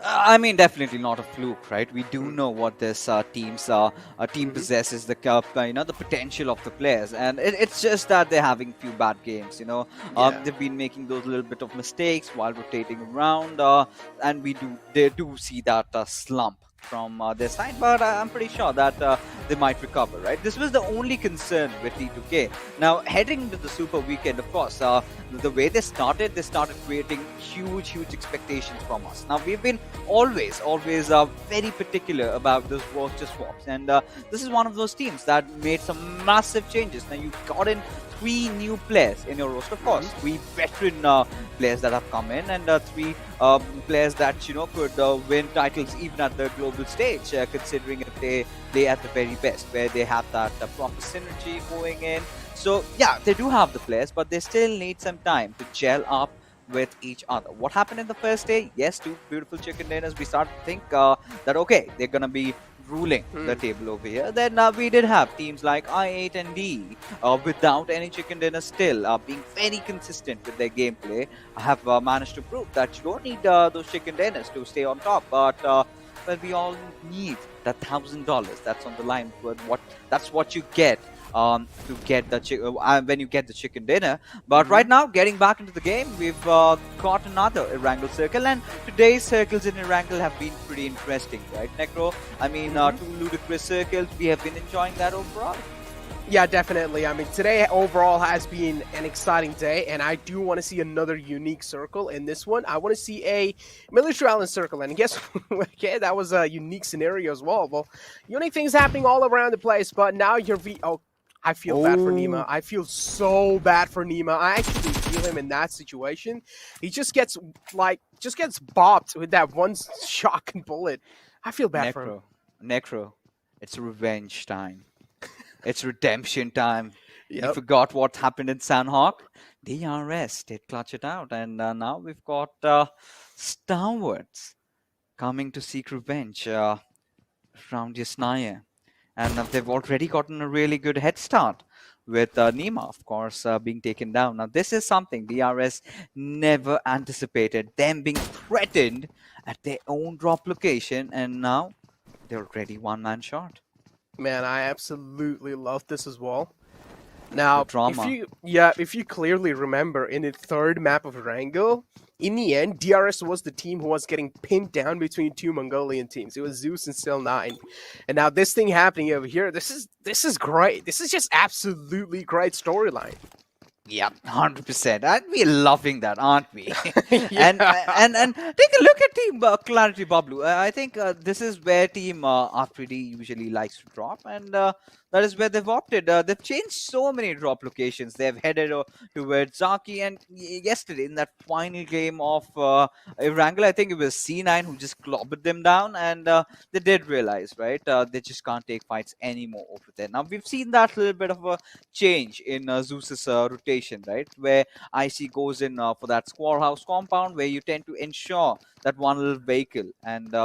I mean, definitely not a fluke, right? We do know what this team possesses, the the potential of the players, and it's just that they're having few bad games. They've been making those little bit of mistakes while rotating around, and they do see that slump from their side, but I'm pretty sure that they might recover, right? This was the only concern with T2K. Now, heading into the Super Weekend, of course, the way they started creating huge expectations from us. Now, we've been always very particular about those roster swaps, and this is one of those teams that made some massive changes. Now, you've gotten 3 new players in your roster, of course, 3 veteran players that have come in, and 3 players that could win titles even at the global stage, considering if they play at the very best, where they have that proper synergy going in. So yeah, they do have the players, but they still need some time to gel up with each other. What happened in the first day? Yes, 2 beautiful chicken dinners. We started to think that okay, they're gonna be ruling the table over here. Then we did have teams like I8 and D without any chicken dinner still being very consistent with their gameplay. I have managed to prove that you don't need those chicken dinners to stay on top, but we all need that $1,000 that's on the line. That's what you get to get the when you get the chicken dinner. But right now, getting back into the game, we've got another Erangel circle, and today's circles in Erangel have been pretty interesting, right, Necro? I mean, 2 ludicrous circles. We have been enjoying that overall. Yeah, definitely. I mean, today overall has been an exciting day, and I do want to see another unique circle in this one. I want to see a military island circle, and guess okay, that was a unique scenario as well. Well, unique things happening all around the place, but now I feel bad for Nima. I feel so bad for Nima. I actually feel him in that situation. He just gets bopped with that one shotgun bullet. I feel bad for him. Necro, it's revenge time. It's redemption time. You Yep. forgot what happened in Sanhok? DRS did clutch it out, and now we've got Stalwarts coming to seek revenge around Yasnaya. And they've already gotten a really good head start with Nima, of course, being taken down. Now, this is something DRS never anticipated, them being threatened at their own drop location, and now they're already one-man short. Man, I absolutely love this as well. Now, drama. if you clearly remember in the third map of Erangel, in the end, DRS was the team who was getting pinned down between two Mongolian teams. It was ZEUS and Still 9. And now this thing happening over here, this is great. This is just absolutely great storyline. Yeah, 100%. And we're loving that, aren't we? And take a look at Team Clarity BABLU. I think this is where Team R3D usually likes to drop, and that is where they've opted. They've changed so many drop locations. They've headed towards Zaki, and yesterday in that final game of Erangel, I think it was C9 who just clobbered them down, and they did realize, right, they just can't take fights anymore over there. Now, we've seen that little bit of a change in ZEUS's rotation, right, where IC goes in for that squad house compound, where you tend to ensure that one little vehicle, and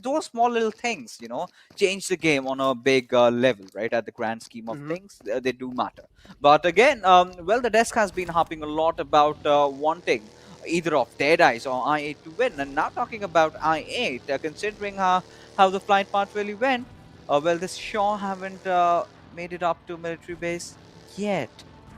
those small little things, you know, change the game on a big level, right? At the grand scheme of things, they do matter. But again, well, the desk has been harping a lot about wanting either of DEADEYES or I8 to win. And now talking about I8, considering how the flight part really went, well, they sure haven't made it up to military base yet.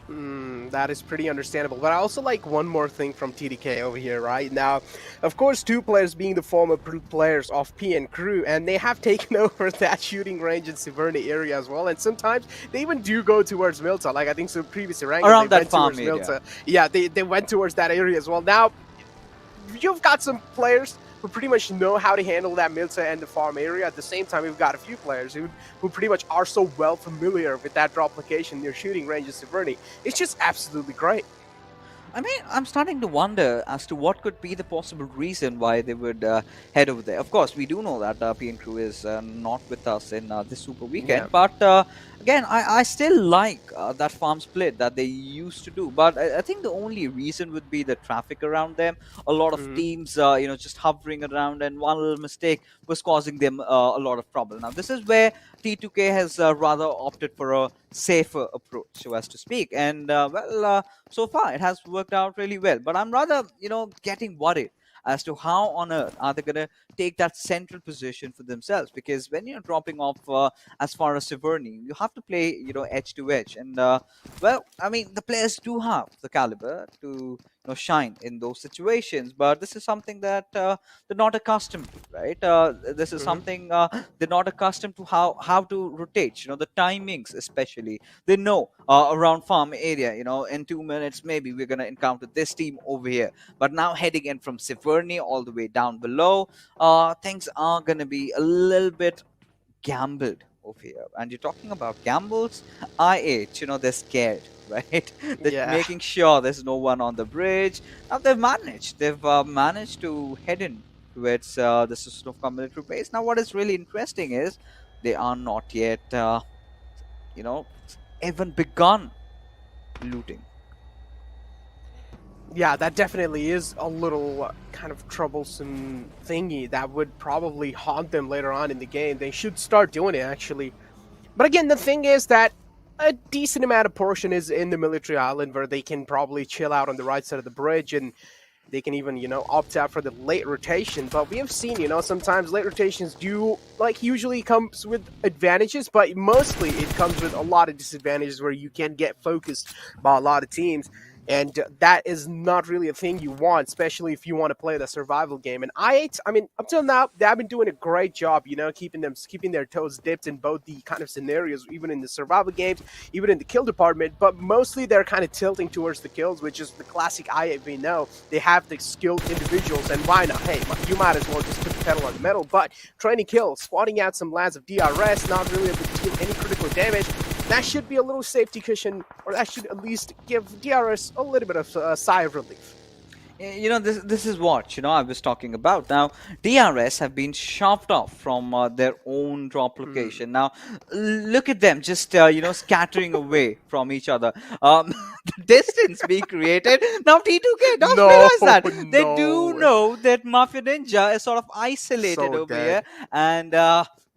That is pretty understandable. But I also like one more thing from TDK over here, right? Now, of course, two players being the former players of P and Crew, and they have taken over that shooting range in Severny area as well. And sometimes they even do go towards Milta. Like I think so previous rank around they that went farm towards area. Milta. Yeah, they went towards that area as well. Now, you've got some players who pretty much know how to handle that Milta and the farm area. At the same time, we've got a few players who pretty much are so well familiar with that drop location near shooting range of Severny. It's just absolutely great. I mean, I'm starting to wonder as to what could be the possible reason why they would head over there. Of course, we do know that P and Crew is not with us in this Super Weekend, but again, I still like that farm split that they used to do. But I think the only reason would be the traffic around them. A lot of teams, you know, just hovering around, and one little mistake was causing them a lot of trouble. Now, this is where T2K has rather opted for a safer approach, so as to speak. And well, so far it has worked out really well. But I'm rather, you know, getting worried as to how on earth are they going to take that central position for themselves, because when you're dropping off as far as Severny, you have to play, you know, edge to edge, and well, I mean, the players do have the caliber to, you know, shine in those situations, but this is something that they're not accustomed to, right? This is something they're not accustomed to, how to rotate, you know, the timings especially. They know around farm area, you know, in 2 minutes maybe we're going to encounter this team over here, but now heading in from Severny all the way down below, things are going to be a little bit gambled over here. And you're talking about gambles, I8, you know, they're scared, right? They're making sure there's no one on the bridge. Now they've managed to head in towards the Sanhok military base. Now what is really interesting is they are not yet, you know, even begun looting. Yeah, that definitely is a little kind of troublesome thingy that would probably haunt them later on in the game. They should start doing it, actually. But again, the thing is that a decent amount of portion is in the military island, where they can probably chill out on the right side of the bridge, and they can even, you know, opt out for the late rotation. But we have seen, you know, sometimes late rotations do, like, usually comes with advantages, but mostly it comes with a lot of disadvantages where you can get focused by a lot of teams. And that is not really a thing you want, especially if you want to play the survival game. And I8, I mean, up till now, they've been doing a great job, you know, keeping their toes dipped in both the kind of scenarios, even in the survival games, even in the kill department. But mostly they're kind of tilting towards the kills, which is the classic I8 we know. They have the skilled individuals, and why not? Hey, you might as well just put the pedal on the metal. But trying to kill, squatting out some lands of DRS, not really able to deal any critical damage. that should be a little safety cushion, or that should at least give DRS a little bit of a sigh of relief. This is what I was talking about. Now DRS have been shoved off from their own drop location. Now look at them just scattering away from each other. The distance being created. Now T2K does No, realize that they do no. know that Mafia Ninja is sort of isolated So over dead. here, and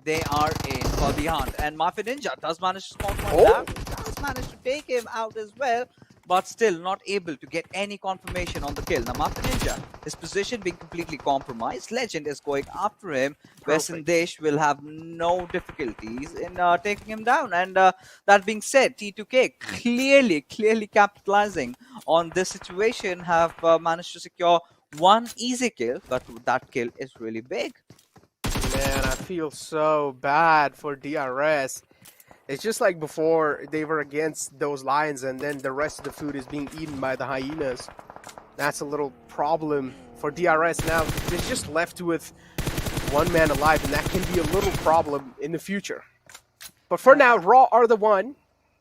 they are in for the hunt. And Mafia Ninja does manage to spot one Oh. down. Does manage to take him out as well, but still not able to get any confirmation on the kill. Now, Mafia Ninja, his position being completely compromised. Legend is going after him, where Perfect. Sandesh will have no difficulties in taking him down. And that being said, T2K clearly capitalizing on this situation, have managed to secure one easy kill, but that kill is really big. Man, I feel so bad for DRS. It's just like before they were against those lions, and then the rest of the food is being eaten by the hyenas. That's a little problem for DRS now. They're just left with one man alive, and that can be a little problem in the future. But for now, Raw are the one.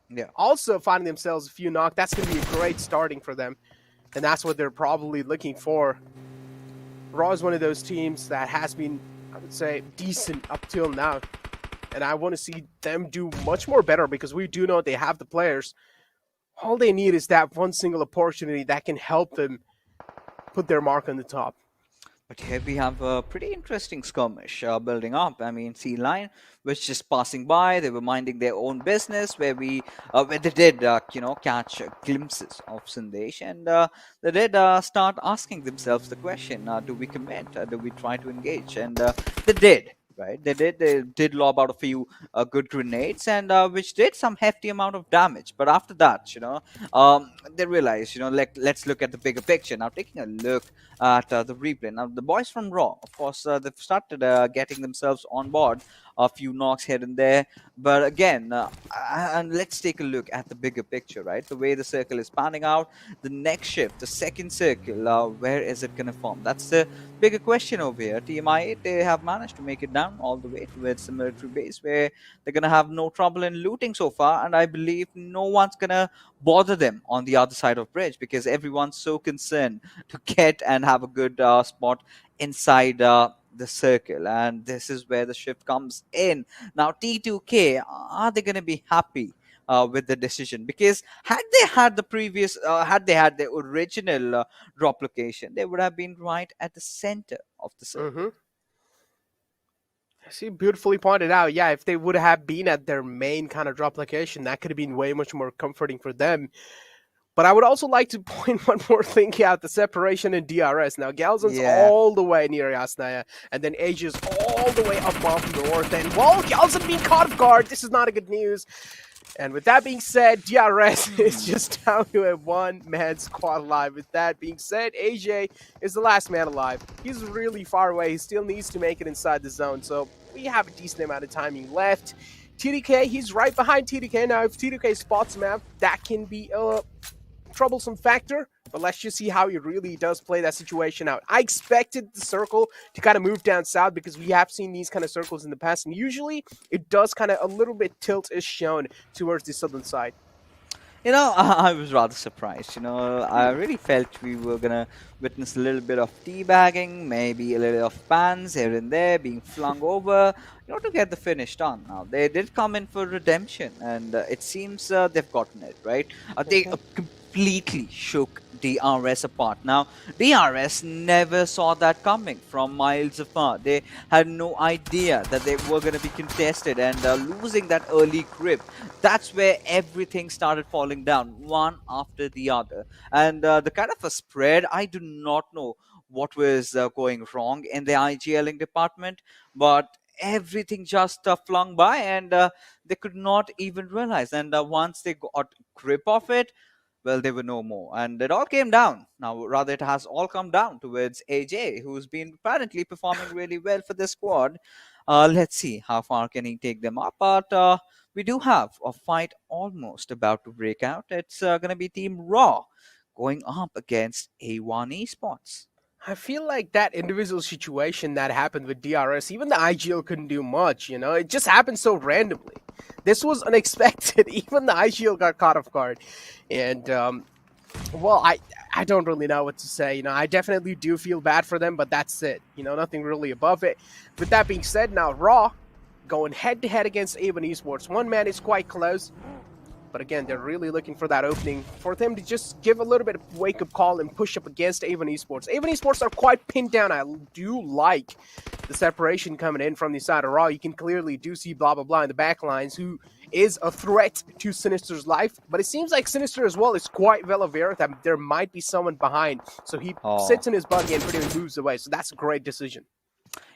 Yeah. Also finding themselves a few knock. That's going to be a great starting for them, and that's what they're probably looking for. Raw is one of those teams that has been, I would say, decent up till now. And I want to see them do much more better, because we do know they have the players. All they need is that one single opportunity that can help them put their mark on the top. But here we have a pretty interesting skirmish building up. I mean, Sea Lion was just passing by. They were minding their own business, where they did, catch glimpses of Sandesh, and they did start asking themselves the question: do we commit? Do we try to engage? And they did. Right, they did lob out a few good grenades, and which did some hefty amount of damage. But after that, they realized, let's look at the bigger picture. Now, taking a look at the replay. Now, the boys from Raw, of course, they've started getting themselves on board. A few knocks here and there, but again, and let's take a look at the bigger picture, right? The way the circle is panning out, the next shift, the second circle, where is it going to form? That's the bigger question over here. TMI, they have managed to make it down all the way towards the military base, where they're going to have no trouble in looting so far, and I believe no one's going to bother them on the other side of bridge, because everyone's so concerned to get and have a good spot inside the circle. And this is where the shift comes in. Now T2K, are they going to be happy with the decision? Because had they had the previous had they had the original drop location, they would have been right at the center of the circle. I see, beautifully pointed out. Yeah, if they would have been at their main kind of drop location, that could have been way much more comforting for them. But I would also like to point one more thing out: the separation in DRS. Now, Galzon's Yeah. all the way near Yasnaya, and then Age is all the way up off north. And, well, Galzon being caught off guard. This is not a good news. And with that being said, DRS is just down to a one-man squad alive. With that being said, AJ is the last man alive. He's really far away. He still needs to make it inside the zone. So we have a decent amount of timing left. TDK, he's right behind TDK. Now, if TDK spots him out, that can be a troublesome factor, but let's just see how he really does play that situation out. I expected the circle to kind of move down south, because we have seen these kind of circles in the past, and usually it does kind of a little bit tilt is shown towards the southern side. I was rather surprised. I really felt we were gonna witness a little bit of teabagging, maybe a little of pans here and there being flung over, to get the finish done. Now, they did come in for redemption, and it seems they've gotten it, right? They completely shook DRS apart. Now, DRS never saw that coming from miles afar. They had no idea that they were going to be contested, and losing that early grip, that's where everything started falling down, one after the other. And the kind of a spread, I do not know what was going wrong in the IGLing department, but everything just flung by, and they could not even realize. And once they got grip of it, well, they were no more, and it all came down. Now, rather, it has all come down towards AJ, who's been apparently performing really well for this squad. Let's see how far can he take them up, but we do have a fight almost about to break out. It's going to be Team Raw going up against A1 Esports. I feel like that individual situation that happened with DRS, even the IGL couldn't do much, you know? It just happened so randomly. This was unexpected. Even the IGL got caught off guard. And, well, I don't really know what to say. You know, I definitely do feel bad for them, but that's it. You know, nothing really above it. With that being said, now Raw going head-to-head against Avon Esports. One man is quite close. But again, they're really looking for that opening for them to just give a little bit of wake-up call and push up against Avon Esports. Avon Esports are quite pinned down. I do like the separation coming in from the side of Raw. You can clearly do see blah, blah, blah in the back lines, who is a threat to Sinister's life. But it seems like Sinister as well is quite well aware that there might be someone behind. So he sits in his buggy and pretty much moves away. So that's a great decision.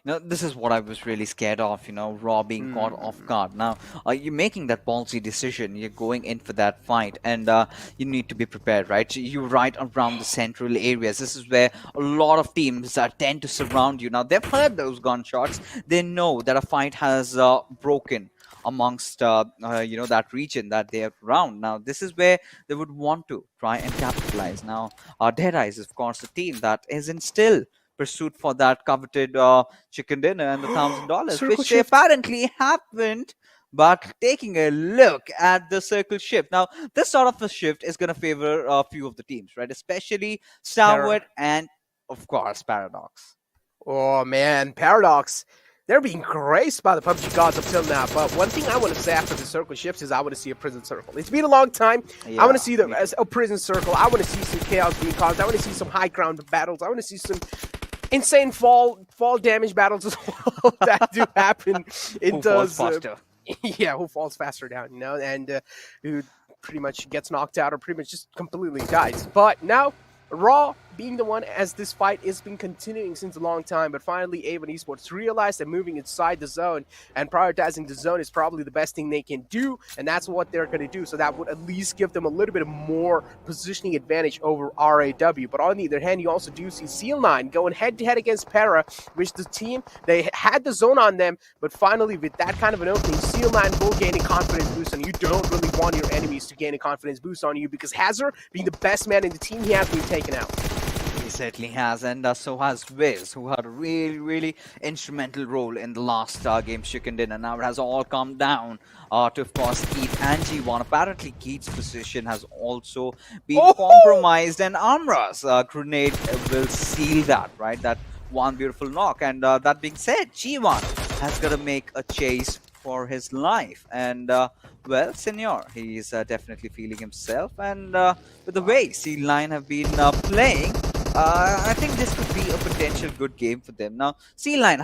This is what I was really scared of, Raw being caught off guard. Now, you're making that ballsy decision. You're going in for that fight, and you need to be prepared, right? You're right around the central areas. This is where a lot of teams tend to surround you. Now, they've heard those gunshots. They know that a fight has broken amongst, that region that they're around. Now, this is where they would want to try and capitalize. Now, DEADEYES is, of course, a team that is in still pursuit for that coveted chicken dinner and the $1,000, which they apparently haven't. But taking a look at the circle shift, now this sort of a shift is going to favor a few of the teams, right? Especially Stalwart and, of course, Paradox. Oh, man, Paradox. They're being graced by the PUBG gods up till now. But one thing I want to say after the circle shifts is I want to see a prison circle. It's been a long time. I want to see a prison circle. I want to see some chaos being caused. I want to see some high ground battles. I want to see some insane fall damage battles as well that do happen. It does. Faster. Yeah, who falls faster down, and who pretty much gets knocked out or pretty much just completely dies. But now, Raw being the one, as this fight has been continuing since a long time, but finally Avon Esports realized that moving inside the zone and prioritizing the zone is probably the best thing they can do, and that's what they're going to do. So that would at least give them a little bit more positioning advantage over RAW. But on the other hand, you also do see Seal9 going head-to-head against Para, which the team, they had the zone on them, but finally with that kind of an opening, Seal9 will gain a confidence boost, and you don't really want your enemies to gain a confidence boost on you, because Hazard, being the best man in the team, he has been taken out. He certainly has, and so has Wiz, who had a really, really instrumental role in the last game's chicken dinner. Now it has all come down to, of course, Keith and G1. Apparently, Keith's position has also been compromised, and Amra's grenade will seal that, right? That one beautiful knock. And that being said, G1 has got to make a chase for his life. And, well, Senor, he's definitely feeling himself. And with the way Seal9 have been playing, I think this could be a potential good game for them. Now, Seal9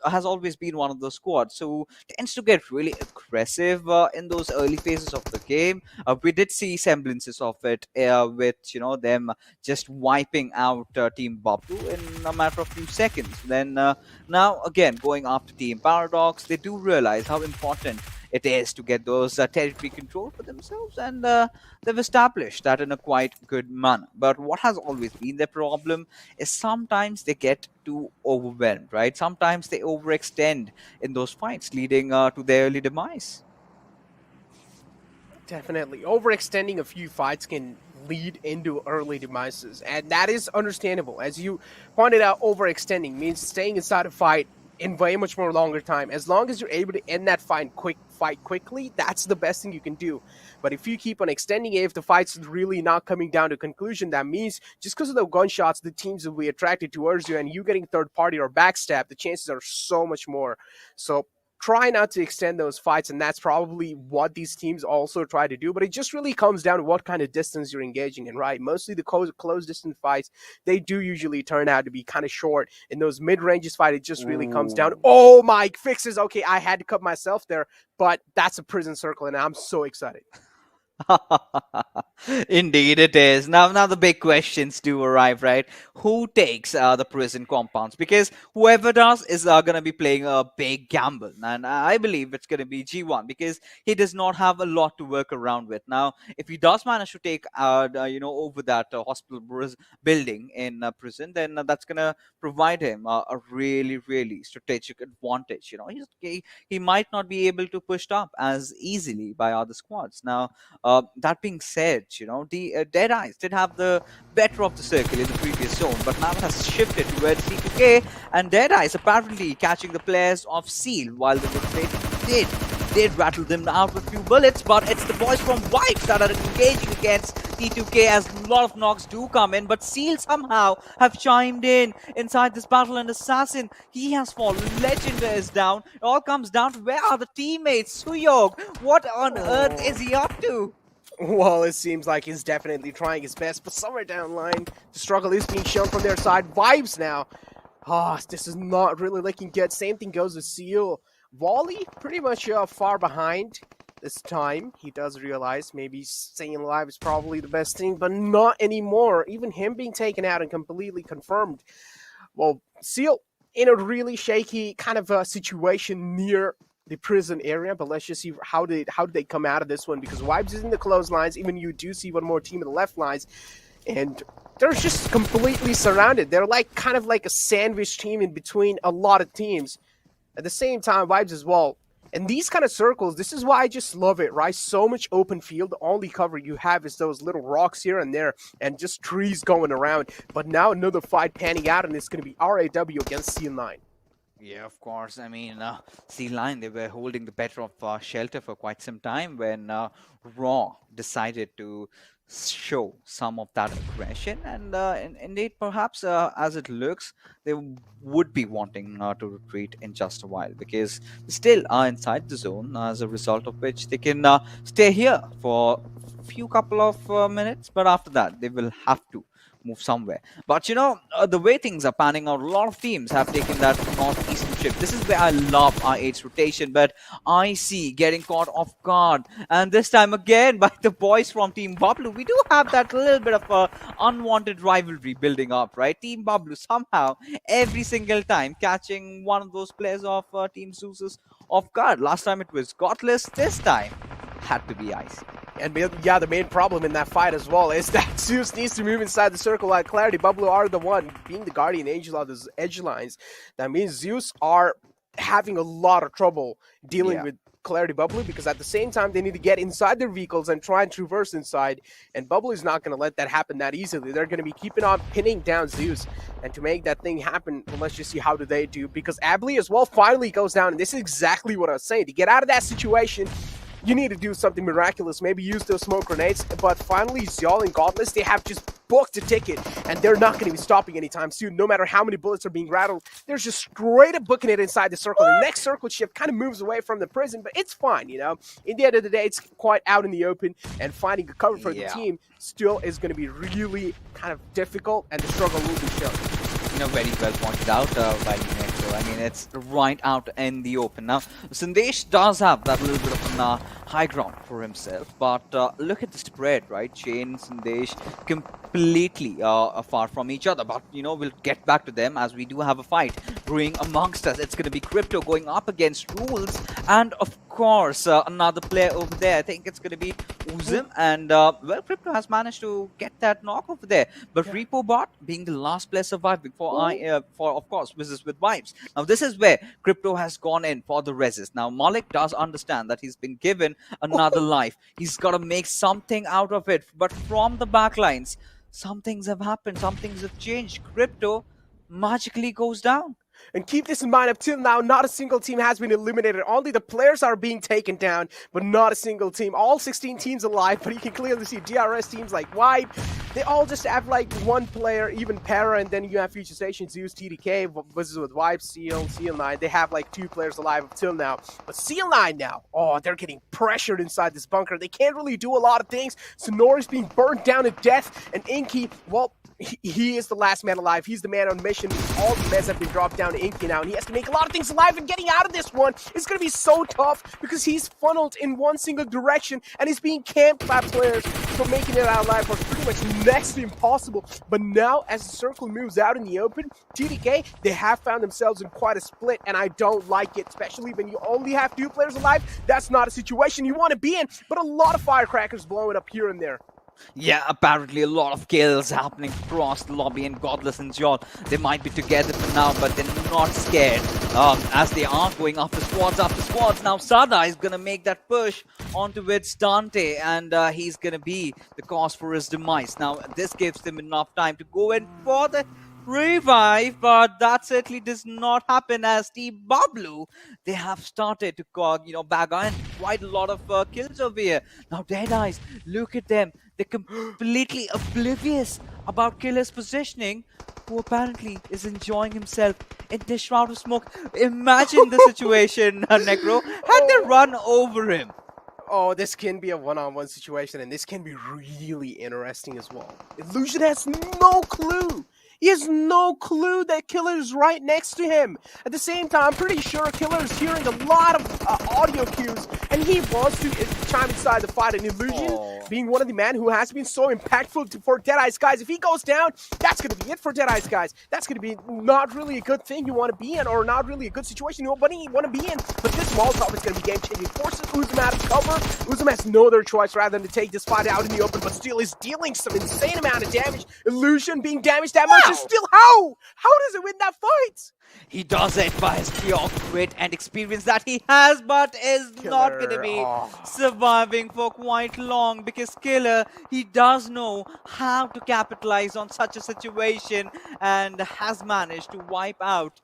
has always been one of those squads who tends to get really aggressive in those early phases of the game. We did see semblances of it with them just wiping out Team BABLU in a matter of few seconds. Then now again going after Team Paradox, they do realize how important it is to get those territory control for themselves, and they've established that in a quite good manner. But what has always been their problem is sometimes they get too overwhelmed, right? Sometimes they overextend in those fights, leading to their early demise. Definitely. Overextending a few fights can lead into early demises, and that is understandable. As you pointed out, overextending means staying inside a fight in way much more longer time. As long as you're able to end that fight quickly, that's the best thing you can do. But if you keep on extending it, if the fight's really not coming down to a conclusion, that means just because of the gunshots, the teams will be attracted towards you, and you getting third party or backstab, the chances are so much more. So try not to extend those fights, and that's probably what these teams also try to do. But it just really comes down to what kind of distance you're engaging in, right? Mostly the close distance fights, they do usually turn out to be kind of short. In those mid-ranges fight, it just really comes down to, oh my fixes. Okay, I had to cut myself there, but that's a prison circle, and I'm so excited. Indeed it is. Now the big questions do arrive, right? Who takes the prison compounds? Because whoever does is going to be playing a big gamble, and I believe it's going to be G1, because he does not have a lot to work around with. Now if he does manage to take over that hospital building in prison, then that's going to provide him a really, really strategic advantage. He might not be able to push up as easily by other squads. Now That being said, the Deadeyes did have the better of the circle in the previous zone, but now it has shifted towards C2K, and Deadeyes apparently catching the players of Seal while the rotating did rattle them out with a few bullets, but it's the boys from Vibes that are engaging against T2K as a lot of knocks do come in, but Seal somehow have chimed in inside this battle, and Assassin, he has fallen. Legenda is down. It all comes down to where are the teammates? Suyog, what on earth is he up to? Well, it seems like he's definitely trying his best, but somewhere down the line, the struggle is being shown from their side. Vibes now. This is not really looking good. Same thing goes with Seal. Wally, pretty much far behind this time. He does realize maybe staying alive is probably the best thing, but not anymore. Even him being taken out and completely confirmed. Well, Seal in a really shaky kind of situation near the prison area, but let's just see how did they come out of this one, because Vibes is in the close lines. Even you do see one more team in the left lines, and they're just completely surrounded. They're like kind of like a sandwich team in between a lot of teams. At the same time, Vibes as well. And these kind of circles, this is why I just love it, right? So much open field. The only cover you have is those little rocks here and there and just trees going around. But now another fight panning out, and it's going to be RAW against C9. Yeah, of course. I mean, C9, they were holding the better of Shelter for quite some time when Raw decided to show some of that aggression, and indeed, perhaps as it looks, they would be wanting to retreat in just a while, because they still are inside the zone, as a result of which they can stay here for a few couple of minutes, but after that they will have to move somewhere. But the way things are panning out, a lot of teams have taken that northeastern shift. This is where I love R8's rotation, but I see getting caught off guard, and this time again by the boys from Team BABLU. We do have that little bit of a unwanted rivalry building up, right? Team BABLU somehow every single time catching one of those players of Team ZEUS off guard. Last time it was Ruthless, this time had to be Icy. And yeah, the main problem in that fight as well is that ZEUS needs to move inside the circle like Clarity. BABLU are the one being the guardian angel of those edge lines. That means ZEUS are having a lot of trouble dealing with Clarity BABLU, because at the same time they need to get inside their vehicles and try and traverse inside, and BABLU is not going to let that happen that easily. They're going to be keeping on pinning down ZEUS, and to make that thing happen, well, let's just see how do they do, because Ably as well finally goes down, and this is exactly what I was saying. To get out of that situation, you need to do something miraculous, maybe use those smoke grenades, but finally Zyal and Godless, they have just booked a ticket, and they're not going to be stopping anytime soon. No matter how many bullets are being rattled, they're just straight up booking it inside the circle. The next circle shift kind of moves away from the prison, but it's fine, In the end of the day, it's quite out in the open, and finding a cover for the team still is going to be really kind of difficult, and the struggle will be shown. Very well pointed out by Erangel. I mean, it's right out in the open. Now, Sandesh does have that little bit of an high ground for himself, but look at the spread, right? Shane, Sandesh, completely far from each other. But, we'll get back to them as we do have a fight brewing amongst us. It's going to be Crypto going up against Rules, and of course, another player over there. I think it's going to be Uzim, and well, Crypto has managed to get that knock over there. But Repo Bot being the last player surviving for of course, Wizzes with Vibes. Now, this is where Crypto has gone in for the resist. Now, Malik does understand that he's been given another life. He's got to make something out of it. But from the backlines, some things have happened. Some things have changed. Crypto magically goes down. And keep this in mind, up till now, not a single team has been eliminated. Only the players are being taken down, but not a single team. All 16 teams alive, but you can clearly see DRS teams like Vibe. They all just have like one player, even Para, and then you have Future Station, ZEUS, TDK, Wizzes with Vibe, CL9. They have like 2 players alive up till now. But CL9 now, they're getting pressured inside this bunker. They can't really do a lot of things. Sonori's being burned down to death, and Inky, well, he is the last man alive. He's the man on mission. All the meds have been dropped down to Inky now, and he has to make a lot of things alive, and getting out of this one is going to be so tough because he's funneled in one single direction, and he's being camped by players, so making it out alive was pretty much next to impossible. But now, as the circle moves out in the open, TDK, they have found themselves in quite a split, and I don't like it, especially when you only have 2 players alive. That's not a situation you want to be in, but a lot of firecrackers blowing up here and there. Yeah, apparently a lot of kills happening across the lobby, and Godless and John, they might be together for now, but they're not scared as they are going after squads after squads. Now Sada is going to make that push onto with Dante, and he's going to be the cause for his demise. Now this gives them enough time to go in for the revive, but that certainly does not happen as Team BABLU, they have started to bag on quite a lot of kills over here. Now DEADEYES, look at them, they're completely oblivious about Killer's positioning, who apparently is enjoying himself in this shroud of smoke. Imagine the situation, Necro, had they run over him. Oh, this can be a one-on-one situation, and this can be really interesting as well. Illusion has no clue. He has no clue that Killer is right next to him. At the same time, I'm pretty sure Killer is hearing a lot of audio cues, and he wants to chime inside the fight. And Illusion, being one of the men who has been so impactful for DEADEYES, guys, if he goes down, that's going to be it for DEADEYES, guys. That's going to be not really a good thing you want to be in, or not really a good situation you want to be in. But this Molotov is going to be game-changing. Forces Uzum out of cover. Uzum has no other choice rather than to take this fight out in the open, but still is dealing some insane amount of damage. Illusion being damaged that much is still how? How does it win that fight? He does it by his pure grit and experience that he has, but is not going to be surviving for quite long, because Killer, he does know how to capitalize on such a situation and has managed to wipe out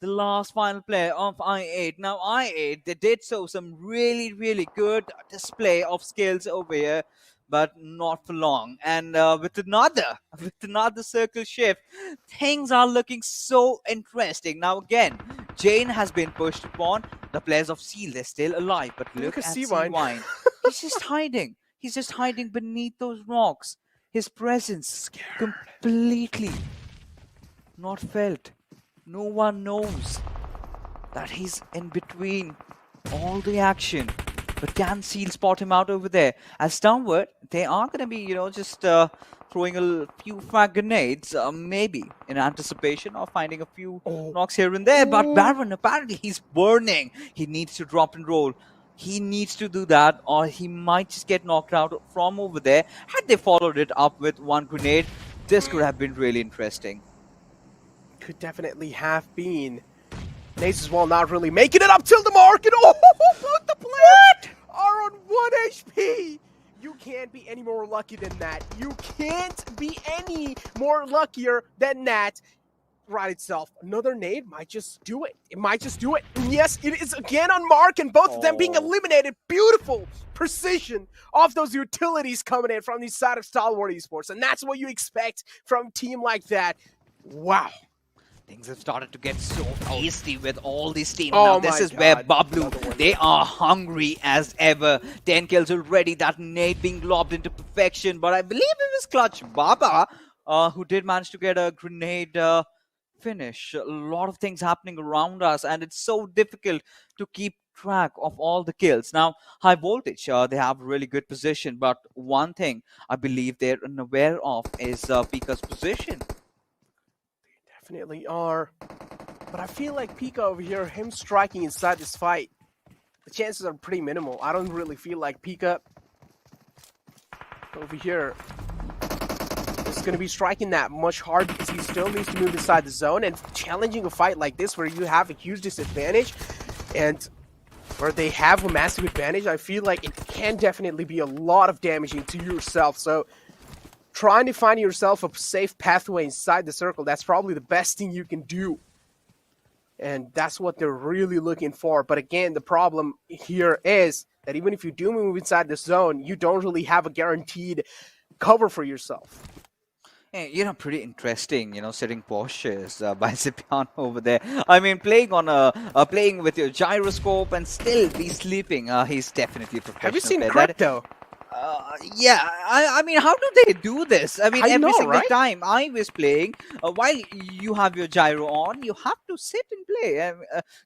the last final player of I8. Now I8, they did show some really good display of skills over here, but not for long. And with another circle shift, things are looking so interesting. Now again, Jane has been pushed upon. The players of Seal, they're still alive, but look at C-Wine. He's just hiding. He's just hiding beneath those rocks. His presence completely not felt. No one knows that he's in between all the action. But can Seal spot him out over there? As Stalwart, they are going to be, just throwing a few frag grenades, maybe in anticipation of finding a few knocks here and there. But Baron, apparently he's burning. He needs to drop and roll. He needs to do that, or he might just get knocked out from over there. Had they followed it up with one grenade, this could have been really interesting. Could definitely have been. Nace as well not really making it up till the market. Oh, but the players are on 1 HP. You can't be any more lucky than that. You can't be any more luckier than that. Right itself. Another nade might just do it. It might just do it. And yes, it is again on mark, and both of them being eliminated. Beautiful precision of those utilities coming in from the side of Stalwart Esports. And that's what you expect from a team like that. Wow. Things have started to get so tasty with all these teams. Now this is where BABLU, they are hungry as ever. 10 kills already, that nade being lobbed into perfection. But I believe it was Clutch Baba who did manage to get a grenade finish. A lot of things happening around us, and it's so difficult to keep track of all the kills. Now, High Voltage, they have a really good position, but one thing I believe they're unaware of is Pika's position. Definitely are. But I feel like Pika over here, him striking inside this fight, the chances are pretty minimal. I don't really feel like Pika over here is going to be striking that much hard, because he still needs to move inside the zone, and challenging a fight like this where you have a huge disadvantage and where they have a massive advantage, I feel like it can definitely be a lot of damaging to yourself. So trying to find yourself a safe pathway inside the circle, that's probably the best thing you can do. And that's what they're really looking for. But again, the problem here is that even if you do move inside the zone, you don't really have a guaranteed cover for yourself. Hey, pretty interesting, sitting postures by Zipiano over there. I mean, playing with your gyroscope and still be sleeping. He's definitely professional. Have you seen Crypto? Yeah, I mean, how do they do this? I mean, every single time I was playing, while you have your gyro on, you have to sit and play.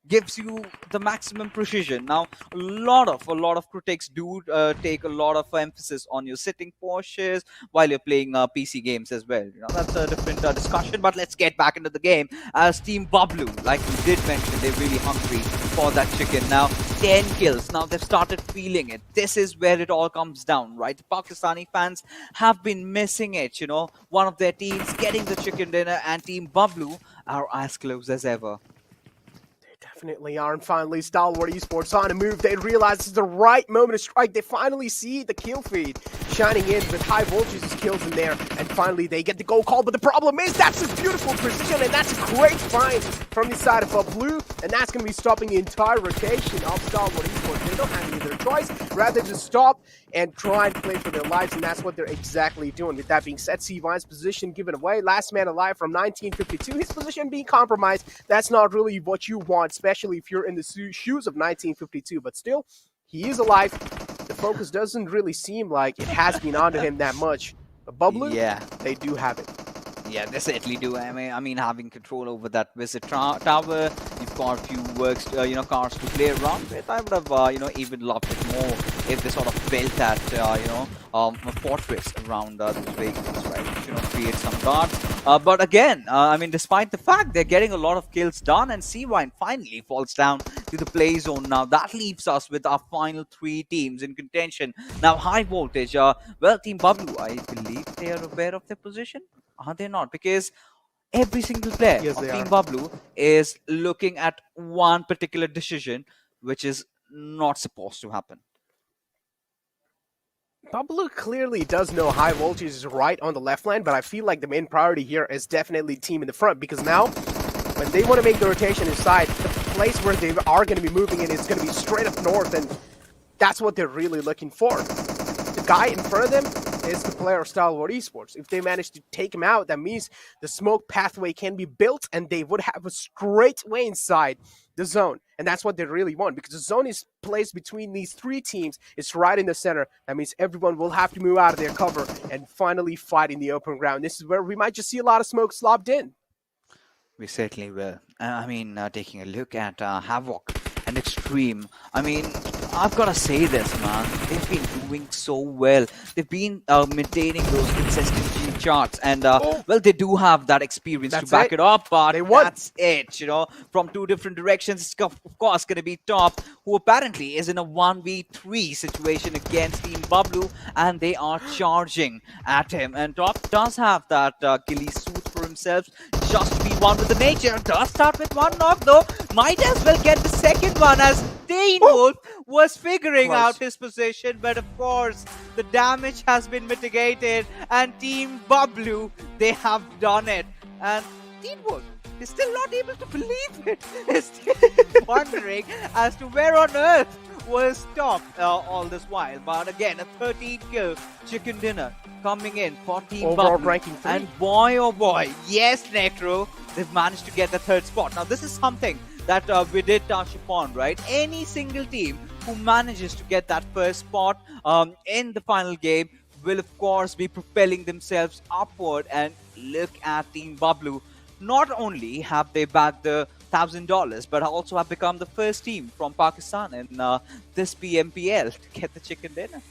Gives you the maximum precision. Now, a lot of critics do take a lot of emphasis on your sitting postures while you're playing PC games as well. That's a different discussion. But let's get back into the game. As Team BABLU, like we did mention, they're really hungry for that chicken. Now, 10 kills. Now they've started feeling it. This is where it all comes down, right? The Pakistani fans have been missing it, you know. One of their teams getting the chicken dinner, and Team BABLU are as close as ever. Definitely are. And finally, Stalwart Esports on a move. They realize it's the right moment to strike. They finally see the kill feed shining in with high voltages kills in there. And finally, they get the goal call. But the problem is that's a beautiful precision, and that's a great find from the side of BABLU. And that's going to be stopping the entire rotation of Stalwart Esports. They don't have any other choice. Rather just stop and try and play for their lives. And that's what they're exactly doing. With that being said, C-Vine's position given away. Last man alive from 1952. His position being compromised. That's not really what you want, especially if you're in the shoes of 1952. But still, he is alive. The focus doesn't really seem like it has been onto him that much. But BABLU, Yeah. they do have it. Yeah, they certainly do. I mean, having control over that visit tower, you've got a few cars to play around with. I would have, even loved it more if they sort of built that, a fortress around those vehicles, right? Create some guards. But again, I mean, despite the fact they're getting a lot of kills done, and C-Wine finally falls down to the play zone now. That leaves us with our final 3 teams in contention. Now, high voltage. Well, Team BABLU, I believe they are aware of their position. Are they not? Because every single player Yes, of they Team are. BABLU is looking at one particular decision, which is not supposed to happen. BABLU clearly does know high voltage is right on the left line, but I feel like the main priority here is definitely team in the front, because now when they want to make the rotation inside, the place where they are going to be moving in is going to be straight up north, and that's what they're really looking for. The guy in front of them is the player of Stalwart Esports. If they manage to take him out, that means the smoke pathway can be built, and they would have a straight way inside the zone. And that's what they really want, because the zone is placed between these 3 teams. It's right in the center. That means everyone will have to move out of their cover and finally fight in the open ground. This is where we might just see a lot of smoke slobbed in. We certainly will. I mean, taking a look at Havoc and Extreme, I mean, I've got to say this, man. They've been doing so well. They've been maintaining those consistent G charts, and well, they do have that experience to back it up. But that's it, From 2 different directions, it's of course going to be Top, who apparently is in a 1v3 situation against Team BABLU, and they are charging at him. And Top does have that ghillie suit for himself, just to be one with the nature. Does start with 1 knock, though. Might as well get the second one, as Dane Wolf was figuring out his position, but of course the damage has been mitigated, and Team BABLU, they have done it. And Dane Wolf is still not able to believe it. He's still wondering as to where on earth was Top all this while. But again, a 13 kill chicken dinner coming in for Team Overall BABLU. ranking 3. And boy oh boy, yes, Necro, they've managed to get the 3rd spot. Now this is something that we did touch upon, right? Any single team who manages to get that 1st spot in the final game will of course be propelling themselves upward. And look at Team BABLU. Not only have they bagged the $1,000, but also have become the first team from Pakistan in this PMPL to get the chicken dinner.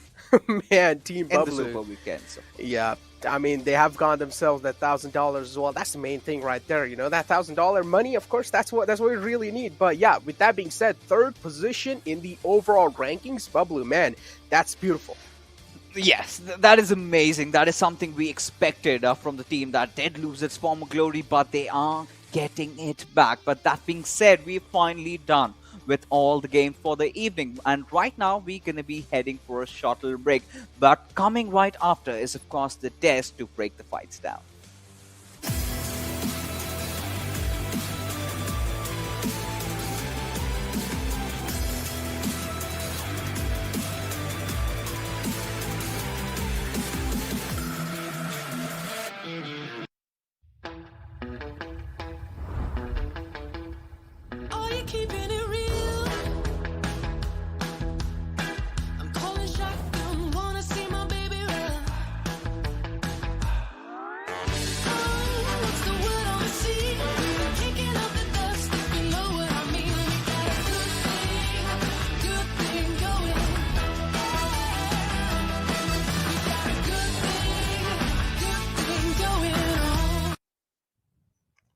Man, Team in BABLU. the Super Weekend. So. Yeah, I mean, they have gone themselves that $1,000 as well. That's the main thing right there, that $1,000 money, of course, that's what we really need. But yeah, with that being said, 3rd position in the overall rankings, BABLU, man, that's beautiful. Yes, that is amazing. That is something we expected from the team that did lose its former glory, but they are getting it back. But that being said, we're finally done with all the games for the evening, and right now we're going to be heading for a shuttle break. But coming right after is of course the test to break the fights down. Are you keeping it real? I'm calling shotgun, wanna see my baby run. Oh, what's the word on the sea? Kicking up the dust, you know what I mean. We got a good thing going. We got a good thing going on.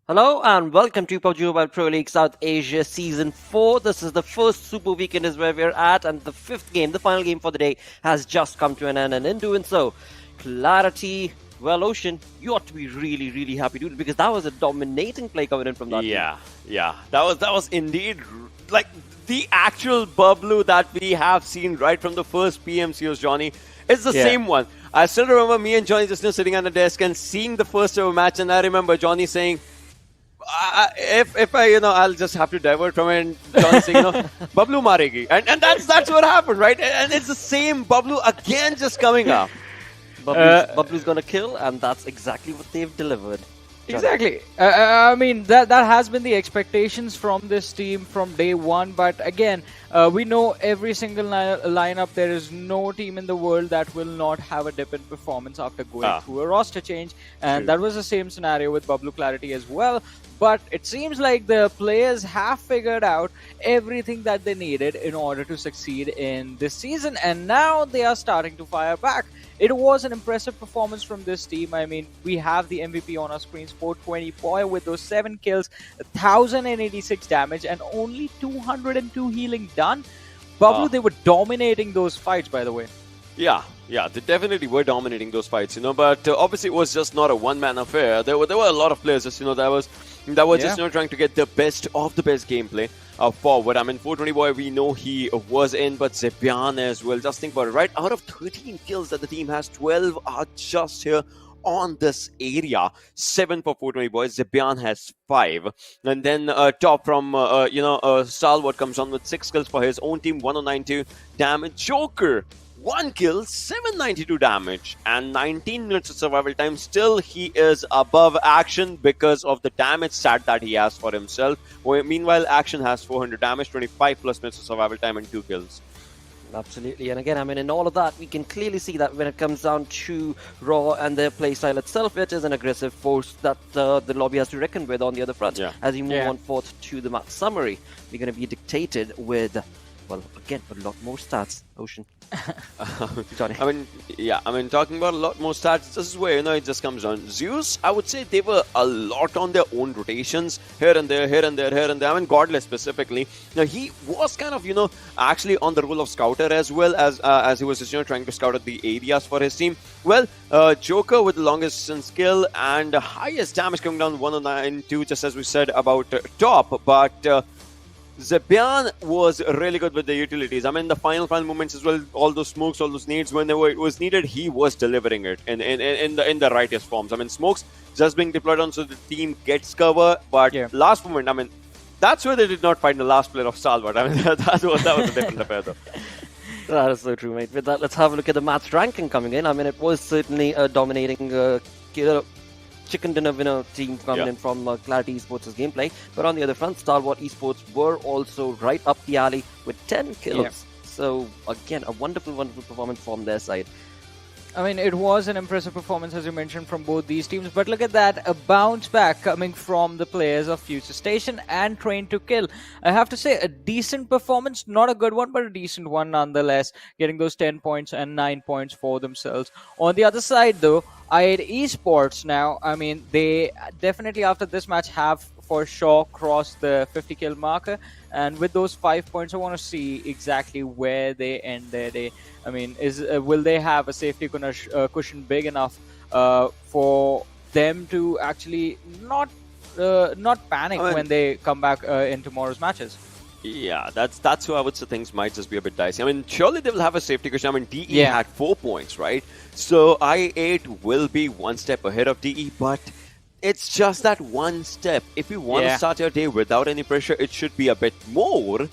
Hello and welcome to PUBG Mobile Pro League South Asia Season 4. This is the first Super Weekend is where we're at, and the fifth game, the final game for the day, has just come to an end. And in doing so, Clarity, well, Ocean, you ought to be really, really happy, dude, because that was a dominating play coming in from that team. Yeah. That was indeed like the actual BABLU that we have seen right from the first PMCOs, Johnny. It's the same one. I still remember me and Johnny just sitting on the desk and seeing the first ever match, and I remember Johnny saying, if I, I'll just have to divert from it, and Johnny saying, BABLU maregi. And that's what happened, right? And it's the same BABLU again just coming up. BABLU's gonna kill, and that's exactly what they've delivered. Johnny. Exactly. I mean, that has been the expectations from this team from day one. But again, we know every single lineup, there is no team in the world that will not have a dip in performance after going through a roster change. And that was the same scenario with BABLU Clarity as well. But it seems like the players have figured out everything that they needed in order to succeed in this season. And now they are starting to fire back. It was an impressive performance from this team. I mean, we have the MVP on our screens, 420 boy with those 7 kills, 1086 damage, and only 202 healing done. BABLU, they were dominating those fights, by the way. Yeah, they definitely were dominating those fights, but obviously it was just not a one-man affair. There were a lot of players, just, that were just, trying to get the best of the best gameplay forward. I mean, 420 boy, we know he was in, but Zebian as well. Just think about it, right? Out of 13 kills that the team has, 12 are just here on this area. 7 for 420 boys. Zebian has 5. And then top from, Stalwart comes on with 6 kills for his own team, 1092 damage. Joker, 1 kill, 792 damage, and 19 minutes of survival time. Still, he is above Action because of the damage stat that he has for himself. Meanwhile, Action has 400 damage, 25 plus minutes of survival time, and 2 kills. Absolutely, and again, I mean, in all of that, we can clearly see that when it comes down to Raw and their playstyle itself, it is an aggressive force that the lobby has to reckon with on the other front. As we move on forth to the match summary, we're going to be dictated with, well, again, a lot more stats. Ocean. Johnny. I mean, talking about a lot more stats, this is where, it just comes on. ZEUS, I would say they were a lot on their own rotations, here and there. I mean, Godless specifically. Now, he was kind of, actually on the role of scouter as well, as he was just, trying to scout out the areas for his team. Well, Joker with the longest distance skill and highest damage coming down 109.2, just as we said about top, but Zebian was really good with the utilities. I mean, the final moments as well, all those smokes, all those nades, whenever it was needed, he was delivering it in the rightest forms. I mean, smokes just being deployed on so the team gets cover, but last moment, I mean, that's where they did not find the last player of Stalwart. I mean, that was a different affair, though. That is so true, mate. With that, let's have a look at the match ranking coming in. I mean, it was certainly a dominating chicken dinner winner team coming in from Clarity Esports' gameplay. But on the other front, Stalwart Esports were also right up the alley with 10 kills. So, again, a wonderful, wonderful performance from their side. I mean, it was an impressive performance, as you mentioned, from both these teams. But look at that, a bounce back coming from the players of Future Station and Train to Kill. I have to say, a decent performance. Not a good one, but a decent one nonetheless. Getting those 10 points and 9 points for themselves. On the other side, though, Esports now, I mean, they definitely after this match have for sure crossed the 50 kill marker. And with those 5 points, I want to see exactly where they end their day. I mean, will they have a safety cushion big enough for them to actually not panic when they come back in tomorrow's matches? Yeah, that's who I would say things might just be a bit dicey. I mean, surely they will have a safety cushion. I mean, DE had 4 points, right? So I8 will be 1 step ahead of DE, but it's just that 1 step. If you want to start your day without any pressure, it should be a bit more.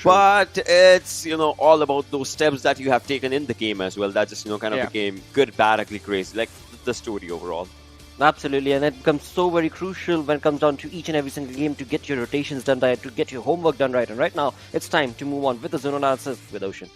But it's, all about those steps that you have taken in the game as well. That just, kind of became good, bad, ugly, crazy. Like the story overall. Absolutely, and it becomes so very crucial when it comes down to each and every single game to get your rotations done right, to get your homework done right. And right now, it's time to move on with the zone analysis with Ocean.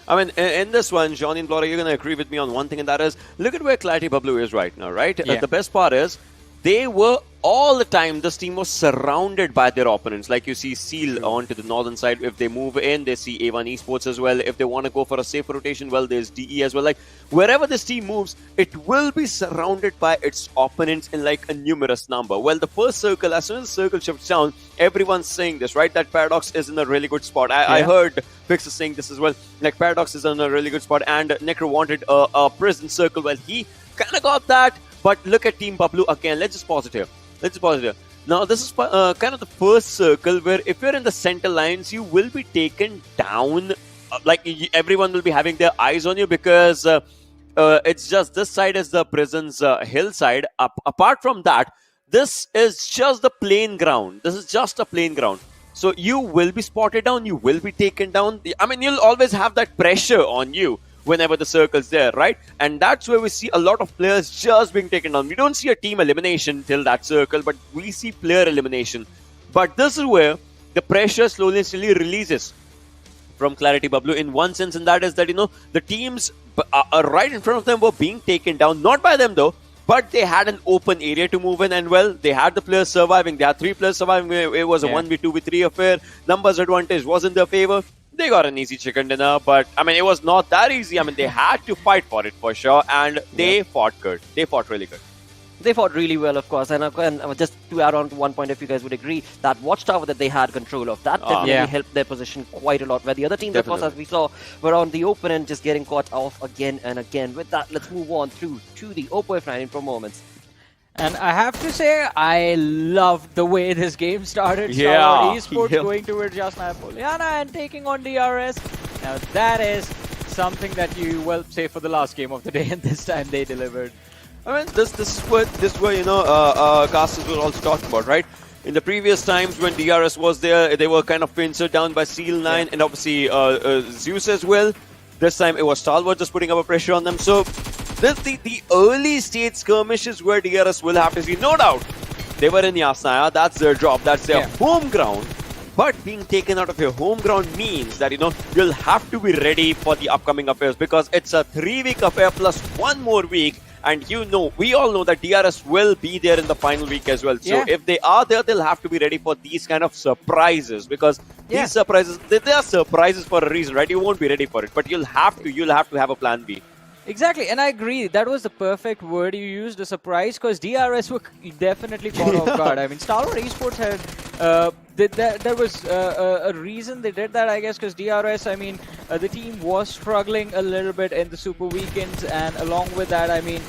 I mean, in this one, Johnny and Flora, you're going to agree with me on one thing, and that is, look at where Clarity BABLU is right now, right? The best part is, they were all the time this team was surrounded by their opponents. Like you see Seal onto the northern side. If they move in, they see A1 Esports as well. If they want to go for a safer rotation, well, there's DE as well. Like wherever this team moves, it will be surrounded by its opponents in like a numerous number. Well, the first circle, as soon as the circle shifts down, everyone's saying this, right? That Paradox is in a really good spot. I heard Fix is saying this as well. Like Paradox is in a really good spot, and Necro wanted a prison circle. Well, he kind of got that. But look at Team BABLU again. Let's just pause it here. Now, this is kind of the first circle where if you're in the center lines, you will be taken down. Everyone will be having their eyes on you because it's just this side is the prison's hillside. Apart from that, this is just the plain ground. This is just a plain ground. So you will be spotted down. You will be taken down. I mean, you'll always have that pressure on you whenever the circle's there, right? And that's where we see a lot of players just being taken down. We don't see a team elimination till that circle, but we see player elimination. But this is where the pressure slowly and steadily releases from Clarity BABLU in one sense, and that is that, the teams right in front of them were being taken down, not by them though, but they had an open area to move in, and well, they had the players surviving. They had 3 players surviving. It was a 1v2v3 affair. Numbers advantage was in their favor. They got an easy chicken dinner, but I mean, it was not that easy. I mean, they had to fight for it for sure, and they fought good. They fought really good. They fought really well, of course. And just to add on to one point, if you guys would agree, that watchtower that they had control of, that definitely helped their position quite a lot. Where the other teams, of course, as we saw, were on the open end, just getting caught off again and again. With that, let's move on through to the Oppo F9 Pro moments. And I have to say, I loved the way this game started. Stalwart Esports going towards just Napoleana and taking on DRS. Now that is something that you, well, say for the last game of the day, and this time they delivered. I mean, this is what casters were also talking about, right? In the previous times when DRS was there, they were kind of pincered down by Seal 9 and obviously ZEUS as well. This time it was Stalwart just putting up a pressure on them. So the early stage skirmishes where DRS will have to see, no doubt. They were in Yasnaya, that's their job, that's their home ground. But being taken out of your home ground means that, you'll have to be ready for the upcoming affairs, because it's a 3-week affair plus 1 more week. And we all know that DRS will be there in the final week as well. So if they are there, they'll have to be ready for these kind of surprises, because these surprises, they are surprises for a reason, right? You won't be ready for it, but you'll have to have a plan B. Exactly, and I agree. That was the perfect word you used, a surprise, because DRS were definitely caught off guard. I mean, Stalwart Esports had there was a reason they did that, I guess, because DRS, I mean, the team was struggling a little bit in the Super Weekends, and along with that, I mean,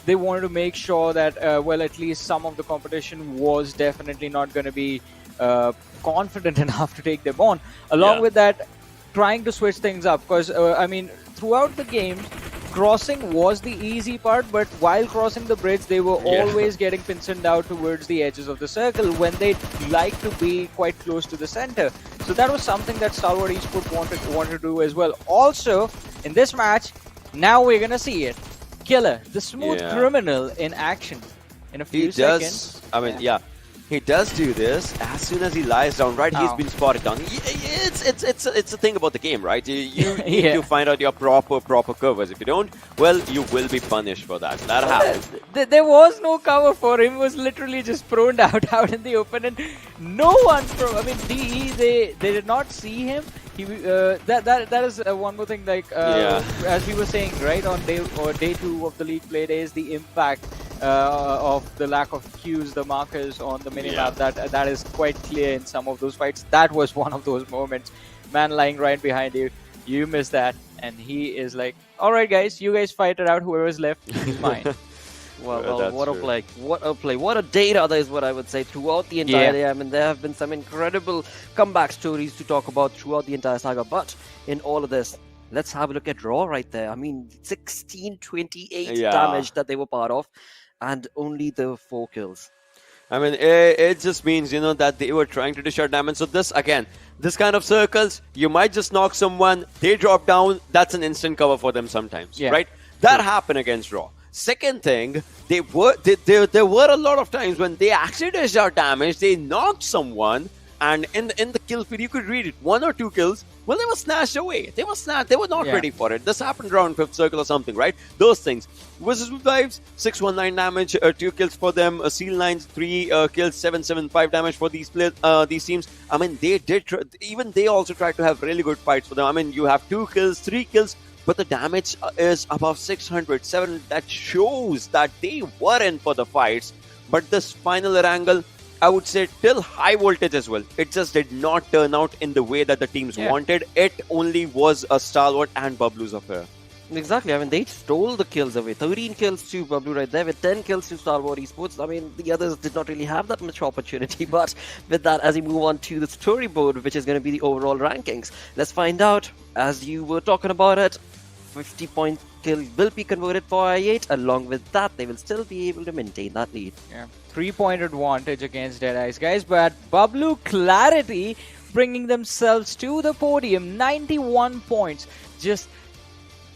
they wanted to make sure that, well, at least some of the competition was definitely not going to be confident enough to take them on. Along with that, trying to switch things up, because, I mean, throughout the game, crossing was the easy part, but while crossing the bridge, they were always getting pincened out towards the edges of the circle when they like to be quite close to the center. So that was something that Stalwart Esports wanted to do as well. Also, in this match, now we're gonna see it. Killer, the smooth criminal in action in a few seconds. I mean, he does do this as soon as he lies down, right? He's been spotted down. It's a thing about the game, right? You need to find out your proper covers. If you don't, well, you will be punished for that. That happens. There was no cover for him. He was literally just thrown out in the open, and no one from, I mean, DE, they did not see him. He that is one more thing, like as we were saying, right, on day 2 of the league play days, the impact of the lack of cues, the markers on the minimap, that is quite clear in some of those fights. That was one of those moments. Man lying right behind you, you missed that, and he is like, all right guys, you guys fight it out, whoever's left, he's mine. Well, what a play. What a play. What a day, rather, is what I would say, throughout the entire day. I mean, there have been some incredible comeback stories to talk about throughout the entire saga. But in all of this, let's have a look at Raw right there. I mean, 1628 damage that they were part of, and only the 4 kills. I mean, it just means, that they were trying to dish out damage. So this, again, this kind of circles, you might just knock someone, they drop down, that's an instant cover for them sometimes, right? That happened against Raw. Second thing, there were a lot of times when they actually dished out damage, they knocked someone, and in the kill feed you could read it, 1 or 2 kills. Well, they were snatched away. They were snatched. They were not ready for it. This happened around 5th circle or something, right? Those things. Wizzes with Vibes, 619 damage, 2 kills for them. Seal 9, 3 kills, 775 damage for these teams. I mean, they did. Even they also tried to have really good fights for them. I mean, you have 2 kills, 3 kills, but the damage is above 600. That shows that they were in for the fights. But this final Erangel, I would say till high voltage as well. It just did not turn out in the way that the teams wanted. It only was a Stalwart and BABLU's affair. Exactly. I mean, they stole the kills away. 13 kills to BABLU right there with 10 kills to Stalwart Esports. I mean, the others did not really have that much opportunity. But with that, as we move on to the storyboard, which is going to be the overall rankings, let's find out, as you were talking about it, 50-point kill will be converted for I8. Along with that, they will still be able to maintain that lead. Yeah, 3-point advantage against DEADEYES, guys. But BABLU Clarity bringing themselves to the podium, 91 points, just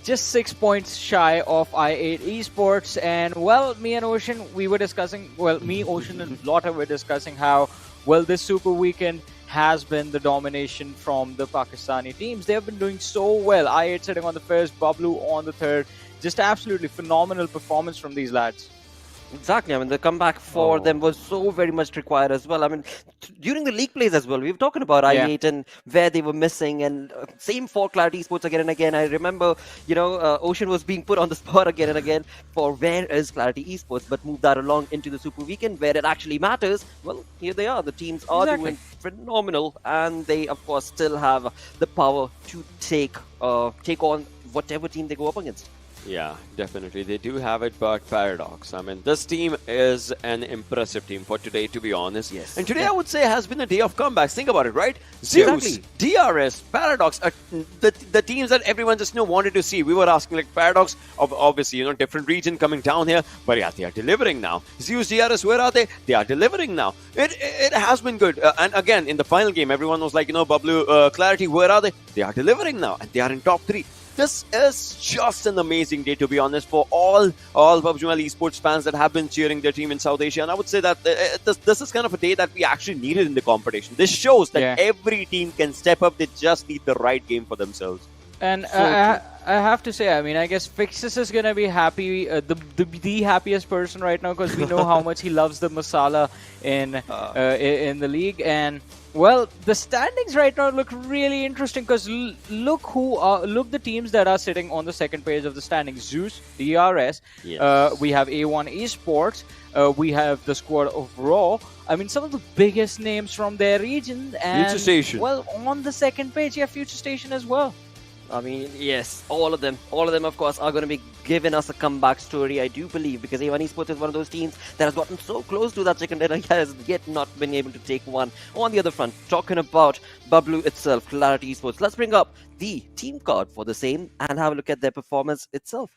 6 points shy of I8 Esports. And well, me and Ocean, we were discussing, well, me, Ocean, and Lotta were discussing how well this Super Weekend has been the domination from the Pakistani teams. They have been doing so well. I8 sitting on the first, BABLU on the third. Just absolutely phenomenal performance from these lads. Exactly. I mean, the comeback for them was so very much required as well. I mean, during the league plays as well, we were talking about I8 and where they were missing, and same for Clarity Esports again and again. I remember, Ocean was being put on the spot again and again for where is Clarity Esports, but move that along into the Super Weekend where it actually matters. Well, here they are. The teams are doing phenomenal, and they, of course, still have the power to take on whatever team they go up against. Yeah, definitely. They do have it, but Paradox. I mean, this team is an impressive team for today, to be honest. Yes. And today, I would say, has been a day of comebacks. Think about it, right? ZEUS, DRS, Paradox, the teams that everyone just wanted to see. We were asking, like, Paradox, obviously, different region coming down here. But yeah, they are delivering now. ZEUS, DRS, where are they? They are delivering now. It has been good. And again, in the final game, everyone was like, BABLU, Clarity, where are they? They are delivering now. And they are in top 3. This is just an amazing day, to be honest, for all PUBG MOBILE esports fans that have been cheering their team in South Asia. And I would say that this is kind of a day that we actually needed in the competition. This shows that every team can step up. They just need the right game for themselves. And I have to say, I mean, I guess Fixus is going to be happy, the happiest person right now, because we know how much he loves the masala in the league. And well, the standings right now look really interesting, because look the teams that are sitting on the second page of the standings. ZEUS, DRS, we have A1 Esports, we have the squad of Raw. I mean, some of the biggest names from their region. And, Future Station. Well, on the second page, you have Future Station as well. I mean, yes, all of them, of course, are going to be giving us a comeback story, I do believe, because A1 Esports is one of those teams that has gotten so close to that second and has yet not been able to take one. On the other front, talking about BABLU itself, Clarity Esports, let's bring up the team card for the same and have a look at their performance itself.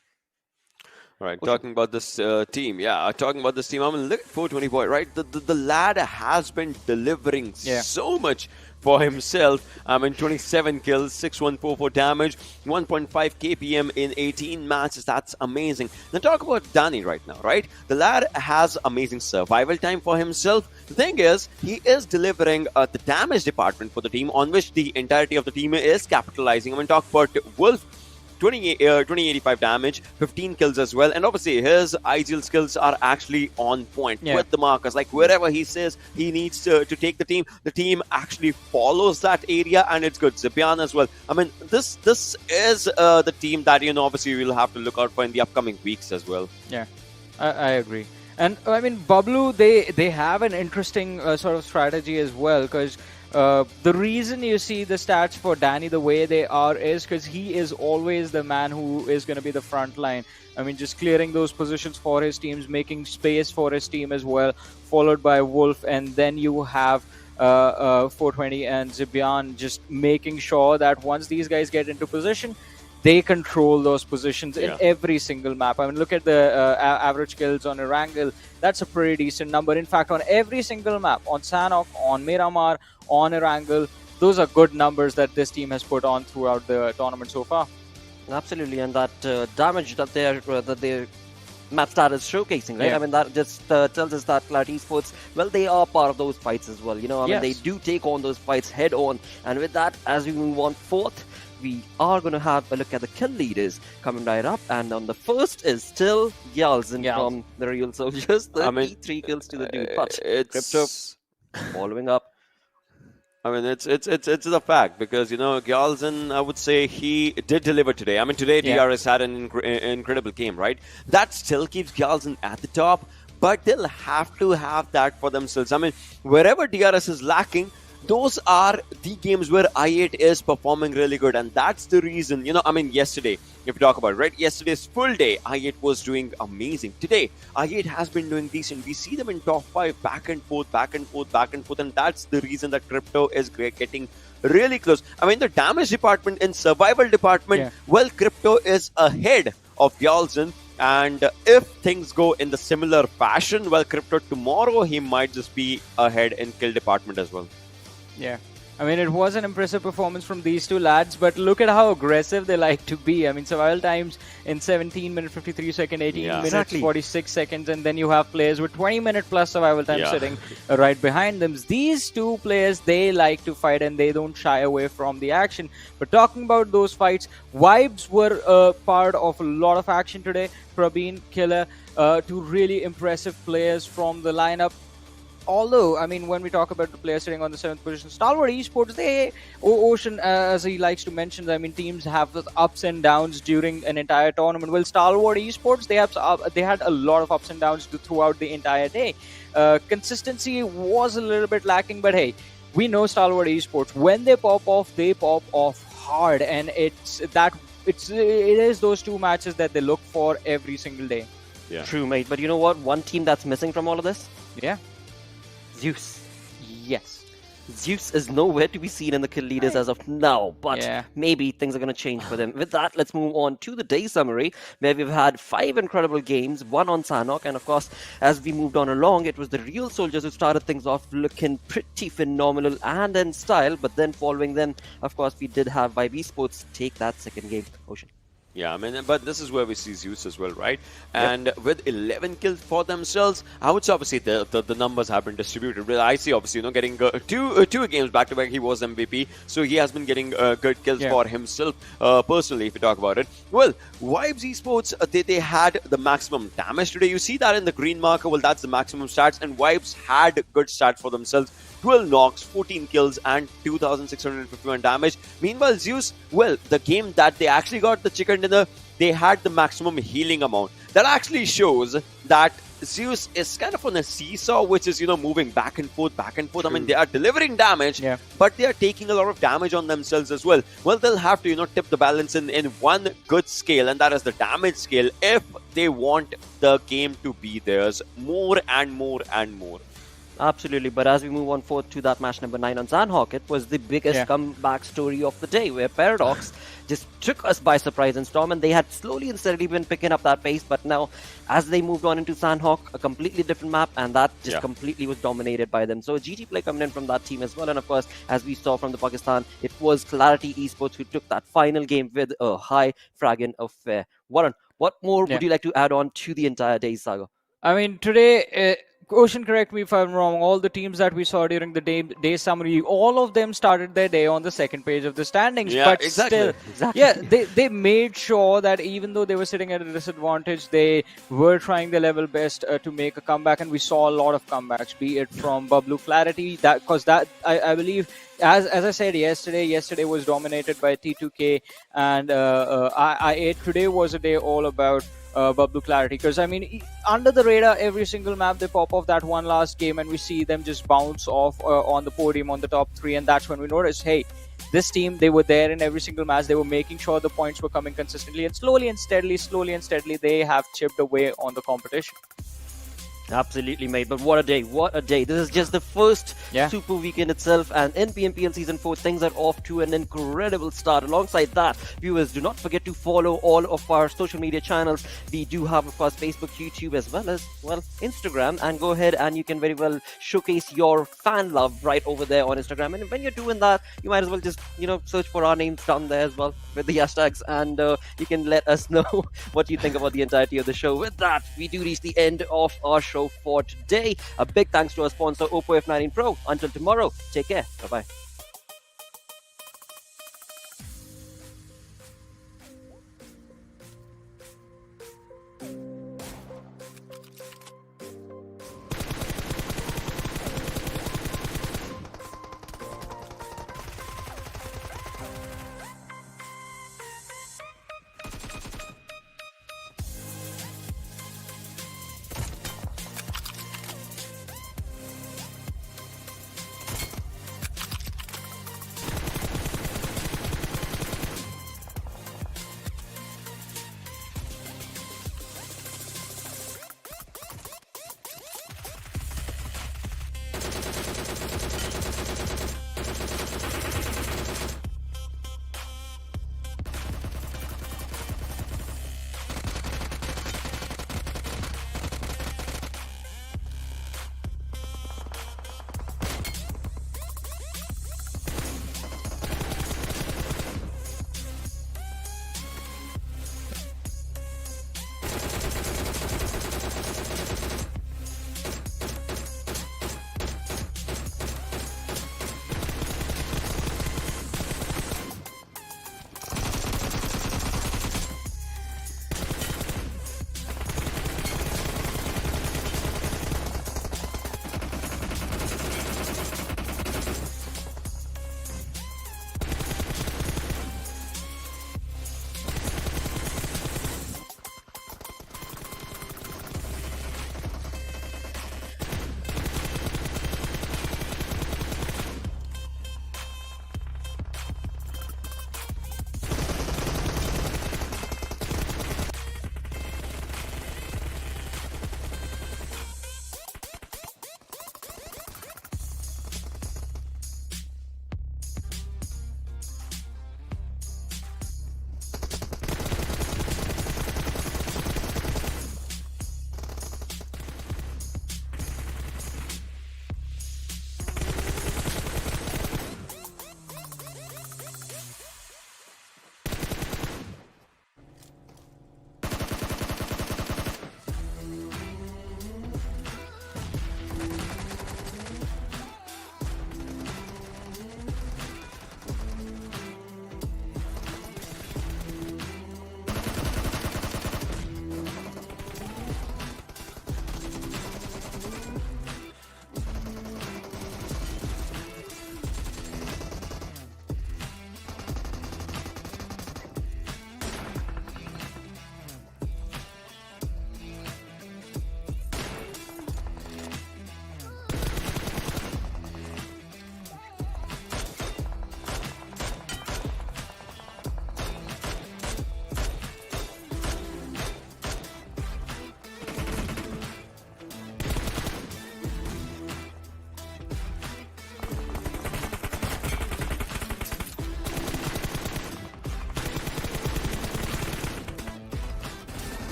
Right, talking about this team, talking about this team, I mean, look at 420 boy, right? The lad has been delivering so much for himself. I mean, 27 kills, 6144 damage, 1.5 KPM in 18 matches. That's amazing. Now talk about Danny right now, right? The lad has amazing survival time for himself. The thing is, he is delivering the damage department for the team, on which the entirety of the team is capitalizing. I mean, talk about Wolf. 2085 damage, 15 kills as well, and obviously his ideal skills are actually on point with the markers. Like wherever he says he needs to take the team actually follows that area, and it's good. Zibian as well. I mean, this is the team that obviously we'll have to look out for in the upcoming weeks as well. Yeah, I agree. And I mean, BABLU, they have an interesting sort of strategy as well, because the reason you see the stats for Danny the way they are is because he is always the man who is going to be the front line. I mean, just clearing those positions for his teams, making space for his team as well, followed by Wolf, and then you have 420 and Zibian just making sure that once these guys get into position, they control those positions in every single map. I mean, look at the average kills on Erangel. That's a pretty decent number. In fact, on every single map, on Sanhok, on Miramar, on Erangel, those are good numbers that this team has put on throughout the tournament so far. Absolutely, and that damage that they're match start is showcasing, right? Yeah. I mean, that just tells us that Stalwart Esports, well, they are part of those fights as well. You know, I mean, they do take on those fights head on. And with that, as we move on forth, we are going to have a look at the kill leaders coming right up. And on the first is still Yalzin from the Real Soldiers. 33 kills to the dude. But Crypto following up. I mean, it's a fact because, you know, Gyalzin, I would say he did deliver today. I mean, today DRS had an incredible game, right? That still keeps Gyalzin at the top, but they'll have to have that for themselves. I mean, wherever DRS is lacking, those are the games where i8 is performing really good, and that's the reason, you know, I mean, yesterday, if you talk about it, right, yesterday's full day, i8 was doing amazing. Today, i8 has been doing decent. We see them in top 5, back and forth, and that's the reason that Crypto is getting really close. I mean, the damage department and survival department, well, Crypto is ahead of Gyalzin. And if things go in the similar fashion, well, Crypto tomorrow, he might just be ahead in kill department as well. Yeah. I mean, it was an impressive performance from these two lads, but look at how aggressive they like to be. I mean, survival times in 17 minutes, 53 seconds, 18 minutes, 46 seconds, and then you have players with 20 minute plus survival time sitting right behind them. These two players, they like to fight and they don't shy away from the action. But talking about those fights, Vibes were a part of a lot of action today. Praveen, Killer, two really impressive players from the lineup. Although, I mean, when we talk about the players sitting on the 7th position, Stalwart Esports, Ocean, as he likes to mention, I mean, teams have the ups and downs during an entire tournament. Well, Stalwart Esports, they had a lot of ups and downs throughout the entire day. Consistency was a little bit lacking, but hey, we know Stalwart Esports. When they pop off hard, and it is those two matches that they look for every single day. Yeah. True, mate. But you know what? One team that's missing from all of this? Yeah. ZEUS. Yes. ZEUS is nowhere to be seen in the kill leaders as of now, but maybe things are going to change for them. With that, let's move on to the day summary, where we've had 5 incredible games, 1 on Sanhok, and of course, as we moved on along, it was the Real Soldiers who started things off looking pretty phenomenal and in style, but then following them, of course, we did have Vibe Esports take that second game. Ocean. Yeah, I mean, but this is where we see ZEUS as well, right? And with 11 kills for themselves, I would say obviously the numbers have been distributed. Well, I see obviously, you know, getting two games back to back, he was MVP, so he has been getting good kills for himself personally. If you talk about it, well, Vibes Esports, they had the maximum damage today. You see that in the green marker. Well, that's the maximum stats, and Vibes had good stats for themselves. 12 knocks, 14 kills, and 2,651 damage. Meanwhile, ZEUS, well, the game that they actually got the chicken dinner, they had the maximum healing amount. That actually shows that ZEUS is kind of on a seesaw, which is, you know, moving back and forth. I mean, they are delivering damage, but they are taking a lot of damage on themselves as well. Well, they'll have to, you know, tip the balance in one good scale, and that is the damage scale, if they want the game to be theirs more and more and more. Absolutely, but as we move on forward to that match number 9 on Sanhok, it was the biggest comeback story of the day, where Paradox just took us by surprise in Storm, and they had slowly and steadily been picking up that pace, but now as they moved on into Sanhok, a completely different map, and that just completely was dominated by them. So a GT play coming in from that team as well, and of course, as we saw from the Pakistan, it was Clarity Esports who took that final game with a high fragging affair. Warren, what more would you like to add on to the entire day's saga? I mean, today, Ocean, correct me if I'm wrong, all the teams that we saw during the day summary, all of them started their day on the second page of the standings. Yeah, but exactly. still, they made sure that even though they were sitting at a disadvantage, they were trying their level best to make a comeback, and we saw a lot of comebacks, be it from BABLU Clarity, because I believe, as I said yesterday was dominated by T2K, and I8. Today was a day all about BABLU Clarity, because I mean, under the radar, every single map they pop off that one last game, and we see them just bounce off on the podium on the top 3, and that's when we notice, hey, this team, they were there in every single match. They were making sure the points were coming consistently, and slowly and steadily, they have chipped away on the competition. Absolutely, mate. But what a day. What a day. This is just the first Yeah. Super Weekend itself. And in PMPL Season 4, things are off to an incredible start. Alongside that, viewers, do not forget to follow all of our social media channels. We do have, of course, Facebook, YouTube, as well as, well, Instagram. And go ahead and you can very well showcase your fan love right over there on Instagram. And when you're doing that, you might as well just, search for our names down there as well with the hashtags. And you can let us know what you think about the entirety of the show. With that, we do reach the end of our show for today. A big thanks to our sponsor, Oppo F19 Pro. Until tomorrow, take care. Bye-bye.